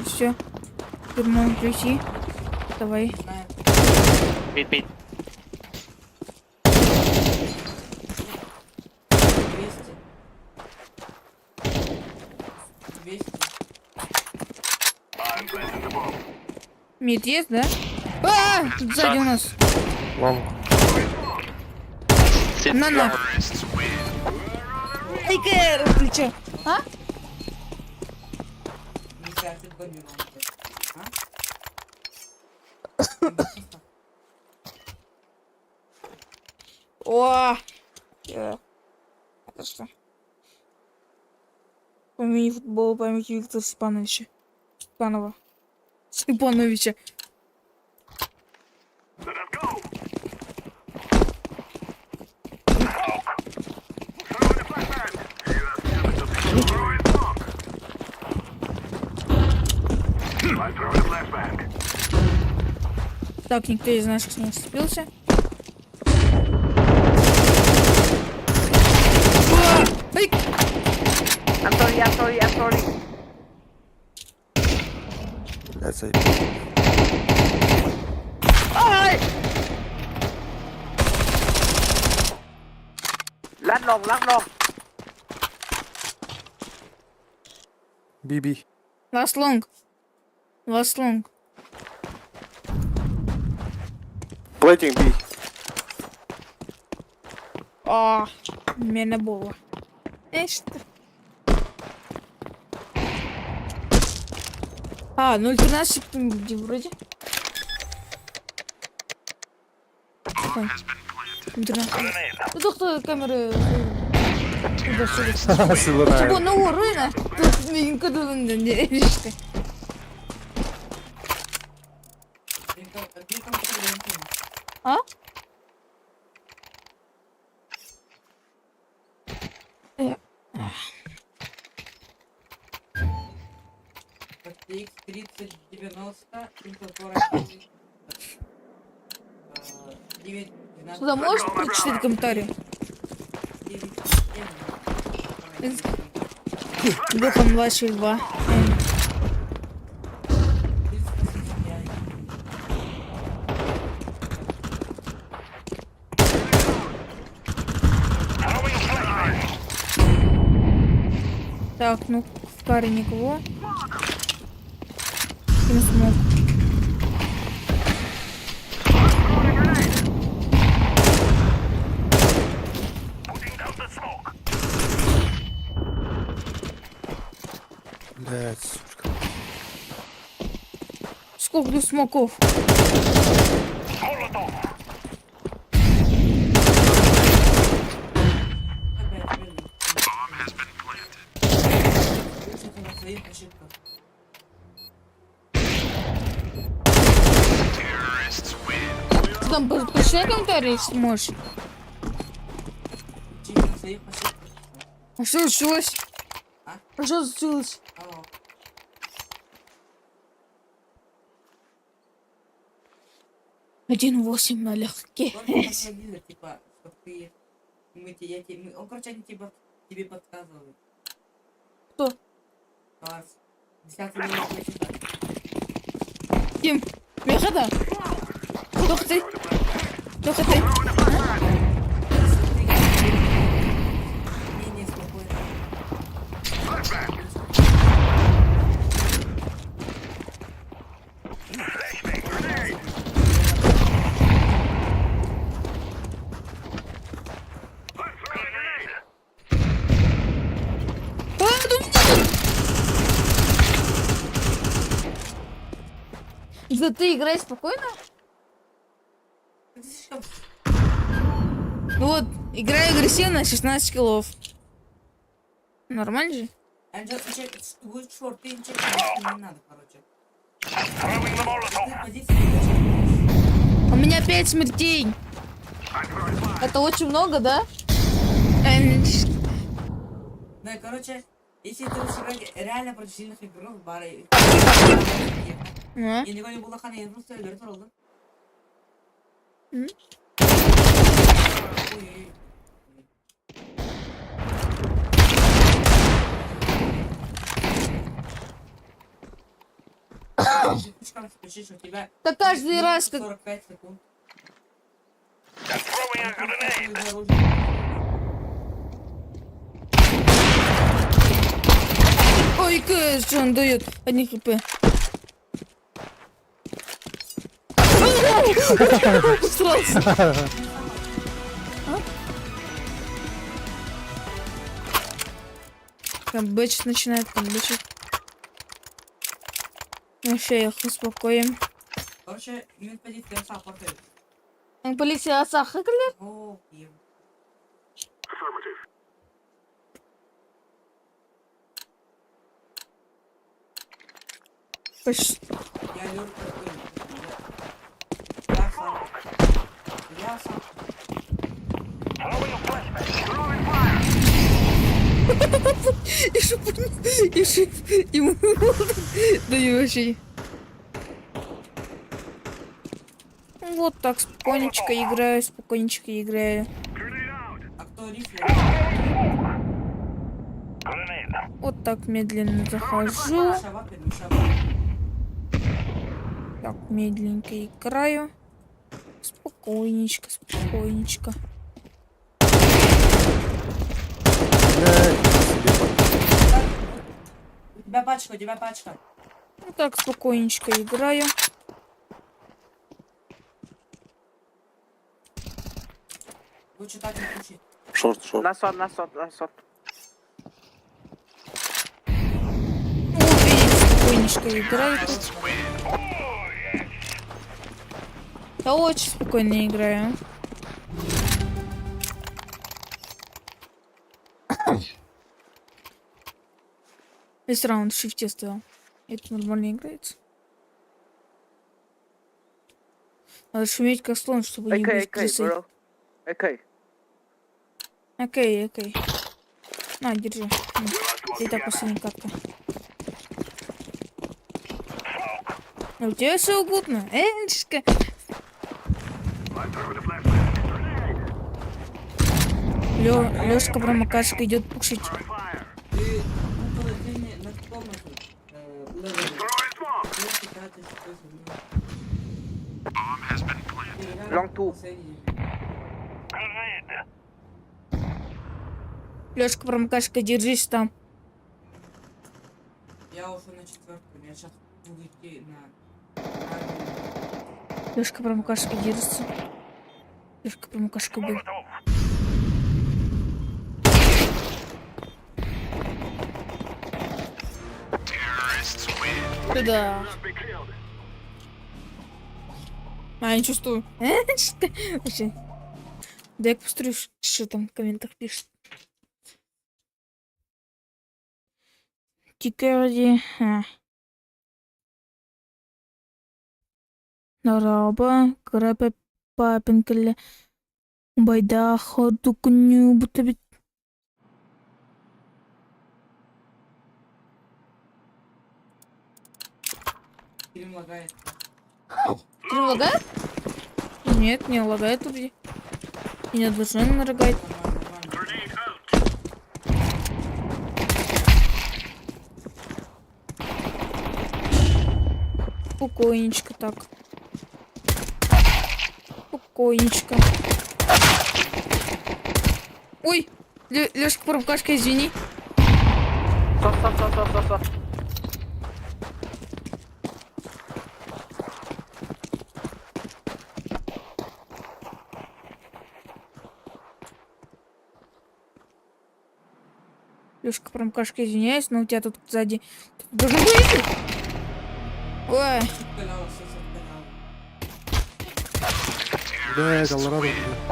Speaker 7: Все. Теперь можем прийти. Давай.
Speaker 3: Знаю.
Speaker 8: Мид.
Speaker 3: 200.
Speaker 5: I'm planting the bomb.
Speaker 7: Мид есть, да? А, тут сзади у нас.
Speaker 2: Лонг.
Speaker 7: На. Ай, Кэр, ты чё? А?
Speaker 3: Не тратит бомбировку.
Speaker 7: О! Это что? По мини-футболу памяти Виктора Степановича. Степановича.
Speaker 5: Let us go. Throwing a flashbang. Throwing smoke. I'm throwing a flashbang.
Speaker 7: Так, никто из наших не вцепился. Ай!
Speaker 6: I'm sorry.
Speaker 2: That's it.
Speaker 6: Ай! Lát lông.
Speaker 2: BB.
Speaker 7: Last long.
Speaker 2: Plating B.
Speaker 7: А, мене було. Что? А, 0.13 секунд вроде. Ой. 0.13. Ну то хто камери туди-сюди. Тобо
Speaker 2: Силана.
Speaker 7: на урина. Тут мігенько не річка. А?
Speaker 3: X 3090, 749. 9, 12.
Speaker 7: Сюда можешь прочитать комментарий?
Speaker 3: 9,
Speaker 7: Гохан 262. Так, ну в каре никого. Кину смог.
Speaker 2: Блядь, сучка.
Speaker 7: Сколько тут смоков? Ты там прочитай комментарий, если можешь. А что случилось? А что случилось? 1.8 налегке.
Speaker 3: Типа, что ты... Он, короче, они тебе подсказывают.
Speaker 7: Кто?
Speaker 3: Класс. 10 минут прочитать.
Speaker 7: Тим, выхода? Кто ты? Кто ты?
Speaker 3: Не, спокойно.
Speaker 7: Да ты играй спокойно.
Speaker 3: Ты слишком...
Speaker 7: Ну вот, играю агрессивно, 16 киллов. Нормально же?
Speaker 3: Бence bu short ince не надо, короче.
Speaker 5: Throwing the Molotov.
Speaker 3: Ты позиции не чекаешь.
Speaker 7: У меня 5 смертей. Это очень много, да?
Speaker 3: Да, короче, если ты будешь играть реально против сильных игроков, бары...
Speaker 7: А?
Speaker 3: И никого не было хана, я просто играть ролл.
Speaker 7: М?
Speaker 3: Ой-ой-ой. Слишком спешишь, у тебя...
Speaker 7: Да каждый раз как...
Speaker 3: 45 секунд.
Speaker 5: Throwing a grenade.
Speaker 3: Твое оружие.
Speaker 7: Ой, что он дает? 1 хп. Сразу. Камбэчить начинает, камбэчить. Вообще их успокоим.
Speaker 3: Короче, именно позиция саппорта.
Speaker 7: Полиция Асахакля?
Speaker 3: О, ем.
Speaker 7: Почти.
Speaker 3: Я Лёрка такой. Я сам. Я сам.
Speaker 5: Throwing a flashbang. Throwing fire.
Speaker 7: И шип, ему даю вообще. Вот так спокойненько играю,
Speaker 5: Grenade out.
Speaker 3: А кто рифли?
Speaker 5: Grenade.
Speaker 7: Вот так медленно захожу.
Speaker 3: Шава, перед шава.
Speaker 7: Так, медленненько играю. Спокойненько.
Speaker 3: У тебя пачка,
Speaker 7: Вот так спокойненько играю.
Speaker 3: Лучше так не включи.
Speaker 2: Шорт, шорт.
Speaker 6: На сот.
Speaker 7: Вот видите, спокойненько играю тут. Я очень спокойно играю. Весь раунд в шифте стоял. Это нормально играется. Надо шуметь как слон, чтобы не быть крысой. Окей. На, держи. И так последняя катка. А у тебя все угодно. Энчика. Лёшка промокашка идет пушить.
Speaker 3: Ты купил ты на комнату.
Speaker 6: Long two.
Speaker 5: Grenade.
Speaker 7: Лёшка промокашка, держись там.
Speaker 3: Я ушел на 4-ку, я сейчас буду идти на...
Speaker 7: Лёшка промокашка, держится. Лёшка промокашка был.
Speaker 5: Molotov.
Speaker 7: Туда. А, я не чувствую. Вообще. Дай я посмотрю, что там в комментах пишет. Тикади. Нараба. Крапе папенкеле. Байда ходу куню будто бит.
Speaker 3: Фильм лагает.
Speaker 7: Стрим лагает? Нет, не лагает вроде. И не должно нарагать.
Speaker 3: Нормально.
Speaker 5: Grenade out.
Speaker 7: Спокойничко так. Спокойничко. Ой, Лёшка промокашка, извини.
Speaker 6: Сот.
Speaker 7: Лёшка промокашка, извиняюсь, но у тебя тут сзади должен быть. Ой,
Speaker 3: Böyle alsın zaten al.
Speaker 2: Блядь, Allah razı olsun.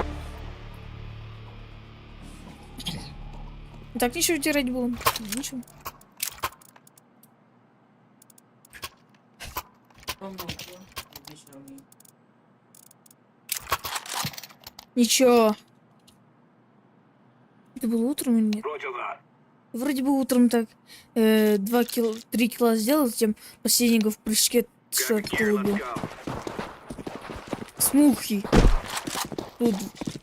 Speaker 7: так ничего терять было. Ничего.
Speaker 3: Tamam oldu. Geçiyorum.
Speaker 7: Ничего. Это было утром или нет?
Speaker 5: Roger that.
Speaker 7: Вроде бы утром так 3 кило сделал, затем последнего в прыжке что-то
Speaker 5: Gear, let's
Speaker 7: убил.
Speaker 5: go.
Speaker 7: Смухи.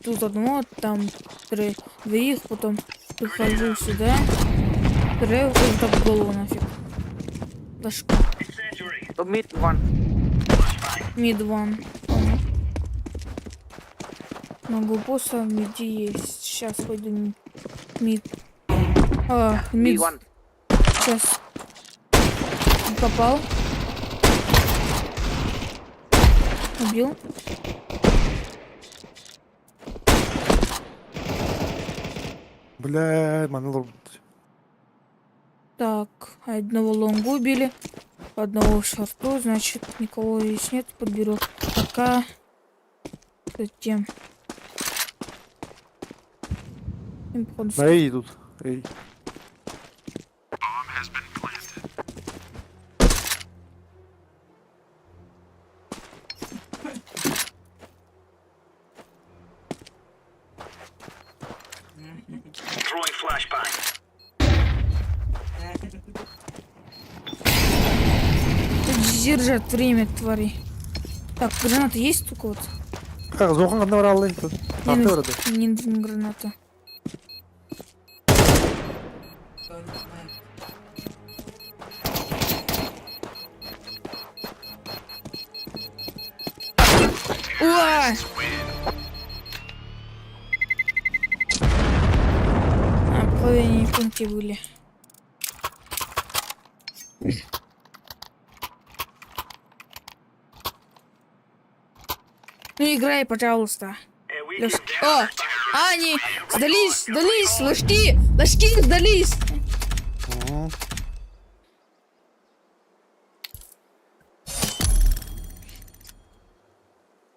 Speaker 7: Тут одного, там двоих, потом прихожу сюда. Вот так в голову нафиг. Башку.
Speaker 5: Incendiary.
Speaker 7: Мид ван. Понял. Могу босса где есть. Сейчас пойду мид. Мид. Сейчас. Попал. Убил.
Speaker 2: Блядь, маныл.
Speaker 7: Так, одного лонгу убили. Одного в шорту, значит, никого здесь нет. Подберу пока. Затем. Походу,
Speaker 2: На Эй идут. Эй.
Speaker 5: Throwing flashbang.
Speaker 7: держат время, твари. Так, граната есть только вот?
Speaker 2: Как, зохан кандай бар алды?
Speaker 7: Мне
Speaker 2: Тарты барады.
Speaker 7: мне нужна граната. Уа! Походу они в пункте были. Ну играй, пожалуйста. Ложки. О! Они сдались, ложки сдались.
Speaker 2: Мгм.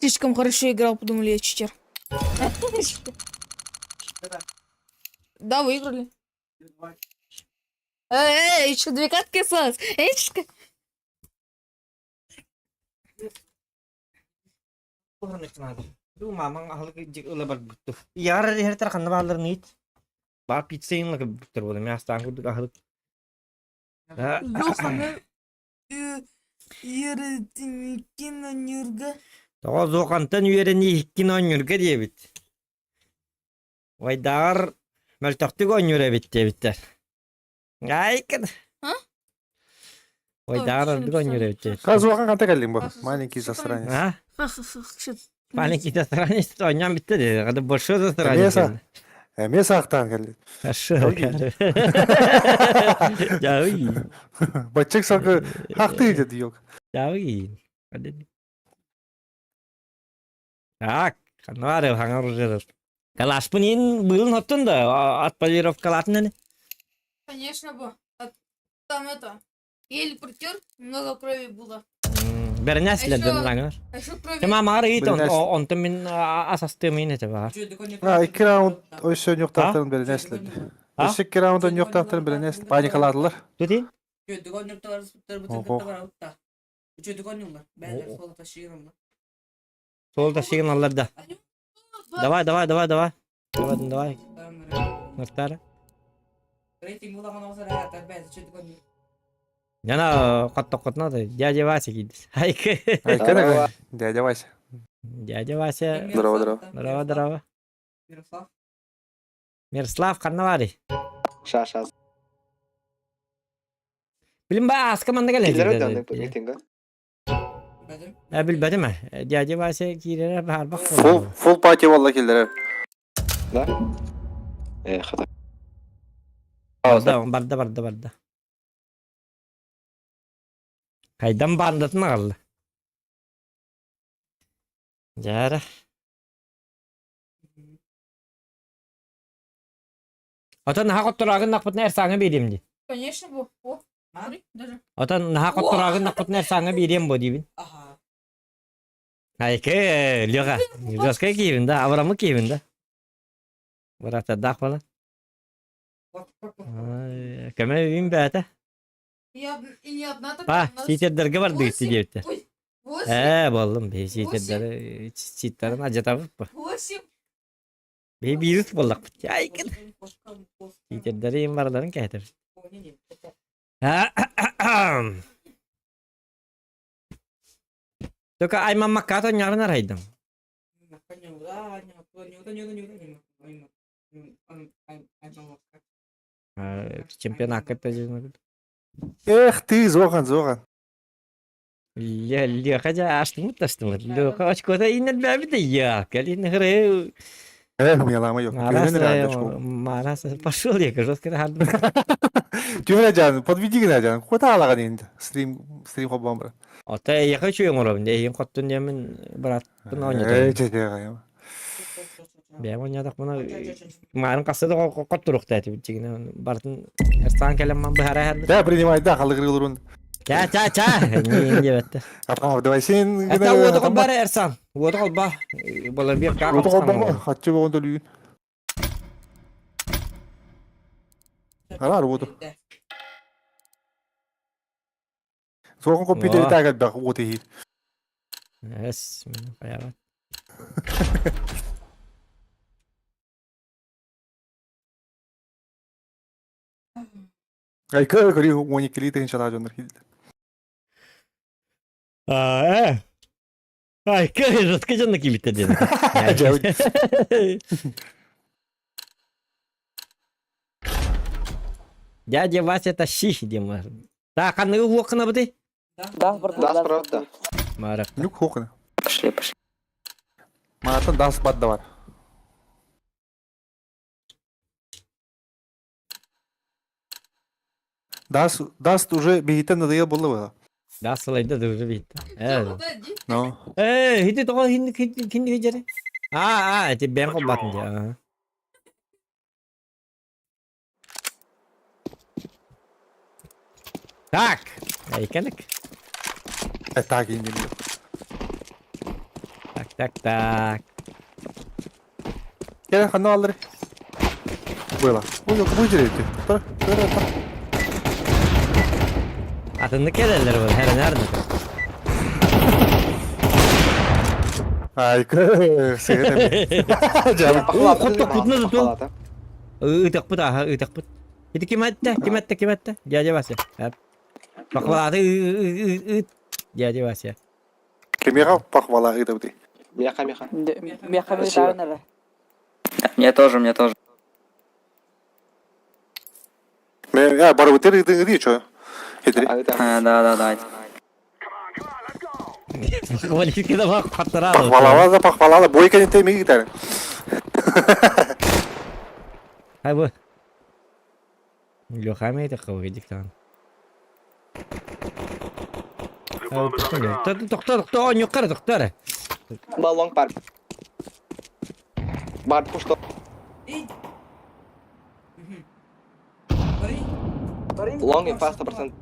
Speaker 7: Слишком хорошо играл, подумали, я читер. Да, выиграли. Еще 2 катки осталось.
Speaker 1: Du mamang ahal jik ulah berbutuh. Yar hari terkan balar nit. Ba pizza yang lagi betul boleh mas tangguh tu ahal. Tahu zokantan yüreni hikin onyurga diye bit. Vay dar meltaktik onyura bit diye bitter. Ay kan. Vay
Speaker 7: Ой,
Speaker 1: dar
Speaker 7: что
Speaker 1: aldık onyura bit.
Speaker 2: Как зохан кандай калдың ба? Маленький засранец.
Speaker 1: Ha?
Speaker 7: Что?
Speaker 1: Маленький засранец оням bitti de. Kada большой
Speaker 2: Эмес
Speaker 1: засранец.
Speaker 2: Эмес ақтан калды.
Speaker 1: Хорошо. Jauhi.
Speaker 2: Баччак сакы хақты деді yok.
Speaker 1: Jauhi. Так, канвары хангар уже. Калаш пунин был нотун да от полировкалатын не.
Speaker 7: Конечно, бы. Там это. Еле протер, много крови было.
Speaker 1: Бернес леден
Speaker 7: Ещё-
Speaker 1: лангар.
Speaker 7: А еще крови.
Speaker 1: Кема марит
Speaker 2: Бернес.
Speaker 1: он тем асасты мин это бар.
Speaker 2: Ha, 2 round oysa yok tahtın biri nesledi.
Speaker 1: Ha?
Speaker 2: Oysa 2 round'dan yok tahtın biri nesli. Panikaladılar.
Speaker 1: Tuti?
Speaker 3: Çözdük on yurtta var sıkıntı bu
Speaker 2: Oho.
Speaker 3: tıkıntı var avutta. Çözdük on yurtlar. Ben sola taşıyorum da.
Speaker 1: Sol taşıyın Allah'da. Давай. Давай.
Speaker 3: Tamam.
Speaker 1: Нартара.
Speaker 3: Рейтинг буламан olsa rahat ben çözdük on yurt.
Speaker 1: Яна каттокотна да дядя Вася кидис. Хайка.
Speaker 2: Айкана дядя Вася.
Speaker 1: Дядя Вася. Здорово.
Speaker 3: Мирослав.
Speaker 1: Мирослав Карнавари.
Speaker 8: Сейчас.
Speaker 1: Билим ба аска манда
Speaker 8: Киллер
Speaker 1: geldi.
Speaker 8: ödüyorum meeting'e.
Speaker 3: Benim.
Speaker 1: Bilmedim mi? Dядя Вася kirere bahar bak.
Speaker 2: Full party valla killere.
Speaker 8: Да? Хата.
Speaker 1: Barda. Kaydan bandatın ağırlı. Jara. Atan ha qotturagın naqbıtna ersangı bedimdi.
Speaker 7: Конечно, бы. О,
Speaker 1: Otan naha kotoragın da kutner sana biriyem bu dibin.
Speaker 3: Aha.
Speaker 1: Hayke liyoga. Joska kibin da avramı kibin da. Burası da falan. Keme bin bata. Pa sitedlerge var dıgıttı diyette. Bollum be sitedler sitlerin acıtabıp bu. Be virüs bollak bit. Ay kid. Sitedleri yim varların kaytar. Toka ayman makkato nyarna raydam. Чемпион hakikaten canım.
Speaker 2: Ты Зохан.
Speaker 1: Ля хотя açtım mı taştım. Lo kaç koda inel babi de ya. Kalin hre.
Speaker 2: Yalama yok. Güvenin herhalde çok.
Speaker 1: Maras пошел я кажу скоро hadi.
Speaker 2: Тюмеляжан, подведи гнажан. Куда алаган енді? Стрим хоббам бра.
Speaker 1: Ata ya kaç yön oğlum. Ne yem kattın yemin bırak. Bunu oynadı.
Speaker 2: Çekeyim.
Speaker 1: Ben oynadık buna. Marın kasada katturuk tati bitçigine. Bartın Ersan kelam bu hara her.
Speaker 2: Да, принимай, да, халык рылырун.
Speaker 1: Ça. Ne bette.
Speaker 2: Апа, давай сен
Speaker 1: Ata vodu kol bara Ersan. Vodu kol ba. Bolar bir kağıt.
Speaker 2: Отоқ болма, хатчы болғанда лүйін. Ара, отыр. Соғын компьютер тәгіл бақ, оты хей.
Speaker 1: Yes. Bayağı.
Speaker 2: Ай, көрі, 12 литр иншалла жондар хейді.
Speaker 1: Ay kız rıtkıcın ki bitti dedi. Дядя Вася это шиш Дима. Так, а ну окна бди.
Speaker 6: Да, правда.
Speaker 1: Марак.
Speaker 2: Люк хоқына.
Speaker 6: Пошли.
Speaker 2: Манаттан дас бат да бар. Дас уже бейттен надоел болды ба.
Speaker 1: Да слайда да уже bitti. Evet.
Speaker 2: No.
Speaker 1: Hindi to hindi hijari. Itu ben kok batın ya. Tak. Aykanak.
Speaker 2: Tak indi.
Speaker 1: Tak.
Speaker 2: Gel kanı aldır. Böyle. Bu cireydi. Dur.
Speaker 1: Atındı kelerler bu. Her nerede?
Speaker 2: Ay kız. Canım.
Speaker 1: Kutnadı tu. Itak put aha, itak put. Itu kimatta. Dia bas ya. Bakla dia bas ya.
Speaker 2: Кемеға пахвала это вот.
Speaker 8: Меха.
Speaker 6: Меха милитарная.
Speaker 8: Мне тоже.
Speaker 2: Я бары бутер иди что? Хитри.
Speaker 8: Да.
Speaker 1: Валик кida bak katara.
Speaker 2: Пахвала, бойка не теми гитар.
Speaker 1: Hay bu. Лёхами это кого диктан. Доктор, он юқар доктор.
Speaker 8: Long park. Бар пушто. Long и fast %.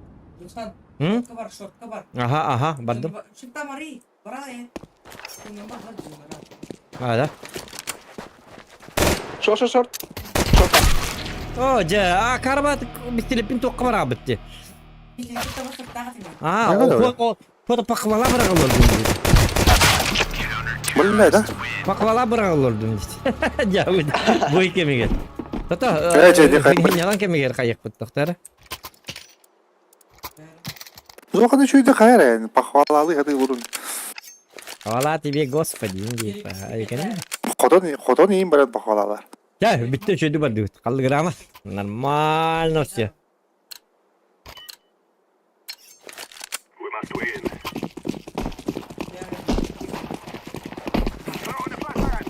Speaker 3: Шортка бар.
Speaker 1: Ага, бардым.
Speaker 3: Шипта мари. Барай.
Speaker 1: Да.
Speaker 8: Шорт.
Speaker 1: О, карабат бистелепин тоқмара битти. Фото пақвала бырағылыр дүнді.
Speaker 2: Бұл не да?
Speaker 1: Пақвала бырағылыр дүнді. Жауыды. Бой кемегер. Тото, нелан кемегер қайық бұд тоқтары.
Speaker 2: Зоқаны чүйді қайыр әйін. Пахвалалы ғады ұрын.
Speaker 1: Хвала тебе, Господи, индей.
Speaker 2: Қотон ең барад пахвалалар.
Speaker 1: Бітті шөйді бар дүгіт. Қалдығырама. Нормально все.
Speaker 5: We must win. Throwing a flashbang.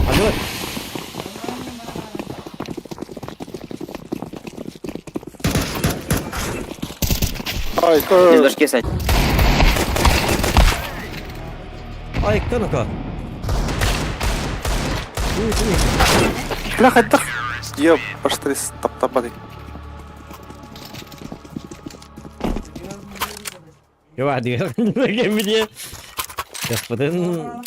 Speaker 1: Hadi.
Speaker 2: Ay kız.
Speaker 8: кисать.
Speaker 1: Ay, кто на кого?
Speaker 2: Кіра қайттық. Еп, пошли таптапады.
Speaker 1: Yok hadi gel. Господин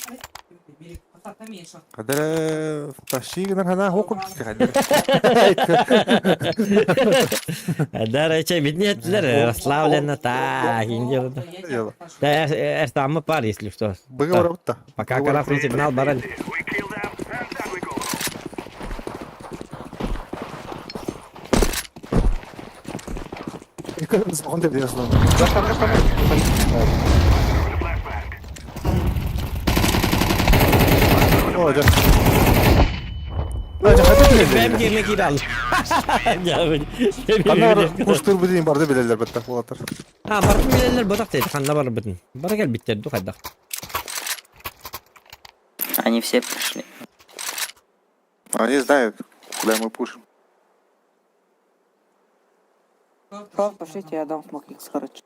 Speaker 2: Кадер тащи на хокуп.
Speaker 1: Дарача биднетler расслабленно так инде. Да я там пар, если что.
Speaker 2: Быга работа.
Speaker 1: Пока красный сигнал барали.
Speaker 5: We kill them, and down we go.
Speaker 2: Он тебе ясно. О, да.
Speaker 1: Ben yemek geri al.
Speaker 2: Анар куштыр бидин барды билелер бетте булатыр.
Speaker 1: Ha barkın bilenler badak dedi. Kanla var bidin. Bara gel bitti du kadar.
Speaker 6: Они все пришли.
Speaker 2: Они знают, куда мы пушим.
Speaker 6: Просто пошлите, я дам смог их короче.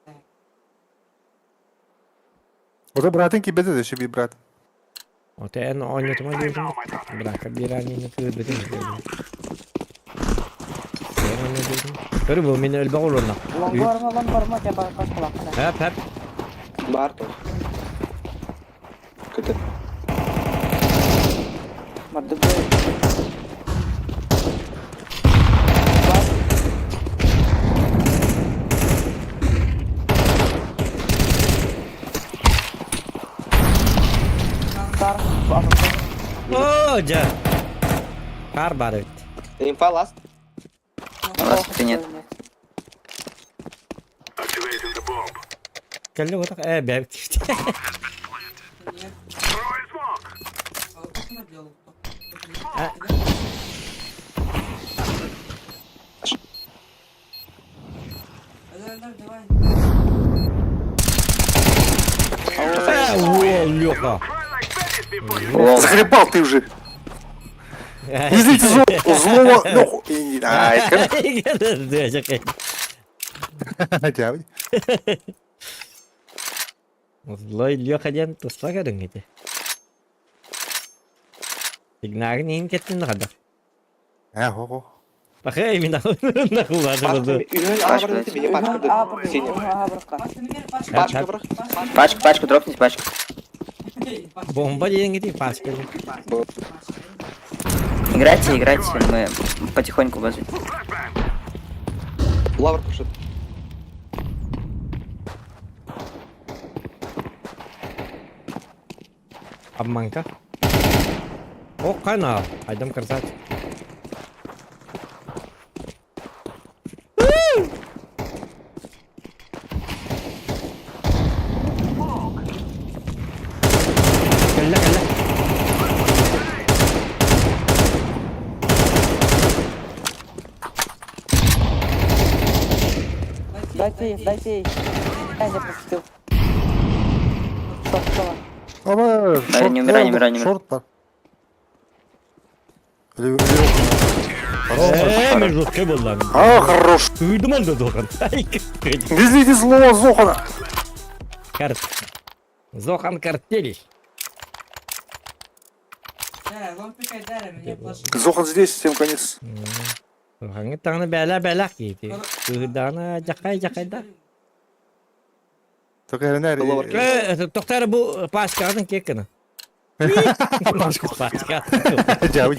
Speaker 2: O da bırakın bede de bir bırak.
Speaker 1: O da en oynatıma girdim. Bırak bir an yine kır dedim. Görü bu beni ölbe olur ona.
Speaker 6: Lan varma ya baş kulak.
Speaker 1: Hep.
Speaker 8: Барто. Kötü.
Speaker 6: Madde
Speaker 1: Oo can. Kar var evet.
Speaker 8: Инфа ласт.
Speaker 6: Ласт нет.
Speaker 5: Activating the bomb.
Speaker 1: Geldi o da bebek.
Speaker 5: Throwing smoke.
Speaker 1: Лёха.
Speaker 5: Cry like babies before you
Speaker 2: Захлебал ты уже. Излите злого. Ну, ай, Дявай.
Speaker 1: Злой Лёхадан тусла kadın idi. Signalin in kettin kadar.
Speaker 2: Ha, ho.
Speaker 1: Bakayım yine nakuladı oldu.
Speaker 8: Ürün arabanın tipi пачка.
Speaker 6: Пачку дропните, пачку.
Speaker 1: Bomba diyen gidiyor başka.
Speaker 6: Играйте, мы потихоньку возьмем.
Speaker 8: Лавр пушит.
Speaker 1: Обманка. О, канал. Айдам красавчик. Gel.
Speaker 6: Дайте. Я запустил. Что?
Speaker 2: Ama
Speaker 6: не умирай.
Speaker 2: Шорт var.
Speaker 1: Жестко был lan.
Speaker 2: А, хорош.
Speaker 1: Duydum onu da Zokan.
Speaker 2: Излите злого Зохана.
Speaker 1: Zokan картель.
Speaker 2: Зохан здесь, всем конец.
Speaker 1: Zokan tane bela giydi. Dağına cakay da.
Speaker 2: Только я не
Speaker 1: Doktor bu başkanın kekini. Başkan.
Speaker 2: Дявай.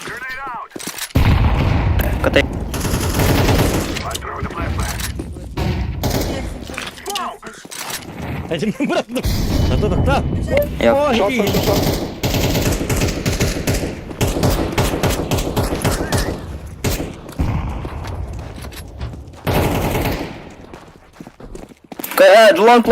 Speaker 5: grenade out.
Speaker 6: Коты.
Speaker 5: I'm throwing the flashbang.
Speaker 1: Hadi bıraktım. Tamam.
Speaker 6: Я
Speaker 1: Ой.
Speaker 6: Лонг.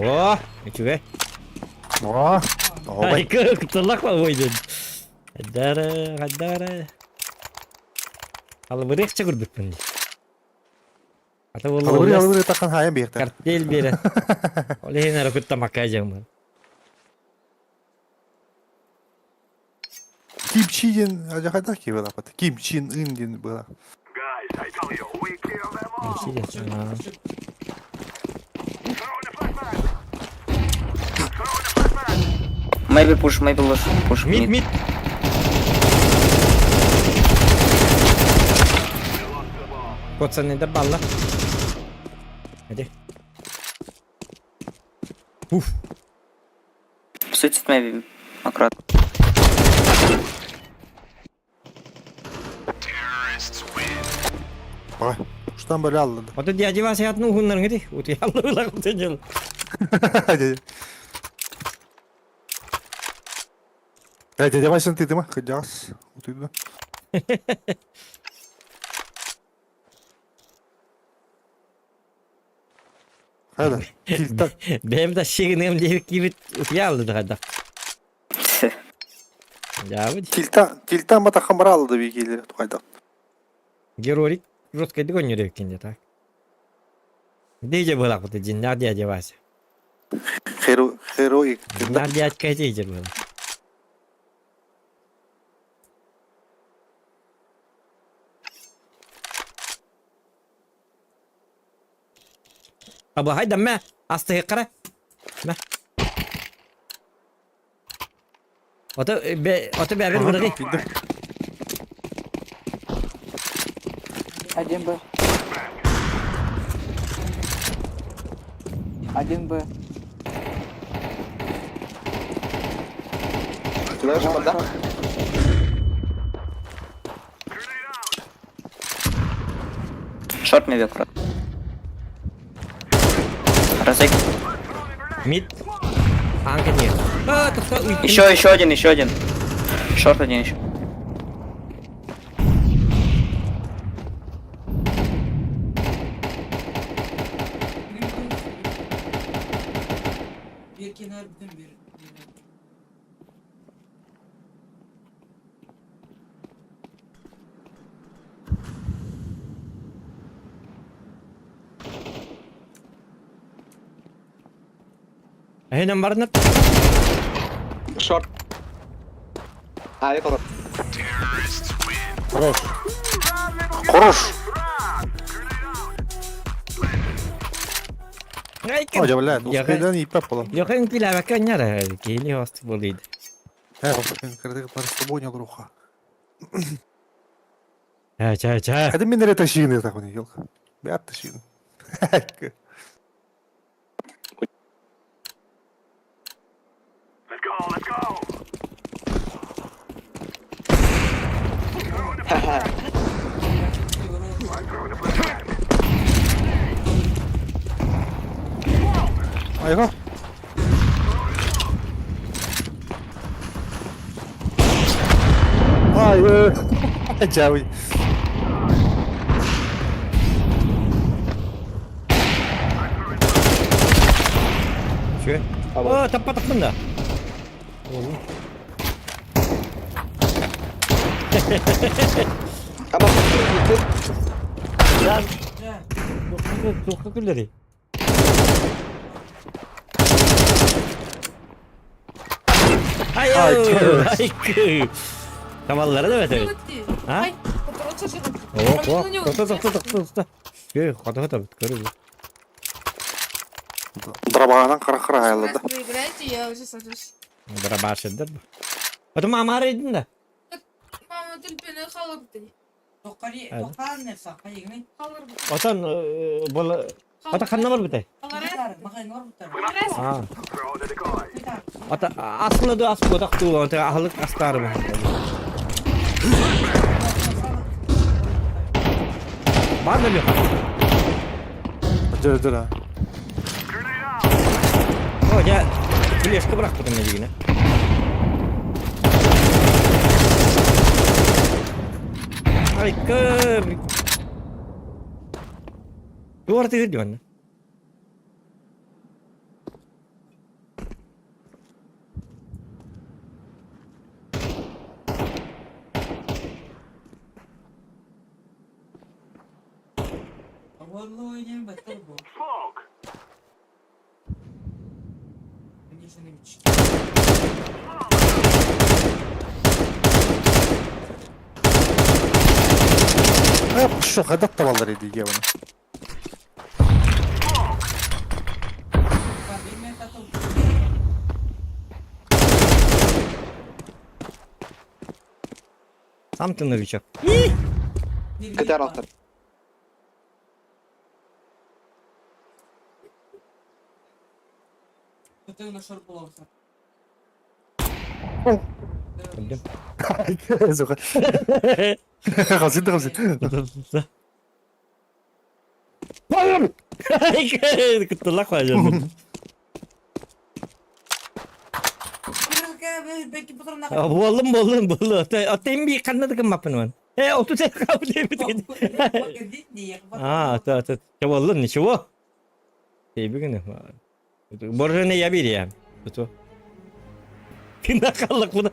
Speaker 1: О, ничего.
Speaker 2: Oha.
Speaker 1: Ay kutulak mı koydun? Haddara. Al bırak çakırdık bunu. Ata
Speaker 2: Alır takan hayam bir yerde.
Speaker 1: Kart değil bir. Oleh nara kutlamak aja mı?
Speaker 2: Kimçiyin acaba ki böyle pat. Kimçin indin böyle.
Speaker 5: Guys, I tell you, we kill them all.
Speaker 1: Şey de. Ha.
Speaker 5: Throwing a flashbang. Throwing a flashbang.
Speaker 6: Maybe push, maybe push
Speaker 1: Mid. Kotsana da balla. Hadi.
Speaker 6: Suicide maybe. Akrat.
Speaker 2: Bak. Şuradan böyle aldı.
Speaker 1: O da diye cevap hayatını uhunların hadi. O diye Allah'la kutacağım.
Speaker 2: Hadi. Hadi başın dedim ha. Kıcağız. Utuydu. Hadi. Tiltak.
Speaker 1: Benim de şirin diye gibi utuya aldı hadi. Ya bu
Speaker 2: Tiltan mata kamera aldı bir gelir. Hayda.
Speaker 1: gerorik rotkaydı gönyürüyor ikinci tak. Diyece bırak bu da cinler diye cevap.
Speaker 2: Heroik.
Speaker 1: Cinler diye açıklayıcı diyece bırak. Abu hayda ma astı hekara. Ma. Ota beraber bırakı.
Speaker 6: Один Б. Один Б. Short maybe аккурат. Разык.
Speaker 1: Mid. Анка нет.
Speaker 6: Еще один. Шорт один еще.
Speaker 3: Bir kenar bütün bir.
Speaker 1: Hemen barınıp.
Speaker 8: Short. Abi korot.
Speaker 2: Koruş.
Speaker 1: Ay
Speaker 2: Hocam lan.
Speaker 1: Ya,
Speaker 2: Uskaydan ip yapalım.
Speaker 1: Yok en pila bakın yara. Kini host bolid.
Speaker 2: He bakın kırdık parası boyunca ruha.
Speaker 1: Ha.
Speaker 2: Hadi min nereye taşıyın tak onu yok. Bir at taşıyın.
Speaker 5: Let's go.
Speaker 2: Ayva. Hayır. Cavi.
Speaker 1: Şu. Oh, tepat bunda.
Speaker 8: Ama
Speaker 1: Ya,
Speaker 3: Güzel.
Speaker 1: çok gülleri. Hayır. Hayır. Kamallara da evet. Ha?
Speaker 7: Ай, оторваться же.
Speaker 1: О. Хата. Көрү.
Speaker 2: Drabağından kara
Speaker 7: Раз
Speaker 2: ayarladı.
Speaker 7: проиграете, я уже сажусь.
Speaker 1: Барабашыдыр. Потом амары идин да.
Speaker 7: Мама, тюльпаны халырды.
Speaker 3: Тоққан не саққа егін.
Speaker 7: Халырды.
Speaker 1: Отан бол ата канна бар бите.
Speaker 7: Халырды.
Speaker 3: Маған бар бұттар.
Speaker 1: А.
Speaker 5: Throw the decoy.
Speaker 1: Ата аслы да аслы да туу ата ахлык астары бар. Бар да yok.
Speaker 2: Dur ha.
Speaker 1: O ya Fleşki bırak bu ne Ay kır. Duvar tıkır diyor anne.
Speaker 3: Vallahi oynayayım bakalım bu.
Speaker 5: Smoke.
Speaker 3: Ben geçen de bir çıktım.
Speaker 2: Şu kadar tavallar ediyor ya bana.
Speaker 3: Ben bilmem takıldım.
Speaker 1: Something новичок.
Speaker 8: Kadar altta.
Speaker 3: Kötü şort bulamazsın.
Speaker 1: Öldüm.
Speaker 2: Zuka. Khazin khazin.
Speaker 1: Kutulak var canım.
Speaker 3: Belki bu tarafına
Speaker 1: Bolum. Atayım bir kanada kemapın man. Otu sen kapı diye bir tane. Ata. Bolum ne şu? Şey bir gün. Borca ne yapıyor ya? Tutu. Kina kallık bunu.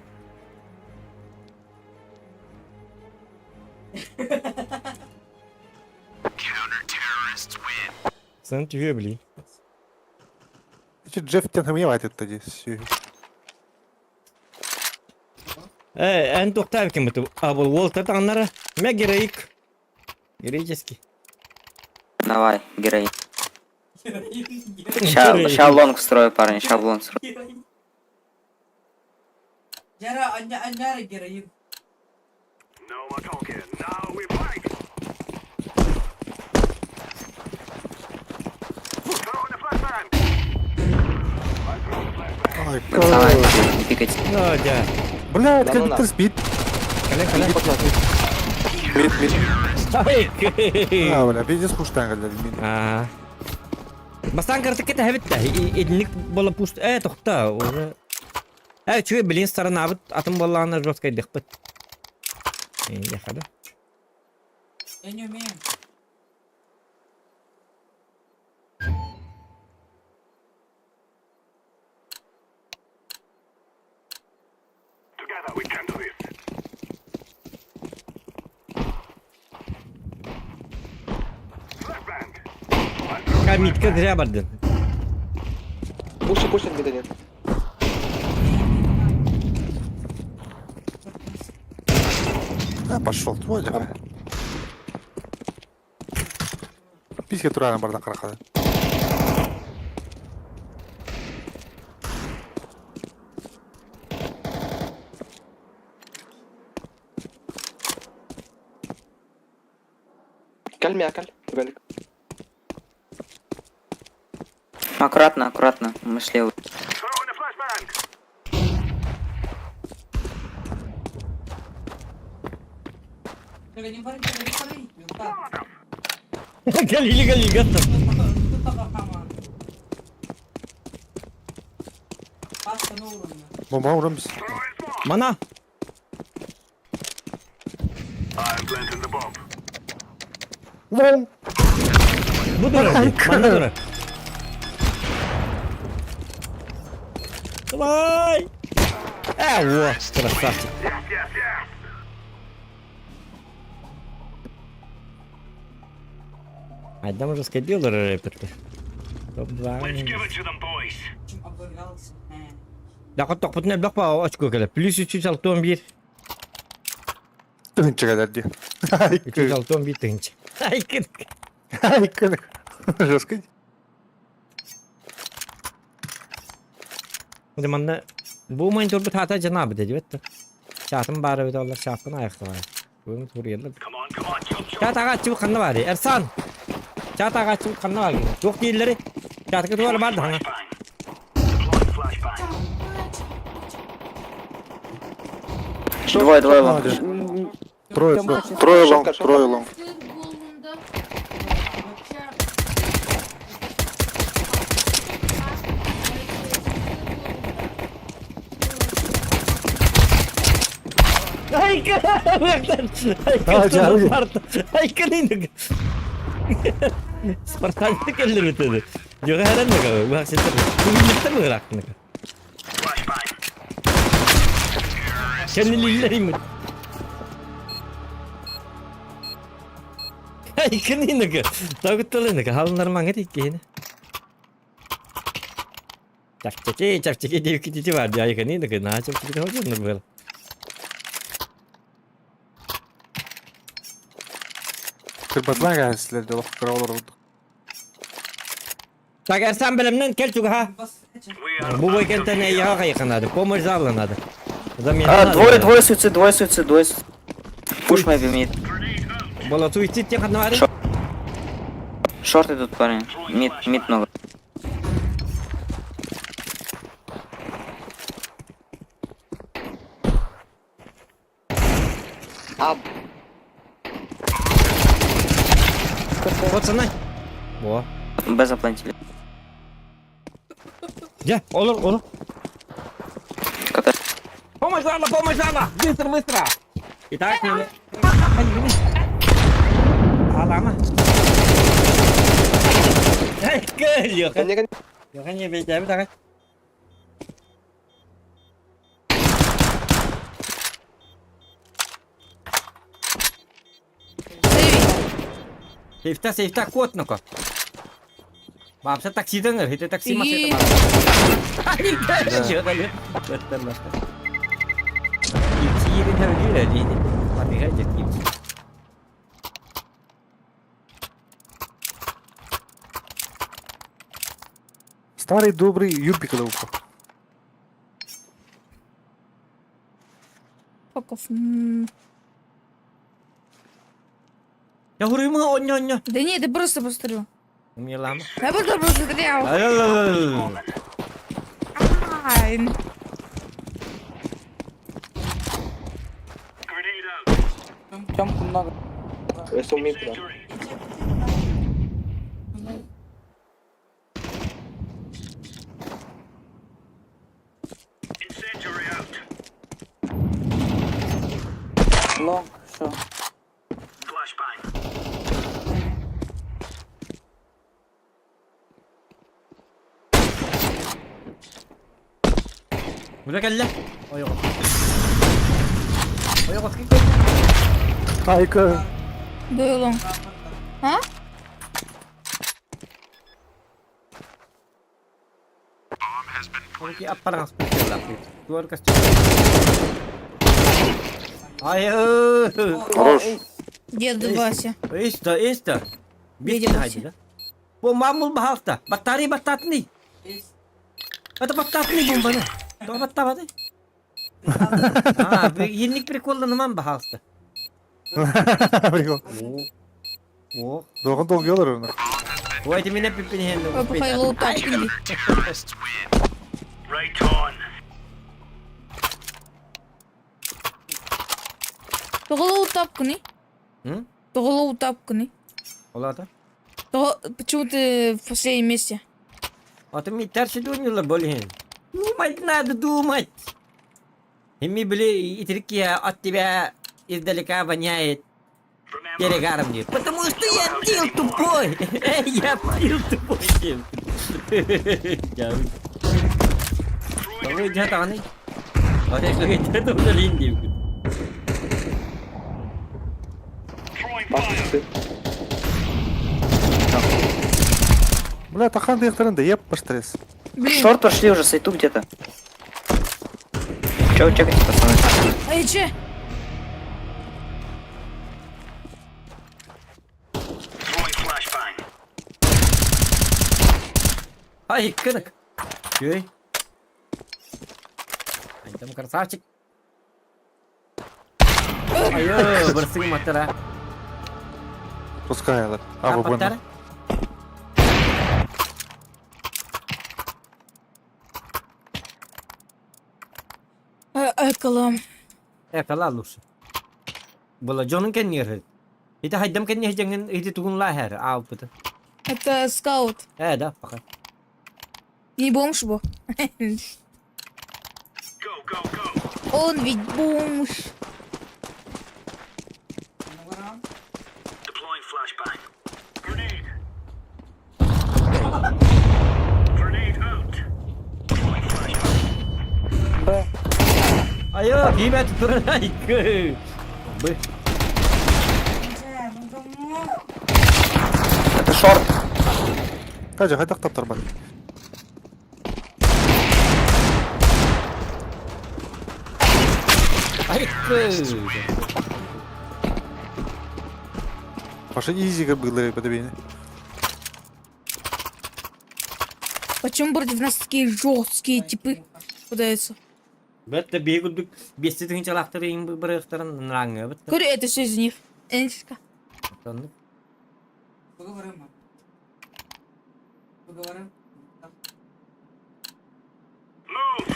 Speaker 1: Sen tüyüyor bileyim.
Speaker 2: Чи Джефф hem yavaş etti здесь.
Speaker 1: En doktor kim bu? Abi Walter tanrı. Me gerek. Gereğiz ki.
Speaker 6: Давай, герой. Шаблон строю, парень, шаблон строю.
Speaker 3: Yara anne gireyim.
Speaker 5: No more talking. Now we fight. Throw in the flashbang. I throw the flashbang.
Speaker 2: Ay
Speaker 6: Давай,
Speaker 2: kız.
Speaker 6: не пикать.
Speaker 1: Hadi.
Speaker 2: Блядь, как ты спит?
Speaker 1: Kale.
Speaker 2: Mid.
Speaker 1: Ay.
Speaker 2: Ha вلا пиздец пуштан geldi mid.
Speaker 1: Aa. Basan kartı kete hevitte. Edinlik bola pust. Toxta. Çünkü bilin sarı nabıt atım bollağına rotkay dıkpıt. Yakada.
Speaker 3: En yemeğim.
Speaker 5: Together we can do this. Flashbang.
Speaker 1: Kamit ka gria bardın.
Speaker 8: Пуши, bir de нет.
Speaker 2: Пошел, твой давай. Писька турана бардан қарақады.
Speaker 8: Кальми, акаль. Тюбелик.
Speaker 6: Аккуратно, мы шли.
Speaker 5: Throw in the flashbang.
Speaker 3: Böyle ne var? Yok.
Speaker 1: Gel illegal.
Speaker 3: Tut da kafama. Başka ne olur ya?
Speaker 2: Bomba vuran biz.
Speaker 5: Throw in smoke.
Speaker 1: Mana.
Speaker 5: I'm planting the bomb.
Speaker 2: Lan.
Speaker 1: Bu dur hadi. Mana dur. Vay. Wow. Красавчик.
Speaker 5: Yes.
Speaker 1: Adam уже скопило рэперты.
Speaker 5: Let's give it to them, boys.
Speaker 3: Şimdi abone alsın. He.
Speaker 1: Dakika tokputun bak pa açık kala. Plus 361.
Speaker 2: Tınçı kadar diye. Ay kız.
Speaker 1: 361 tınç. Ay kız.
Speaker 2: Ay kız. Жестко.
Speaker 1: O zaman da bu monitör bir tahta cenabı dedi bitti. Şahtım bari bir dolar şahtın ayakta var. Bunu turuyorlar.
Speaker 5: Come on, jump.
Speaker 1: Şaht ağaççı bu kanlı var ya. Ersan. Şaht ağaççı bu kanlı var ya. Yok değilleri. Şahtı tuvalı vardı hana.
Speaker 5: Deploy flashbang.
Speaker 6: Двое лонг.
Speaker 2: Трое лонг.
Speaker 1: Ay kız. Ay kız. Spartancılık elleri ötedi. Yok herhalde mi? Bu haksızlık. Bu birlikte mi bıraktın?
Speaker 5: Flashbang.
Speaker 1: Kendini illeriyim mi? Ikini nige. Tagutulu nige. Halınlar manget ikkini. Çapçaki diye kititi var diye ikini nige. Na çapçaki hocanır böyle.
Speaker 2: Kırbatlar gelsinler de bak kralar oldu.
Speaker 1: Tager sen bilimden kel çuga ha.
Speaker 3: Бас.
Speaker 1: Bu weekend'te ne yağa yakınadı. Pomır zarlanadı.
Speaker 6: Двое суицид, двое суицид, двое суицид. Пуш maybe mid.
Speaker 1: Bola suicid yakın var.
Speaker 6: Шорт идут парни. Мид много.
Speaker 1: Pацаны. Во.
Speaker 6: Б заплантили.
Speaker 1: Gel olur.
Speaker 6: Ката.
Speaker 1: Помощь зала. Быстро. Итак, не. Алама. Эй, кэль. Я не бейте, так. Сейфта, кот ну-ка. Бабса такси дengер, itu taksi mas itu bang. Iya kali. Betul. Kiri hari ini mati aja kiri.
Speaker 2: Старий добрий Юрбік Левко.
Speaker 7: Фоков.
Speaker 1: Я говорю ему оньо.
Speaker 7: Да нет, ты просто посмотрел.
Speaker 1: У меня лама.
Speaker 7: Я просто посмотрел. Ай.
Speaker 5: Grenade out.
Speaker 6: Темку много.
Speaker 5: Incendiary. Incendiary out.
Speaker 6: Лонг, что?
Speaker 5: Flashbang.
Speaker 1: Udah kali lah. Oh yok.
Speaker 2: Hayka.
Speaker 7: Дуэлом. А?
Speaker 1: Oke, apa yang harus kita lakukan? Keluar ke situ. Ayo.
Speaker 2: Хорош.
Speaker 7: Дед Вася.
Speaker 1: Esta. Bikin
Speaker 7: Видимо,
Speaker 1: aja. Bu mamul bahalta. Batari batat nih. Это batat nih bomba. То батта. Енник приколданыман бахалста.
Speaker 2: Прикол.
Speaker 1: О.
Speaker 2: Доған долгиялар оны.
Speaker 1: Ой, ты меня пипинген.
Speaker 7: Похайлоу тапкинги.
Speaker 5: Right on.
Speaker 7: Тоголоу тапкани. Тоголоу тапкани.
Speaker 1: Олата.
Speaker 7: Почему ты в последнем месте?
Speaker 1: А ты мне терси думала, блин. Думать надо, думать. И мы были и трики от тебя издалека воняет перегаром. Потому что я пил тупой. Я пил тупой. Вы где-то они? Вот я говорю, это уже линии.
Speaker 5: Throwing fire.
Speaker 2: Бля, тахан директорын да еп стресс.
Speaker 7: Блин,
Speaker 6: Шорт пошли уже, сайту где-то. Че вы чекаете, пацаны?
Speaker 7: ай, че?
Speaker 5: Throwing flashbang.
Speaker 1: Ай, кынок. Ой. Ай, там красавчик. Ayo, bersih matera.
Speaker 2: Пускай, ладно.
Speaker 1: Apa
Speaker 2: Або
Speaker 1: matera?
Speaker 7: Эколам.
Speaker 1: Kalah lus. Bola John kan nyer. Itu hajdam kan nyer jangan itu tukun lahir. Ау betul.
Speaker 7: Это скаут.
Speaker 1: Да, пока.
Speaker 7: Не бомж, бо.
Speaker 5: Go.
Speaker 7: Он ведь бомж.
Speaker 5: Deploying flashbang. Grenade. Grenade out. Throwing flashbang.
Speaker 1: Ayo, gimana turun naik ke? Be.
Speaker 8: Short.
Speaker 2: Kaja haydak taptar bak.
Speaker 1: Ay kız.
Speaker 2: Паша изига было подобие.
Speaker 7: Почему против нас такие жесткие типы попадаются?
Speaker 1: Бетте бегудук беститин çalaktır in bıraktırın rangı bette.
Speaker 7: Говорю, это все из них. Энечка.
Speaker 1: Tanıdık.
Speaker 3: Поговорим. Поговорим.
Speaker 5: Move.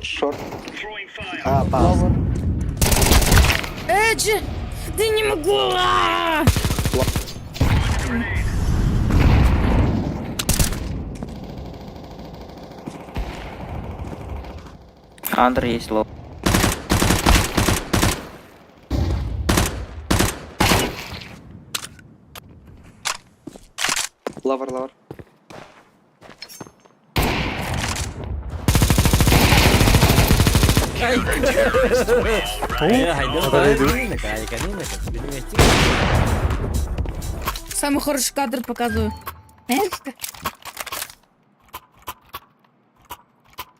Speaker 8: Short.
Speaker 5: Throwing fire.
Speaker 8: А, пас.
Speaker 7: Эджи! Да не могу!
Speaker 6: Андер есть лоб.
Speaker 8: Лавр.
Speaker 7: Самый хороший кадр показываю. Энечка.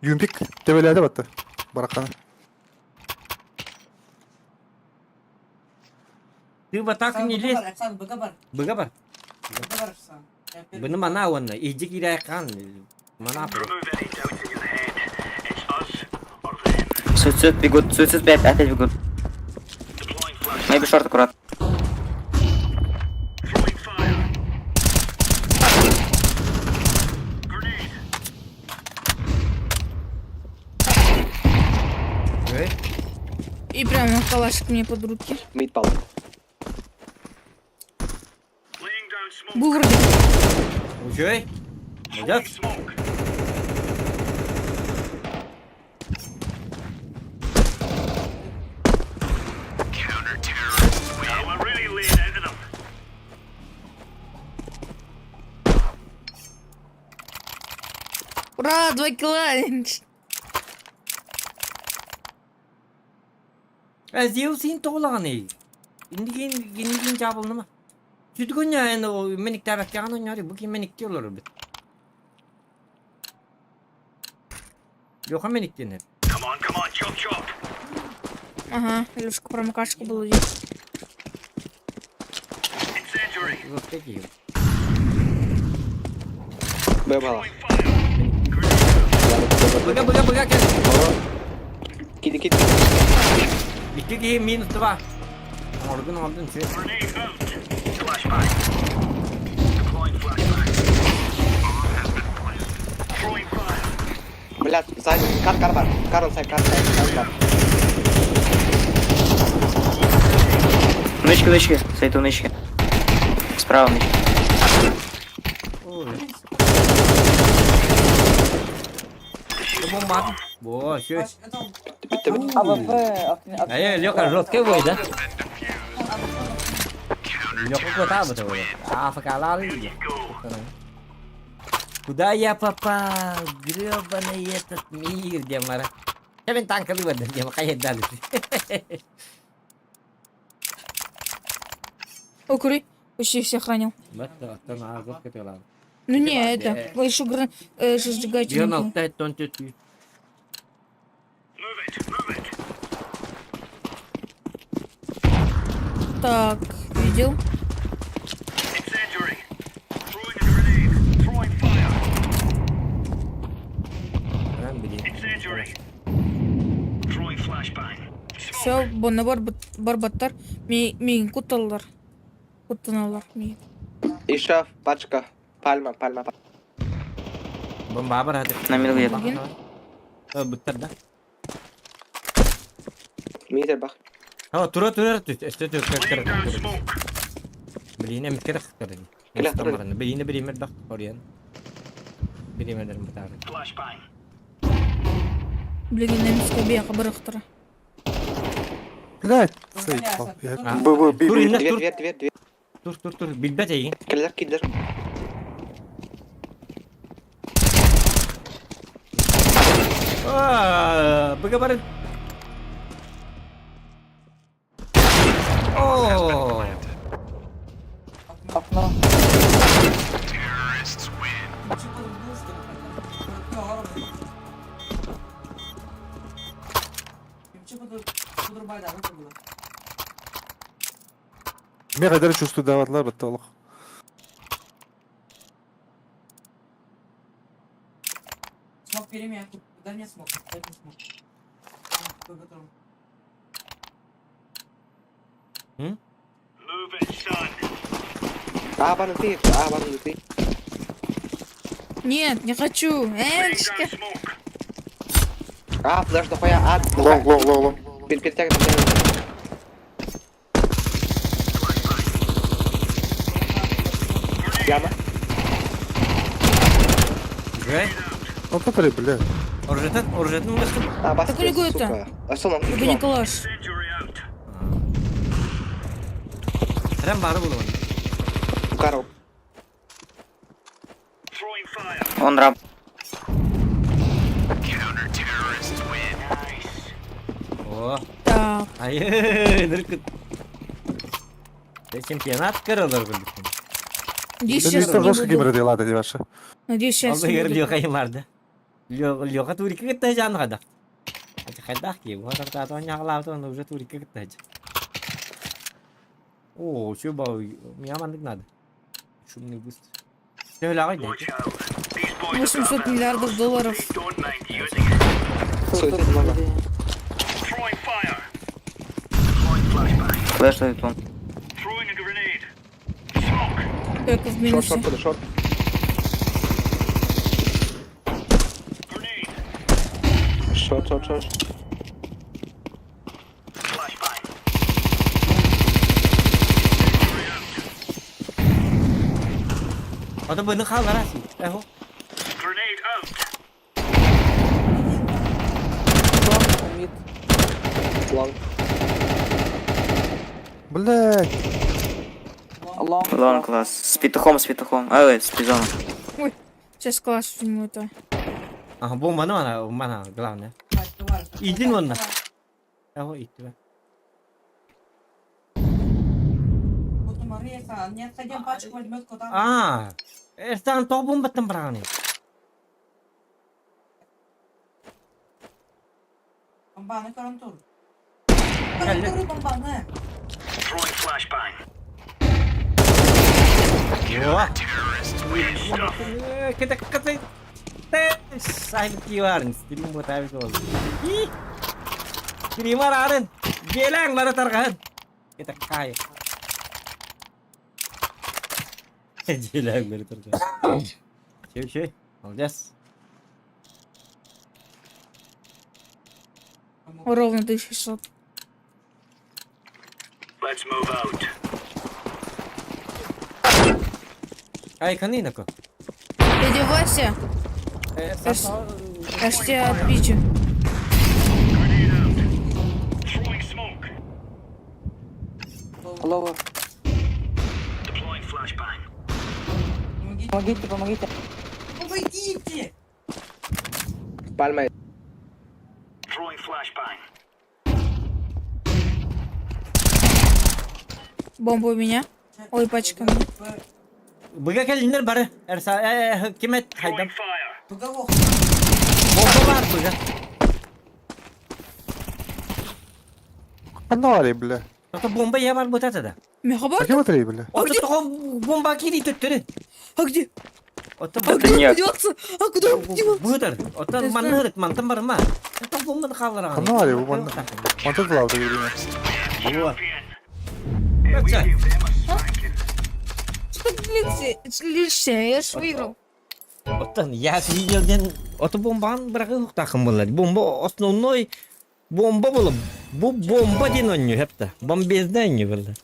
Speaker 2: Юнпик тebelerde battı. Barakana.
Speaker 1: Ты вот так не лезь.
Speaker 3: Быгабар.
Speaker 1: Быгабар.
Speaker 3: Быгабар сам.
Speaker 1: Bunu mana onu ijik irakan. Mana apa?
Speaker 5: Remove any doubts in your head. It's us or them.
Speaker 6: Суицид бегут. Суицид опять бегут.
Speaker 5: Deploying flash.
Speaker 6: Maybe short аккурат.
Speaker 5: Throwing fire. Grenade.
Speaker 7: И прямо калашик мне под руки.
Speaker 8: Mid pal.
Speaker 5: Laying down smoke.
Speaker 7: Был вроде.
Speaker 1: Ujay. Olacak.
Speaker 5: Smoke. Counter-terrorists. Now we're really laying into them.
Speaker 7: Ура, 2 килла.
Speaker 1: Azil sin toğlanı. İndigin cabılını mı? Sütgün ya yani o menik tabak yanın yari. Bu kim menik diyorlar bir. Yok ha menik denir.
Speaker 5: Come on, chop.
Speaker 7: Ага, Илюшка промокашка была здесь.
Speaker 5: Incendiary.
Speaker 1: Yok peki.
Speaker 8: Б пала.
Speaker 5: Throwing fire.
Speaker 1: Bıga gel.
Speaker 8: Kid.
Speaker 1: Bitti ki minus 2. Orgun aldın şey.
Speaker 5: Grenade out. Flashbang. Deploying flashbang. Bomb has been planted. Throwing fire.
Speaker 8: Блядь, сзади. Кар бар. Кар бар.
Speaker 6: Нычки. Сайту нычки. Справа нычки.
Speaker 1: Bu mat. Bu şey.
Speaker 6: АВП.
Speaker 1: Ay yok rotke boy da. Yok ko tahu betul. Afakalar. Куда я попал? Грёбаный этот мир, где мара. Я вин танка вывода, где макает дали.
Speaker 7: Окури, почти всех ранил.
Speaker 1: Вот то на год котела.
Speaker 7: Ну не, это, еще сжигать.
Speaker 1: Гранал тай тон тетки.
Speaker 5: Move it.
Speaker 7: Так, видел?
Speaker 5: Incendiary. Throwing a grenade. Throwing fire.
Speaker 1: Ben bileyim.
Speaker 5: Incendiary. Throwing flashbang.
Speaker 7: Все, бонна барбаттар. Мин куталлар. Кутаналар.
Speaker 8: Иша, пачка. Пальма.
Speaker 1: Bomba var hadi.
Speaker 6: На мидл едет.
Speaker 1: Bitter da.
Speaker 8: Митер бах.
Speaker 1: Ha tura işte
Speaker 5: Laying down smoke.
Speaker 1: Bileyim mi kere kere.
Speaker 8: Kela, tura.
Speaker 1: Bileyim bak oraya. Bileyim ederim bir tane.
Speaker 5: Flashbang.
Speaker 7: Блин, немецкая бега барахтара.
Speaker 2: Блядь. Сейт пал.
Speaker 1: Dur inle dur.
Speaker 8: Дверь.
Speaker 1: Dur. Bilbet iyi.
Speaker 8: Киллер.
Speaker 1: Bagaimana?
Speaker 3: var. Kimçi budur bayda mı bu?
Speaker 2: Men kadar çustu davatlar bitti oğlum.
Speaker 3: Smoke vereyim ya. Дай мне smoke. Дай мне smoke. Готово.
Speaker 5: Move it, son.
Speaker 8: А, бан летит, бан летит.
Speaker 7: Нет, не хочу.
Speaker 5: Laying
Speaker 7: Кишка.
Speaker 5: down smoke.
Speaker 8: Флеш дохуя,
Speaker 2: Long.
Speaker 8: перетягивай. Яма.
Speaker 1: Güzel.
Speaker 2: Он который, бля.
Speaker 1: Оружетин мыштым.
Speaker 8: Бас,
Speaker 7: Так не гует,
Speaker 8: сука. Асылам,
Speaker 7: Это не калаш.
Speaker 5: Incendiary out.
Speaker 1: Sen bari bulun.
Speaker 8: Укаров.
Speaker 5: Throwing fire.
Speaker 8: Он раб.
Speaker 5: Counter-terrorists win. Nice.
Speaker 1: Oh.
Speaker 7: Так,
Speaker 1: Hayır. Чемпионат кырылыр bildik.
Speaker 7: надеюсь,
Speaker 2: Ben
Speaker 7: сейчас
Speaker 2: işte
Speaker 7: не
Speaker 2: başka
Speaker 7: буду.
Speaker 2: kimere diyorlar dedi başa.
Speaker 7: Надеюсь, сейчас
Speaker 1: Алды
Speaker 7: не
Speaker 1: гер
Speaker 7: буду.
Speaker 1: Лёха барда. Лёха турик кетті жаны қадақ. Қадақ ке, олар да ойнағыларды оны уже турик кетті. О, что бау, меня мандык надо. Шумный быстро. Şöyle ağay
Speaker 5: Watch
Speaker 1: dedi.
Speaker 5: out. These boys
Speaker 7: 800 миллиардов долларов.
Speaker 5: don't mind using it. Throwing fire. Throwing flashbang.
Speaker 8: Флеш летит он.
Speaker 5: Throwing a grenade. Smoke.
Speaker 7: Только в минусе.
Speaker 8: Шорт.
Speaker 5: Grenade.
Speaker 8: Шорт.
Speaker 5: Flashbang.
Speaker 1: O da bunu kalır ha. Eho.
Speaker 5: Grenade out.
Speaker 6: Мид.
Speaker 2: Блядь.
Speaker 6: Лонг.
Speaker 8: Класс. С петухом. С пизоном.
Speaker 7: Сейчас класс возьму это.
Speaker 1: Aha bombanı bana glan ne?
Speaker 3: Başka var.
Speaker 1: İldin mi onunla? Eho itti be.
Speaker 3: Вот Мария, необходим пачку возьмет куда.
Speaker 1: Aa. Ertan top bombatın bırakın.
Speaker 3: Бомбаны карантур.
Speaker 1: Geldi.
Speaker 3: Карантуры бомбаны.
Speaker 5: Throwing flashbang.
Speaker 1: Yo.
Speaker 5: Terrorists win stuff.
Speaker 1: Kita sahip kiwarin. Stilim buat habis kau. Terima Raden. Gelang baru terkahan. Kita kaya. Gelang baru terkahan. Şey. Alacağız.
Speaker 7: Ровно 1600.
Speaker 5: Let's move out.
Speaker 1: Ay kanina ko.
Speaker 7: Дядя Вася, я ж тебя отпичу.
Speaker 5: Grenade out. Throwing smoke.
Speaker 6: Лова.
Speaker 5: Deploying flashbang.
Speaker 6: Помогите.
Speaker 3: Помогите!
Speaker 8: Пальма.
Speaker 5: Throwing flashbang.
Speaker 7: Бомба у меня. Ой, пачка.
Speaker 1: Bıga gelinler bari. Ersa kime haydam.
Speaker 5: Throwing fire.
Speaker 3: Договор.
Speaker 1: Bomba var bıga.
Speaker 2: Ben ne var ya bля.
Speaker 1: Ota bomba ya var bu tatada.
Speaker 7: Мегабайт?
Speaker 2: Каким это бля?
Speaker 1: Ota bomba kiri tutturun.
Speaker 7: А где?
Speaker 1: Ota
Speaker 7: А куда он деваться? А куда он деваться?
Speaker 1: budur. Ota manırıt mantam var ma. Ota bomba kaldıran.
Speaker 2: Ben ne var ya bu bana. Mantık lavda gibi.
Speaker 1: Bu.
Speaker 5: Yeah, we
Speaker 1: That's
Speaker 5: give them a spanking.
Speaker 7: Слился, я ж выиграл.
Speaker 1: Otan ya sihirden ota bomban bırakıp takım bunlar. Bomba основной bomba bulup bu bomba din oynuyor hep de. Bombezden oynuyor böyle.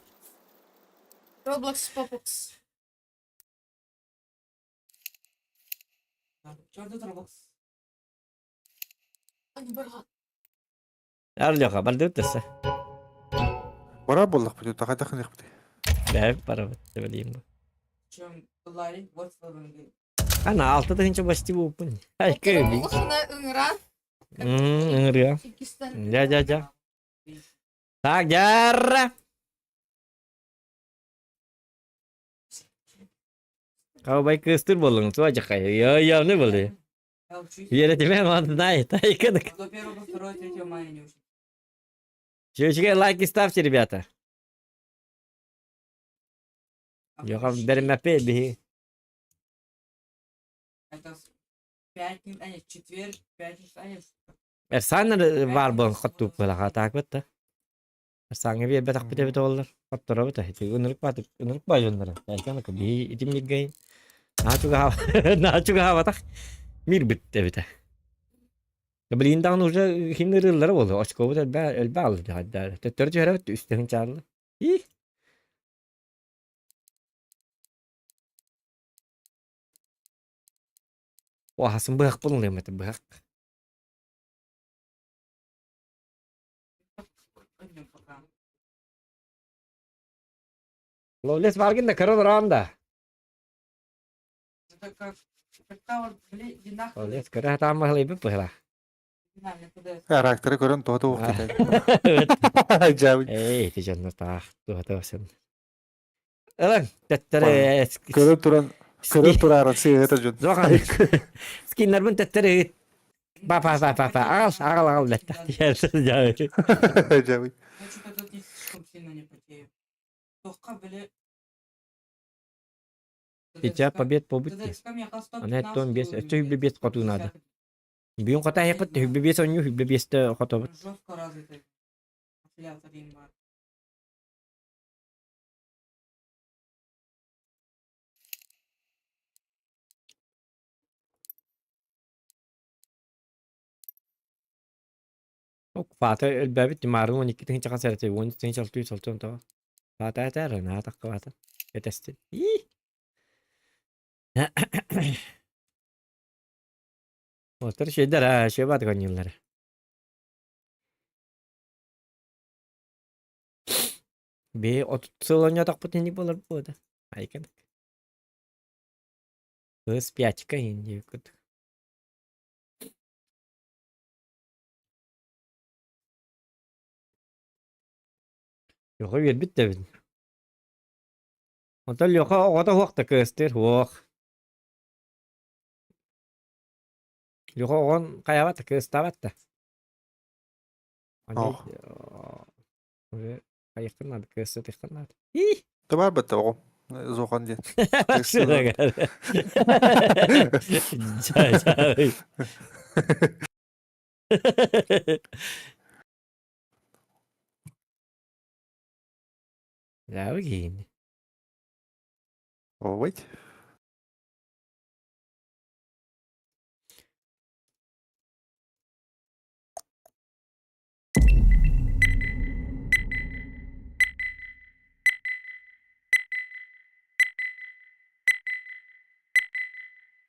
Speaker 7: Roblox Popox.
Speaker 3: Черный дробокс.
Speaker 1: Arıyor haber de ötesi.
Speaker 2: Bana bulduk bu takay takın yaptı.
Speaker 1: Ben para söyleyeyim bu.
Speaker 3: Чем лари, вот выбрали.
Speaker 1: Ana altıda hince başlı bu pun. Ay köylü.
Speaker 7: Игра.
Speaker 1: Ngırıyor. Ja. Tak jar. Kau baik ke stur bolong tu aja kayak ya ne boleh.
Speaker 3: Я учусь.
Speaker 1: Öğretmen adına тайканык.
Speaker 3: До первого, до второго, третьего мая не учусь.
Speaker 1: Чучуге лайки ставьте, ребята.
Speaker 3: А
Speaker 1: Йохан
Speaker 3: вообще,
Speaker 1: бермепе биhi.
Speaker 3: Это пятница, нет, четверг, пятница, нет.
Speaker 1: Ersanlar var bu kutup bala takip da. Ersange bir betak bite bite olur. Fatura bite. Unuruk batık, unuruk bajonlara. Taykaныk bi itim liggayn. Naçuga hava tak. Mir bitti bite. Blinden уже hinirler oldu. Açık oldu elbe aldı hatta. Tetörcü herhalde üstten çağırdı. İyi. Wah, sembah pun leh mata bah.
Speaker 3: Пойдем пока.
Speaker 1: Lawless bargain da karo randa.
Speaker 3: Это как вот, блин, нахуй.
Speaker 1: Lawless karo tamah lebih pahla.
Speaker 3: Финальный ПДС.
Speaker 2: Reaktörü görün tuhatu vakti.
Speaker 1: Evet.
Speaker 2: Acayip.
Speaker 1: Ti janna ta tuh sen. Elang, tetere.
Speaker 2: Görün duran seyret acun.
Speaker 1: Zokan. Skinner pun tetere. Apa. Al letak. Ya sudah.
Speaker 2: Acayip.
Speaker 3: Я что-то тут не слишком сильно не потею. Только, блин.
Speaker 1: Сейчас побед побыть. Она это он без. Это хюбли без коту надо. Бион кота хепат хюбли без он хюбли без то кота.
Speaker 3: Жестко развитый. Аффилиатор имба.
Speaker 1: Ok, fata الباب تمارو وني كده هنچا سرته ون تين شلتو تو. Fata ter na tak fata. Test. Otur şeyler ha şey var kanyorlar. Bir 30 yılın tak putin bolar bu da. Ay kan. Hız пячка indi kut. Yok bir bitti bin. Otel yok o da vakti göster vak. Yok on kayavat göstervat da.
Speaker 2: Oh.
Speaker 1: Ve ayıktın hadi gösterdik hadi. İyi.
Speaker 2: Tamam bitti oğlum. Zokan diye.
Speaker 1: Şuna gel. Cay. Ya begini.
Speaker 2: Oh wait.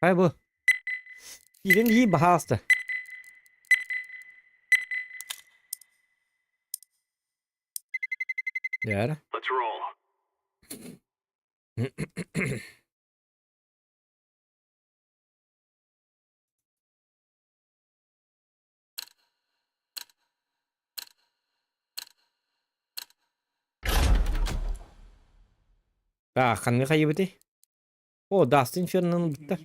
Speaker 1: Hay bu. Gidin iyi bahasta. Ya.
Speaker 5: Let's roll.
Speaker 1: Kan mi kaybı de? O Dustin Fernand'ın bitti.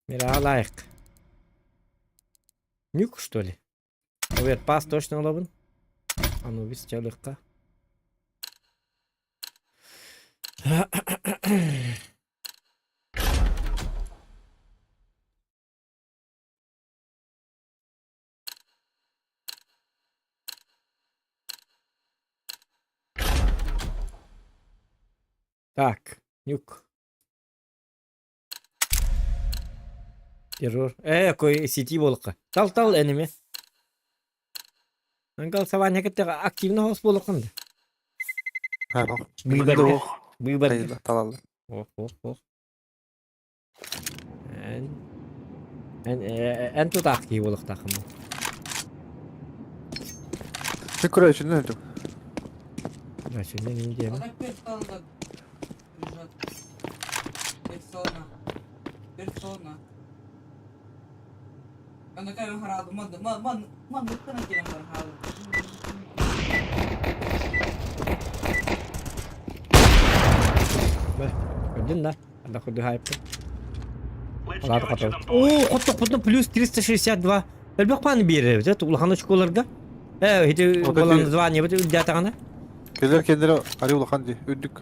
Speaker 1: Mira layık. Нюк, что ли? Оверпас точно ловен. А ну без легко. Так, нюк. Terror. Koy city bolqa. Tal enemy. Angal savanya kete aktifne hos bolqanda.
Speaker 2: Ha bak.
Speaker 1: Buyber.
Speaker 2: Hayırlı talalı.
Speaker 1: Oh. En tutak ki bolq takım.
Speaker 2: Tekrar için ne dedim?
Speaker 1: Ya şimdi ne diyeyim?
Speaker 3: Вот так персона лежат. Персона. Я на камеру граю. Ман, ты на камеру граю.
Speaker 1: Gördün lan. Ada kudu hype.
Speaker 5: Let's
Speaker 1: Ладно, потом. О, хотто плюс 362. Элбек паны берер, это улаханы школарга. Хити
Speaker 2: O da
Speaker 1: olan
Speaker 2: diyor.
Speaker 1: звание вот датагана.
Speaker 2: Kendileri kendileri arıyor lan hadi. Ündük.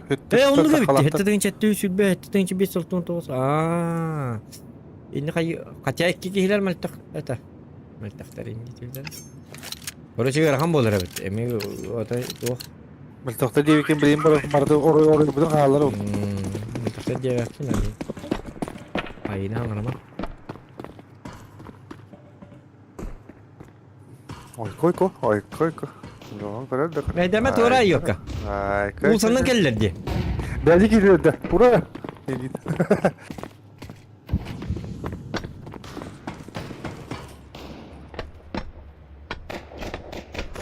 Speaker 1: Onu da bitti. Hette den chatte sülbe, hette den çibe sultan toğuz. Aa. İndi kay kaça iki kişiler maltak. Eta. Maltaklar indi tüyler. Orası bir rakam olur evet. Emi o da o.
Speaker 2: Mıltıkta diye kim bileyim barada oraya buradan ağlar oldu.
Speaker 1: Maltaklar diye yapsın hadi. Ayına anlama.
Speaker 2: Oy koy. Yok kadar da.
Speaker 1: Ne demet orayı yok.
Speaker 2: Ay koy.
Speaker 1: Bu sana gelirdi.
Speaker 2: Belki gidiyor da. Buraya.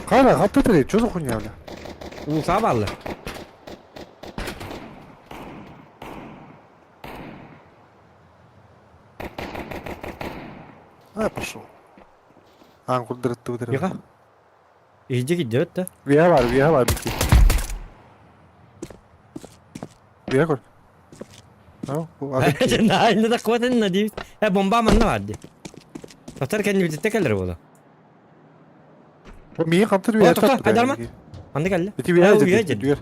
Speaker 2: Hala kapatır çocuk oynuyor ya.
Speaker 1: Bu sabahlı.
Speaker 2: Ha пошел. An kudurttu bu
Speaker 1: Yaka. İyice gidiyor da.
Speaker 2: Viha var bitti. Viha koy. Ha bu adam.
Speaker 1: Aynı da kuvvetin ne diyor? Bomba mı ne vardı? Tatar kendi bir tekeller bu da.
Speaker 2: Bu miye kaptır viha
Speaker 1: Tohtar,
Speaker 2: tattı.
Speaker 1: hadi alma. Andı geldi.
Speaker 2: Bitti viha
Speaker 1: Viha
Speaker 2: dedi. Diyor.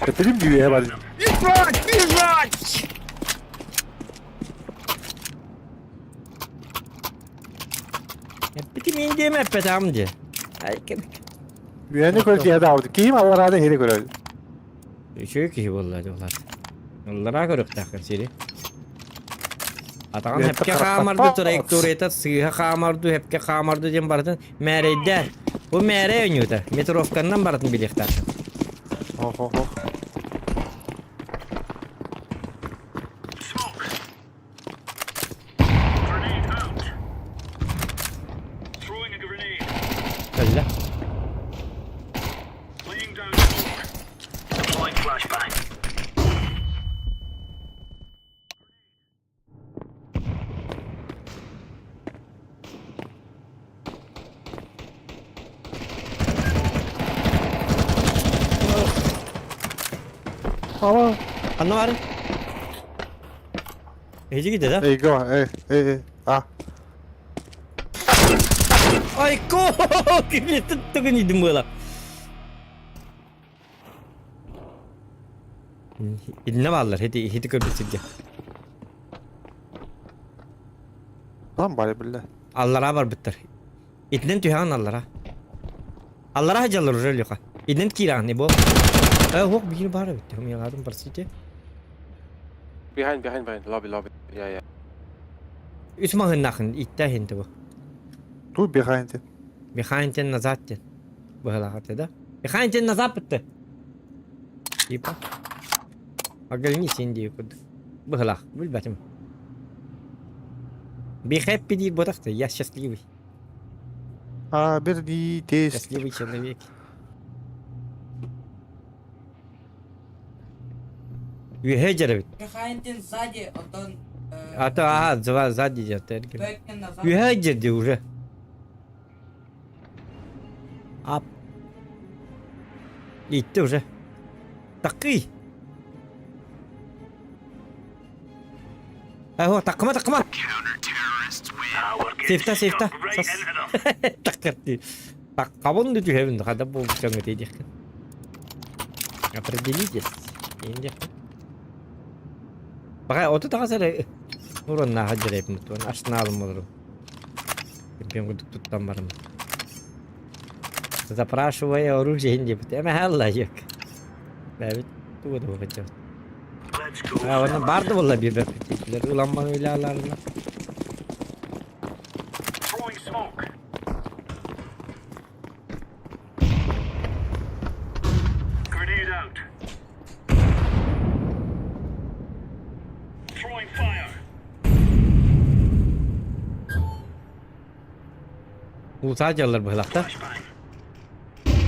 Speaker 2: Dedim gibi viha var.
Speaker 1: Bitti mi indiyem hep tamam diye. Ay kemik.
Speaker 2: Viha ne koy viha da aldı. Kim Allah razı hele koy.
Speaker 1: Şöyle ki vallahi diyorlar. Onlara göre takır seni. Atakan
Speaker 2: Ya,
Speaker 1: hepke
Speaker 2: takar-
Speaker 1: kamardı trajektöriyete sığha kamardı hepke kamardı diyen baratın mereyde. Bu merey oynuyordu. Metrovkandan baratın bilekler.
Speaker 2: Oh.
Speaker 5: Grenade out. Throwing a grenade.
Speaker 1: Öyle.
Speaker 5: Laying down smoke. Deploying flashbang.
Speaker 2: Ama.
Speaker 1: Anla var. Ece gidiyor da.
Speaker 2: Ey go. Ey. Ah.
Speaker 1: Ay ko! Kimi tuttu gidim böyle. Ne varlar? Hadi köprüsüdü.
Speaker 2: Lan bari billah.
Speaker 1: Allara var bitter. İdnen tühan allara. Allara hacalar öyle yok. İdnen kiran ne bu? Hok bir bara bitti. Hum yaladım barsıcı.
Speaker 8: Behind. Lobby. Yeah.
Speaker 1: Üsma hınnakın itte hindi bu.
Speaker 2: Dur behind.
Speaker 1: Behind nazatten. Bu halakatı da. Behind nazat bitti. Yipa. Agalini sen diye kudu. Bu halak. Bilbatim. Bir happy değil bu taktı. Ya счастливый.
Speaker 2: Ha bir di test.
Speaker 1: Счастливый человек. Ühecer bit.
Speaker 3: Behind сзади, он
Speaker 1: Ата, сзади идет.
Speaker 3: бэкмен назад.
Speaker 1: Ühecer diyor уже. Ап. Gitti уже. Takıy. Takma. Safeta.
Speaker 5: Right into them.
Speaker 1: Takırdı. Так, кого он идет хевен, когда был все эти. Определитесь. Инди. Пока вот это казалось. Урон на хаджереп мутон. Ашналым olur. Yapıyorum тут там барым. Запрашивая оружие инди. Ama hala yok. Evet. Bu da bakacağım.
Speaker 5: Let's go.
Speaker 1: Ha onun vardı vallahi bir bebekler. Ulan bana öyle alarlar.
Speaker 5: Throwing smoke. Grenade out. Throwing fire.
Speaker 1: Bu sadece alır bu halakta.
Speaker 5: Flashbang.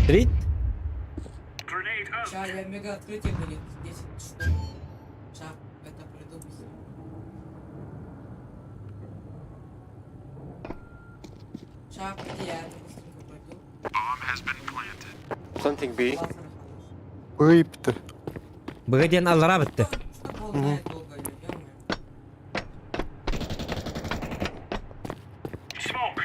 Speaker 1: Street.
Speaker 5: Grenade out.
Speaker 3: Сейчас я мега открытие будет 10 штук. Сейчас это придумаю. Сейчас где я это быстренько пойду.
Speaker 8: Something B.
Speaker 3: Лазер хорош.
Speaker 2: Ayıptır.
Speaker 1: Bıga diyen allara bitti.
Speaker 5: Smoke.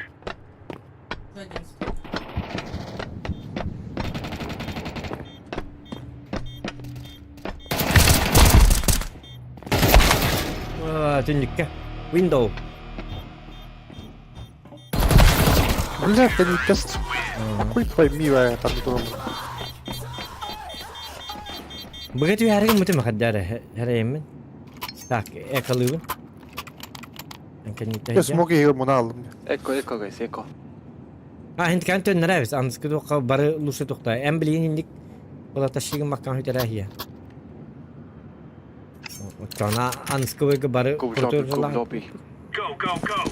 Speaker 1: Tünlükке. Window.
Speaker 2: Блядь, они тест. Хуй пойми, там не tudom.
Speaker 1: Bıga tüy hergin mutu makaddara hereyim. Tak ekalıyım. Anken
Speaker 2: Ya
Speaker 1: nitahiyya.
Speaker 2: smoke yiyorum onu aldım.
Speaker 8: Echo guys, echo.
Speaker 1: Ha hint kan tön nerabis. Andıskı doqa barı lusu toqta. En bilin hindik. Ola taşıyın makkan hüterahiya. Kana andıskı vega barı
Speaker 8: Go
Speaker 1: kurtur
Speaker 8: lobby, go
Speaker 1: falan.
Speaker 8: lobby.
Speaker 5: Go, go, go.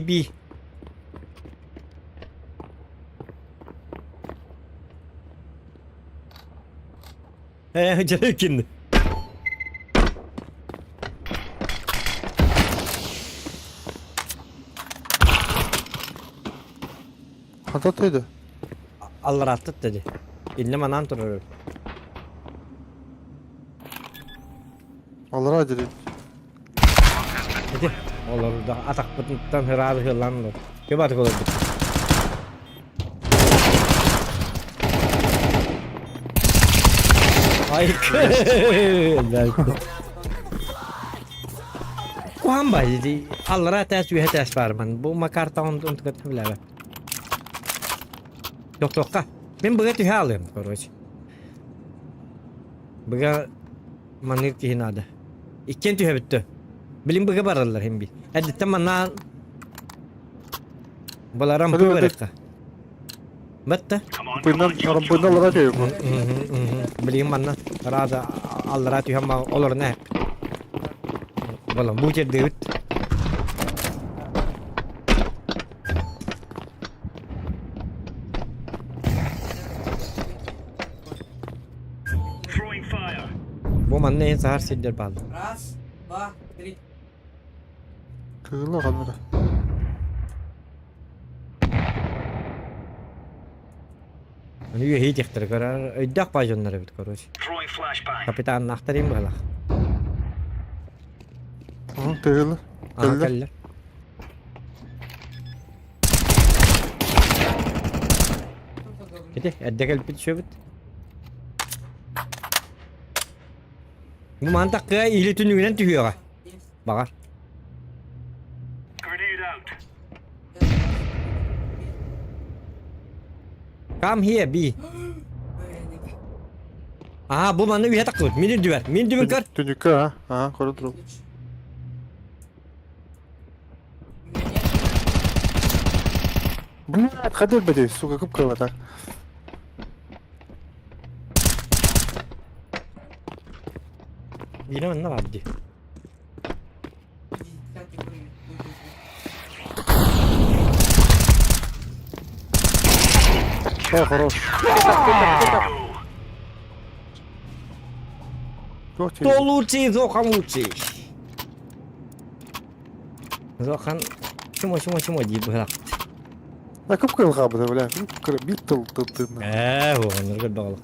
Speaker 1: B. Canı ikindi.
Speaker 2: Hatatıydı.
Speaker 1: Allah rahatlık dedi. İllim anan durur.
Speaker 2: Allah razı olsun.
Speaker 1: Dedi. Olur da atak bıtıntıdan hıradı hırlanır. Köbatı olur. Ay Kuhan bay dedi. Allah rahat üye ters var man. Bu makarta onu katabilir. Yok. Ben bıga tühe alayım koruyucu. Bıga manir ki hinada. İkken tühe bitti. Bilim bıga bararlar hem bir. Hadi tamam na. Balaram
Speaker 2: Hadi,
Speaker 1: bu
Speaker 2: hadi.
Speaker 1: baraka. Bitti.
Speaker 2: Bundan Allah razı olsun.
Speaker 1: Bilim manna. Rada Allah rahat tühe ma olur ne? Balam bu cer David.
Speaker 5: Throwing fire.
Speaker 1: Bu manna en sahar sildir bağlı.
Speaker 3: Раз, два, три.
Speaker 2: Kığıla kamera.
Speaker 1: Onu üye hiç ihtiyar karar. Öydük bajonları bit koruyucu.
Speaker 5: Throwing flashbang.
Speaker 1: Kapitan naktarayım bağlı.
Speaker 2: Hı, kığıla.
Speaker 1: Aha
Speaker 2: Kığıla.
Speaker 1: keller. Gidi, edde gelip bit şöbüt. Bu mantak kıya iyili tünlüğünden tühüyor ha. Bakar.
Speaker 5: Grenade out.
Speaker 1: Come here, B. Aha bu manı üye takılır. Mini düver. Mini düver kır.
Speaker 2: Tünük ha. Ha, koru dur. Блядь, Kadir bedi. Сука, kıpkırma tak.
Speaker 1: Yine ne var diye.
Speaker 2: Ha, хорош. Yok çevir.
Speaker 1: Doluci, Zokan Luci. Zokan Şumo diye bırak.
Speaker 2: Ya kıpkırma kabı da böyle. Kıpkırma. Bir tıl.
Speaker 1: Bu onları gel bakalım.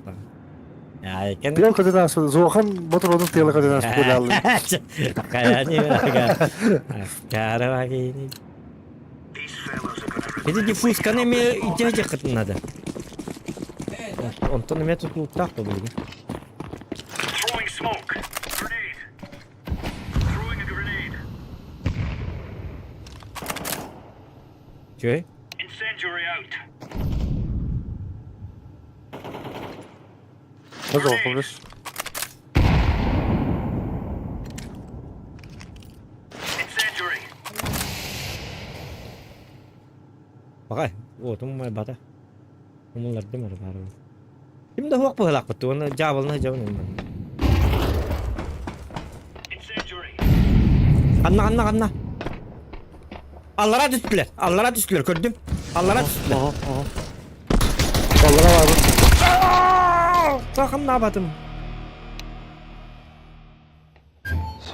Speaker 1: Ya kan.
Speaker 2: Diğer kadar sonra Zohan motor onun tıyla kadar sonra böyle aldım.
Speaker 1: Kayaknya cara lagi ini.
Speaker 5: These fellows are gonna
Speaker 1: Jadi di Fuskan ini aja ketemu ada. Ondan ne tutup tak da böyle.
Speaker 5: Throwing smoke. Grenade. Throwing a grenade.
Speaker 1: Cuy.
Speaker 5: Incendiary out.
Speaker 2: Nasıl olmuş?
Speaker 5: Incendiary.
Speaker 1: Bakay. Oh, tuh mau bata. Mau ngerti mana baru. Kim dah waktu pelak betul, na jawab na jawab ni.
Speaker 5: Incendiary.
Speaker 1: Kanna. Allara düştüler. Allara düştüler gördüm. Allara düştüler.
Speaker 2: Ballara vardı.
Speaker 1: Bakın ne yaptım.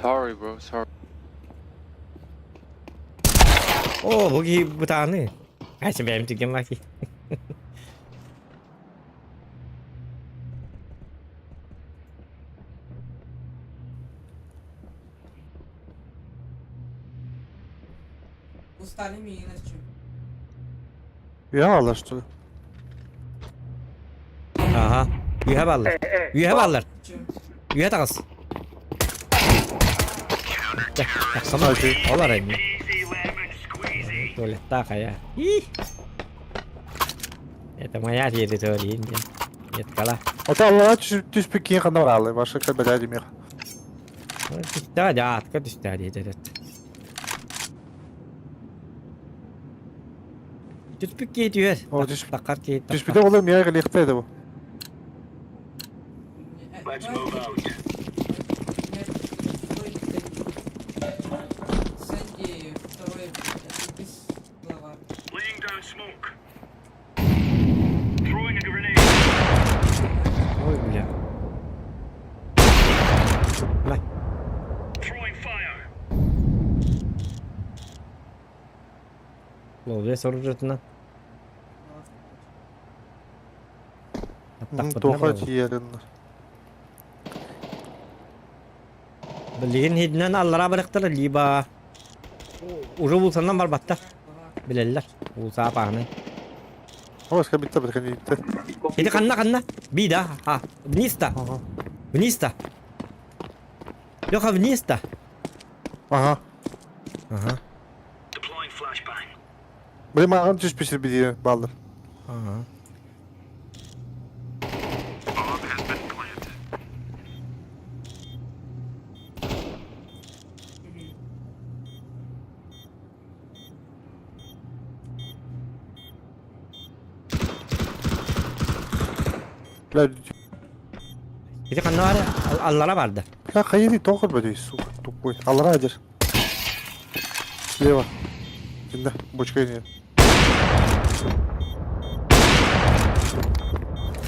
Speaker 8: Sorry bro, sorry.
Speaker 1: Oo bu gibi bir tane. Kaçın benim tüken var ki.
Speaker 3: Устали меня чем.
Speaker 2: Ya Allah что ли?
Speaker 1: Aha. Yühe ballar. Yühe ballar.
Speaker 3: Чем?
Speaker 1: Yühe takas. Tamam. Olar elini. Tuvalet tak ya. Ih. Это моя территория. Нет, кала.
Speaker 2: Ota Allah'a düşüp kiyen kandan var ağlı. Başka kadar bedel yemeğe.
Speaker 1: Düştü hadi atka düştü hadi evet. Tüspük gidiyor.
Speaker 2: O düş-
Speaker 1: Takar ki.
Speaker 2: Düşüp de olur mu ya? Gelikteydi bu.
Speaker 5: Let's move out.
Speaker 3: Сэнди, второй, без глава.
Speaker 5: Laying down smoke. Throwing a grenade.
Speaker 1: Oy bile. Lan.
Speaker 5: Throwing fire.
Speaker 1: Ne oluyor soru rütünden?
Speaker 2: Tokat yiyelim.
Speaker 1: Bilgin hidden Allah'a bıraktır liba. Uru bulsandan var batta. Bilirler. Bulsa bağını.
Speaker 2: O başka bitti bırakın gitti.
Speaker 1: Hidi kanna. Bir daha. Ha. Vnista. Vnista. Yok ha Vnista.
Speaker 2: Aha.
Speaker 1: Aha.
Speaker 5: Deploying flashbang.
Speaker 2: Benim ağam düşmüştür bir diye baldır.
Speaker 1: Aha. Hidi kanna var ya. Allah'a vardı.
Speaker 2: Ya kayırı tokat böyle su. Tokuy. Allah'a hacer. Şuraya bak. Şimdi boçka iniyor.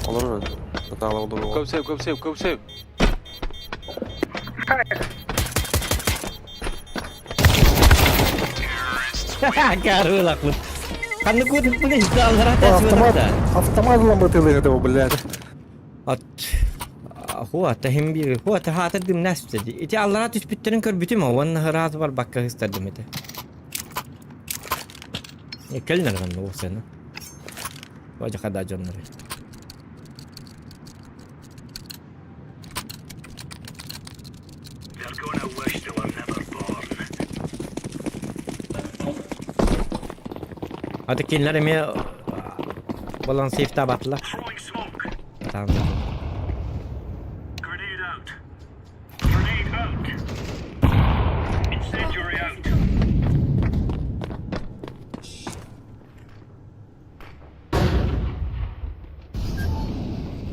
Speaker 2: Olur öyle. Hatalı olur o.
Speaker 8: Go save, go save, go save.
Speaker 1: Karı laklı. Kanı kudu bu ne işte Allah'a teslim
Speaker 2: Автомат.
Speaker 1: eder.
Speaker 2: Автомат ломбатылы этого, блядь.
Speaker 1: At. Huwa tahim bir huwa tahatadım nefsedi. İti Allah'a tüspütlerin kör bütüm o. Vanna razı var bakka isterdim ete. Kelner ganno o sene. Wajah kada jonner.
Speaker 5: They're gonna wish they were never born.
Speaker 1: Hadi kinler mi balan safety batla.
Speaker 5: Throwing smoke.
Speaker 1: Tamam.
Speaker 5: Grenade out. Grenade out. Incendiary out.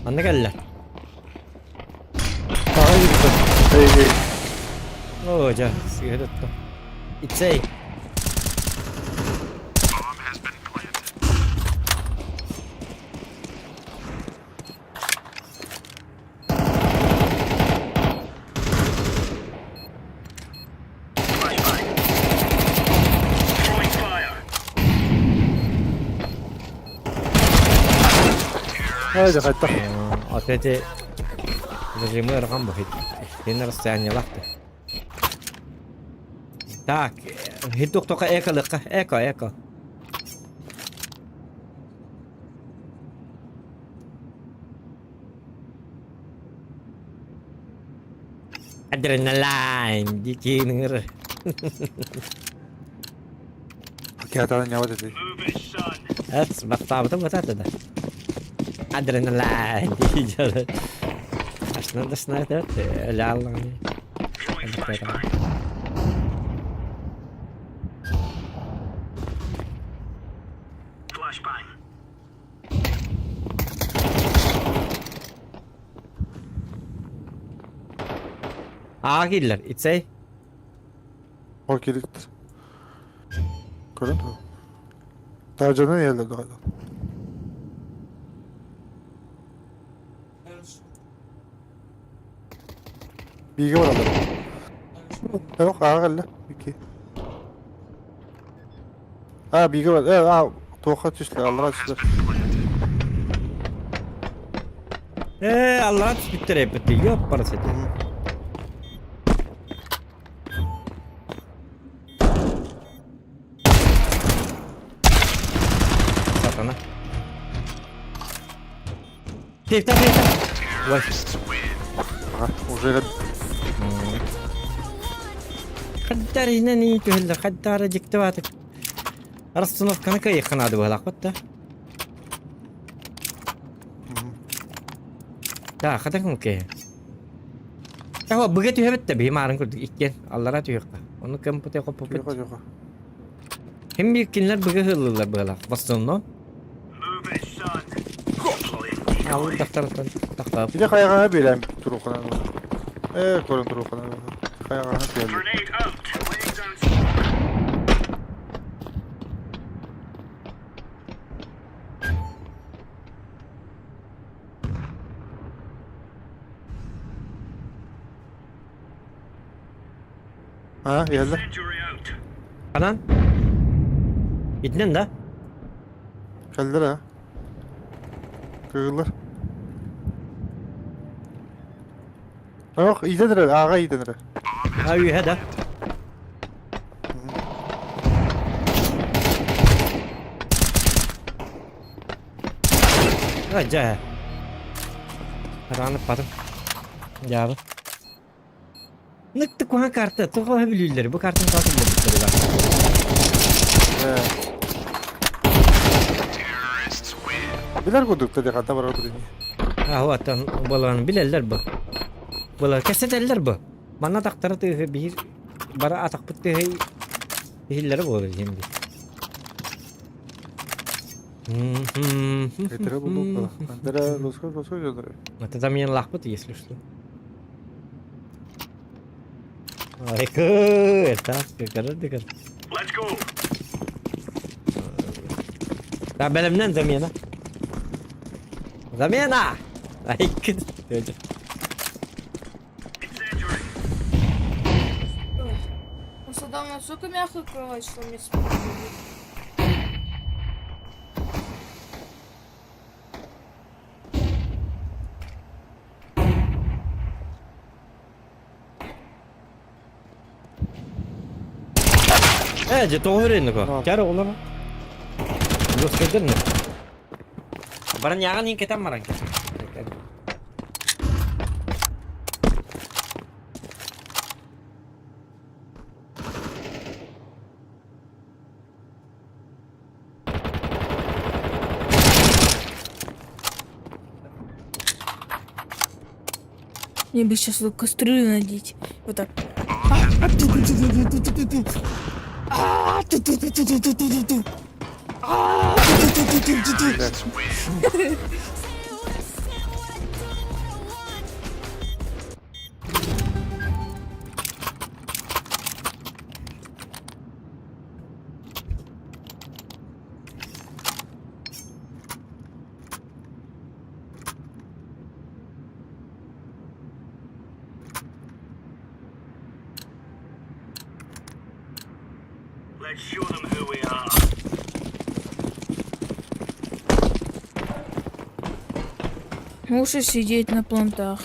Speaker 1: Anne geldiler.
Speaker 2: Aha gitti. Hey hey.
Speaker 1: Oo hoca sigara tuttu. İtsey.
Speaker 5: Throwing fire.
Speaker 2: Haydi kayıtta.
Speaker 1: Atete. Rejimi rakam bu hit. Yine rastlayınca laktı. Tak. Hit doktoka ekalıkka. Eka. Adrenalin. Dikinir.
Speaker 2: Hakikaten ne var dedi.
Speaker 5: Move it, son.
Speaker 1: Evet, bak tabi da da. Adrenalin diyeceğim. Aslında sniper öyle Allah'ım.
Speaker 5: Throwing flashbang. Flashbang.
Speaker 1: Ağa girdiler. İtsey.
Speaker 2: O gitti. Görün mü? Tarcanın yerlerde hala. Bilgi var adamın. Yok ağa geldi. 2. Ha bilgi var. Evet ha. Tokat düştüler. Allah'a düştüler.
Speaker 1: Allah'a tüspüttür hep bitti. Yok parası. Satana. Tefta. Vay.
Speaker 2: Ha uzayla.
Speaker 1: Kaddar yine niye tühüller? Kaddar acıktı batık. Arasınıf kanaka yıkınadı bu halak da. Ya kadar mı ki? Ya bu begitu hebat tabii marang kurduk ikken Allah'a tüyük. Onu kampute kopuk.
Speaker 2: Yok yok.
Speaker 1: Hem büyükkinler bıgı hırlılar böyle. Bastığında.
Speaker 5: Move it, son. Deploying
Speaker 1: Al daktaratan daktar.
Speaker 2: Bir de kayağına böyle tur o kadar. Korun tur o kadar. Kayağına böyle.
Speaker 5: grenade out. Laying down smoke.
Speaker 2: Ha geldi.
Speaker 5: Incendiary out.
Speaker 1: Anan. Gittin de.
Speaker 2: Geldiler ha. Kırılır. Yok iyidir. Ağa iyidir.
Speaker 1: Ayı hada. Raja. Ranıp batım. Ya. Nıktı kuhan kartı. Tuğu biliyorlar. Bu kartın kartı buldukları var.
Speaker 2: Bilir kurduk dedi kata var orada.
Speaker 1: Ha o atan balanı bilerler bu. Balar keseterler bu. Bana daktarı tığı bir bara atak pıttı hillere bu olur şimdi.
Speaker 2: Getir'e bulduk. Andere loska gönderiyor.
Speaker 1: Это там меня лахпот, если что. Ай, это как.
Speaker 5: Let's go.
Speaker 1: Да, belimden zamana. Zamana. Ay, kız.
Speaker 5: Incendiary.
Speaker 7: У Саддама настолько мягкая кровать, что мне спокойно.
Speaker 1: Ece doğru indik o.
Speaker 2: Tamam.
Speaker 1: Kârı olur mu? Gösterdin mi? Baran yagan yin ketan maran ketan.
Speaker 7: Мне бы сейчас эту кастрюлю надеть. Вот так.
Speaker 5: Let's show them who we are.
Speaker 7: Лучше сидеть на плантах.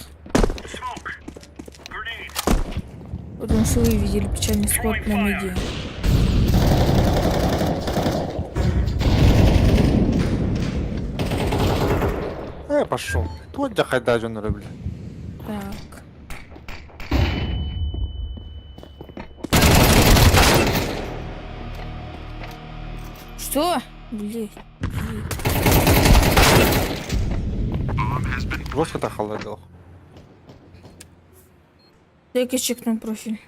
Speaker 5: Smoke. Grenade.
Speaker 7: Потому что вы видели печальный исход на медиа.
Speaker 2: Пошел. Тут хайда gönderiyor bile.
Speaker 7: Так. Что? Блин.
Speaker 2: Просто так холодил.
Speaker 7: Дай-ка чекну профиль.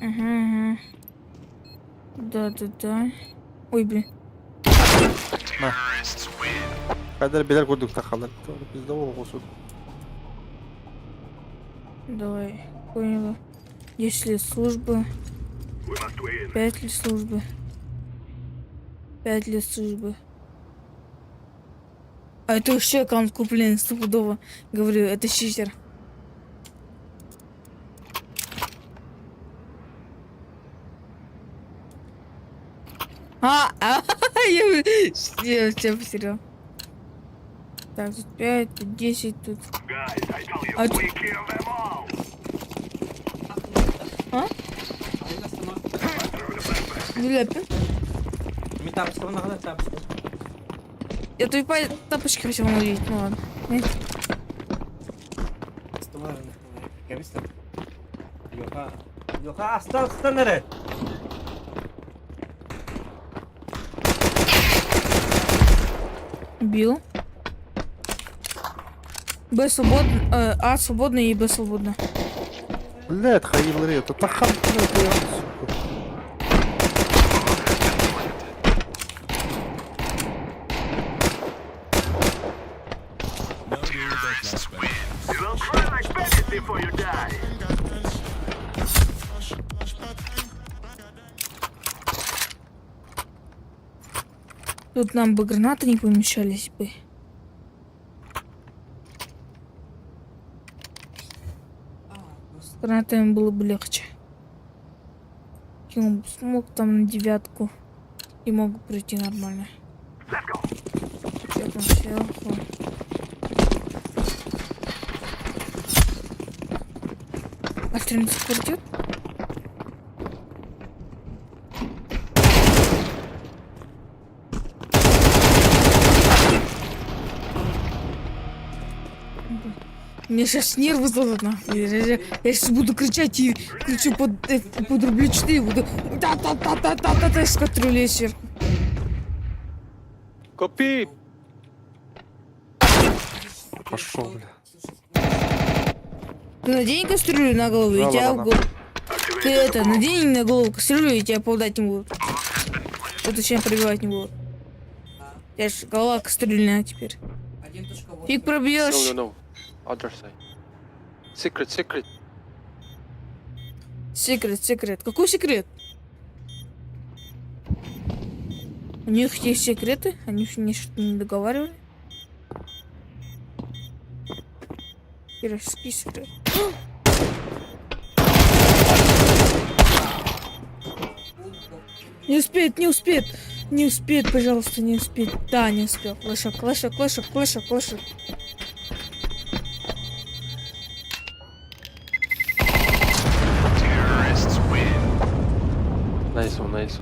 Speaker 7: Ага. Да. Ой, блин.
Speaker 2: Kader bilir kurduk takalım. Bizde o olsun.
Speaker 7: Давай. Поняла. Если служба.
Speaker 5: We must win.
Speaker 7: 5 лет службы. 5 лет службы. А это вообще аккаунт куплен стопудово. Говорю, это читер. Я тебя потерял. Так, тут 5, тут 10, тут...
Speaker 5: Guys, I tell you,
Speaker 7: А
Speaker 5: we kill them all.
Speaker 7: Не ляпи.
Speaker 1: Тапочка, вона гана тапочка.
Speaker 7: Я твои тапочки хотел увидеть, ну ладно.
Speaker 1: Yoka aslan nereye?
Speaker 7: Бил. Б свободно, А свободно и Б свободно.
Speaker 2: Блядь, хаївлери, это тахан, сука.
Speaker 5: You will cry like bandits before you die.
Speaker 7: Тут нам бы гранаты не помещались бы. С гранатами было бы легче. Кинул бы смог там на 9 и могу пройти нормально. Я там сверху. А стрельница пойдет? Мне сейчас нервы зовут, нахуй. Я сейчас буду кричать и кричу под рубль 4 буду та-та-та-та-та-та с кастрюлей сверху.
Speaker 8: Копи!
Speaker 2: Пошел, бля.
Speaker 7: Ты надень кастрюлю на голову, и
Speaker 2: Да,
Speaker 7: тебя
Speaker 2: ладно.
Speaker 7: в голову. Ты это, надень на голову кастрюлю, и тебя попадать не будут. Вот точнее пробивать не будут. Я ж голова кастрюльная теперь.
Speaker 3: 1.8.
Speaker 7: Фиг пробьешь.
Speaker 8: No. Other side. Secret.
Speaker 7: Секрет. Какой секрет? У них есть секреты? Они мне что-то не договаривали? Пирожский секрет. Не успеет, пожалуйста, не успеет. Да, не успел. Клэшек.
Speaker 8: Nice.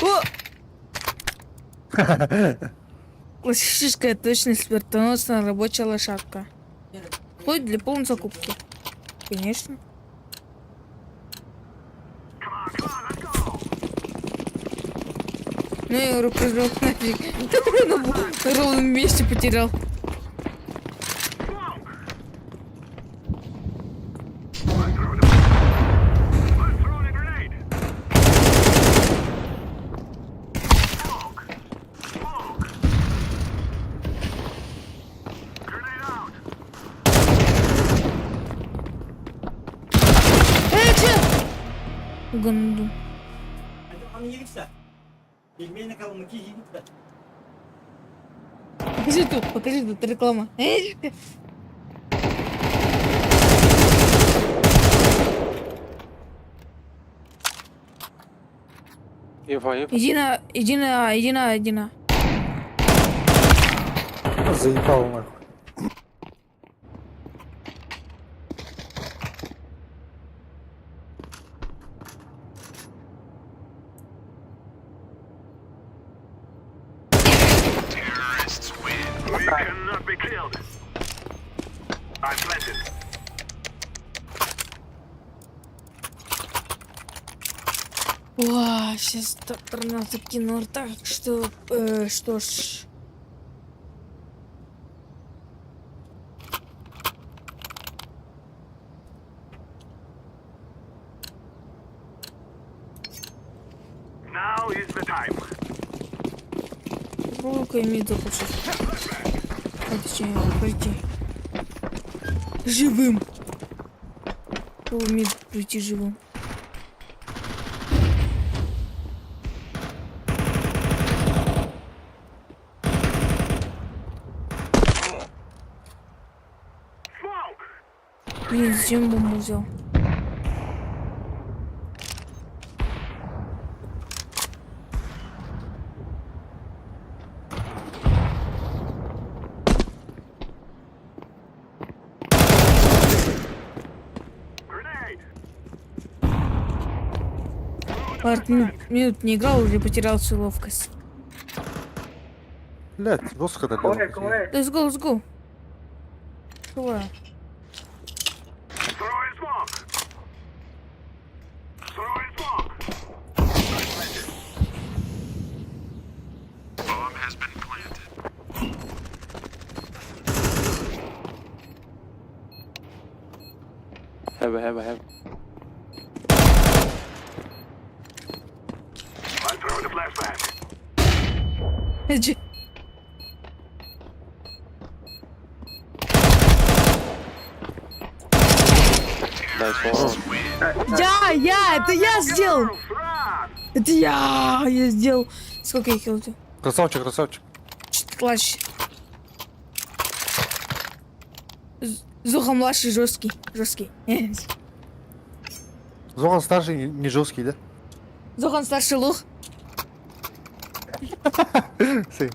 Speaker 7: О! Классическая точность смертоносная рабочая лошадка. Вплоть для полной закупки. Конечно. Ну я рукожоп нафиг. На ровном месте потерял. Ганду.
Speaker 1: Onu yemişler. Bilmeyene kalın ki yemişler.
Speaker 7: Покажи тут реклама.
Speaker 8: Info.
Speaker 7: Иди на.
Speaker 2: Заебал, нахуй.
Speaker 5: We cannot be killed. I'm planted.
Speaker 7: О, сейчас гранату кину, так что, что ж.
Speaker 5: Now is the time.
Speaker 7: Попробуй-ка мид запушить. А, точнее, пройти. Живым. Попробуй мид пройти живым. Блин, зачем бомбу взял? Парк минут не играл, уже потерял свою ловкость.
Speaker 2: Блядь, жестко так делал.
Speaker 7: Let's go, let's go. Давай.
Speaker 5: Throwing smoke. Throwing smoke. Bomb has been planted.
Speaker 8: Have.
Speaker 5: I'm throwing the flashbang.
Speaker 7: Иди. Это я сделал. Это я сделал. Сколько я хилил?
Speaker 2: Красавчик, красавчик.
Speaker 7: Класс. Зуха младший жесткий.
Speaker 2: Зоган старший, не жесткий, да?
Speaker 7: Зухан старший лох.
Speaker 2: Sim.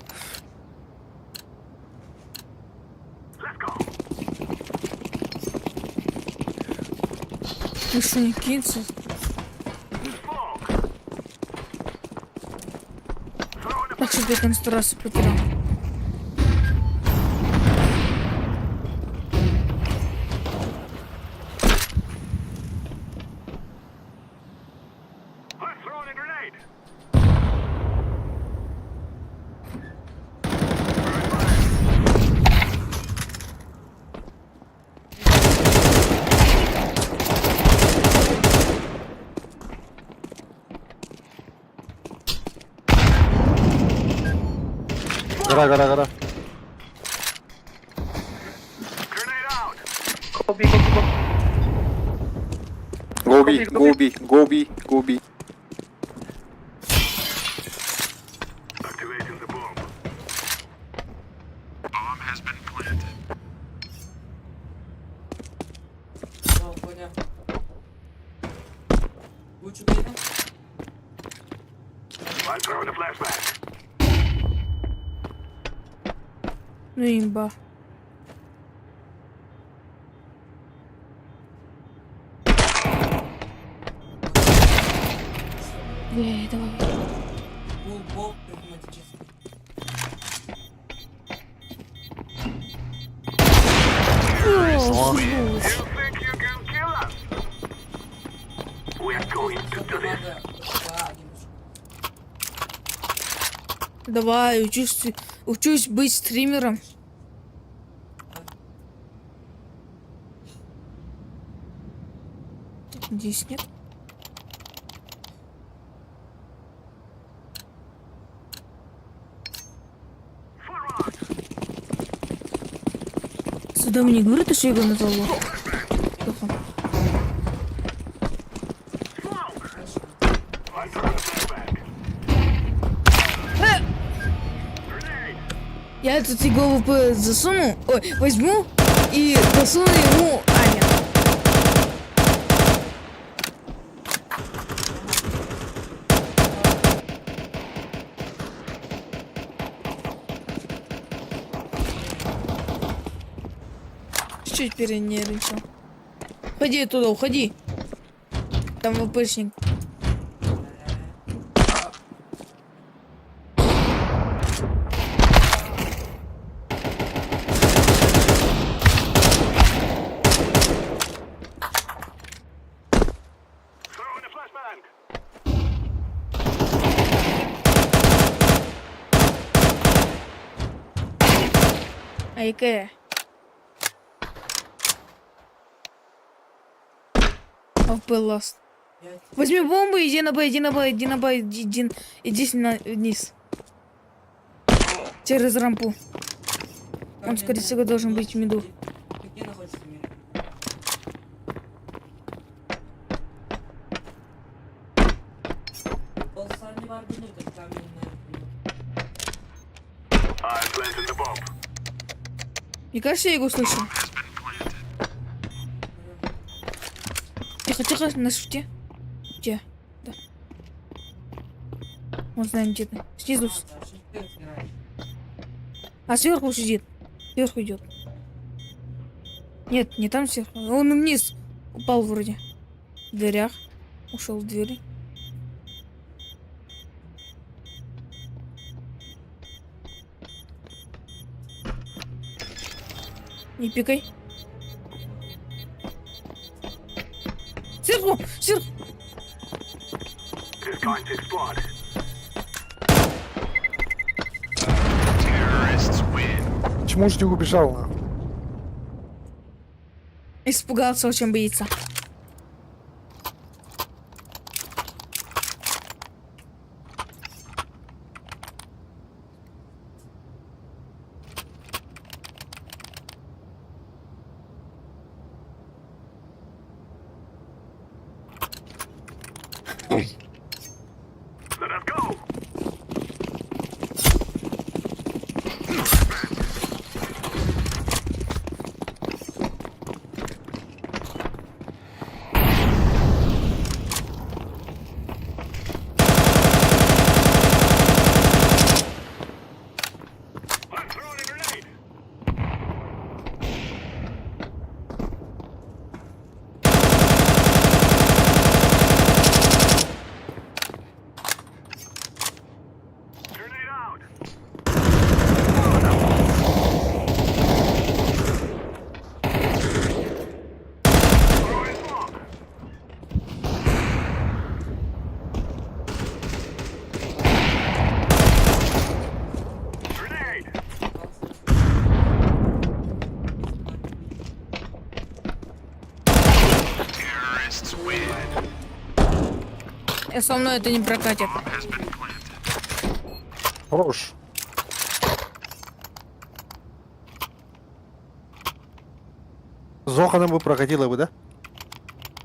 Speaker 7: Ну что, не кинется? Так что ты конструкцию потерял.
Speaker 5: I'm throwing a grenade.
Speaker 2: Гора.
Speaker 5: Grenade out.
Speaker 8: Go B.
Speaker 5: Activating the bomb. Bomb has been planted.
Speaker 3: О, понял. Лучше где-то?
Speaker 5: I'm throwing the flashbang.
Speaker 7: Ну имба. Давай.
Speaker 3: Фулбок прагматический.
Speaker 7: О,
Speaker 5: You think you can kill us? We're going to do this.
Speaker 7: давай, учусь быть стримером. Здесь нет. Сюда мне говорит, что я его назвал.
Speaker 5: I'm throwing the flashbang.
Speaker 7: Я этот его засуну, возьму и засуну ему Аня. Чуть перенервничал. Уходи оттуда, уходи. Там ВПшник.
Speaker 5: Throwing the flashbang.
Speaker 7: А яке? Ласт. Возьми бомбу и иди на Б, иди вниз. Через рампу. Он, скорее всего, должен быть в меду.
Speaker 3: Ты где находишься в мире? Полсани var bilirdim kamyonlar.
Speaker 5: I've planted the bomb.
Speaker 7: Мне кажется, я его слышу. Тихо, тихо, на шифте. Где? Да. Он знаем, где ты. Снизу. А сверху сидит. Сверху идет. Нет, не там сверху. Он вниз упал вроде. В дверях. Ушел в двери. Не пикай. Сверху! Сверху!
Speaker 5: It's going to explode. Terrorists win.
Speaker 2: Почему же ты убежал? На?
Speaker 7: Испугался, очень боится.
Speaker 5: Let us go. I'm throwing a grenade. Grenade out. Throwing smoke. Grenade. Terrorists win.
Speaker 7: Со мной это не прокатит.
Speaker 5: Has been planted.
Speaker 2: Хорош. Зоханом бы прокатила бы, да?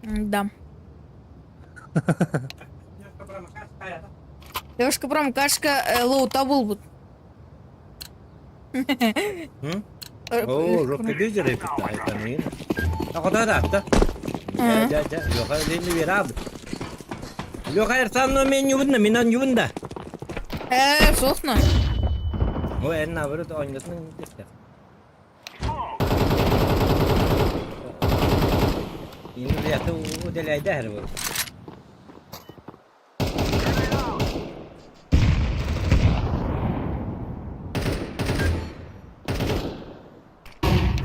Speaker 7: Да. Девушка промокашка лоу табл будет.
Speaker 1: Oo, roka gözleri pitay tanıyın. Ne kadar attı? Ja. Yok, elini ver abi. Yok, hayır sen no men yuvunda, minan yuvunda.
Speaker 7: Сохна.
Speaker 1: O elini avırı da oynatın. Yine yatı o delayda her var.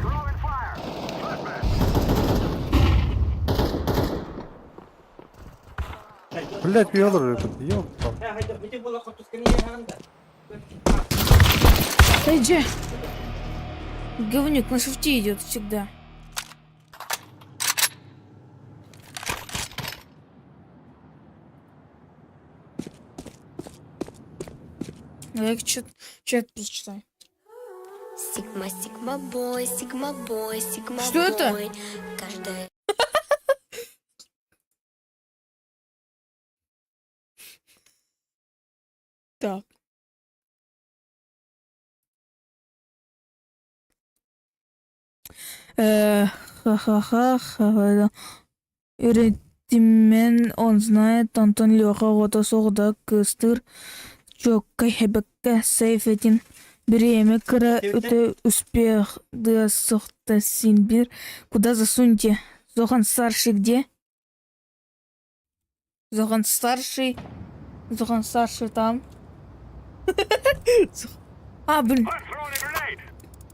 Speaker 5: Throwing fire.
Speaker 2: Блять, Пётр, этот, ёп.
Speaker 7: Иди. Говнюк на шифте идет всегда. Я чат прочитаю.
Speaker 10: Сигма, сигма бой, сигма бой, сигма бой.
Speaker 7: Что это?
Speaker 10: Каждая
Speaker 7: Так. Ха-ха-ха. Үйретімен он знает, Антон Леха гота соғда кыстыр. Чокка хебекке сейфетин. Береме кыра өте успех да соқта син бир. Куда засуньте? Зохан старший где? Зохан старший там. А, блин.
Speaker 5: I'm throwing a grenade.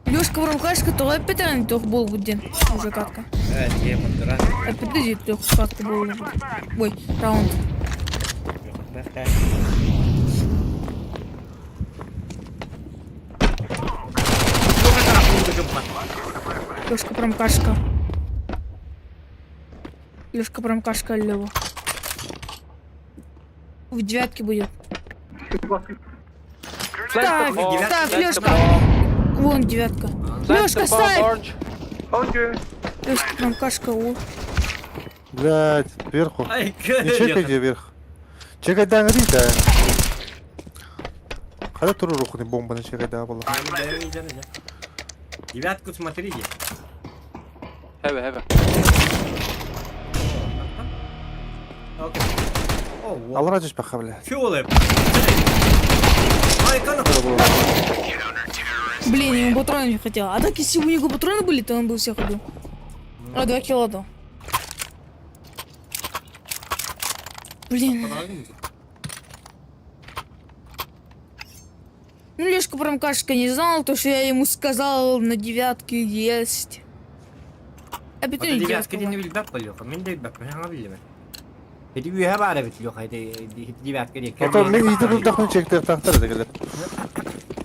Speaker 7: Лёшка Воронкашка, то опять тох был буден. Уже как-то.
Speaker 1: Evet, yemin dura.
Speaker 7: Опять тох как-то был. Ой, раунд. Лёшка Промкашка. Лёшка Промкашка лево. В девятке будет.
Speaker 5: Grenade
Speaker 7: Ставь, ставь, Лёшка. Вон девятка. Лёшка, ставь. Лёшка, прям кашка, о.
Speaker 2: Блядь, сверху.
Speaker 1: Ай,
Speaker 2: Не чекайте вверх. Чекайте ангри, да. Когда туру руху не бомба на чекай, да, была.
Speaker 1: Девятку смотрите.
Speaker 8: Heavy.
Speaker 1: Окей. О, вот.
Speaker 2: Алрадиш паха, блядь.
Speaker 1: Фиолы. Ай, канал.
Speaker 7: Блин, ему патроны не хотел. А так, если бы у него патроны были, то он бы всех убил. А, 2 кило дал. Блин. Ну, Лешка прям кашка не знал, то, что я ему сказал на девятке есть. А
Speaker 1: Вот
Speaker 7: бетон
Speaker 1: девятка не вильбак полёха. Мен де вильбак. Мен аңа билеме. Эти үйе бары бит лёха. Девятка не.
Speaker 2: А то мен идер улдахны чекті тахтар дегелер.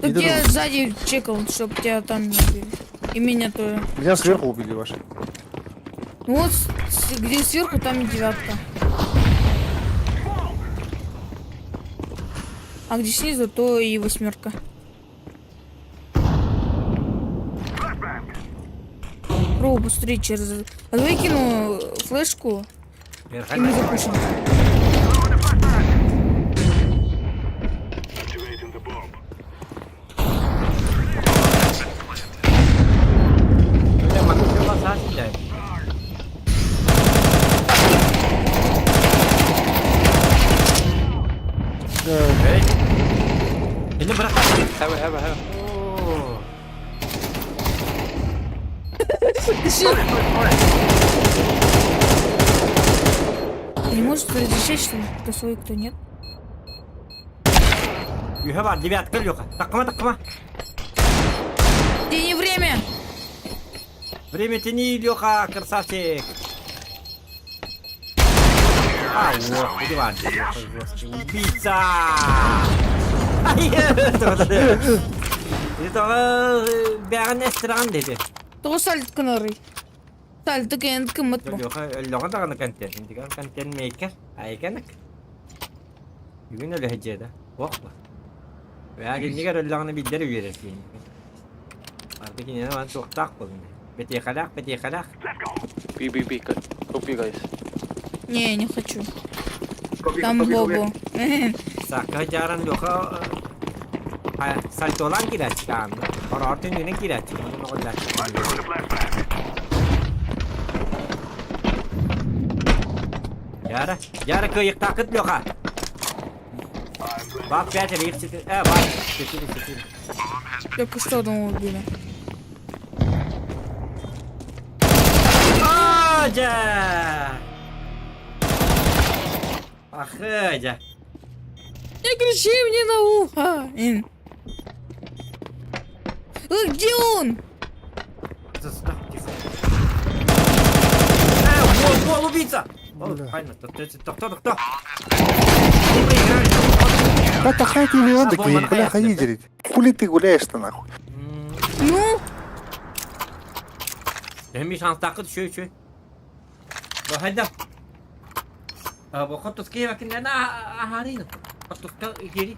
Speaker 7: Так я сзади чекал, чтоб тебя там не убили. И меня тоже.
Speaker 2: Меня сверху убили ваши.
Speaker 7: Ну вот, где сверху, там и девятка. А где снизу, то и 8. Пробую быстрее через... А давай кину флешку, и мы запушим.
Speaker 1: Ini berat.
Speaker 8: Heavy.
Speaker 1: Oh.
Speaker 7: Ты не можешь разрешать, что ли? Кто свой, кто нет?
Speaker 1: Үйе бар, девятка лёха. Тақма.
Speaker 7: Тебе не время!
Speaker 1: Время тяни, Лёха, красавчик. А, вот, иди вон, Лёха, жёсткий убийца. Это бәріне стран деді.
Speaker 7: Того сальт кынырый. Сальты кент кымыт бұл.
Speaker 1: Лёха дағаны контент. Индиган контент мейкер. Айкенік. Бүгін өлі хеджеді. Оқпа. Бәрі негер өліғаны білдері бересін. Арды кенені ван тоқтақ бұл. Бетей қалақ.
Speaker 8: B. Go B, guys.
Speaker 7: Не, не хочу. Там Бобу.
Speaker 1: Саққа жаран Лёха сальтолан кирәт çıkan. Орартын үйіне кирәт çıkan. Яра кыйық тақыт Лёха. Бак 5 рейх 4. Бак 4.
Speaker 7: Только что одного убили.
Speaker 1: Аджа! Ахаджа.
Speaker 7: Не кричи мне на ухо! Где он?
Speaker 1: Гол, убийца! Правильно, кто?
Speaker 2: Да тахай ты или он такой, бляха, идерить. Хули ты гуляешь-то нахуй?
Speaker 7: Ну?
Speaker 1: Hem bir şans takıt şu. Hadi. Bu kutu skeye bakın ne aharino. Kutu geri.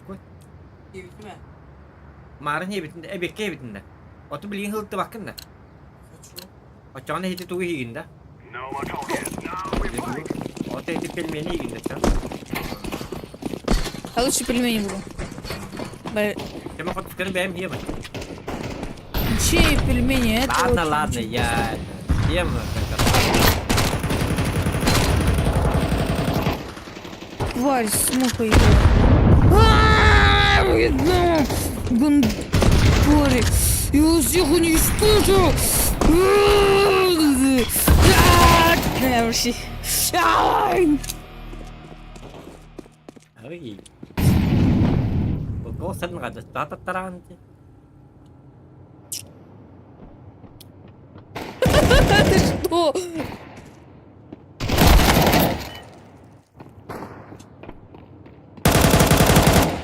Speaker 1: Koy.
Speaker 3: Bitme.
Speaker 1: Marın bitinde, ebekke bitinde. Otu bilin hıltı bakın da. Açana hiti tuğu higinde. Otu hiti pelmeni higinde çan.
Speaker 7: А лучше пельмени буду.
Speaker 1: Кема kutu skere benim hiye bak.
Speaker 7: Чей пельмени? Это
Speaker 1: Ладно, я ем.
Speaker 7: Тварь с мухой. Видно! Гандори! Я всех уничтожу! Вообще.
Speaker 1: Ой. Kok sen nggak ada tataran sih?
Speaker 7: Ты что?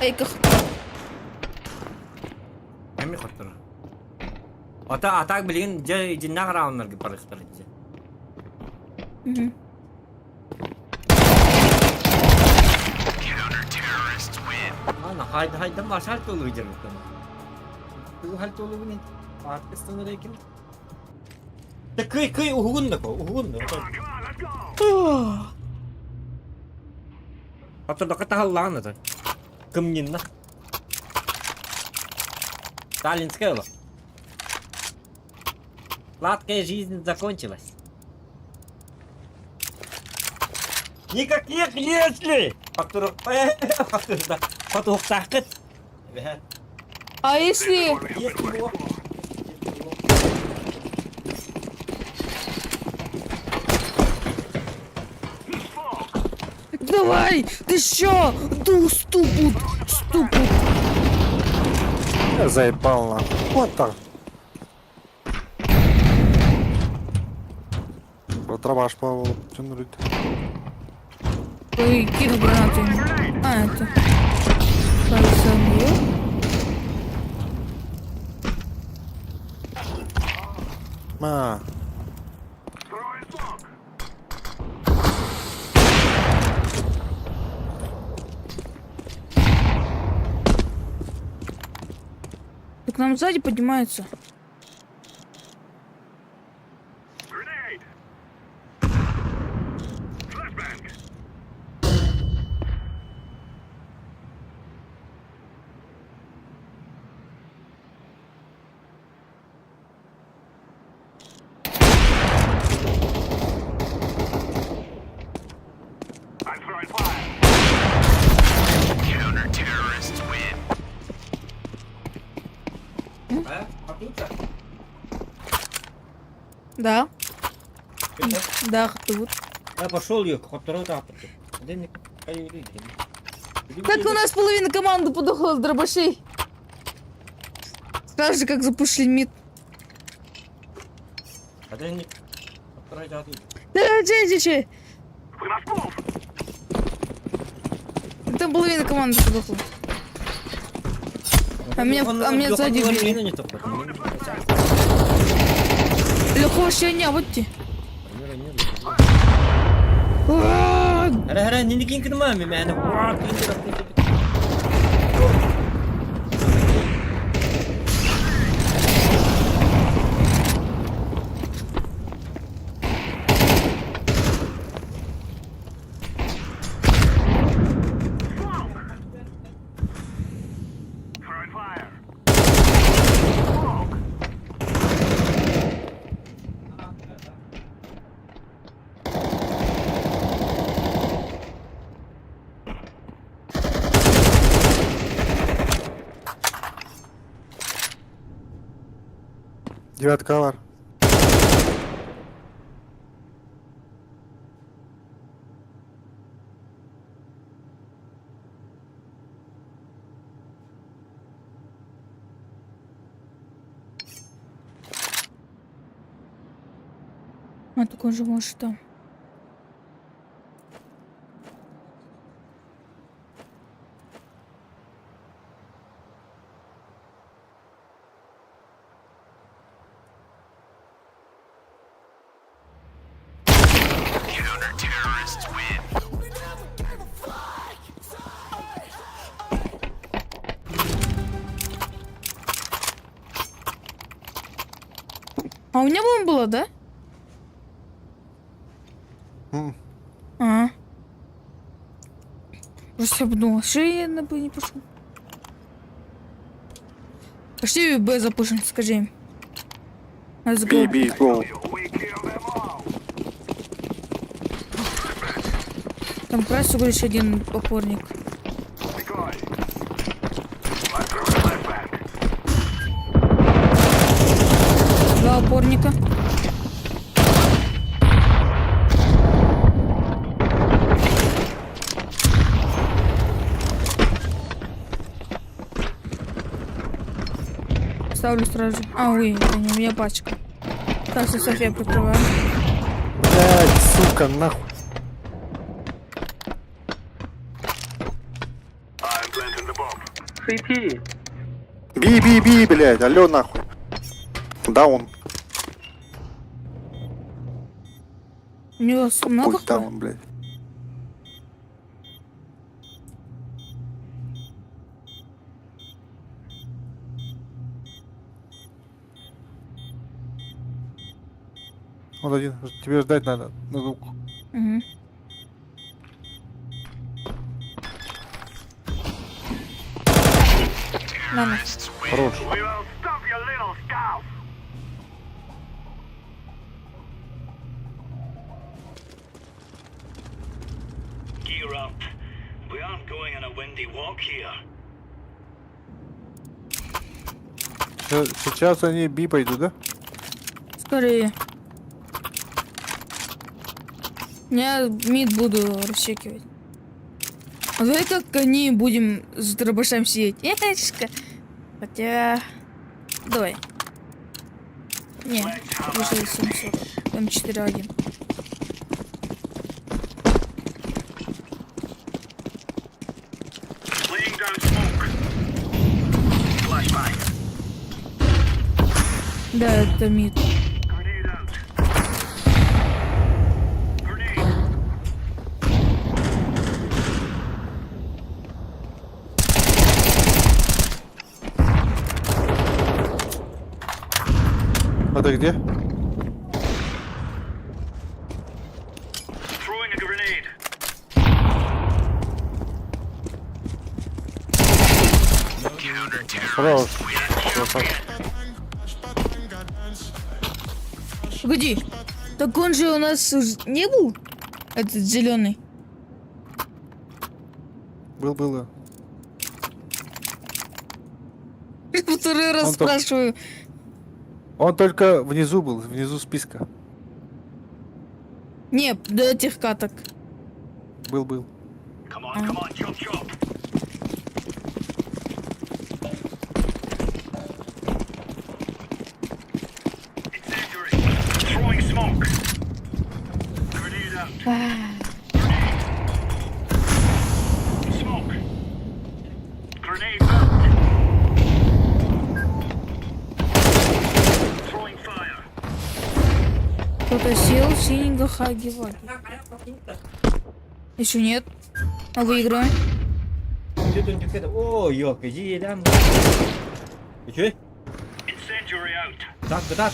Speaker 7: Айках.
Speaker 1: Hem khatar. Atak bilin jinnah raunlar gibi parıktır.
Speaker 5: Counter-terrorists win.
Speaker 1: Ana haydan baş halt dolu gidiyor. Bu halt dolu bu ne? Arkasında da kim? De kıy uhugun da ko. Uhugun da. Hatırda kata hallan da. Kım nhìn đó. Сталинская была. Сладкая жизнь закончилась. Никаких если. Фактура. Фактура сахар.
Speaker 7: А если... Давай! Ты чё? Ду ступут! Ступут!
Speaker 2: Я заебал нахуй. Вот так. Протрабаш по тянуть.
Speaker 7: Ой, кину гранату ему. А, это... Кажется, её.
Speaker 2: А,
Speaker 7: Так к нам сзади поднимается. Да. Да, тут.
Speaker 1: Я пошел ее, который тапать.
Speaker 7: Так у нас половина команды подохла с дробашей. Скажи, как запушили мид. Да, че. Там половина команды подохла. А меня сзади убили. Легко вообще не, вот те.
Speaker 1: هلا نيجي كده ما معنا
Speaker 2: девятка var.
Speaker 7: А, так он же может там. А у меня бомба была, да? А. Просто я подумала, что я на Б не пошел. Пошли Б запушим, скажи им. Let's go.
Speaker 2: B, go.
Speaker 7: Там прайс всего лишь один опорник. Два опорника. Ставлю сразу. А, ой, это не у меня пачка. Так, София прикрываю.
Speaker 2: Блядь, сука, нахуй. Би, блядь, алло, нахуй. Даун.
Speaker 7: У него много
Speaker 2: Пусть
Speaker 7: кто?
Speaker 2: даун, блядь.
Speaker 7: Даун. Даун.
Speaker 2: Даун, блядь. Вот один. Тебе ждать надо. На звук.
Speaker 7: Угу. Ладно.
Speaker 2: Хорош.
Speaker 5: We will stop your little scout. Gear up. We aren't going on a windy walk here.
Speaker 2: Сейчас они би пойдут, да?
Speaker 7: Скорее. Я мид буду расчекивать. А давай как они будем с дробашем сидеть. Ешка. Хотя... Давай. Не, выше 700. Там 4-1.
Speaker 5: Laying down smoke. Flashbang.
Speaker 7: Да, это мид.
Speaker 5: Grenade out. Grenade.
Speaker 2: А ты где?
Speaker 5: Throwing a grenade.
Speaker 2: Хорош.
Speaker 7: Погоди. Так он же у нас не был? Этот зеленый.
Speaker 2: Было.
Speaker 7: Второй раз
Speaker 2: Он только-
Speaker 7: спрашиваю.
Speaker 2: Он только внизу был, внизу списка.
Speaker 7: Не, до этих каток.
Speaker 2: Был.
Speaker 5: Come on, chop chop. Incendiary. Throwing smoke. Grenade out. Smoke. Grenade out. Throwing fire.
Speaker 7: Кто-то сел, синенько хаги-ваги. Еще нет. А выиграем.
Speaker 1: О, yok, иди, да. Че?
Speaker 5: Incendiary out.
Speaker 1: Так.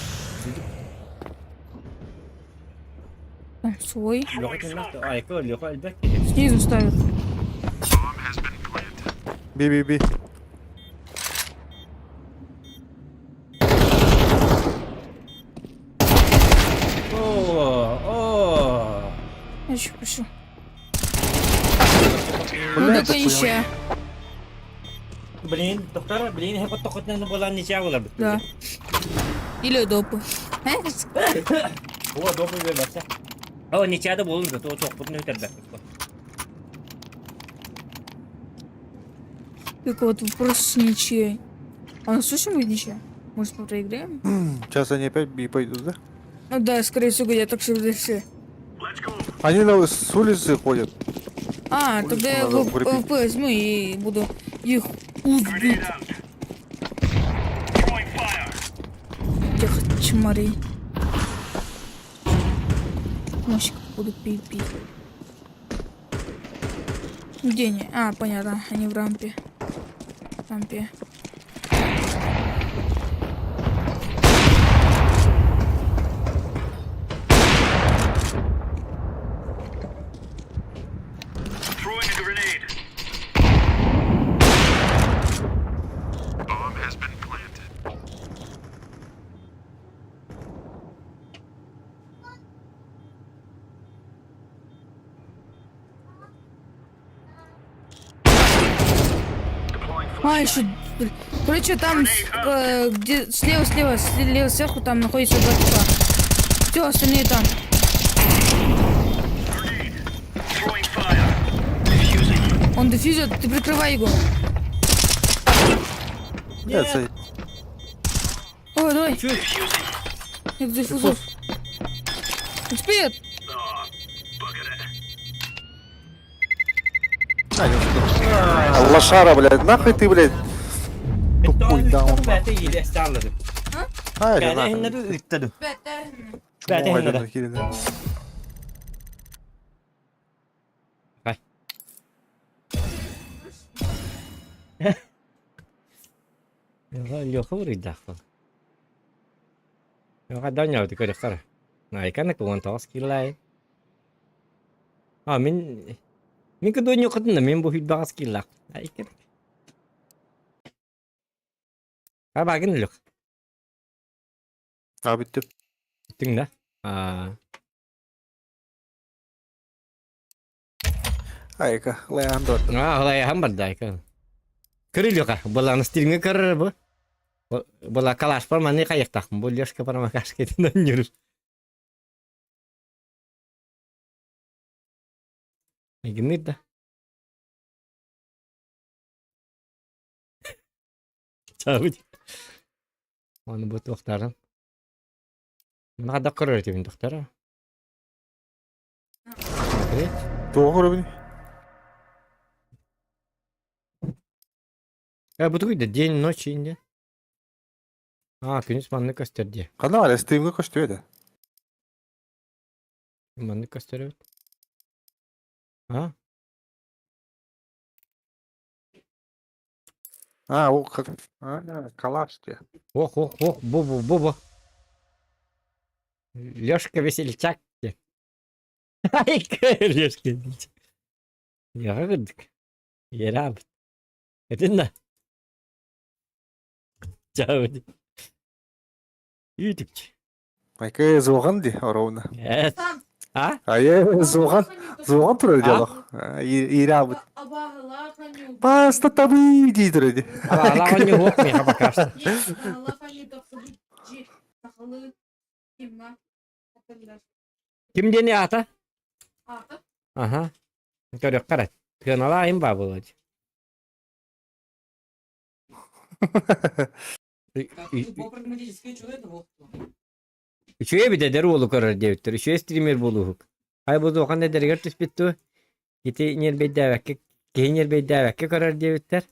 Speaker 7: Там свой.
Speaker 1: Айко, лёха, альбек.
Speaker 7: Снизу ставят.
Speaker 2: Би.
Speaker 1: О.
Speaker 7: Я еще пишу. Ну так и ничья.
Speaker 1: Блин, доктор, блин, я вот только на была ничья была.
Speaker 7: Да. Или допы.
Speaker 1: О, добрый вечер. О, ничья да болун, то çok bunu öter.
Speaker 7: Так вот, вопрос с ничьей. А у нас точно будет ничья? Может, мы проиграем?
Speaker 2: Сейчас они опять би пойдут, да?
Speaker 7: Ну да, скорее всего, я так что все.
Speaker 5: Let's go.
Speaker 2: Они с улицы ходят.
Speaker 7: А,
Speaker 2: Улицу
Speaker 7: тогда я
Speaker 2: надо укрепить.
Speaker 7: ВП возьму и буду их
Speaker 5: Grenade
Speaker 7: узбить.
Speaker 5: out. Throwing fire.
Speaker 7: Тех чмарей. Мощик буду пить. Где они? А, понятно, они в рампе.
Speaker 5: Throwing a grenade. Bomb has been planted. Deploying
Speaker 7: А, еще... Короче, там, где слева, сверху, там находится 2 типа. Все, остальные там.
Speaker 5: grenade. Throwing fire. Defusing.
Speaker 7: Он дефьюзит, ты прикрывай его.
Speaker 2: Нет,
Speaker 7: Ой, давай.
Speaker 5: Defusing.
Speaker 7: Нет дефьюзов. Успеет.
Speaker 5: Oh, bugger it.
Speaker 2: лошара, блядь, нахуй ты, блядь. Тупой даун.
Speaker 1: Ben de iyi estarladım.
Speaker 2: Hayır,
Speaker 1: Ben de
Speaker 2: нахуй.
Speaker 1: henleri ürtledim. Ben de
Speaker 2: Чмо,
Speaker 1: henleri.
Speaker 2: блядь, херня.
Speaker 1: Лёха вырыдахал. Лёха данял, ты кореш, кара. Айкана куган тагыс киллай. Мен көдөн юкытын да мен бу хил багас киллак. Айкана. Багын лук.
Speaker 2: Abi bitti.
Speaker 1: Bittің да? А,
Speaker 2: Ayka. Layan dört.
Speaker 1: Алай хамбар да айкана. Кырылыка, баланы стилинге кырыр бу. Бала калаш бар маны каяктак. Бу лёшка парама каш кетен жүрүр. Игнит да. Чабыт. Оны бу токтарын. Мына да кырыр дебин токтары.
Speaker 2: Doğru beni.
Speaker 1: Bu da день ночь инде. Күнүс манны көстөрдү.
Speaker 2: Kanal var ya stream'e koştu öyle.
Speaker 1: Манны көстөрөт. Ha?
Speaker 2: O kalaş diye.
Speaker 1: Ох, бу. Лёшка весельчак. Ай, Лёшка весельчак. Яга кырдык. Яраб. Этинда. Чабыт. Ютубчу.
Speaker 2: Ayka zoğan di orovna.
Speaker 1: Evet. Ha?
Speaker 2: Ay zoğan tur diyor. İri abi. Basta tabii diyor öyle.
Speaker 1: Ала не ок ми хаба кашты. Ким дени ата? Ага. Көрөк карат. Канала айым ба болот. Üçüye bir de deri olu karar devittir. Üçüye streamer buluhuk. Ay bu dokan da deri түспүттү. Giti nyer beydäväkke, kehinyer beydäväkke karar devittir.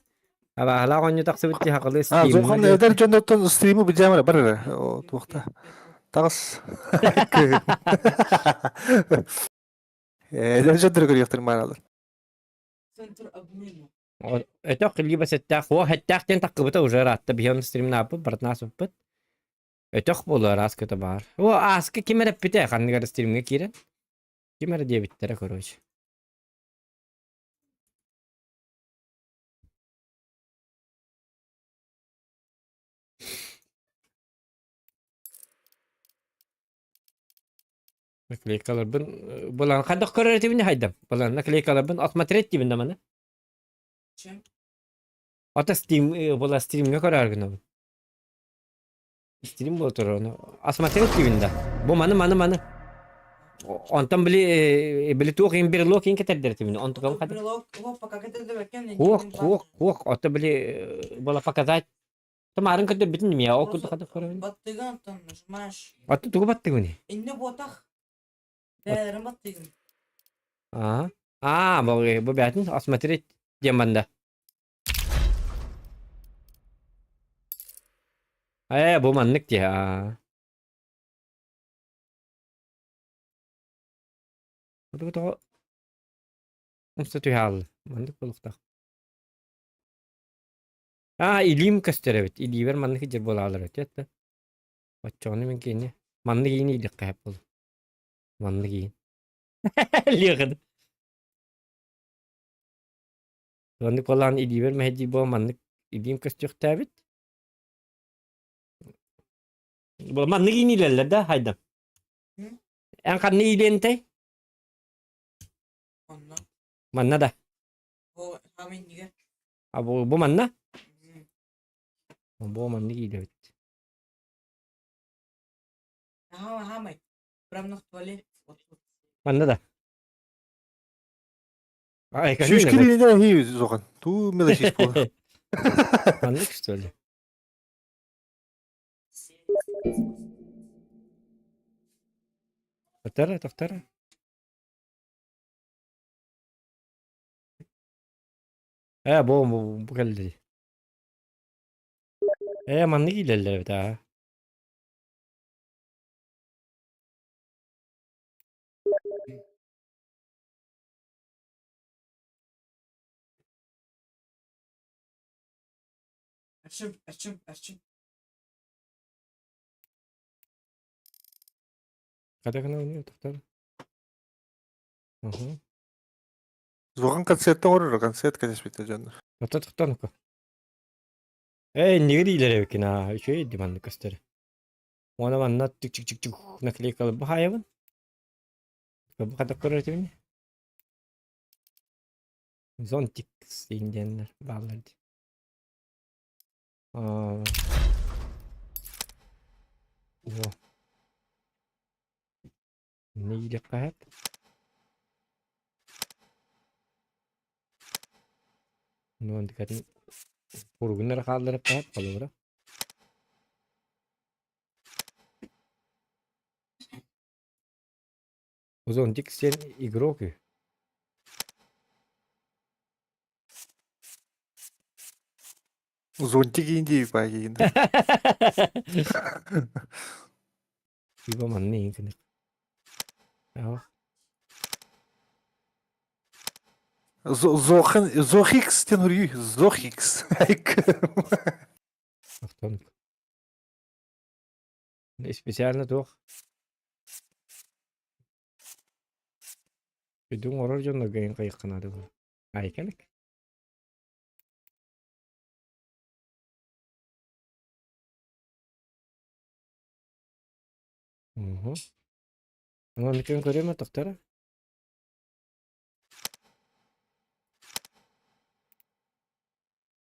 Speaker 1: Aba hala gonyu taksı bitti hakalı streamer.
Speaker 2: Zoğan eder jöndottun stream'i bir jamara bar o tuğta. Tağız. Eder jöndur görüyordur manalar.
Speaker 1: Это либо сеттах, о хеттахтен таккыбыта уже ратта биян стрим напы, братнас ыппыт. Это болар аскыта бар. О аскы кимереп бите, ханныгар стримге кирен. Кимер дебиттере короче. Nakleykalar ben bulan kadak karar tibini haydam. Bulan nakleykalar ben atmatret tibinde mana.
Speaker 3: Чем?
Speaker 1: Ata Steam bola stream'e karar günü. Stream bu otur onu. Asmatret tibinde. Bu manı. Ondan bili tuğin bir lokin keterdir tibinde. Ondan kadar. Хук. Ата били bola показать. Тамарын kadar bitin mi ya? O kadar karar.
Speaker 3: Battыган там нажимаешь.
Speaker 1: Ата tuğu battı bunu.
Speaker 3: İnne botak. Değerim battыган.
Speaker 1: Bu betin asmatret diyemanda. Bu manlık ya. Bu da Mustatuhal. Manlık bulukta. İlim köster evet. İliver manlık icir bolalar evet. Yatta. Açağını mümkün. Manlık yine ilik hep bol. Manlık yine. Liyakat. Manlık olan iliver mehdi bu manlık ilim köster tabi. Bu manlık yine ilerler de haydam. En kanlı ilente.
Speaker 3: Ondan.
Speaker 1: Manna da.
Speaker 3: Bu hamin diye.
Speaker 1: Bu manna. Bu manlık iler.
Speaker 3: Hamay. Прям на туалет.
Speaker 1: Manna da. Ay kanı.
Speaker 2: Şüşkiri de iyi zoğan. Tu milişiş bu.
Speaker 1: Manlık işte öyle. Taftara. Bu geldi. Manlık ilerler daha.
Speaker 3: Açım.
Speaker 1: Kadakana oynuyor doktor. Hı hı.
Speaker 2: Zogan konsertten orada konsert kaçış bitti canlar.
Speaker 1: Doktor nuko. Nigri ileri bakın ha. Şey dimanlı gösteri. Ona bana tık çık çık çık nakliye kalıp bu hayvan. Bu kadar koruyucu ne? Zontik indiyenler bağlardı. Aa. Oh. Ne iyilik hep. Ne dikkatin. Kurgunlar kaldırıp hep kalıyor. O zontik sen игрок.
Speaker 2: Зонтик гейндей байгийгин.
Speaker 1: Iba man ni kene. Ja.
Speaker 2: Зохикс тен хурьюй. Зохикс.
Speaker 1: Achtung. Nee, speciale toch? We doen horror jonda gain kay kanada bu. Ay kenek. Mhm. Ama niken görüyor mu doktora?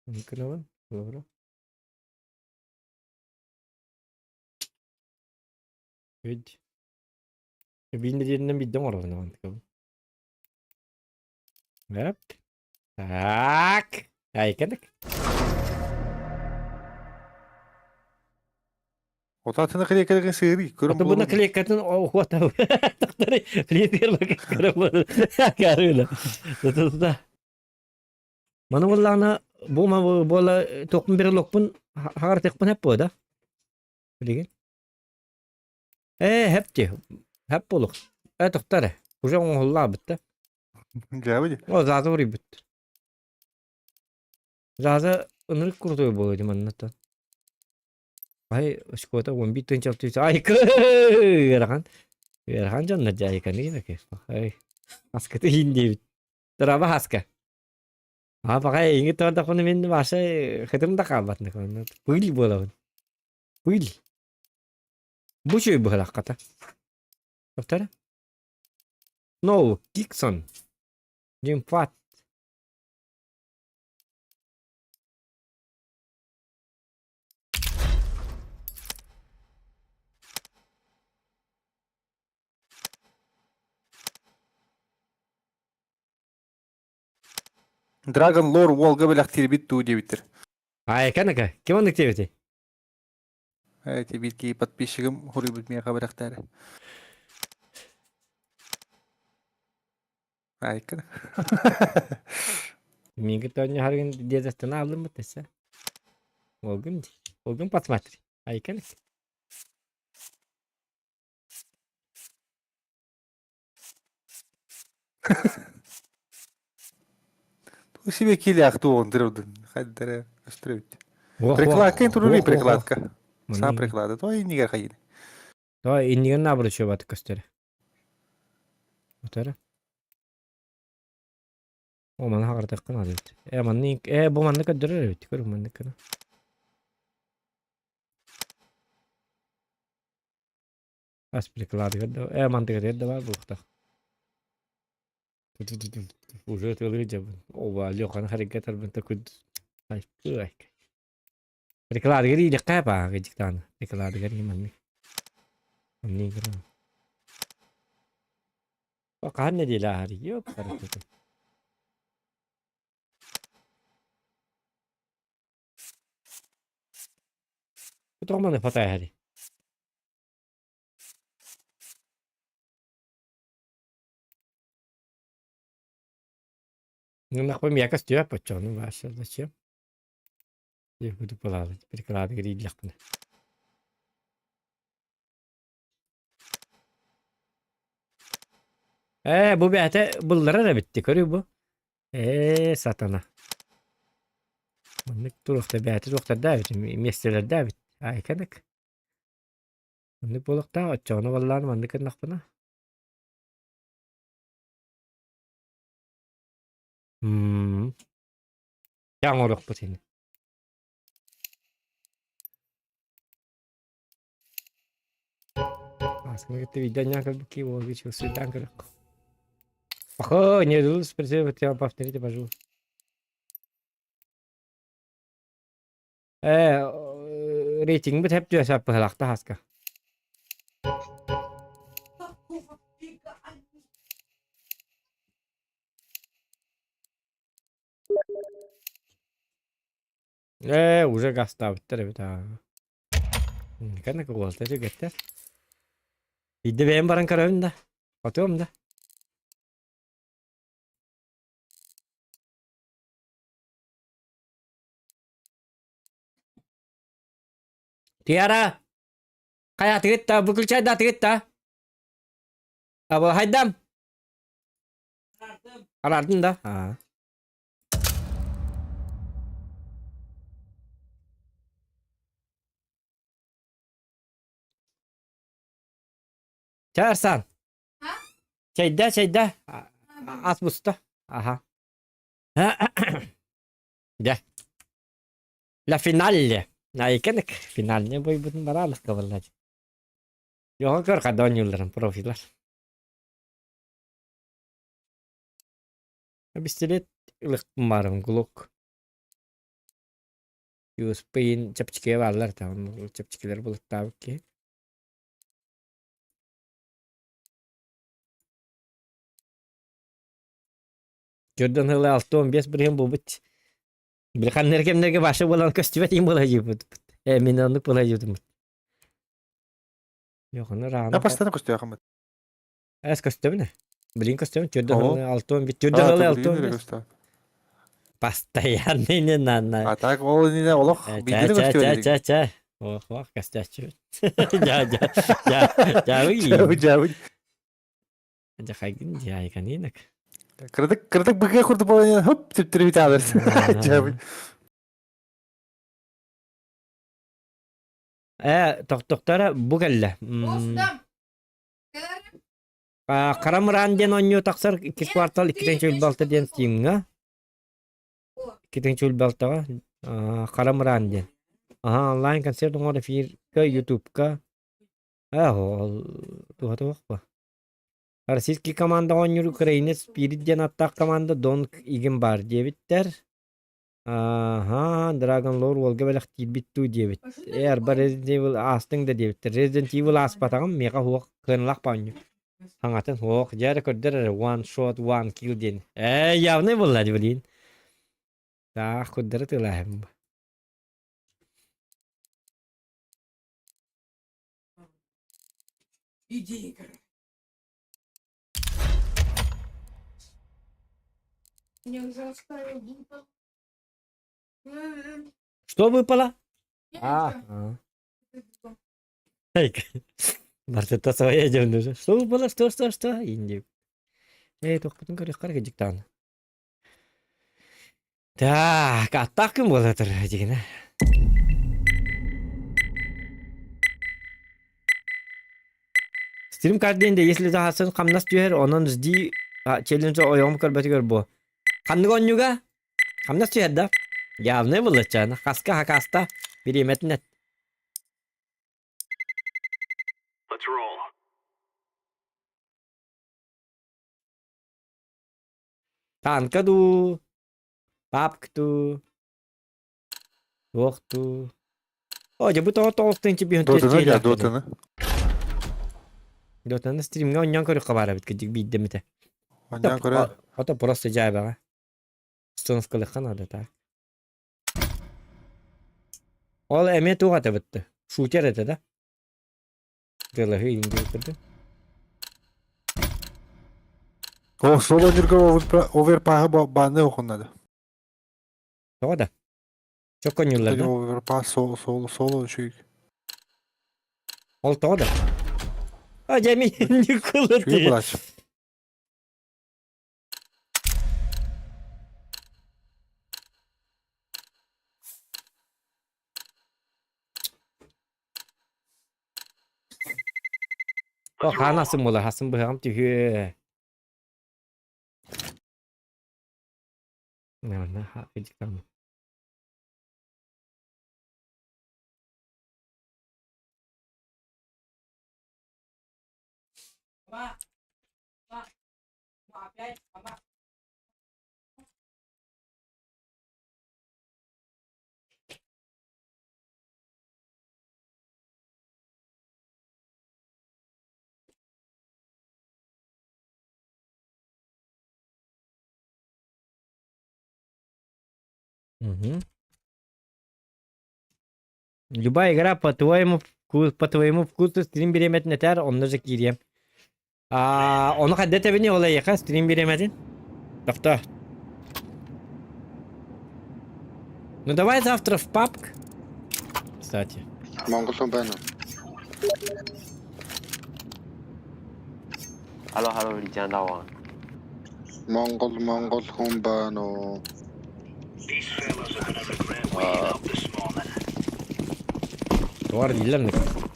Speaker 1: Niken avan. Doğru. Evet. Bildiğinden bildim oradan avan. Yep. Tak. Ay kenek.
Speaker 2: Otağına kaliye kalırken seyri. Körüm
Speaker 1: Atau buna klik katın o what doktora. Please bak karama. Karıyla. Tutup Mana wallana bu ma bola tokun bir lokpun har tekpun hep bu da. Bilgin. Hep de. Hep boluk. Doktora. Hocam Allah bitti.
Speaker 2: Cevabı.
Speaker 1: O zaten orayı bitti. Zaten ınırık kurduğu bu dedim anlatan. Ay şurada 11 tane yaptı. Ay kırıkan. Kırıkan canına cayıkan değil ki. Ay. Askıda hindi. Teraba haska. Apa kayak inget tuh aku nemuin masa ketemu tak kabat nih kan. Puli bola. Puli. Bu şey bu halak kata. Doktor? No, Dixon. Jim Fat.
Speaker 2: Dragon Lore Volga böyle aktif bitti diye bitir.
Speaker 1: Ay kanaka. Gimana activity?
Speaker 2: Evet, bilgi подписчикам хурый bitmeye haber aktarı. Ay kan.
Speaker 1: Minggu tahunnya hari ini dia just kenal belum betul sih. Ogum. Ogum pas matri. Ay kanaka.
Speaker 2: Tu себе кили ахту он дрёден. Хаддара астревит. Прикладка интруби прикладка. Сам приклада. То и нигер хайди.
Speaker 1: То ini kan nabur coba tuh kester. Betul. O mana hakar takkan ada. Manni bu manni kadar evet. Kuru manni kana. As приклад kadar. Manti kadar da var bu kadar. Уже تغلي او لو كان حركه بنت كنت هاي هيك ركلاد غيري لقابه غيجيك تانا ركلاد غيري مني كده وقعنا دي لا هري يوب فرقت كنت ما نفطا هذه نقوم ياكس جوا بتشون باشا зачем я буду плавать переклад غيري لقنا bu biyate bunlara da bitti görüyor bu. Satana. Bunluk durukta biyate doktor David. Mesteler David. Ay kanak. Mandık bolakta açağına vallahi mandık enak bana. Yang orok bu seni. Aslında gitti videonya ki वो भी чувствую так легко. Охо, не дул, спасибо, тебя повторите, пожалуйста. Рейтинг bir hep diyor hesap halakta haska. Уже gasta bitti evet ha. Kan aku volta juga getter. Ide benim barang karayım da. Atıyorum da. Tiara. Kayak tirita, bukul çayda tirita. Apa haydam? Arardın da. Ha. Çağırsan.
Speaker 7: Ha?
Speaker 1: Çayda. At busta. Aha. De. La finale. Nah, kan finalnya boy butun baralık kavalacı. Yok kör kadon yılların profiller. Bistilet ılık marım glok. Spain çapçıkaya varlar tamam. Çapçıklar bulut tabi ki. Jordan hılı 6-15 bir hem bu bit. Bilkan nereke başı bulan köstübet im bulacı bu. Emin anlık bulacı bu. Yok onu rağmen.
Speaker 2: Ya pastane koştu ya Ahmet.
Speaker 1: Es köstübü ne? Bilin köstübü Jordan
Speaker 2: Oo.
Speaker 1: hılı 6-15. Jordan hılı
Speaker 2: Nereye
Speaker 1: 6-15.
Speaker 2: koştu?
Speaker 1: Pasta yani ne nana.
Speaker 2: Atak o yine olak. Bildiğini koştu öyle.
Speaker 1: Çay. Oh kastaçı. Ja
Speaker 2: Cavı cavı.
Speaker 1: Ja kagin ja kan inak.
Speaker 2: Kırdık bıkıya kurdu bana hop tüptürü bir tane alırsın. Cavı.
Speaker 1: Doktora bu gelle.
Speaker 7: Dostum.
Speaker 1: Karamıran den onyo taksar 2 kuartal 2 çöl balta den siyinga. 2 çöl balta wa. Karamıran den. Aha online konser dong ada fir ke YouTube ka. Tuh apa? Российский команда онюр Украина Spirit den atak komanda don igen bar diye bitter. Aha, Dragon Lore Volga belak bittu diye bit. Eğer Resident Evil astın da diye bitter. Resident Evil aspatağım mega huok könlak panyo. Hangatın huok jare kodder one shot one kill den. Ya ne bulladı bilin. Ta kodder tılahım.
Speaker 3: Иди, короче.
Speaker 7: Мне уже оставил выпал.
Speaker 1: Что выпало?
Speaker 7: Я
Speaker 1: Барта своя жөнү. Что выпало? Что? Инди. Токпутун көрөккөр кежиктан. Так, аттак ким болотур дегене. Стрим карденде, если захасын камнас жүйер, онон жди челленджі ойоғым көрбәті көр бұ. Қанды конюга? Камнас жүйер да? Явны бұл чаны. Хаска хакаста bir yemetin et.
Speaker 5: Let's roll.
Speaker 1: Tanka du. Papk du. Вох du. Hoca bu толстың чемпион
Speaker 2: Dota'na gel Dota'na.
Speaker 1: Dota'nın stream'e onyan körü kabara bitkicik bir demite.
Speaker 2: Ondan sonra
Speaker 1: Ota просто жай бага. Установкалыккан ада так. Ол эме тугата битти. Шутер эте да. Делахи инди кырды.
Speaker 2: o solo nirga overpass'ı bende okunladı.
Speaker 1: Тода. Çok konullar da.
Speaker 2: Overpass solo şey.
Speaker 1: Ол тода. Acemi Nikola
Speaker 2: Şey
Speaker 1: diye.
Speaker 2: bulaş.
Speaker 1: Bak hanasın ola hasın bıham tühü. Ne ha gıcık tamam.
Speaker 3: Мама, мама, опять, мама.
Speaker 1: Угу. Любая игра по твоему вкусу стрим беремедin yeter onu da gireyim. Onu kaddete beni olay yaka stream беремедin. Doktor. Ну давай завтра в пабг. Кстати.
Speaker 8: Монгол хүн байна уу?
Speaker 11: Hello 李江大王。
Speaker 8: Монгол хүн байна уу?
Speaker 5: These fellas are gonna regret waking up this morning.
Speaker 1: Doğru değiller mi?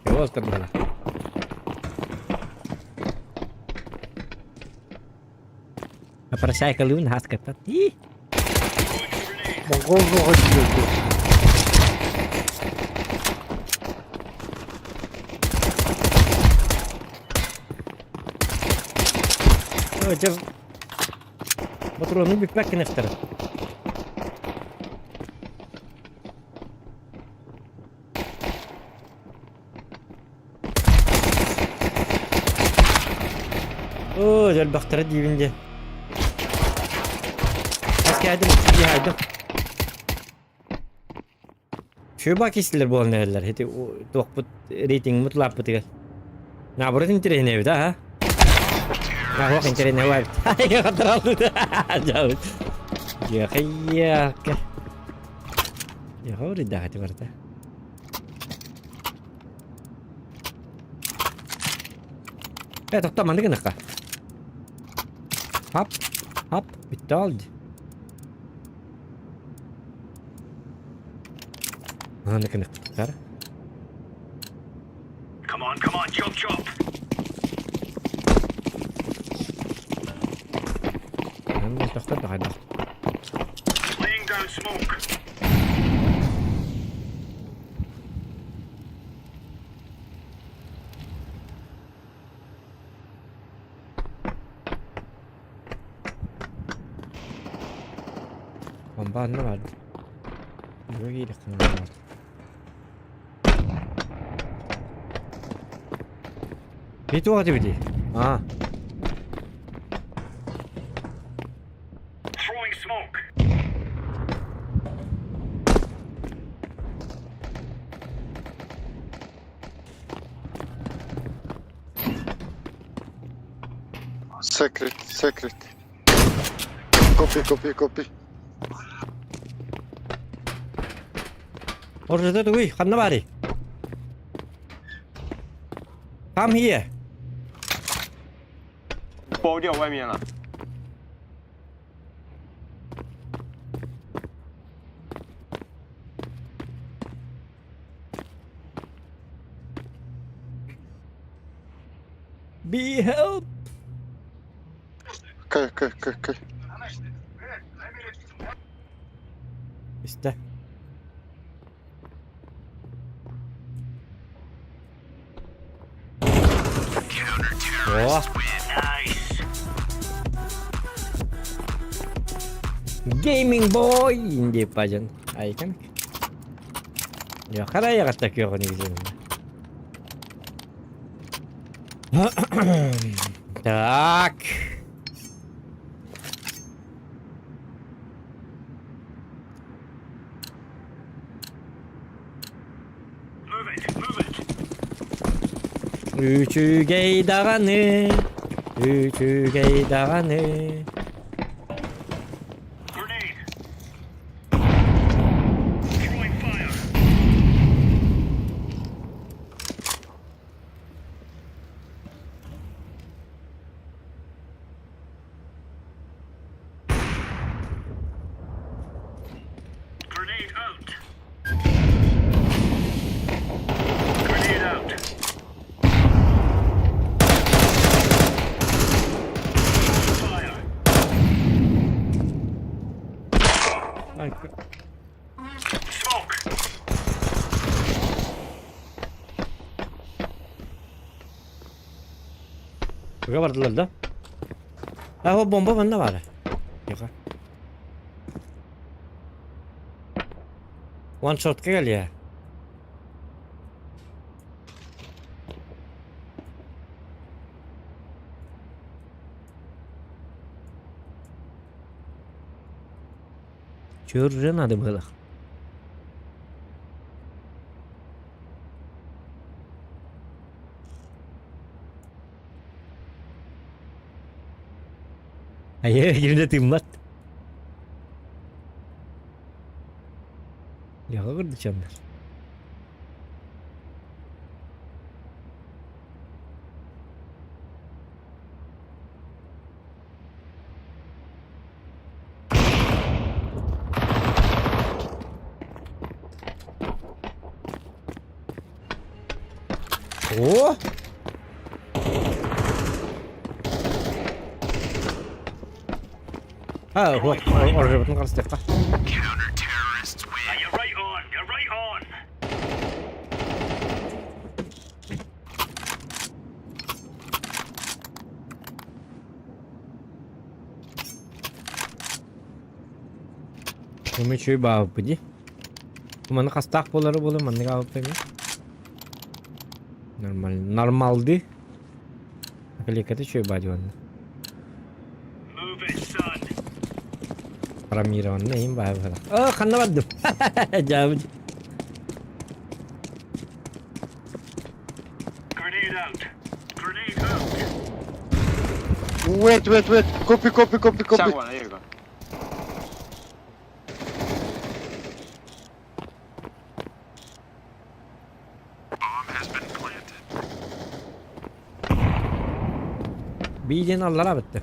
Speaker 1: Yavaş kadar.Опрощай колун хаската.
Speaker 2: Монгол руу хожиж.
Speaker 1: Öyle. Patronun bir plak nefter. ده البخترة دي بنجي Asker haydi bir haydi. Şu bak istiler bu neler. Hadi o dokput rating mutlak bu tiga. Nah berarti interi ne beda ha? Nah wah interi ne wah. Ya terlalu jauh. Ya kayak. Ya udah dah hati berarti. Doktor mana kena kah? Hap bitti oldu. Ne kena kah?
Speaker 5: Come on, chop.
Speaker 1: Doktor dah ada.
Speaker 5: Laying down smoke.
Speaker 1: Bomba ne vardı? Böyle iyi de kanal var. Bir tuh hadi bir di. Ah.
Speaker 5: Throwing smoke.
Speaker 8: Secret. Copy.
Speaker 1: Orada tuh, kanna bari. Come here.
Speaker 11: 包掉外面了。
Speaker 1: Be help.
Speaker 8: Okay.
Speaker 1: İşte. Oh.
Speaker 5: Nice.
Speaker 1: Gaming boy. Hindi pa dyan. Ay kan. Ya karaya katakyo ko ni Gizim. Tak.
Speaker 5: Move it.
Speaker 1: Üçüge dağını. Üçüge dağını.
Speaker 5: Grenade. Throwing fire. Grenade out.
Speaker 1: Buraya vardılar da. Ha o bomba bende var. Yok. One shot gel ya. Çürün hadi bakalım. Hayır, yine timmat. Ya kırdı çamlar. Oo! Ha, orada bakın karşı tarafa.
Speaker 5: Counter-terrorists win. You're right on. You're right on.
Speaker 1: Kami cuy bawa puji. Mana kastak polar boleh mana kau pengen? Normaldi. Kali kata cuy bajuan.
Speaker 5: Move it, son.
Speaker 1: Ramiro ne im bawa pula. Oh, kanna badum. Jauh.
Speaker 5: Grenade out. Grenade out.
Speaker 2: Wait. Copy.
Speaker 11: 下过来有个，
Speaker 5: Bomb has been planted.
Speaker 1: Bijen Allah bitti.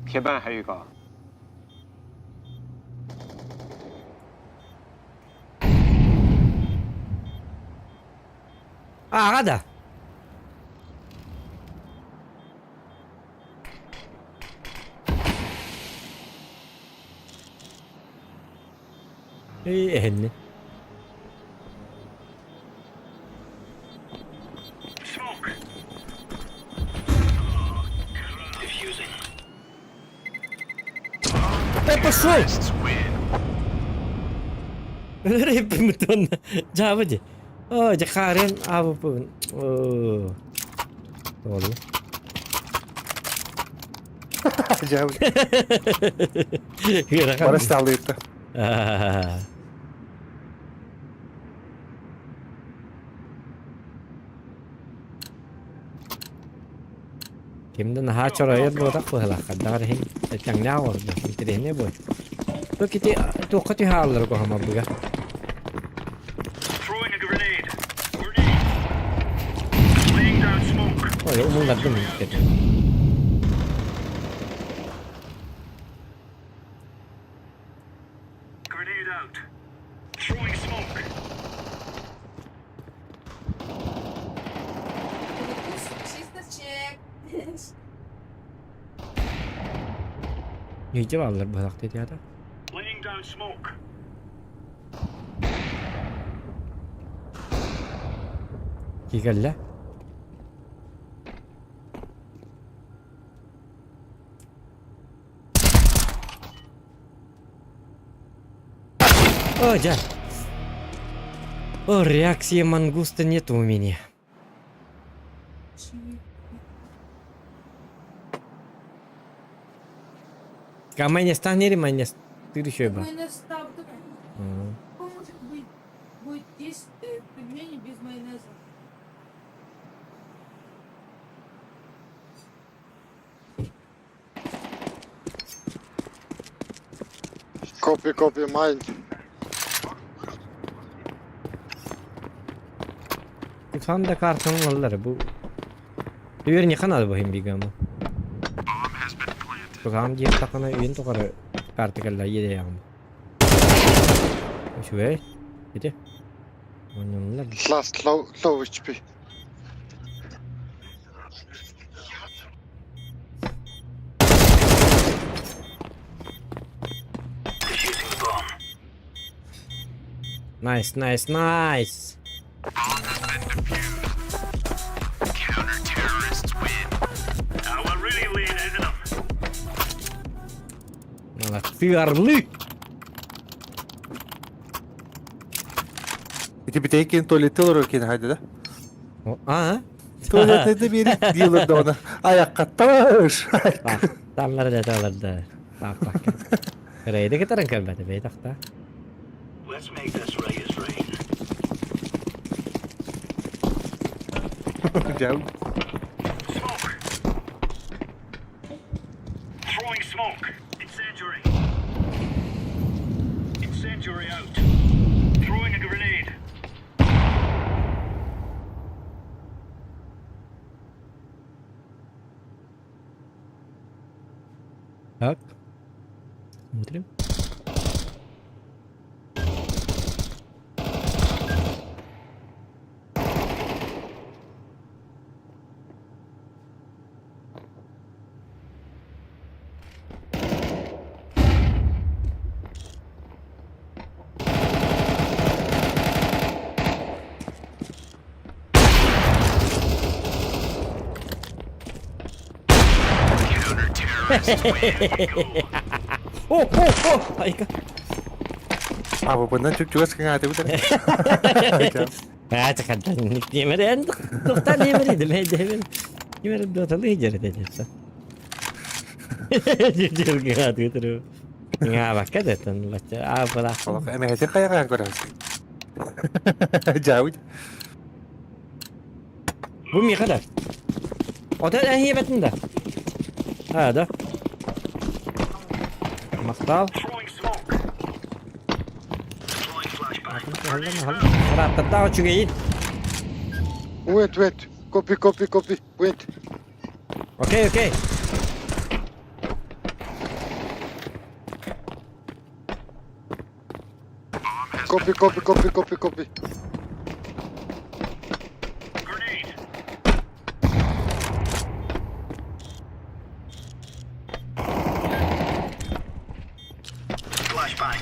Speaker 11: 铁板还有一个，
Speaker 1: Ah, ada. Ini.
Speaker 5: Smoke. Diffusing.
Speaker 1: Пошел!
Speaker 5: Terrorists win.
Speaker 1: Rip betul. Jawab aja. Oh, jakarin apapun. Oh. Tolong.
Speaker 2: Jauh.
Speaker 1: Kira kan.
Speaker 2: Bana sallıyor.
Speaker 1: Ah. Kiếm đến hai cho rồi bố đắc vừa là cả đó thì chẳng nhau rồi thì đến đấy bố tôi cái thứ hai là của họ mà bữa
Speaker 5: Throwing a grenade. Grenade. Laying down smoke.
Speaker 1: ôi ông muốn đặt cái mình chết
Speaker 5: Grenade out. Throwing smoke.
Speaker 1: như chứ bảo là bữa thì thế đó
Speaker 5: Laying down smoke.
Speaker 1: chỉ cần là oh ja oh реакции мангуста нет у меня Камень станет, майонез. Ты еще бы.
Speaker 3: Майонез ставь, давай. Может будет есть пельмени без майонеза.
Speaker 2: Copy, mind.
Speaker 1: Sen de kartın vallahi bu. Düğün yıkanadı bu hem bir gamı.
Speaker 5: Bomb has been planted.
Speaker 1: Bu gamı diye takana üyün tokarı kartı kalla yedi yağmı. Şöyle. Gidi. Onunla.
Speaker 2: Last low HP.
Speaker 5: Defusing the bomb.
Speaker 1: Nice.
Speaker 5: Bomb has been defused.
Speaker 1: Valla sıyarlı.
Speaker 2: Bir tek tuvalette olur o kendi hadi de.
Speaker 1: Aha.
Speaker 2: Tuvalette bir yeri diyorlar da ona. Ayak kattaş.
Speaker 1: Bak. Tamları da alırdı. Bak. Reyde getirin kalmadı be dakta.
Speaker 5: Let's make this Reyes rain.
Speaker 2: Gel.
Speaker 5: Smoke. Throwing smoke. Incendiary. Incendiary out. Throwing a grenade.
Speaker 1: Так. Смотрим. Oh. Harika.
Speaker 2: Abi bundan çok sıkıntı hadi bu da.
Speaker 1: Ya çıkartan yemeği en doktan yemeğiydi. Ben de hemen yemeği dotalı hicar edeceksin. Jujur gak gitu. Nggak bakal datang baca apa lah.
Speaker 2: Kalau emehnya kayak yang kurang. Jauh.
Speaker 1: Bu mu kadar? O da en iyi betinde. Ha da. Maktal.
Speaker 5: Throwing smoke. Deploying flashbang.
Speaker 1: Rahat tahu juga ini.
Speaker 8: Wait. Copy. Wait.
Speaker 1: Oke.
Speaker 8: Copy.
Speaker 5: Grenade. Flashbang.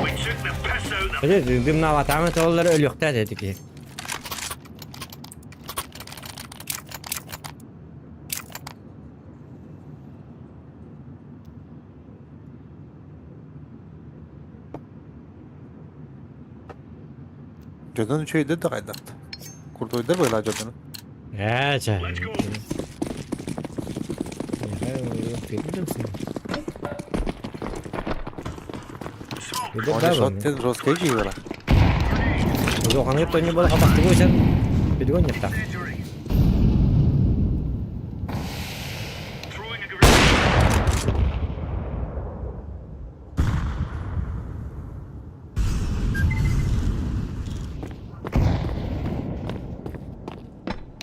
Speaker 5: We took the piss out of them.
Speaker 1: Jadi dimna watamet onlar ölüyor da dedi ki.
Speaker 2: Jodan şeyde de kaydaktı. Kurtuydu böyle Jodan'ın.
Speaker 1: Ya cah.
Speaker 5: Let's go.
Speaker 1: Itu
Speaker 2: Onu
Speaker 1: baru.
Speaker 2: saat Roska'yı giyiyorlar.
Speaker 1: Udah kan itu nya bola kapak terus kan. Video nyetak.
Speaker 5: Incendiary. Throwing a grenade.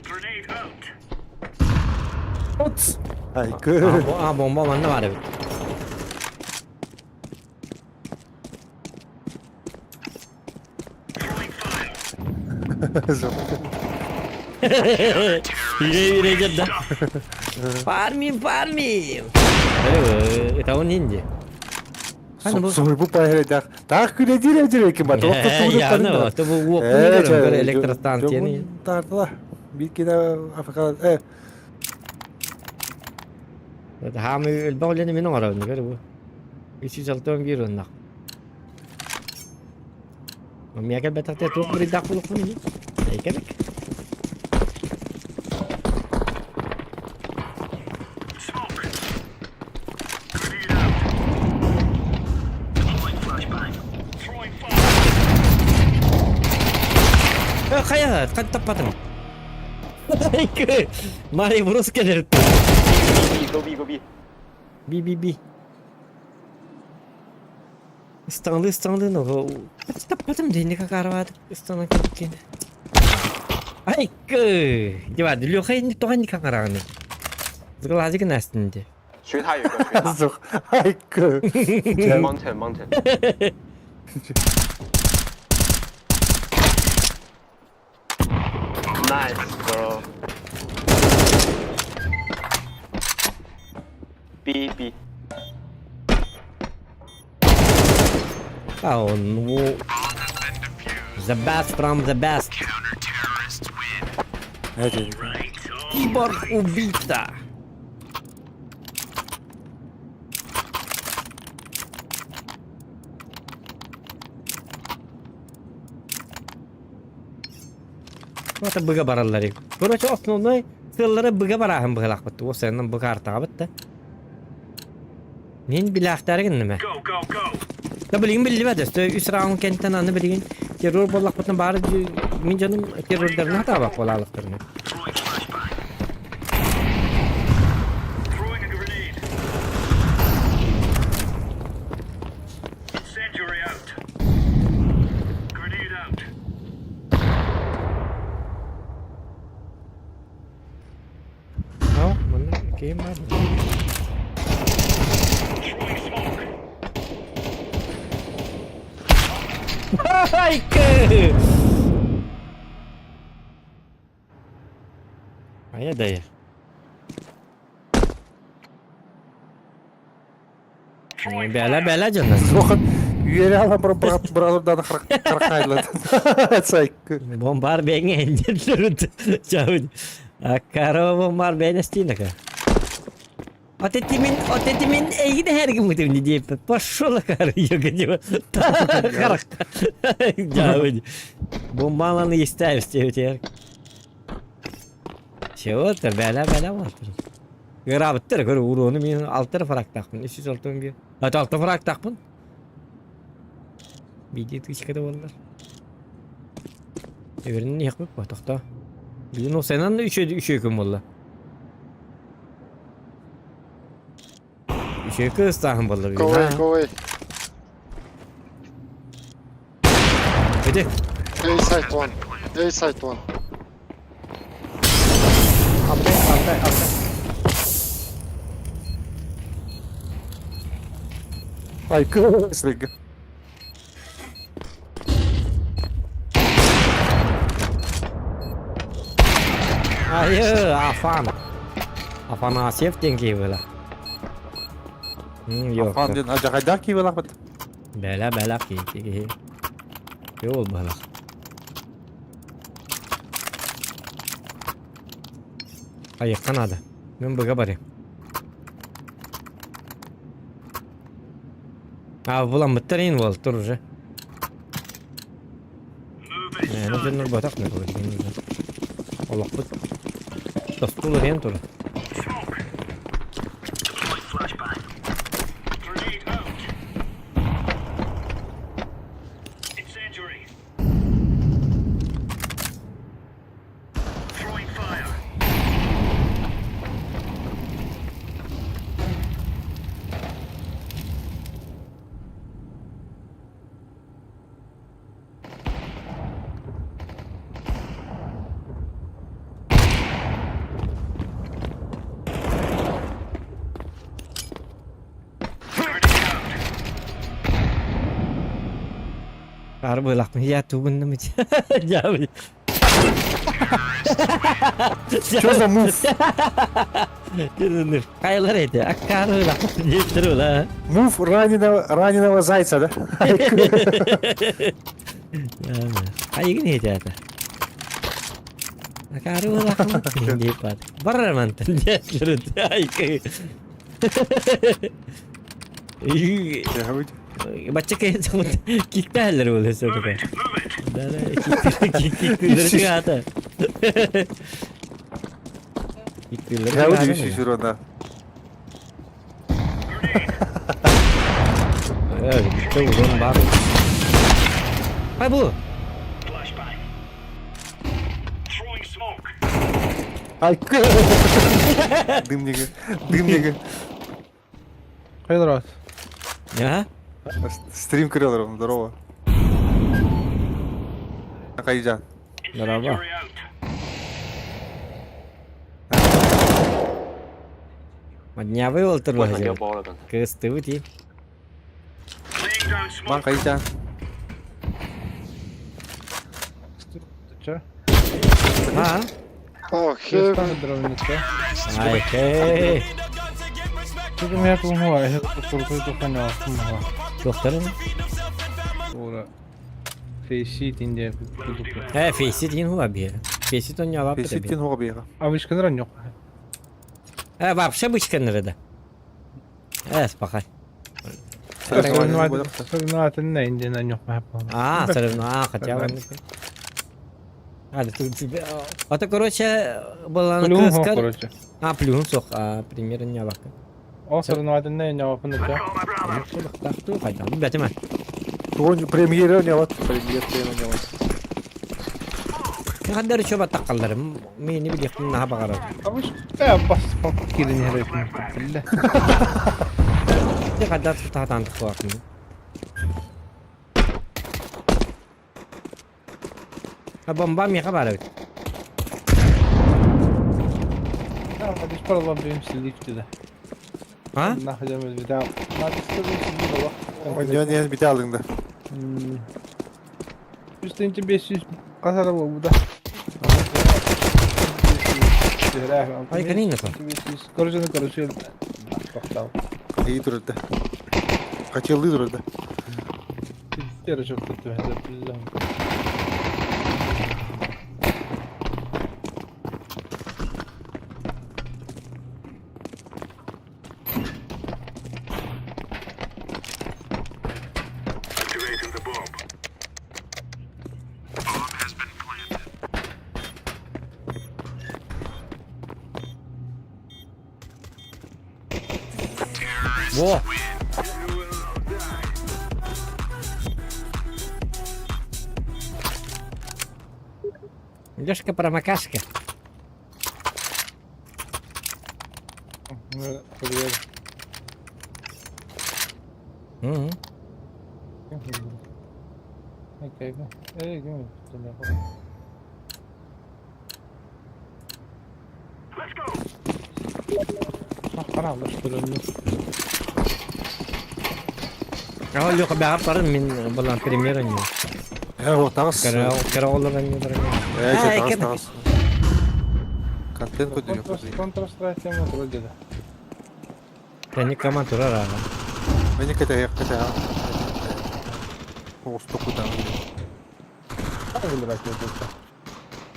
Speaker 5: Grenade out.
Speaker 2: Ay kız.
Speaker 1: Bomba mana var abi.
Speaker 5: Throwing fire.
Speaker 1: Hile cidden. Farming. Aduh, tahun ninja. Kan bu.
Speaker 2: Sonra bu payı da. Daha küre ki bak.
Speaker 1: Ya no, itu bu walk ni kan elektrostansiya ni.
Speaker 2: Tartılar. Bir kere Afrika.
Speaker 1: Hami البول ni minum orang ni kan bu. Isi salton biru nak. Mami akan betar tu beri dak puluk ni. Saya kan.
Speaker 5: Smoke. Grenade out. Deploying flashbang. Throwing fire.
Speaker 1: Kaya kan tepat tu. Mari burus ke dari tu.
Speaker 11: Go B.
Speaker 1: B. Stanlı no. Tepat dia ni kakarawat. Stanlı kikin. Ay ke. Coba dulu kan ni tuhan ni kakarawat ni. Sekolah aja kan aslında.
Speaker 11: 学他有个学他
Speaker 2: Ay kız.
Speaker 11: mountain nice bro B
Speaker 1: Oh no. The best from the best.
Speaker 2: Ne dedik?
Speaker 1: Keyboard ubita. Mata bıga baralları. Burası основной sırları bıga barahım bıgalak bitti. O senden bıga artağı bitti. Men bilahtarın nime?
Speaker 5: Go, go, go.
Speaker 1: Da bilgin bildi var da. Üst round kentten anı bilgin. Terör bollak bitti bari min canım terörlerine hata bak bolalıklarına.
Speaker 5: Throwing flashbang. Throwing a grenade. Incendiary out. Grenade out.
Speaker 1: Ha, bana kim var?
Speaker 5: Throwing smoke.
Speaker 1: Ay kı. Aya dayı. Bela canım.
Speaker 2: Слухай, Юрий брат да крахайла. Сайк.
Speaker 1: Bombar beni endirdi. Çabuk. Akaro bombar beni stinaka. Otetimin iyi de her gün muhtemelen diye. Paşola karıyor gidiyor. Karak. Çabuk. Bombalanı ister istiyor. Şey oldu bela var. Grabıttır gör uğrunu men altır farak takmın. 361. Hatta altı farak takmın. Bir de çıkada bollar. Öbürünün yakıp bak toxta. Bizim o senin de 3 öküm bolla. 3 ökü ıstahım bollar.
Speaker 8: Go away, go away.
Speaker 1: Hadi.
Speaker 8: A site one. A site one.
Speaker 2: Altta. Ay kı. Slig.
Speaker 1: Hayır, afan. Afan asif dengi böyle. Yok.
Speaker 2: Afan acak adak ki balak.
Speaker 1: Bela ki. Yol bala. Hayır kanada. Ben bıga bari. Abi bulan bitirin vol durur. Ne cennet batak ne böyle. Allah bu. Dostluğu hem dur.
Speaker 5: Smoke. Deploying flashbang. Grenade out. Incendiary. Throwing fire.
Speaker 1: Harbi lakmı ya tuğun mı? Ya.
Speaker 2: Что за мув?
Speaker 1: Görünür. Kayılar edi. Akkarı lakmı yettir ola.
Speaker 2: Мув раненого зайца, да?
Speaker 1: Kayı ne edi ata? Akkarı lakmı hindi pat. Barra mantan yettir. Ay kayı. Baca kayak sama kita lah boleh sebab kan. Dah kita dari atas. Kita
Speaker 2: Я
Speaker 1: dari
Speaker 2: удивлюсь
Speaker 1: atas.
Speaker 2: еще раз.
Speaker 1: Kita udah baru. Hai bu.
Speaker 5: Flashbang. Throwing smoke.
Speaker 2: Ай кы. Дымника. Хай раз.
Speaker 1: Ya.
Speaker 2: Стрим крылером, здорово. Кайджан.
Speaker 1: Merhaba.
Speaker 5: Incendiary out.
Speaker 1: Madnya apa ulter lah
Speaker 11: 我很
Speaker 1: je.
Speaker 11: 掉包了刚才。
Speaker 1: Ke setu ti.
Speaker 5: Laying down
Speaker 2: Ман
Speaker 5: smoke.
Speaker 2: Кайджан.
Speaker 1: Ha?
Speaker 8: Oh, here.
Speaker 1: Hai ke.
Speaker 2: Что-то меня тут умывает, это только это понятно.
Speaker 1: Doktor.
Speaker 12: Ora. Faceit indi.
Speaker 1: He Faceit in huwa bir. Faceit on cevap
Speaker 2: Pesittin
Speaker 1: verebilir.
Speaker 2: hoga biga.
Speaker 12: Avışkanıran yok.
Speaker 1: He вообще bıçkınları da. Evet bakay.
Speaker 12: Sırnaatın ne indiğinden yok.
Speaker 1: Соревнования. Хотя бы. Это, короче, была
Speaker 12: Плюн
Speaker 1: на
Speaker 12: хо,
Speaker 1: Каскар.
Speaker 12: короче.
Speaker 1: Плюн сох, примерно не бak.
Speaker 12: O sırnaatın ne cevabını da.
Speaker 1: Так, tu hayda. Бәтеме.
Speaker 2: Tuğun premieri oynayalım. Premier oynayalım.
Speaker 1: Ne kadar çöp takıllarım. Meni bir yakın daha bakar.
Speaker 12: Avuç ya bas bak girin her ekmek.
Speaker 1: Ne kadar tutatan tutuakını. Bomba mı kabar?
Speaker 12: Ya hadi şu paralar benim sildik de.
Speaker 1: Ha?
Speaker 12: Ne yapacağım bir daha. Hadi istedim sildik bak.
Speaker 2: Oynayan bir de aldın da.
Speaker 12: Üstünce 500 kasada bu da.
Speaker 1: Ay kanina to.
Speaker 12: Karışıyor. Bak tamam.
Speaker 2: İyi dururdu. Kaç yıldır dururdu.
Speaker 12: Yarı çok kötü.
Speaker 5: Activating the bomb. Bomb has been planted.
Speaker 1: Во. Лёшка промокашка. Hı.
Speaker 5: Let's go.
Speaker 1: Kalau Lёшка бәгап барын мен болан премьер ойнайм.
Speaker 2: O tağız.
Speaker 1: Кара олар ойнайм.
Speaker 2: Tağız. Контент koyduyor.
Speaker 12: Counter-Strike ama böyle de.
Speaker 1: Тани команд турар ага.
Speaker 2: Beni kete. O stoku da.
Speaker 12: Öyle bakıyor.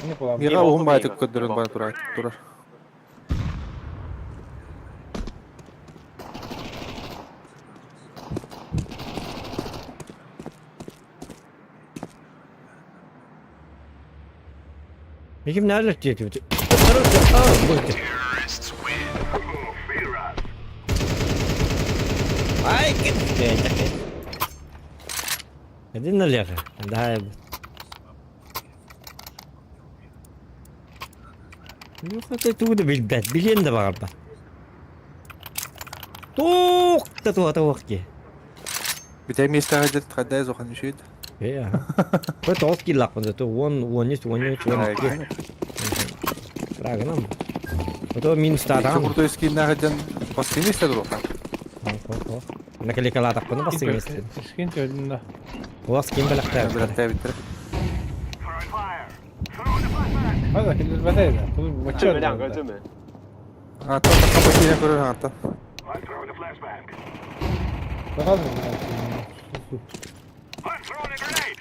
Speaker 12: Ne kulağım?
Speaker 2: Mira ohun baytık koyduyor bana durar.
Speaker 1: Kim nerede diyor? Aa, bu.
Speaker 5: Terrorists win. Oh, fear us.
Speaker 1: Ay git. Hadi ne leka? Daha Yok da tu da bilbet. Bilyen de var. Tok ki.
Speaker 2: Bir de mi istedim kadar zokan şey.
Speaker 1: Ja. Wat toch die lak want to one is Vragen dan. Wat min staat aan.
Speaker 2: Burada eski nereden baskını istedi o kan.
Speaker 1: Nak kali kala tak pun pasti guys.
Speaker 12: Skin çöldüğünde.
Speaker 1: Was kim belakta.
Speaker 2: Belakta bitir.
Speaker 5: Throwing fire. Throwing the flashbang.
Speaker 12: Hadi kildir bedeydi. Bu
Speaker 11: 这
Speaker 12: maçı
Speaker 11: 们两个这门。
Speaker 2: Hatta kapatıyla kurur hatta.
Speaker 5: I'm throwing a flashbang.
Speaker 12: Bakalım.
Speaker 5: I'm throwing a grenade.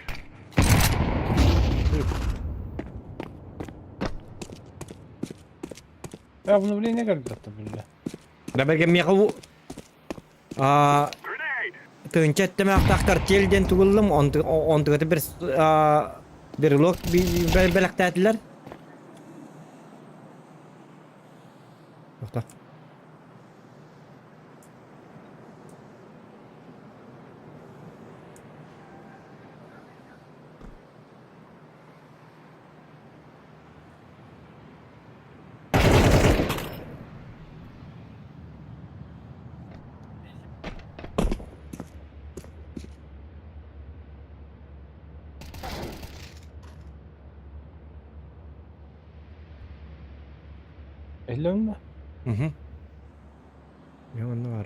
Speaker 12: Ya bunu buraya ne kadar attı böyle?
Speaker 1: Da belki mi kavu.
Speaker 5: Grenade.
Speaker 1: Tönçette mi aktak kartelden tugullum on bir lok bir belakta ettiler. Nokta.
Speaker 12: Elli mi?
Speaker 1: Mhm. Ja, ne var.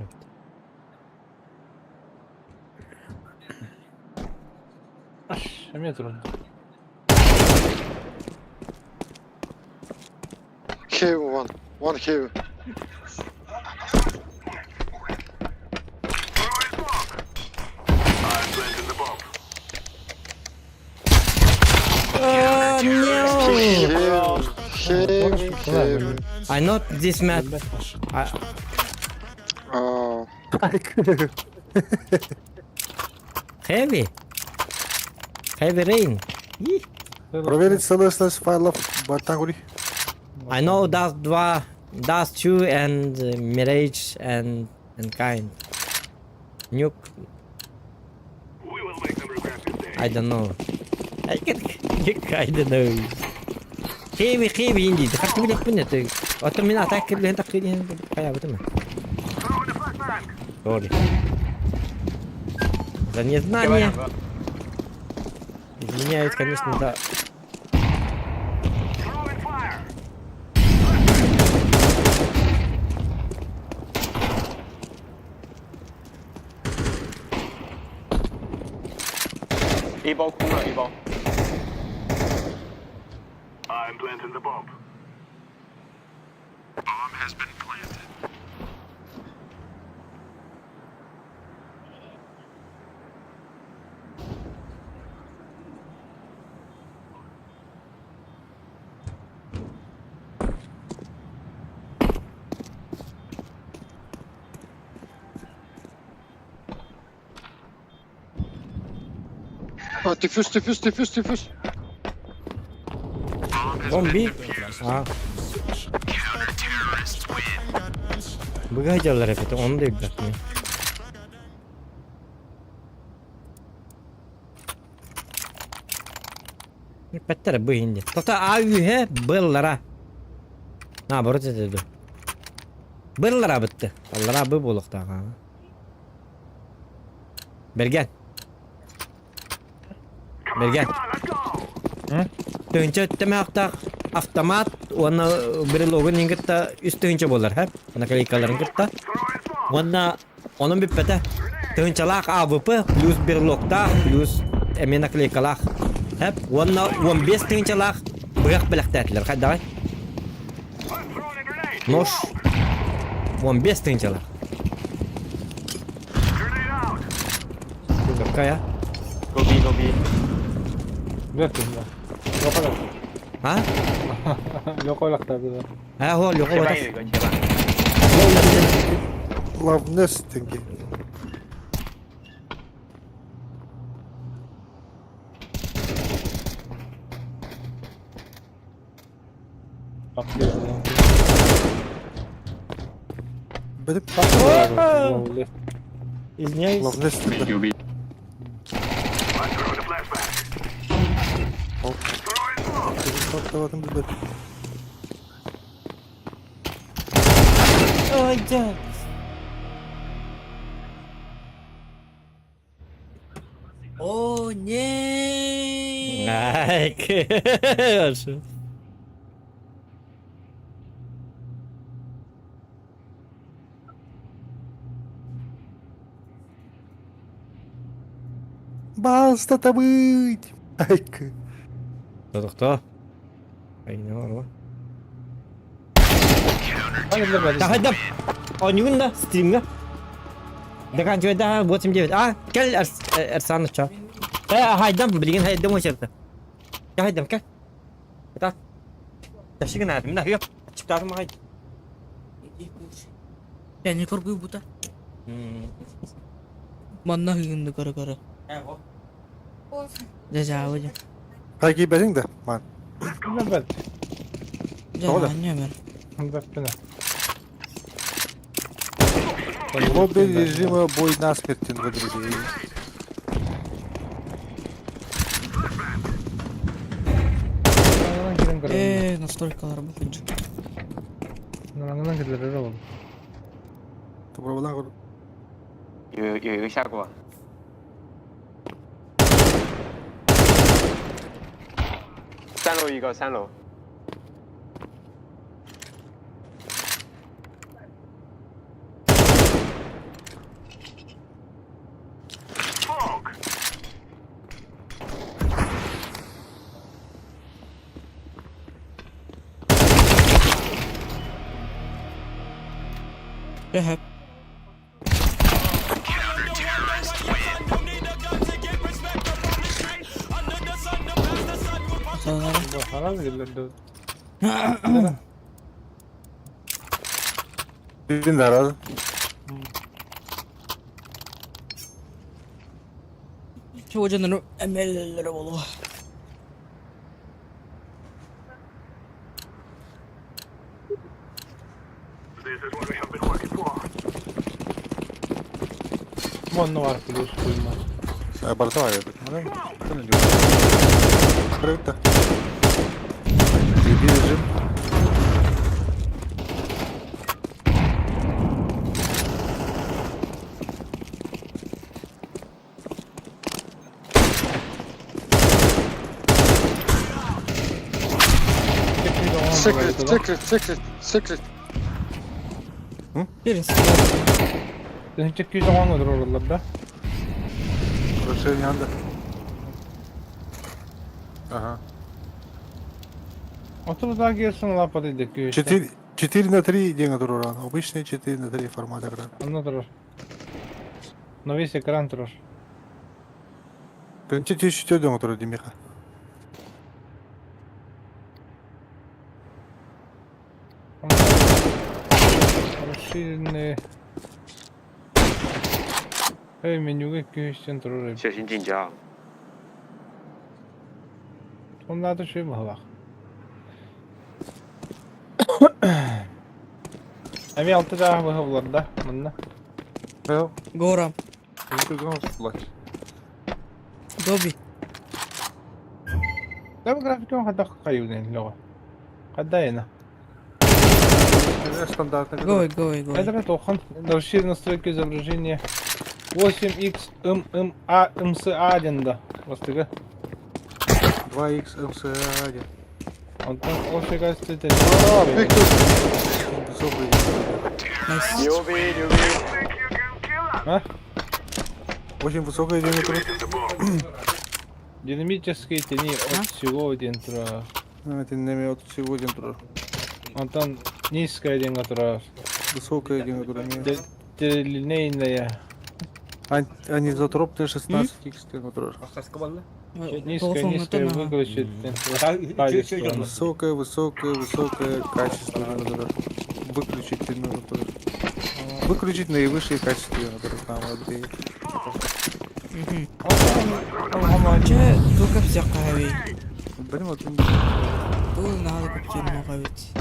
Speaker 12: Hem yatırın.
Speaker 8: Cave one. One cave.
Speaker 5: Throwing smoke. I'm planting the bomb.
Speaker 1: I know this map. Heavy. Heavy rain. Ih.
Speaker 2: Проверить целостность файлов Батагури.
Speaker 1: I know that's two and Mirage and kind. Nuke. I don't know. I don't know. Heavy indeed. Хат билэх бинэ тэг. Одоо миний attack гэрлэн тахын хаяа битэмэ. Sorry. За незнание. Изменяет, конечно, да.
Speaker 11: A 包空了，A 包。
Speaker 5: I'm planting the bomb. Bomb has been planted.
Speaker 8: Oh, diffuse.
Speaker 1: Zombi. Ha. Bıgaycalar hep onu da yükseltme. Petter bu hindi. Tota ayuhe bıllara. Ha burası dedi. Bıllara bitti. Bıllara bu bulukta ha. Bergen. Tönçe temekta avtomat ona bir logo ningetta üstünce bolar hep. Ona klikaların gitta. Ona onun bir pete. Tönçelak AWP plus bir lokta plus emena klikalak. Hep ona 15 tönçelak bırak belaktatlar. Hadi. Noş. 15 tönçelak. Kaya.
Speaker 11: Go B.
Speaker 1: Ha?
Speaker 12: Yok olak tabii.
Speaker 1: Ha ho yok
Speaker 11: 前
Speaker 1: oldu.
Speaker 11: 面有一个，前面。
Speaker 2: Love nesting. Benim
Speaker 1: İzniyoruz.
Speaker 2: Love nesting.
Speaker 11: 有 B。
Speaker 2: Patladım bir bak.
Speaker 1: Hayda.
Speaker 3: Oh nie.
Speaker 1: Ay. Olsun.
Speaker 2: Basta быть. Айка.
Speaker 1: Кто? Ay ne var o?
Speaker 12: Hadi
Speaker 1: Hadi. Oyunun da Steam'da. Dekan juga dah buat SIM9. Gel Ersan uçağı. Haydam bilgin haydam o şartı. Ya haydam gel. Kita. Taşı kena adım. Nah, yuk. Çıkartım haydi.
Speaker 3: Yani korkuyu buta. Mana hindi gara-gara. Jauh aja.
Speaker 2: Peki besin de man.
Speaker 12: Evet.
Speaker 3: Jalannya men.
Speaker 12: Бэппина.
Speaker 2: Лобби режима бой насмерть в друзей.
Speaker 3: Настройкалар bakınca.
Speaker 12: Nanangan gidilir oğlum.
Speaker 2: Добро была.
Speaker 11: 有一个下过。3楼一个，3楼。
Speaker 3: Hep.
Speaker 12: Bana Al gelirler de.
Speaker 2: Birini de aradı.
Speaker 6: Çoğu canını emelleri bolu.
Speaker 5: This is what we have been working for.
Speaker 12: Monno var plus koyma.
Speaker 2: Barata var ya. Ne diyor? Kırık da. Bilirdim. Secret.
Speaker 6: Birisi.
Speaker 12: Sen çekiyor zaman mıdır oralarda?
Speaker 2: Burası yandı. Ага.
Speaker 12: Otur daha gelsin lapatı döküyor işte.
Speaker 2: 4 на 3 деньги туран. Обычный 4 на 3 формат экран.
Speaker 12: Anla durur. На весь экран durur.
Speaker 2: Бірінші түйші өдің тұры демеға.
Speaker 12: Расширенные. Эй, менюге көйістен тұрыр.
Speaker 11: 小心进家。
Speaker 12: Onlar da şey bak. Evi altı daha bakıblar da bununla.
Speaker 2: Yok.
Speaker 6: Горам.
Speaker 2: Çünkü gama tutulaç.
Speaker 6: Доби.
Speaker 12: Да, графиком хада кайылден лого. Хадайна.
Speaker 2: Стандартный.
Speaker 6: Гой.
Speaker 12: Это тохан. Расширенная настройка изображения 8x MMA MCA денда. Вастыга.
Speaker 2: 2x MCA1.
Speaker 12: Он там вообще кажется это.
Speaker 11: 牛逼牛逼！
Speaker 12: А?
Speaker 2: Очень высокая диаметр.
Speaker 12: Динамические тени от всего дентра.
Speaker 2: Это не от всего диаметра.
Speaker 12: Он там низкая дентра.
Speaker 2: Высокая диаметр.
Speaker 12: Линейная.
Speaker 2: Анизотроп Т16X диаметр.
Speaker 12: Низкая выключит.
Speaker 2: Высокое качество диаметра. Выключить диаметр. Выключить наивысшее качество диаметра.
Speaker 6: Че, только всякое.
Speaker 2: Блин, вот
Speaker 6: Тут надо купить много ведь.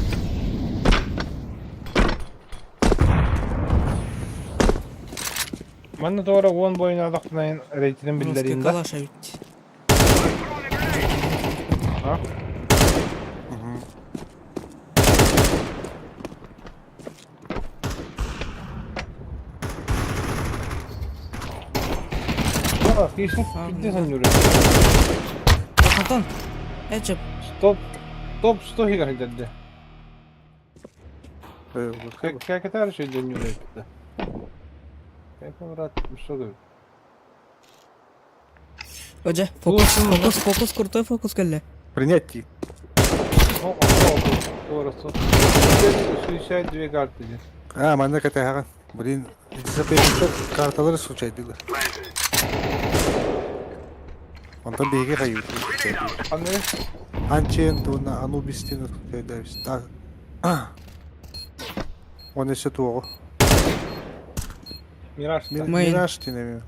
Speaker 12: Bana doğru 10 boyuna adaklayın reytinin bildireyim de.
Speaker 6: Калаша ведь.
Speaker 12: Ha? Bak, işte gitti sanıyorum.
Speaker 6: Антон. Эчеп.
Speaker 12: Top 100 hikayet dedi. Как это решить дню это? Как он рад, что говорит?
Speaker 6: Оже, фокус, крутой фокус कर ले.
Speaker 2: принять.
Speaker 12: Ну, doğrusu. 62 kartı.
Speaker 2: А, манда катайған. Блин, запретті карталары случайдылар. Онда беге қайып.
Speaker 12: Anne?
Speaker 2: Анчен, туна, Анубистин случайдавис. Он еще туого.
Speaker 12: Мираж.
Speaker 2: Мираж тинеми.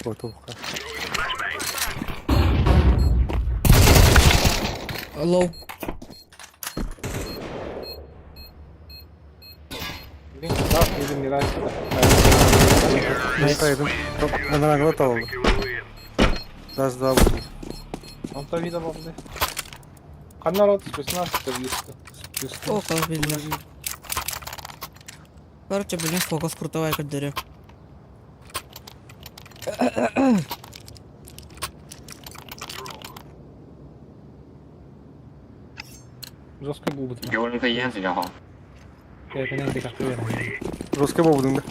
Speaker 2: Готовка.
Speaker 6: Лоу.
Speaker 12: Так, или Мираж.
Speaker 2: Saydım. Bana anlat oldu. Biraz daha vurdum.
Speaker 12: Он то видно было. Канал от 16 близко.
Speaker 6: О, как видно. Короче, блин, фокус крутого как дыря.
Speaker 12: Жестко будет.
Speaker 11: 给我一颗烟比较好。
Speaker 12: Я это не как ты.
Speaker 2: Жестко вовремя.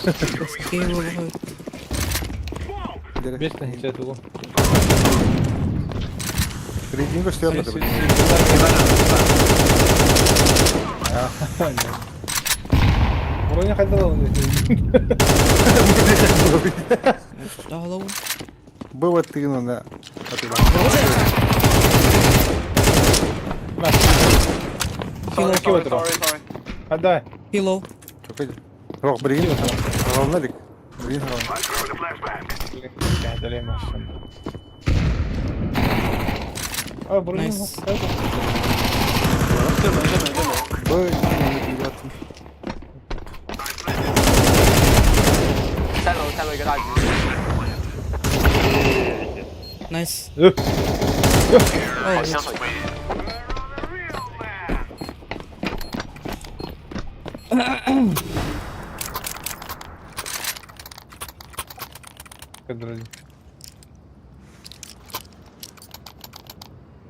Speaker 6: Какие его
Speaker 12: Без танца того.
Speaker 2: Серединка стояла.
Speaker 12: Вроде ходил он.
Speaker 6: голову.
Speaker 2: Было 3 на.
Speaker 12: Iki otur. Hadi.
Speaker 3: Hello.
Speaker 2: Çok iyi. Yok birini tamamladık. Birini tamamladık.
Speaker 12: Geldireyim aslında. Abi burayı
Speaker 3: Nice.
Speaker 2: Böyle iyi attım.
Speaker 3: Nice.
Speaker 12: Üf.
Speaker 3: Oh, good.
Speaker 12: Kadar.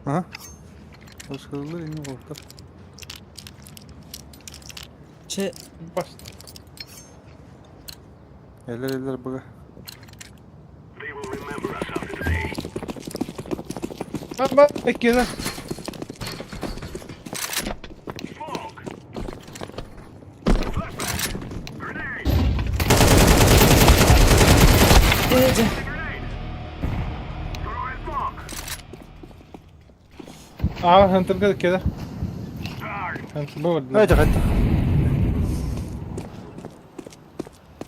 Speaker 2: Ha? Başkaları yine korktu.
Speaker 3: Şey,
Speaker 12: Bas.
Speaker 2: Eller bırak.
Speaker 12: Bak bekle.
Speaker 3: Ece.
Speaker 12: Hunter كده. Hunter بود.
Speaker 2: Evet evet.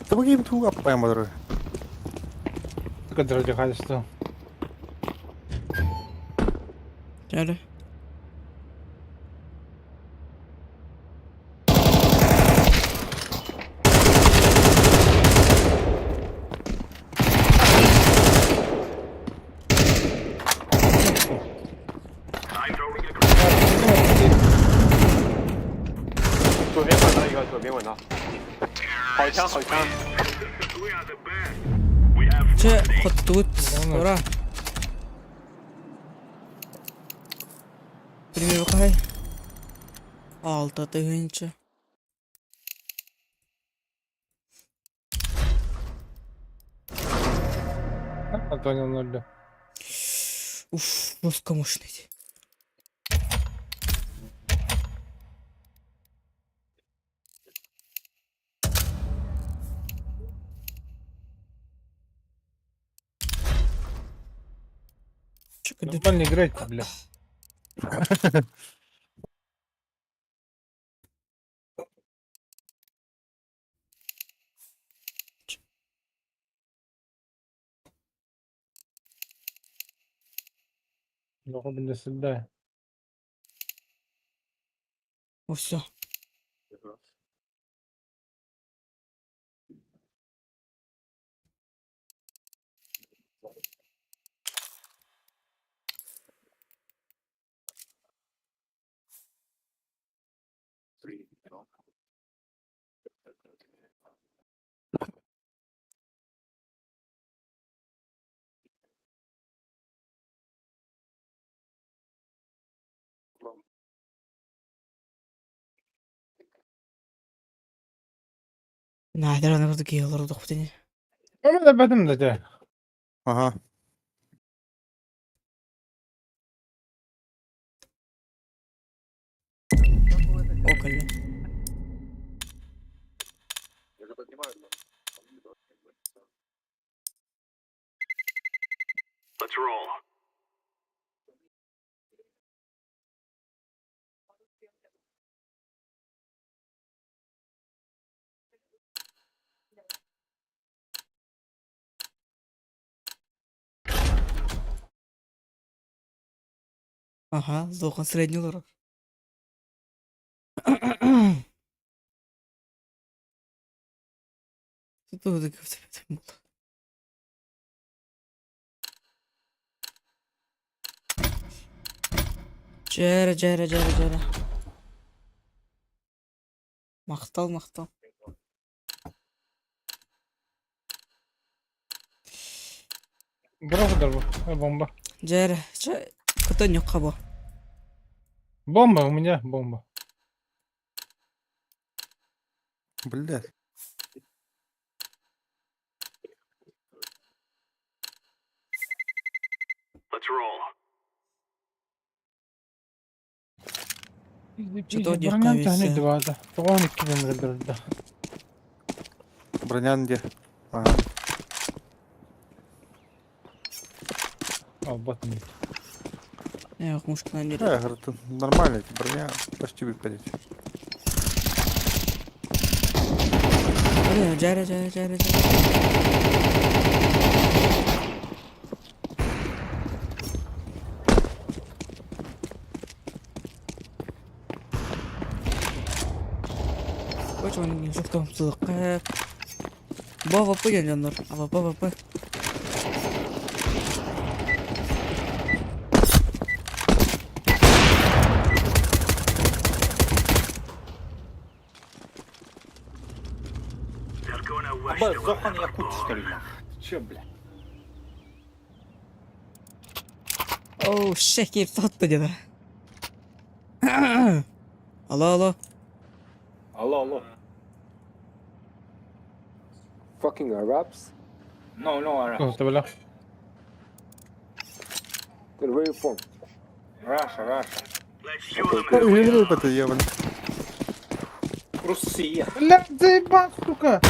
Speaker 2: Tabii ki bir yapmayamadı.
Speaker 12: قدر رجع خالص.
Speaker 3: Gel. Че, хотут, ура. Пример какой? Алта тыгынчы.
Speaker 12: Антонио 0.
Speaker 3: Уф, жестко мощный.
Speaker 12: Нормально играть, бля. Ну, بالنسبة لله.
Speaker 3: Все. Nadir ana burada geliyor orada kutini.
Speaker 12: أنا ده بدم ده.
Speaker 2: Aha.
Speaker 3: Около.
Speaker 5: Let's roll.
Speaker 3: Ага, Зохан средний лорак. Тут вот так. Жара. Мақтал.
Speaker 12: برافو ضربة. بومبا.
Speaker 3: Жара. Кто не кабо?
Speaker 12: بومبا у меня бомба.
Speaker 2: Блядь.
Speaker 5: Let's roll.
Speaker 3: Что-то у них
Speaker 12: Бронянка
Speaker 3: повесил.
Speaker 12: не два, да. Вон iki bin lira.
Speaker 2: Bronyan diye. Aha.
Speaker 12: Al batın.
Speaker 6: Yok мушкадан
Speaker 2: Да,
Speaker 6: жер.
Speaker 2: говорит, нормально, броня почти выпадет.
Speaker 6: Жара. Koç onun çok kapsızlık. Bu AWP geliyorlar. AWP.
Speaker 5: They're gonna wish they were
Speaker 6: Oh şeker tatlı dedi. Alo.
Speaker 8: Hello. Fucking Arabs? No Arabs.
Speaker 12: Muhtemelen.
Speaker 8: Where are you from? Russia.
Speaker 5: Let's show them
Speaker 2: Ну, игры это явно.
Speaker 8: Russia.
Speaker 12: لا زي بعض сука.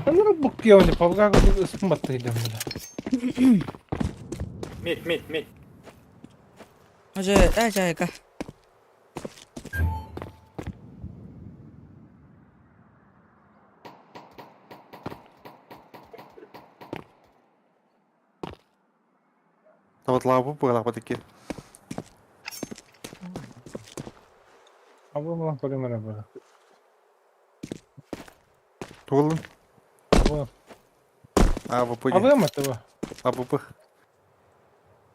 Speaker 12: انا ربك يا ولد فوقك اسم بطيء ولا.
Speaker 8: Meet.
Speaker 6: Acayip.
Speaker 2: А вот лапа такие.
Speaker 12: Abi mı polimere böyle.
Speaker 2: Тулын.
Speaker 12: Bu.
Speaker 2: А, в
Speaker 12: Abi
Speaker 2: опыте.
Speaker 12: mı tabi?
Speaker 2: А, в опыте.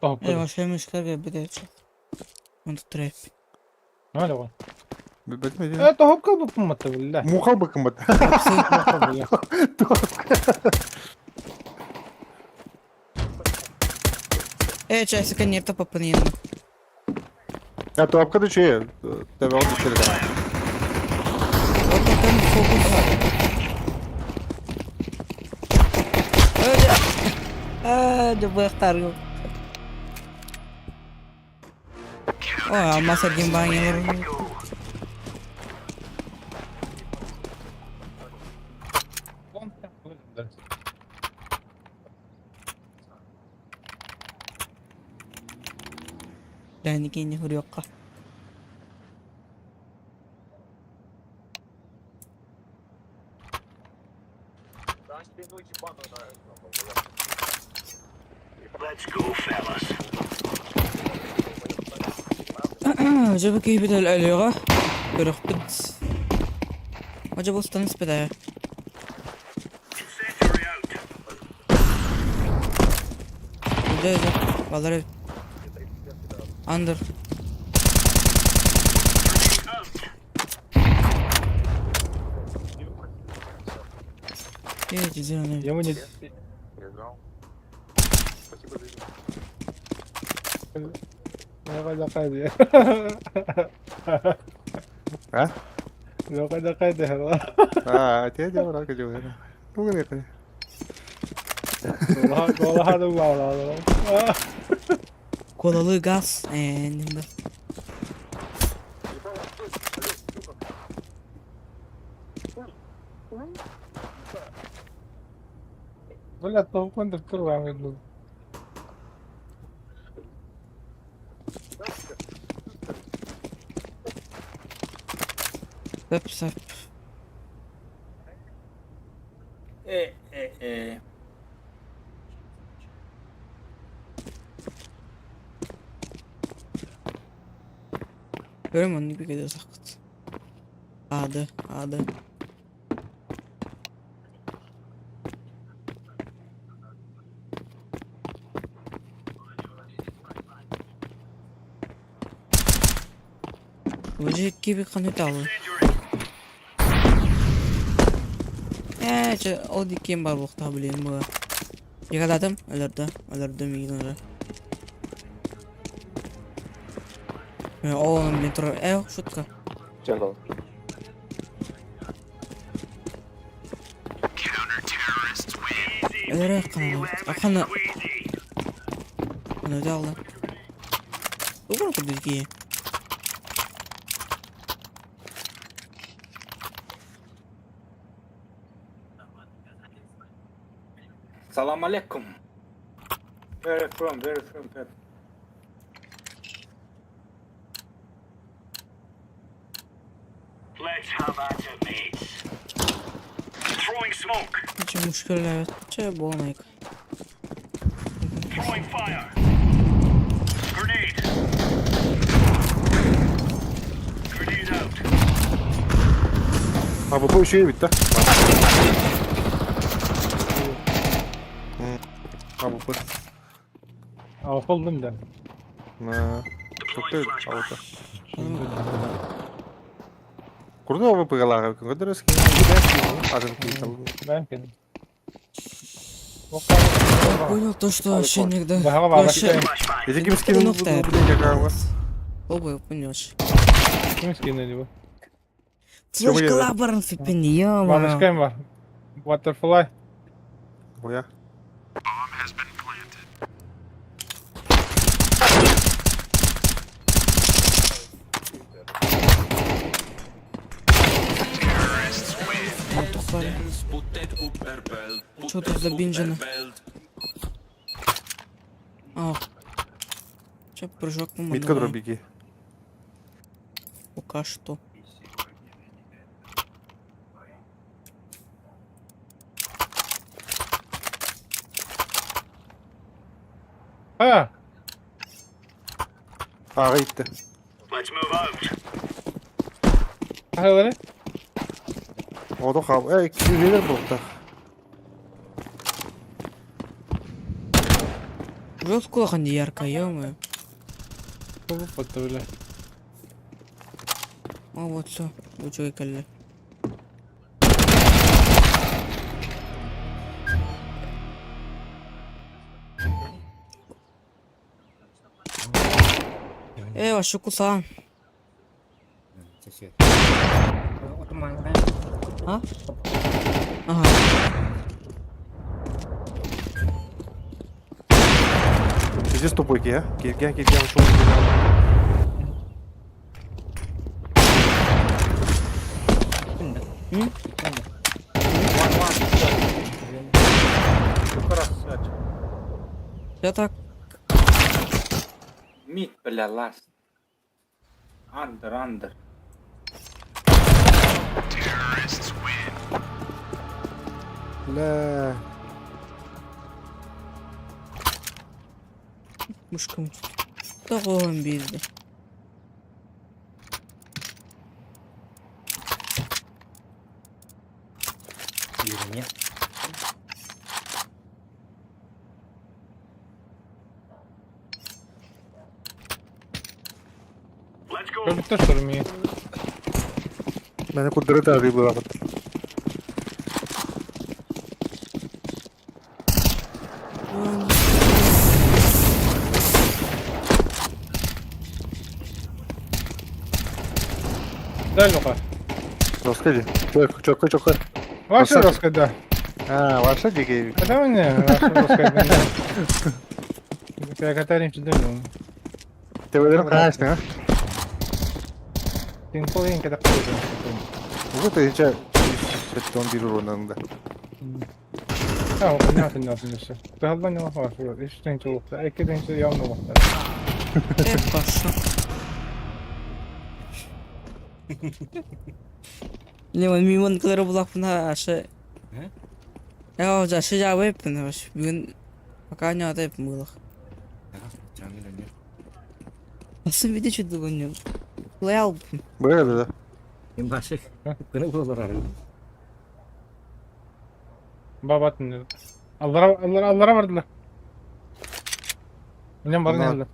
Speaker 12: Oh,
Speaker 6: Yavaş gelip bir de çok. Onu trap.
Speaker 12: ne öyle var?
Speaker 2: Бэтмен.
Speaker 12: Evet, hop kalıp mı tabi la?
Speaker 2: Муха быком это.
Speaker 6: Часика нет, то попа не.
Speaker 2: А то обкаду че? Тебе он теперь да.
Speaker 6: Вот там фокус. Coba taruh. Oh, masa gimbangnya lalu. Dan ini huriyokka.
Speaker 5: Let's go, fellas.
Speaker 6: Acaba keyif eder alıyor. Görüktük. Acaba ustanız bedaya.
Speaker 5: Incendiary out.
Speaker 6: Güzel. Vallahi. Under. Güzel.
Speaker 12: Я не... Закайди.
Speaker 2: А?
Speaker 12: Закайди.
Speaker 2: А, тебе дело рака делает. Ну, конечно.
Speaker 12: Vallahi da vallahi.
Speaker 6: Kolalı gaz. Şimdi.
Speaker 12: Валя, то контр курва меду.
Speaker 6: Söp. Görüm onu bir kadar sakıt. Adı. Vıcık gibi kanıt alır. O dikeyim var vakti bileyim bu. Yakaladım. Öldürdüm iyi sonra. Oğlum metro. Şutka.
Speaker 8: Jungle.
Speaker 6: Öyle kanı. Onu da alın. Bu kadar bilgi.
Speaker 8: Salam alaikum. Where from?
Speaker 5: have at it, mates. Throwing smoke.
Speaker 3: Hiç müşküller şey bulmayık.
Speaker 5: Throwing fire. Grenade. Grenade out.
Speaker 2: Ha bu şey bitti. Ha bu.
Speaker 12: Avfaldım da.
Speaker 2: Ha. Çok değil. Avta. Kurdu mu bu galar? Kurdu reski. Adam ki.
Speaker 12: Ben kendim.
Speaker 3: Понял то, что вообще иногда...
Speaker 12: Daha var.
Speaker 3: Вообще...
Speaker 2: Gece kim skin bu galiba.
Speaker 3: Oba, понял.
Speaker 12: Kim skinleri bu?
Speaker 3: Флешка лабарн фипин, ё-моё.
Speaker 12: Başka mı var? Butterfly.
Speaker 2: Bu ya.
Speaker 3: Что тут за бинжина? А. Че, прыжок по
Speaker 2: Митка дробики.
Speaker 3: Пока что.
Speaker 12: Ha.
Speaker 2: Ağa gitti.
Speaker 5: Let's move out.
Speaker 12: Hayırları?
Speaker 2: O da kal. İkisi gelir burada.
Speaker 3: Жестко лохань ярко, ё-моё.
Speaker 12: Bu patladı.
Speaker 3: А вот все, учой калли. Вообще кусан. А? Ага.
Speaker 2: Здесь тупой ya. Gel. Çok
Speaker 3: Hı? Я так.
Speaker 11: Mid, бля, last. Under.
Speaker 2: La.
Speaker 3: Мушкам. Такого безда.
Speaker 1: Yürüme.
Speaker 5: Let's go.
Speaker 12: Ben bitti sorum iyi.
Speaker 2: Beni kudret arıyor bu vakit.
Speaker 12: Дай лука.
Speaker 2: Розкажи. Çok.
Speaker 12: Ваша
Speaker 2: Красавчик.
Speaker 12: розкида.
Speaker 2: Ha, varsa dike.
Speaker 12: А давай не, ваша розкида. Я катарим чудовищно.
Speaker 2: Tevelerim kaçtı ha.
Speaker 12: Тин половин когда ходим.
Speaker 2: Bu da hiç seton bir oranında.
Speaker 12: Ha, понятно, все. Ты одна не лохаш, еще что-нибудь лохта. А если ты явно лохта.
Speaker 3: Паша. Леван мимон кылары булакпына ашы. Я уже шижа веппін аш. Бүгін пока не атайып мылық. Nasıl bir de çözdü bunu? Kulay aldım.
Speaker 2: Böyle de.
Speaker 1: Kim başık? Kını bulur arıyor.
Speaker 12: Babatın. Allah'a vardılar. Ulan bana
Speaker 2: Allah.
Speaker 12: geldi.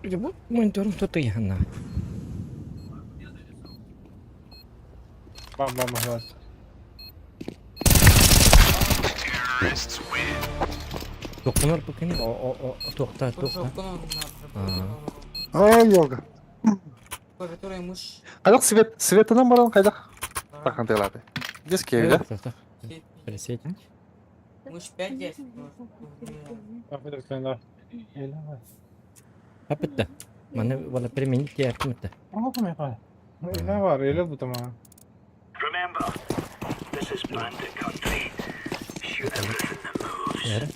Speaker 1: Bu monitörün tutu yanına.
Speaker 12: Bam var.
Speaker 1: Dokunur bu kini. O tokta.
Speaker 2: Ay yok.
Speaker 3: Которыймыш.
Speaker 2: Kaydak Sveta'dan baran kaydak. Bakın teladı. Здесь kevde.
Speaker 1: Присеть.
Speaker 3: Мыш 5 есть.
Speaker 12: Affedersin sen daha. Eyle var.
Speaker 1: Hapitta. Mana wala perminit ya hapitta.
Speaker 12: Ama bu ne var? Eyle var, eyle bu tamam.
Speaker 5: Remember, this is bandit country. Shoot everything that moves.
Speaker 1: Yara.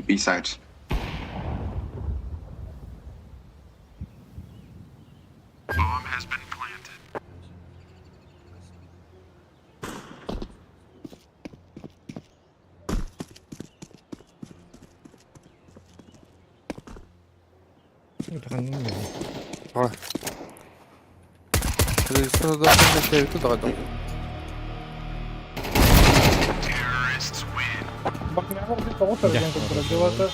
Speaker 11: B side.
Speaker 1: Utan ne?
Speaker 2: Ага. Sırada da sevdi daha da.
Speaker 12: Bak ne var bir tavuk saracağım kadar. Cevata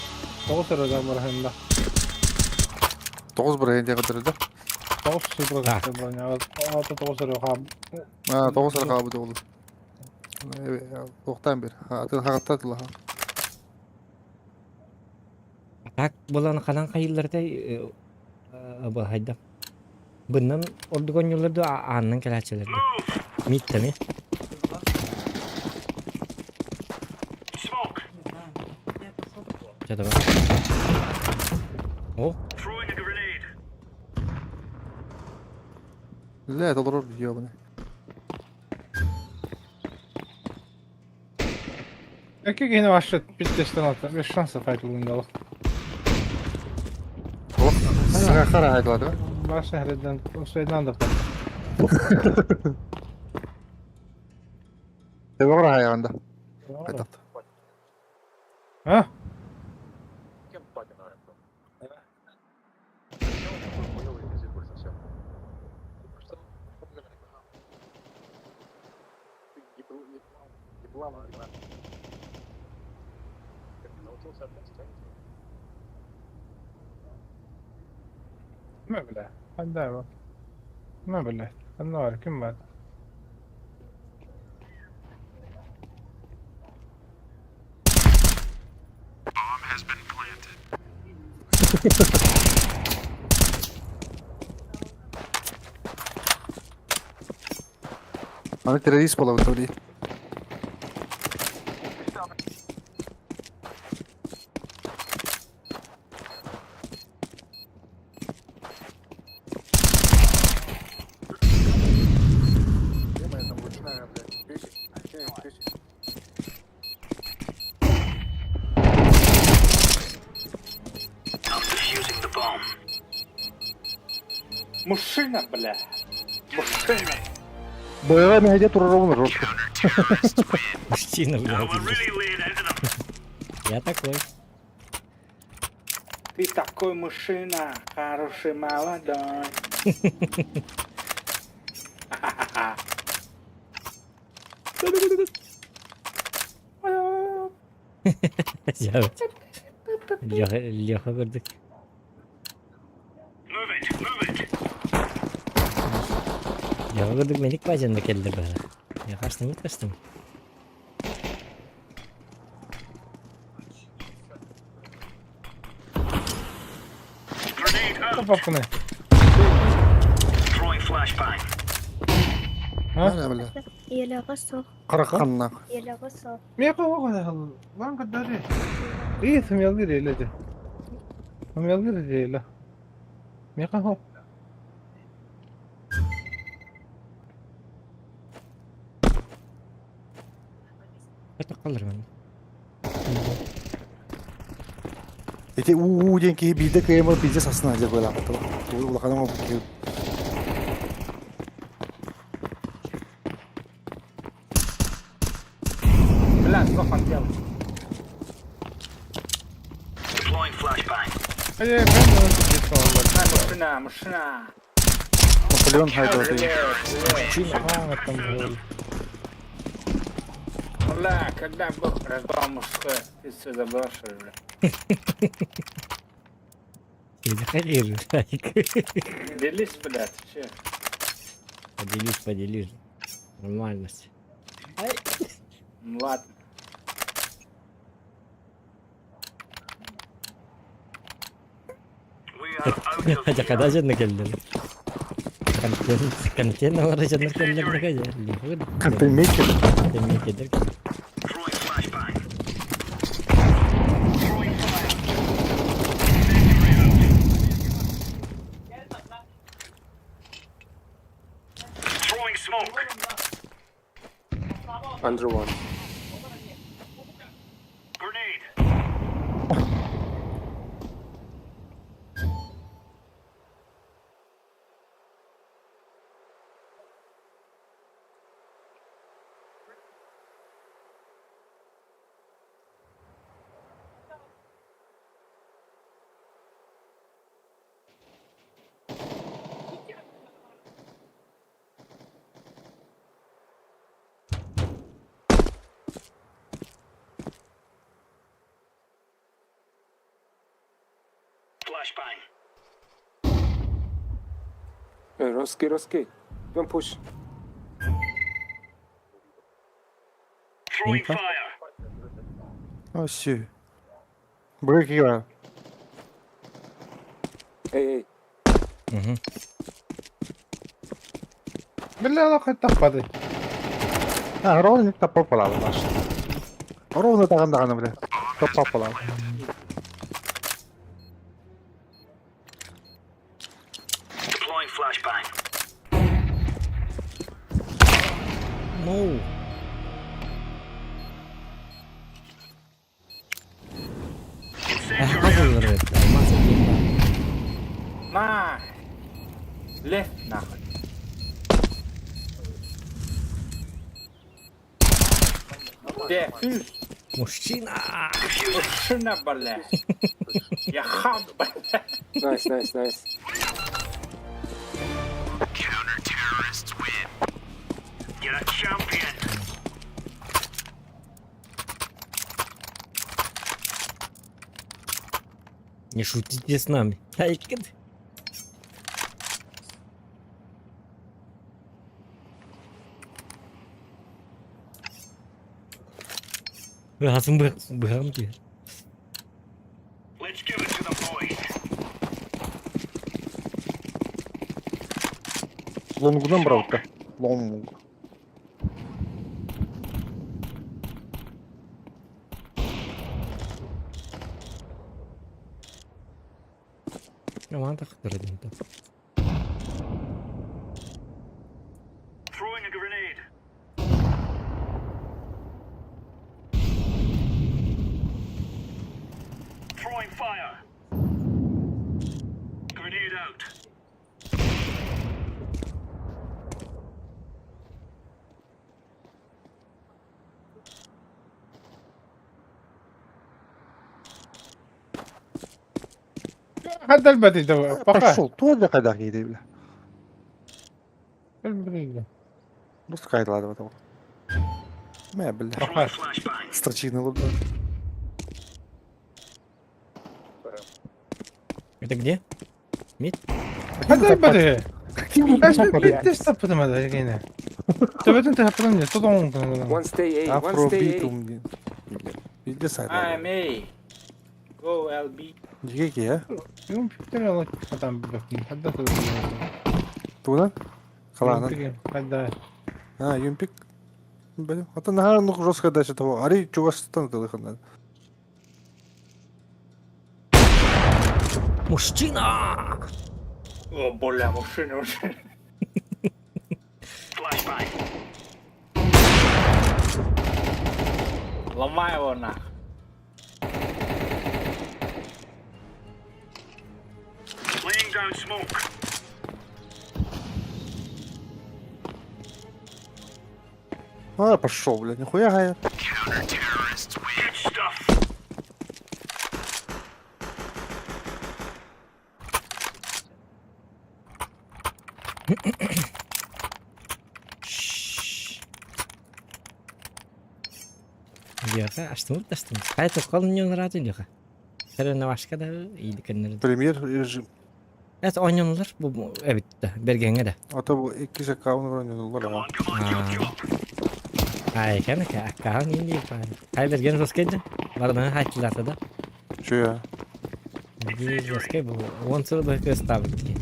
Speaker 12: tavuk saracağım var hem de.
Speaker 2: 9 buraya diye kadar da.
Speaker 12: Tavuk sıfır kadar ya. Ata tavuk sarıyor abi.
Speaker 2: Ha 9 sıra kabı da olur. Evet ya 90 bir. Ha atın hakikaten la.
Speaker 1: Tak bulan kalan kayıllarda bu hayda. Bundan oldugan yollarda anın kelaçelerde. Mit mi?
Speaker 5: Smoke.
Speaker 1: Jada bak. Oh.
Speaker 5: Throwing a grenade.
Speaker 2: La olur ya bunu.
Speaker 12: Erkek yine başlat. Bir testten altta. Bir şansa faydalanın da.
Speaker 2: Sıra kara haykladı.
Speaker 12: Baş şehirden, o şeyden de pat.
Speaker 2: Tebrik hayanda. Hayda.
Speaker 12: Ha? ما بالله دائما ما بالله النار كمل
Speaker 2: Hani terörist bula bu tabii.
Speaker 5: I'm defusing the bomb.
Speaker 8: مشينا بلا مشينا
Speaker 2: Boyağa bir hediye turur olur.
Speaker 1: Мужчина,
Speaker 5: Now we're
Speaker 1: блядь.
Speaker 5: really laying into them.
Speaker 1: Я такой.
Speaker 8: Ты такой мужчина, хороший молодой.
Speaker 1: Ya. Леха gördük.
Speaker 5: Move it, move it.
Speaker 1: Леха gördük melik bacında keldi böyle. Ya kaçtın git kaçtın.
Speaker 5: Grenade out.
Speaker 12: Kapat bunu.
Speaker 5: Throwing flashbang.
Speaker 2: Ne böyle?
Speaker 10: يلا غصة
Speaker 2: Kara kanla.
Speaker 10: يلا غصة
Speaker 12: ميقا وقت lan قدري ايه ثم يلدي لدي ثم يلدي لا ميقا هو
Speaker 1: Kalır ben.
Speaker 2: Ete diyen ki bir de kıyama pizza sasına acaba böyle yaptı. Doğru ula kadar mı bakıyor?
Speaker 8: بلا روح يلا
Speaker 5: Deploying flashbang.
Speaker 12: ايه ben de nasıl geçti
Speaker 8: مشينا مشينا
Speaker 2: Napolyon haydi.
Speaker 8: والله كذاب بكره ضاع مشكلة لسه ذا بشر
Speaker 1: Seni hayır.
Speaker 8: دليس بدات شيخ
Speaker 1: Поделись. Нормально.
Speaker 8: ладно
Speaker 5: We are out of
Speaker 1: Aja kada aja nageldi. Kanten var aja nageldi aja.
Speaker 2: Kantin maker.
Speaker 1: Demek eder.
Speaker 5: throwing flashbang. Throwing fire.
Speaker 8: Under one.
Speaker 5: Grenade. Flashbang.
Speaker 8: Hey, Roski. Don't push.
Speaker 5: Throwing
Speaker 1: Info.
Speaker 5: fire.
Speaker 2: 아씨. 브레이크가
Speaker 8: Hey.
Speaker 12: بالله علاقة تقبضي.
Speaker 2: روني تبابل على باش. روني تغنى عنا بلا. تبابل على.
Speaker 5: Deploying flashbang.
Speaker 1: No.
Speaker 5: Incendiary.
Speaker 11: Nah. Left nah. Defuse.
Speaker 1: مشينا.
Speaker 11: Şuna bala. Ya khab bala.
Speaker 8: Nice.
Speaker 5: Counter-terrorists win. You're a champion.
Speaker 1: Не шутите с нами. Хайкет. Lazım bırakım diyor.
Speaker 5: Let's give it to the boys.
Speaker 2: Лонгудан бравка. Лонг.
Speaker 1: Aman takdir edin.
Speaker 5: Throwing a grenade. Throwing fire. Grenade out.
Speaker 12: هذا البدي ده فقط.
Speaker 2: Пошел. Тоже когда гиде бля.
Speaker 12: البدي.
Speaker 2: Просто кайдалады вот. Мә бля.
Speaker 5: Throwing flashbang.
Speaker 2: Строчины лут.
Speaker 1: Это где? Мид?
Speaker 12: هذا البدي. ليش تبتم هذا هنا؟ تبت انت هبطني تضعون.
Speaker 8: One stay A.
Speaker 2: Afrobeat umdi. Bildi sayda.
Speaker 11: I'm A. Go LB.
Speaker 2: Диге ki ya.
Speaker 12: يوم فكر الله قطعا بكم حدث.
Speaker 2: Тудан. Қаланан.
Speaker 12: هذا.
Speaker 2: Юмпик. Блин. Ата нахар ну жестко дальше того. Ари Чувашстан тылыхынан.
Speaker 1: Мужчина!
Speaker 11: О, бля, машина.
Speaker 5: Flashbang.
Speaker 11: Ломай его нах.
Speaker 5: Laying down smoke.
Speaker 2: Пошел, бля. Нихуя гая.
Speaker 5: Counter-terrorists win. Good stuff.
Speaker 1: Диоха, аштым. Хайта колын ойнорады диоха. Сәрәне башка да иди кеннер.
Speaker 2: Премьер режим.
Speaker 1: Evet oynuyorlar bu evet de bergenge de.
Speaker 2: Ата bu iki şakavını oynuyorlar ama.
Speaker 5: Come on, good job.
Speaker 1: Ay kan kan indi falan. Hay bergen roskede. Vardan haytlarda da.
Speaker 2: Şu ya.
Speaker 1: Bir roske bu. Onları da gösterdik.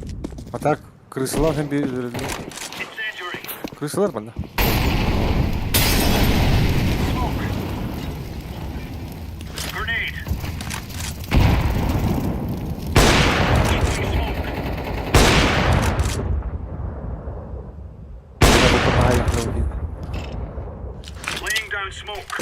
Speaker 2: А так крысылар hem bir
Speaker 5: Incendiary.
Speaker 2: крысылар bende.
Speaker 5: Grenade.
Speaker 2: Я bu kadar hayır.
Speaker 5: Laying smoke.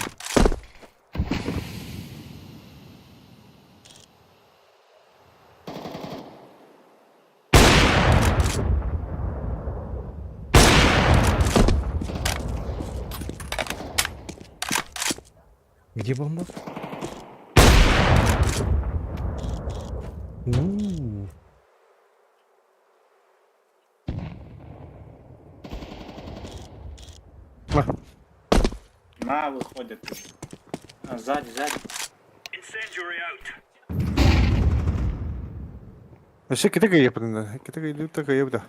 Speaker 1: Где бомба?
Speaker 11: На, выходит. А, сзади.
Speaker 5: Incendiary out.
Speaker 2: Вообще kita gaya bener. Kita gaya itu gaya udah.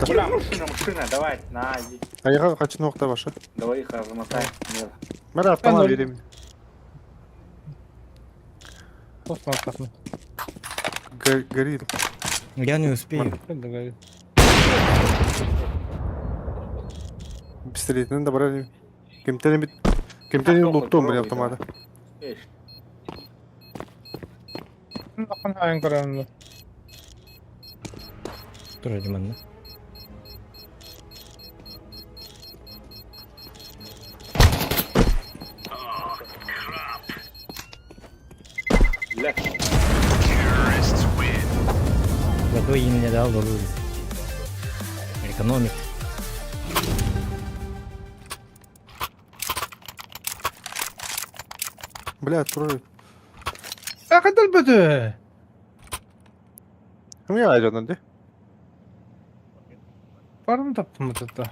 Speaker 11: Бля, машина, давай, на, иди.
Speaker 2: Аяğa kaçın nokta başı.
Speaker 11: Давай их размотай. Мило.
Speaker 2: Ben atlama vereyim.
Speaker 12: Просто отдохну.
Speaker 2: Горит.
Speaker 1: Я не успею.
Speaker 12: Это горит.
Speaker 2: Пистолетini de bırakayım. Kimtenin loot'um ben yaptım.
Speaker 11: Эй,
Speaker 12: Bakın hayın karanlığı.
Speaker 1: Dur hadi bana.
Speaker 11: лeft.
Speaker 1: Зато им не дал долларов. Экономик.
Speaker 2: Блядь, трое.
Speaker 12: Akıt elbette.
Speaker 2: Kim ya ajandan de?
Speaker 12: Var mı taptın mı tatta?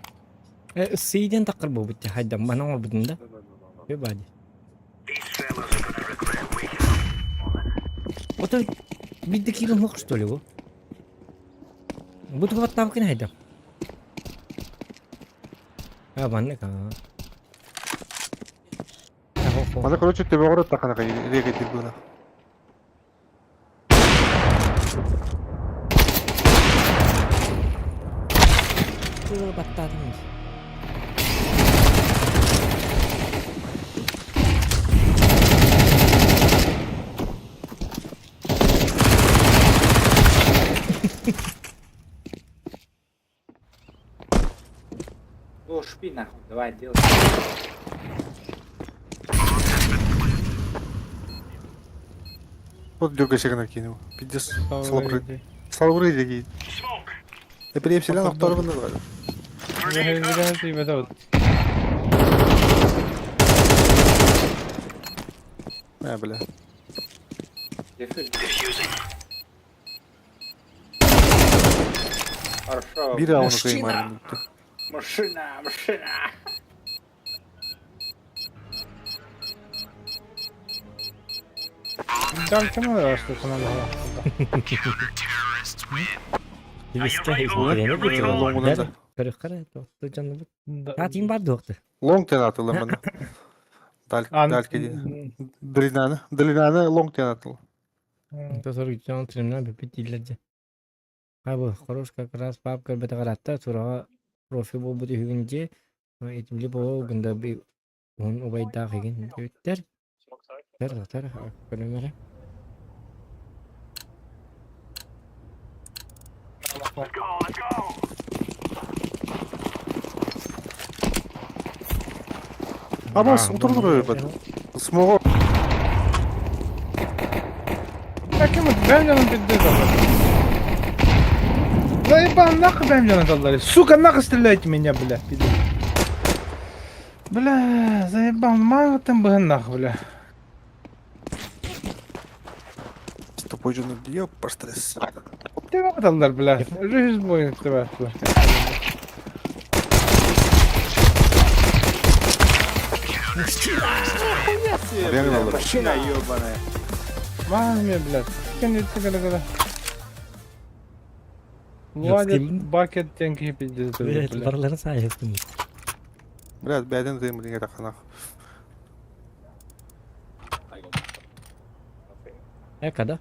Speaker 1: السيدين تقربوا بالتحدي ما نوع بدنا ده في بعدي وطيب بدك يلو مخ что ли его بدك بطلع ممكن هيدا بانك
Speaker 2: Bana короче тебе orada takana kayı. İleriye getir bana.
Speaker 1: بطلع
Speaker 11: О, шпи нахуй, давай, делай.
Speaker 2: Вот дергай себя накинул. Пиздец.
Speaker 12: Salvaydı.
Speaker 2: Salvırı değil. Hep hepsiyle noktaları bunda var.
Speaker 12: Ve hezgiden zibede oldu.
Speaker 2: Ne böyle.
Speaker 11: Хорошо.
Speaker 2: Bir avunu koyayım
Speaker 11: Машина!
Speaker 2: halimde.
Speaker 11: Машина!
Speaker 12: Dal kime de başta sana da.
Speaker 1: يستاهل فرق تعطيهم بعد وقت
Speaker 2: Long ten atılı bana. Dal kedi. Длинаны long ten atılı.
Speaker 1: انت صار جان ترمنا ببيت اللجة هذا خروج كراس باب كر بتغرطة ترى روفي بو بدي هيجي ما يتملي بو جندا بي هون وبيت داخلين تر كنا مرة
Speaker 2: Abbas otur bak. Smoke.
Speaker 12: Hakim benim canım bitti zaten. Заебал нахуй benim canım dalları. Сука нахуй стреляйте меня, бля. Бля, заебал, мало там бы нахуй, бля.
Speaker 2: С тобой же надоел по стресс.
Speaker 12: Ты dallar, bля. Жизнь boyu тебе.
Speaker 2: Реально alır.
Speaker 11: Машина ебаная.
Speaker 12: Маме, блядь. Конечно, когда. Владит бакет тенки пиздец, блядь.
Speaker 1: برلنا ساعة يستمر
Speaker 2: Biraz بعدين زي ما تيجي تخنق.
Speaker 1: هيك هذا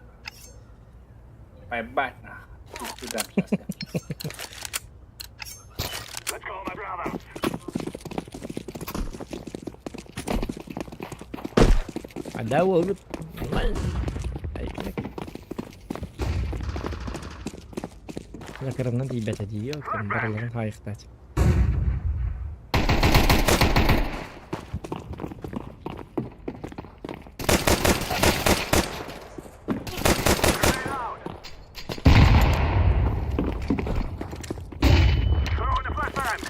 Speaker 11: Поебать нахуй. Ты сюда сейчас.
Speaker 5: Let's go, my brother.
Speaker 1: عداوة Yakırından diýbet ediyor. Baraların hayıktat.
Speaker 5: Throwing a flashbang.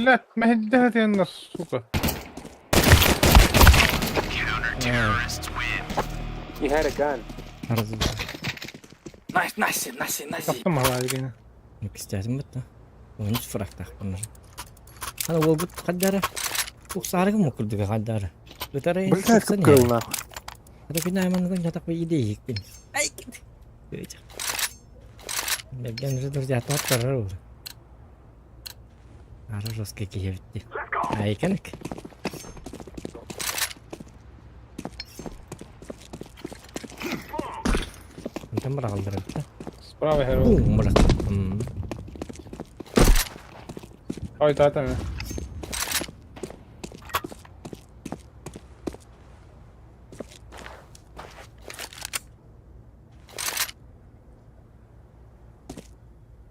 Speaker 12: لا ما هي انتهت يا النص سوبر.
Speaker 8: He had a gun.
Speaker 1: Arazı.
Speaker 12: Kaptım havaliyle.
Speaker 1: Yok istedim bitti. Onu fıraktak bunlar. Hani o gut kaddara. Bu sarıgı mı kurdu kaddara? Lütara
Speaker 2: Bir tane kıp kırılına.
Speaker 1: Ada kena emang kan jatak be ide ikin. Ay git. Beca. Bagian itu terjatuh terus. Harus kayak gitu. Ay kan. Kita merakal terus.
Speaker 12: Sправа герой.
Speaker 1: Merakal.
Speaker 12: Ой, тата ми.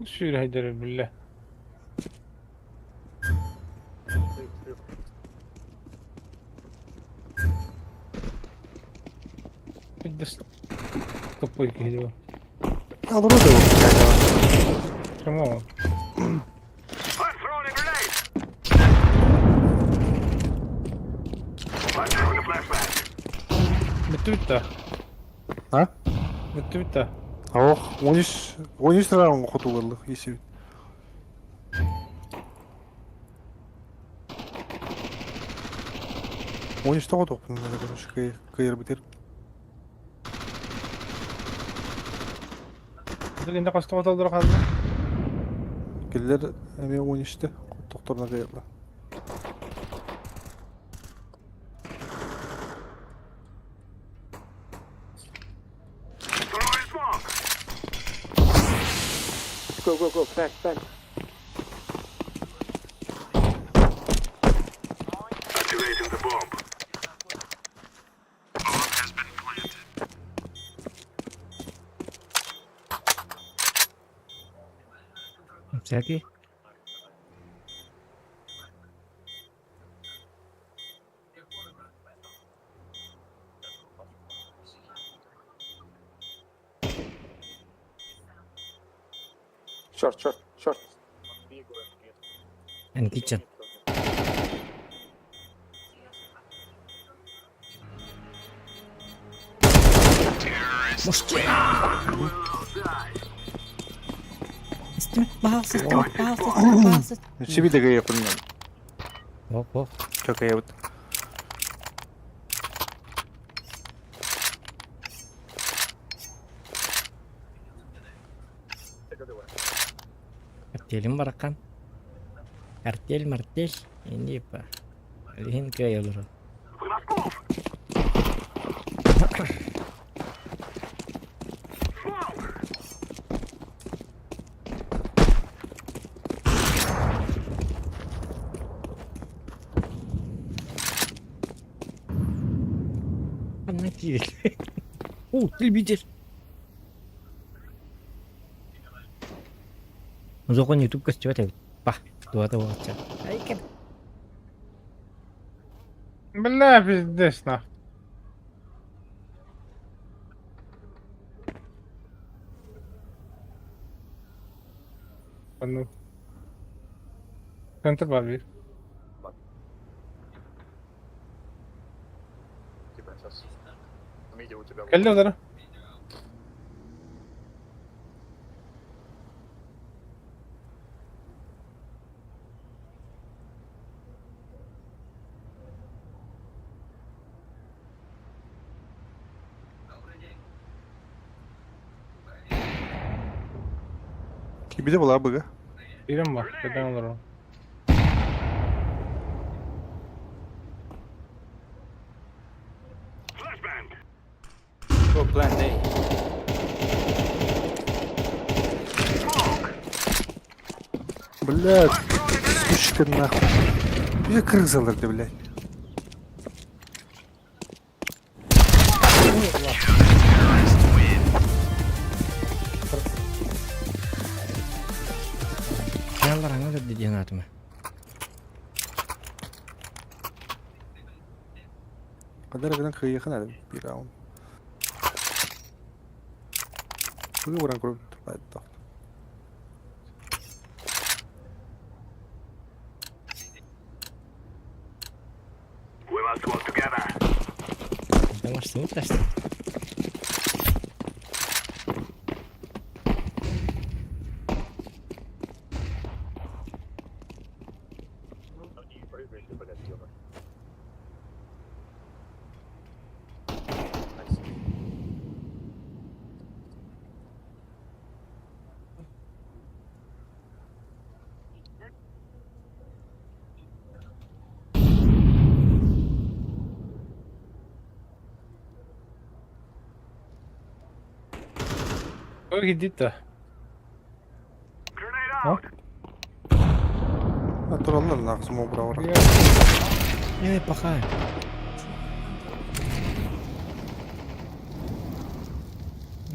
Speaker 12: شو الهجر بالله. بدس طبيك هدوء.
Speaker 2: Alır o da yok.
Speaker 12: تمام.
Speaker 5: I'm throwing a grenade. I'm throwing a flashbang.
Speaker 12: بتبتا.
Speaker 2: Ha?
Speaker 12: بتبتا.
Speaker 2: Oh 13 lira mı kutu kıldı iyisi. On işte o topun ne kadar şu kıyır bitir.
Speaker 12: انت قصت قتل درق هذا.
Speaker 2: Giller hemen 10 işte doktoruna kıyırlar.
Speaker 5: Throwing smoke.
Speaker 8: Go. Back.
Speaker 5: Activating the bomb. Bomb has been planted.
Speaker 1: Siapa?
Speaker 8: Short.
Speaker 1: And kitchen. Bahasa.
Speaker 2: Şimdi de kıyır yapın.
Speaker 1: Hop.
Speaker 2: Çok kıyır.
Speaker 1: Kartelin barakan. Martel. Ini apa? Kalian kayak lur.
Speaker 5: We must move. Smoke.
Speaker 1: Ana kiri. Телевизор. Музыкон YouTube костюм это. Па, туа watcha. Ay kan.
Speaker 12: بالله بيدسنا. Cuando Center Barbie. كلم ذرا.
Speaker 2: Gibi de bular bıga.
Speaker 12: Birim var. Neden olur o?
Speaker 5: Flashbang.
Speaker 11: go plant A.
Speaker 2: Блядь, сучка нахуй. Я крысаларды, блядь.
Speaker 1: Yallar ana da dediğin atma.
Speaker 2: Kadar kadar kıyıkın adam. Bir round. Bugün vuran kurup hadi.
Speaker 5: We must work together.
Speaker 1: Yavaş sınıf taştı.
Speaker 12: Ой, иди-то.
Speaker 5: Grenade out.
Speaker 2: Naturallar naqsım o bura vura.
Speaker 1: Evet bakayım.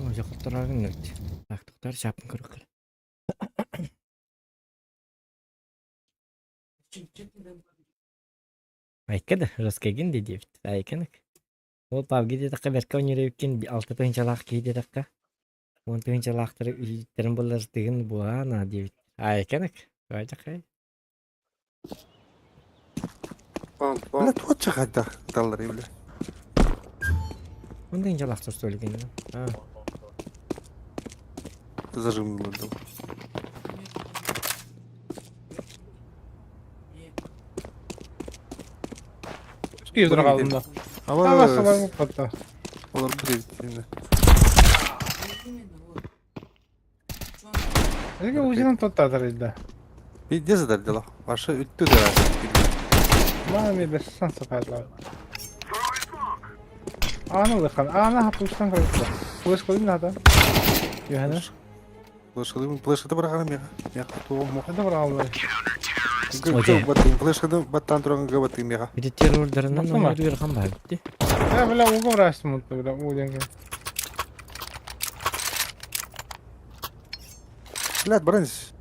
Speaker 1: O yakıtlarını nerede? Taktıklar çapın kırık. Айкада раскагин dedi. Айканык. Ол павгиде такка берка өнеревкен 6 тыгынчалак кейде такка. 10 тыгынчалактары үйтерин болар тыгын буана деп. Айканык. Айкай.
Speaker 2: Блядь, вот чахада даллары, блядь.
Speaker 1: 10 тыгынчалактар söylеген. Ha.
Speaker 2: Зажим был.
Speaker 12: Скидра kaldım da.
Speaker 2: Ama
Speaker 12: Ama salam katta.
Speaker 2: olur bir şimdi.
Speaker 12: Nega uzun tottadır idi.
Speaker 2: Bir dezeder dela. Aşağı üttü de.
Speaker 12: Mami de san sakarlar. Ana bakın. Ana hapustan kırıkta. Kılıç koyayım da. Yani.
Speaker 2: Плешкада быраганам я. Я тугum mo.
Speaker 12: Hadi bırakalım.
Speaker 2: Плешкада баттан турган габатым я.
Speaker 1: Bir de terörlerden
Speaker 12: Baksana.
Speaker 1: onlar yırgan var bitti.
Speaker 12: Ya böyle uğraştım mutlu böyle uğraştım.
Speaker 2: Блядь, бранис.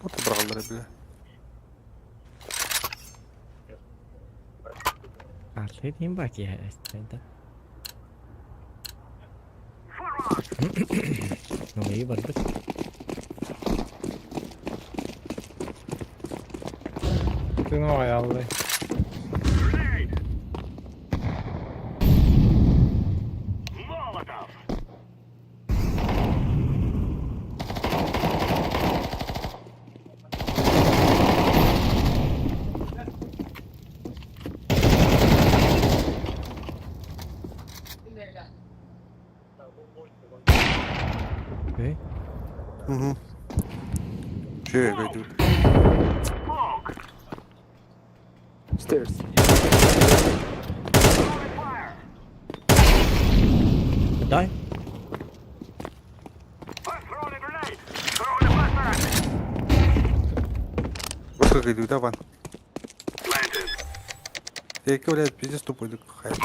Speaker 2: Вот брагалдары, блядь.
Speaker 1: Artık diyeyim bak ya. Sen iyi bardık.
Speaker 12: Tüm ayarlı.
Speaker 5: Molotov.
Speaker 1: Okay.
Speaker 2: Угу. Че я говорю?
Speaker 5: Smoke.
Speaker 8: Stairs.
Speaker 5: Fire.
Speaker 1: Дай.
Speaker 5: I'm throwing a grenade. Throwing a flashbang.
Speaker 2: Вот как иду, да, Ван?
Speaker 5: Planted.
Speaker 2: Я говорю, пиздец тупой, да какая-то.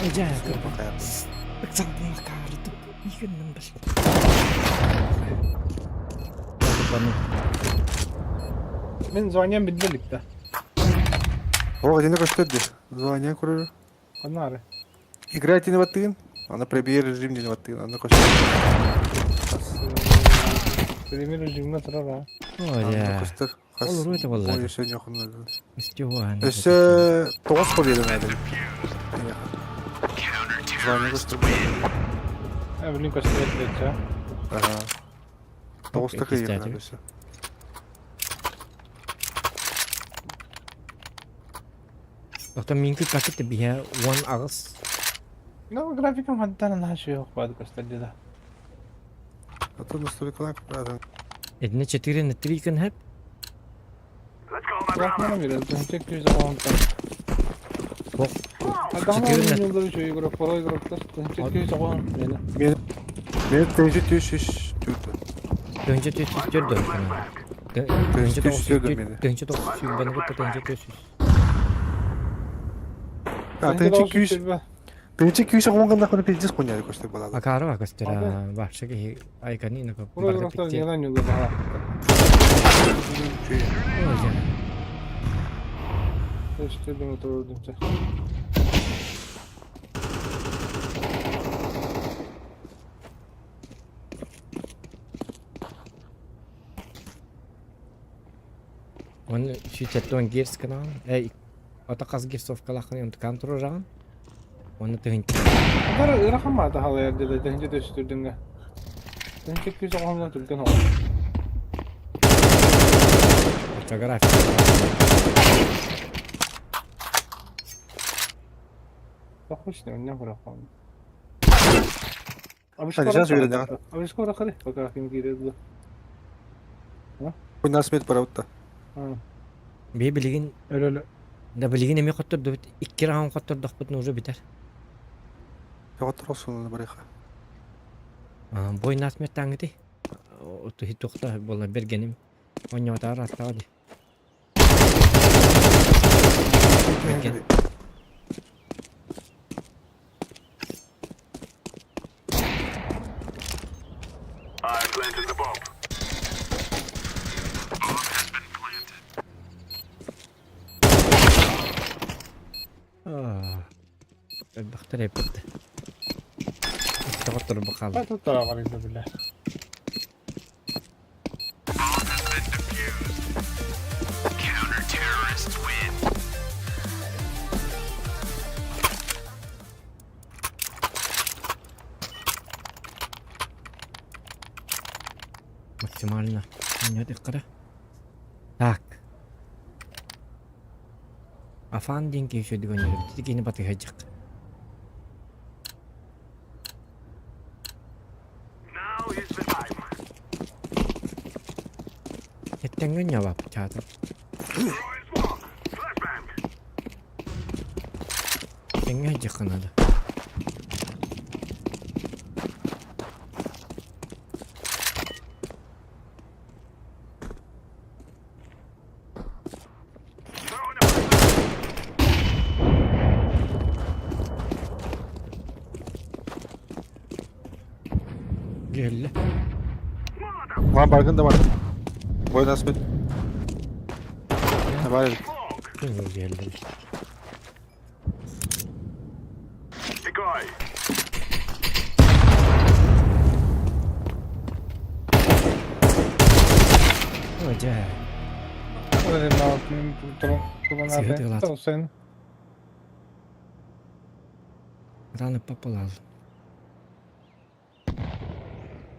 Speaker 1: Rica ederim.
Speaker 2: Какая-то.
Speaker 1: Sandım kardı. İyi günün başı.
Speaker 12: Ben звоням bildirlikte.
Speaker 2: О, один такой что здесь? Звоня, курю.
Speaker 12: Kanarı.
Speaker 2: Играйте на ватын. Она пробьет режим не на ватын. Она кошет.
Speaker 12: Premier rejimine tırar ha.
Speaker 1: Оля.
Speaker 2: Olur
Speaker 1: öyle vallahi.
Speaker 2: Ой, сегодня охуенно.
Speaker 1: İstiyor
Speaker 2: Если тост победы надо. Звоня, кошет.
Speaker 12: Evlin koşturuyor edeceğim.
Speaker 2: Ага. Тост так и
Speaker 1: кстати.
Speaker 2: надо все.
Speaker 1: Doktor minggu kakit de biha one ağız.
Speaker 12: Ne grafikim haddan her şey yok bazı gösterdi de.
Speaker 2: А то настолько лайк, правда.
Speaker 1: Edine 4 na 3 kan hep.
Speaker 5: Let's go,
Speaker 12: Bırakmana biraz. Çek yüzde ondan.
Speaker 1: Bok.
Speaker 12: Adamlar
Speaker 1: Çekiyorum da.
Speaker 12: yılları şöyle grup, kolay gruplar. Çek yüzde on.
Speaker 2: Benim tenci düş durdu.
Speaker 1: Dönce tüsüz dön dön. Dönce
Speaker 2: Tüs
Speaker 1: dokuz
Speaker 2: beni.
Speaker 1: dönce dokuz beni gitti dönce tüsüz.
Speaker 2: Ya tenci küyüş oğlandan sonra pizza koyuyor koştu balalar.
Speaker 1: Akara bak göstera. Başka ki aykanı ino ko.
Speaker 12: Kolay gruplar yalan yolları ha. İşte ben oturdum.
Speaker 1: Onu şu çetten girs kanal. Otakas girs of kalakını untuk kontrol ran. Onu tühün.
Speaker 12: Bunlar rakam vardı hala yerde de denge döştürdüğünde. Ben çek yüzde ondan Türkan oldu.
Speaker 1: Çagar
Speaker 12: Bak hoş ne önüne bırakalım.
Speaker 2: Hadi sen söyle ne?
Speaker 12: Abi skora hadi. Bakayım giriyordu.
Speaker 2: Bu nasıl bir para utta?
Speaker 1: Bir bilgin
Speaker 12: Öyle.
Speaker 1: da bilgin emi kotturduk. 2 round kotturduk bu nuru biter.
Speaker 2: Ya otur olsun buraya.
Speaker 1: Boy nasmet tangiti. O tu hitukta bola bergenim. Onyo ta rasta hadi.
Speaker 5: I planted the bomb.
Speaker 1: Bakter yaptı. Takatır bakalım.
Speaker 12: Ben tuttu arabayı bile.
Speaker 5: Counter-terrorists win.
Speaker 1: Максимально. Не диккара. Так. Афандин кийшö дигэн юм. Тигini батыг хайжих.
Speaker 5: Now is the time.
Speaker 1: Хэттэн ява чаата.
Speaker 5: Throwing smoke. Flashbang.
Speaker 1: Тэнгэ хайжих канада. Gel.
Speaker 2: Var bargın da var. Bu nasıl bir? Ne var ya?
Speaker 1: Geldi.
Speaker 5: Decoy.
Speaker 1: Acayip.
Speaker 12: Öyle ne yapayım? Turan
Speaker 1: Sigara
Speaker 12: abi.
Speaker 1: yollar.
Speaker 12: Tamam sen.
Speaker 1: Rano popolal.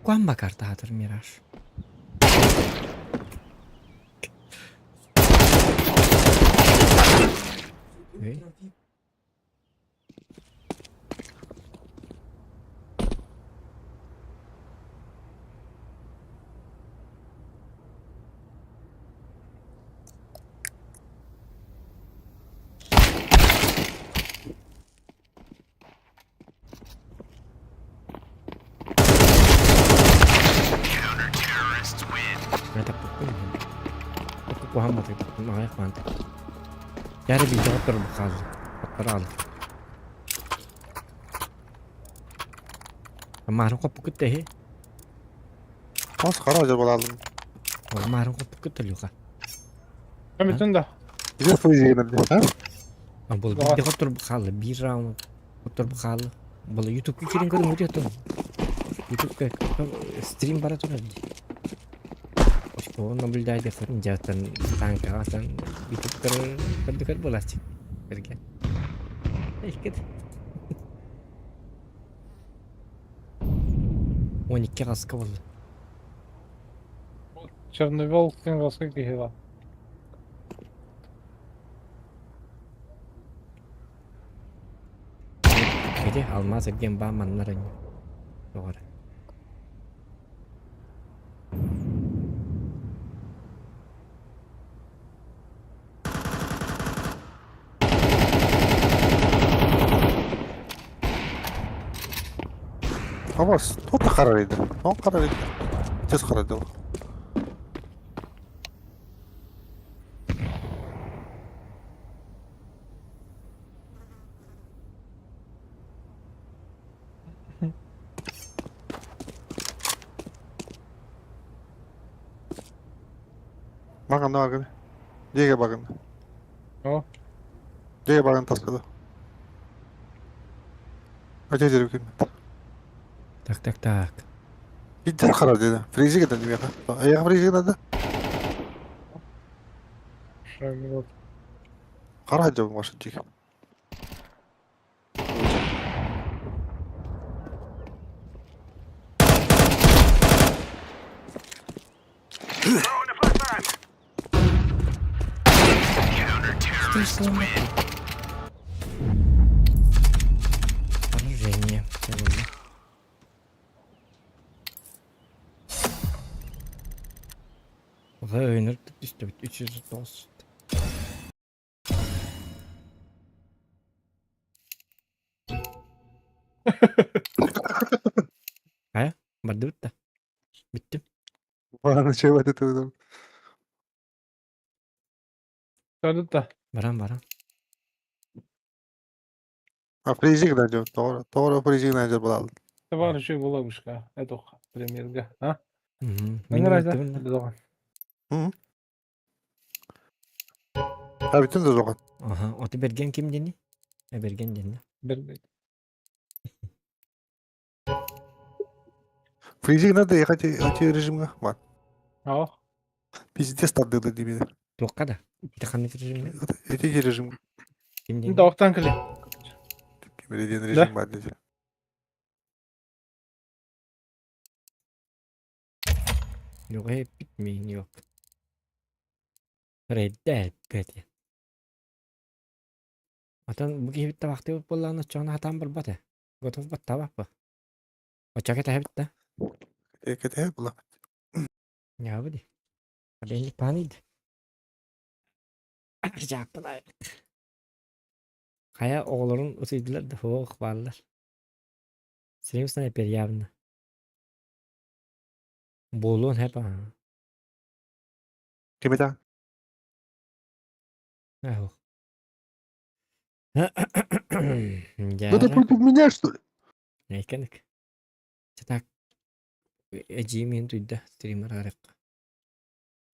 Speaker 1: Quan bakar tahadır Miraç? Hey.
Speaker 5: Counter-terrorists win.
Speaker 1: Nada pukul. Pukul ko hamat ito. Makaya kwanta. Yari video ko pero bakal. Paparal. Amarong ko pukul tehe.
Speaker 2: Nasıl kara acaba balalar?
Speaker 1: Amarong ko pukul talo ka.
Speaker 12: Ben bütün de.
Speaker 2: Bize fıyiye geldi. Ha?
Speaker 1: Ambul video ko pero bakal. Bir round. Ko pero bakal. Bala YouTube ki kirin ko mo dito. YouTube ka stream para to nadi. उसको Nobel di देखो जातन टांग का आसन YouTube कर कर बोला छी कर क्या İlk On iki kaskı oldu.
Speaker 12: Çernobil sen kaskı giyiyor.
Speaker 1: Jadi almaz edgen ba manların. Doğru.
Speaker 2: Tamaz. O da karar edin. O karar edin. Tez karar edin. Bakın ne bakın. Diye bakın.
Speaker 12: O.
Speaker 2: Diye bakın taskada. Acı acı bir
Speaker 1: Tak tak tak.
Speaker 2: Gitti karar dedi. Frizi gidelim ya. Ayak frizi gidelim.
Speaker 12: Şöyle bak.
Speaker 2: Karar acaba başın çek.
Speaker 1: Поражение. Сегодня. Oyunlar işte 309. Aya, vardı bitti. Bitti.
Speaker 2: Bana şey var dedi.
Speaker 12: Gördün de.
Speaker 1: Baran.
Speaker 2: Ha frizi gidelim. Doğru. Doğru frizi gidelim bulalım.
Speaker 12: Ne var şey bulamış ka. Ne dok. Premier'ga. Ha?
Speaker 1: Hı hı.
Speaker 12: Ne
Speaker 1: Benim
Speaker 12: rayda?
Speaker 1: bitti
Speaker 12: Bir zaman.
Speaker 2: Ha bütün de zokan.
Speaker 1: Aha, otu bergen kim deni? Bergen deni.
Speaker 12: Bir.
Speaker 2: Frizi gidelim de acı rejimde var.
Speaker 12: Ha.
Speaker 2: Biz test adlı diye.
Speaker 1: Tuğka da. Bir tane rejimde.
Speaker 2: Acı rejim.
Speaker 1: Kim
Speaker 12: Bir
Speaker 1: deni?
Speaker 12: de oktan kili.
Speaker 2: Belediye rejim var dedi.
Speaker 1: Yok hep bitmeyin yok. Reddet beti. Atan bu gibi bitti vakti yok bollarına çoğuna hatan bir batı. Gotof bat tabak bu. O çakete hep bitti.
Speaker 2: Kete hep bulalım.
Speaker 1: Ya bu di. Hadi ini paniydi. Capılar. Kaya oğulların usuydular da hoğuk varlar. Senin sniper yavını. Bolun hep ha.
Speaker 2: Kimi daha?
Speaker 1: Hoğuk.
Speaker 2: Да ты
Speaker 1: Jara.
Speaker 2: против меня, что ли?
Speaker 1: Neykenik. Çatak. Ecimin duyda. Streamer harap.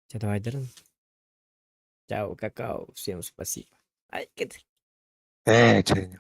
Speaker 1: Çatak aydırın. Ciao, какао. Всем спасибо. Ай, git.
Speaker 2: Çayını.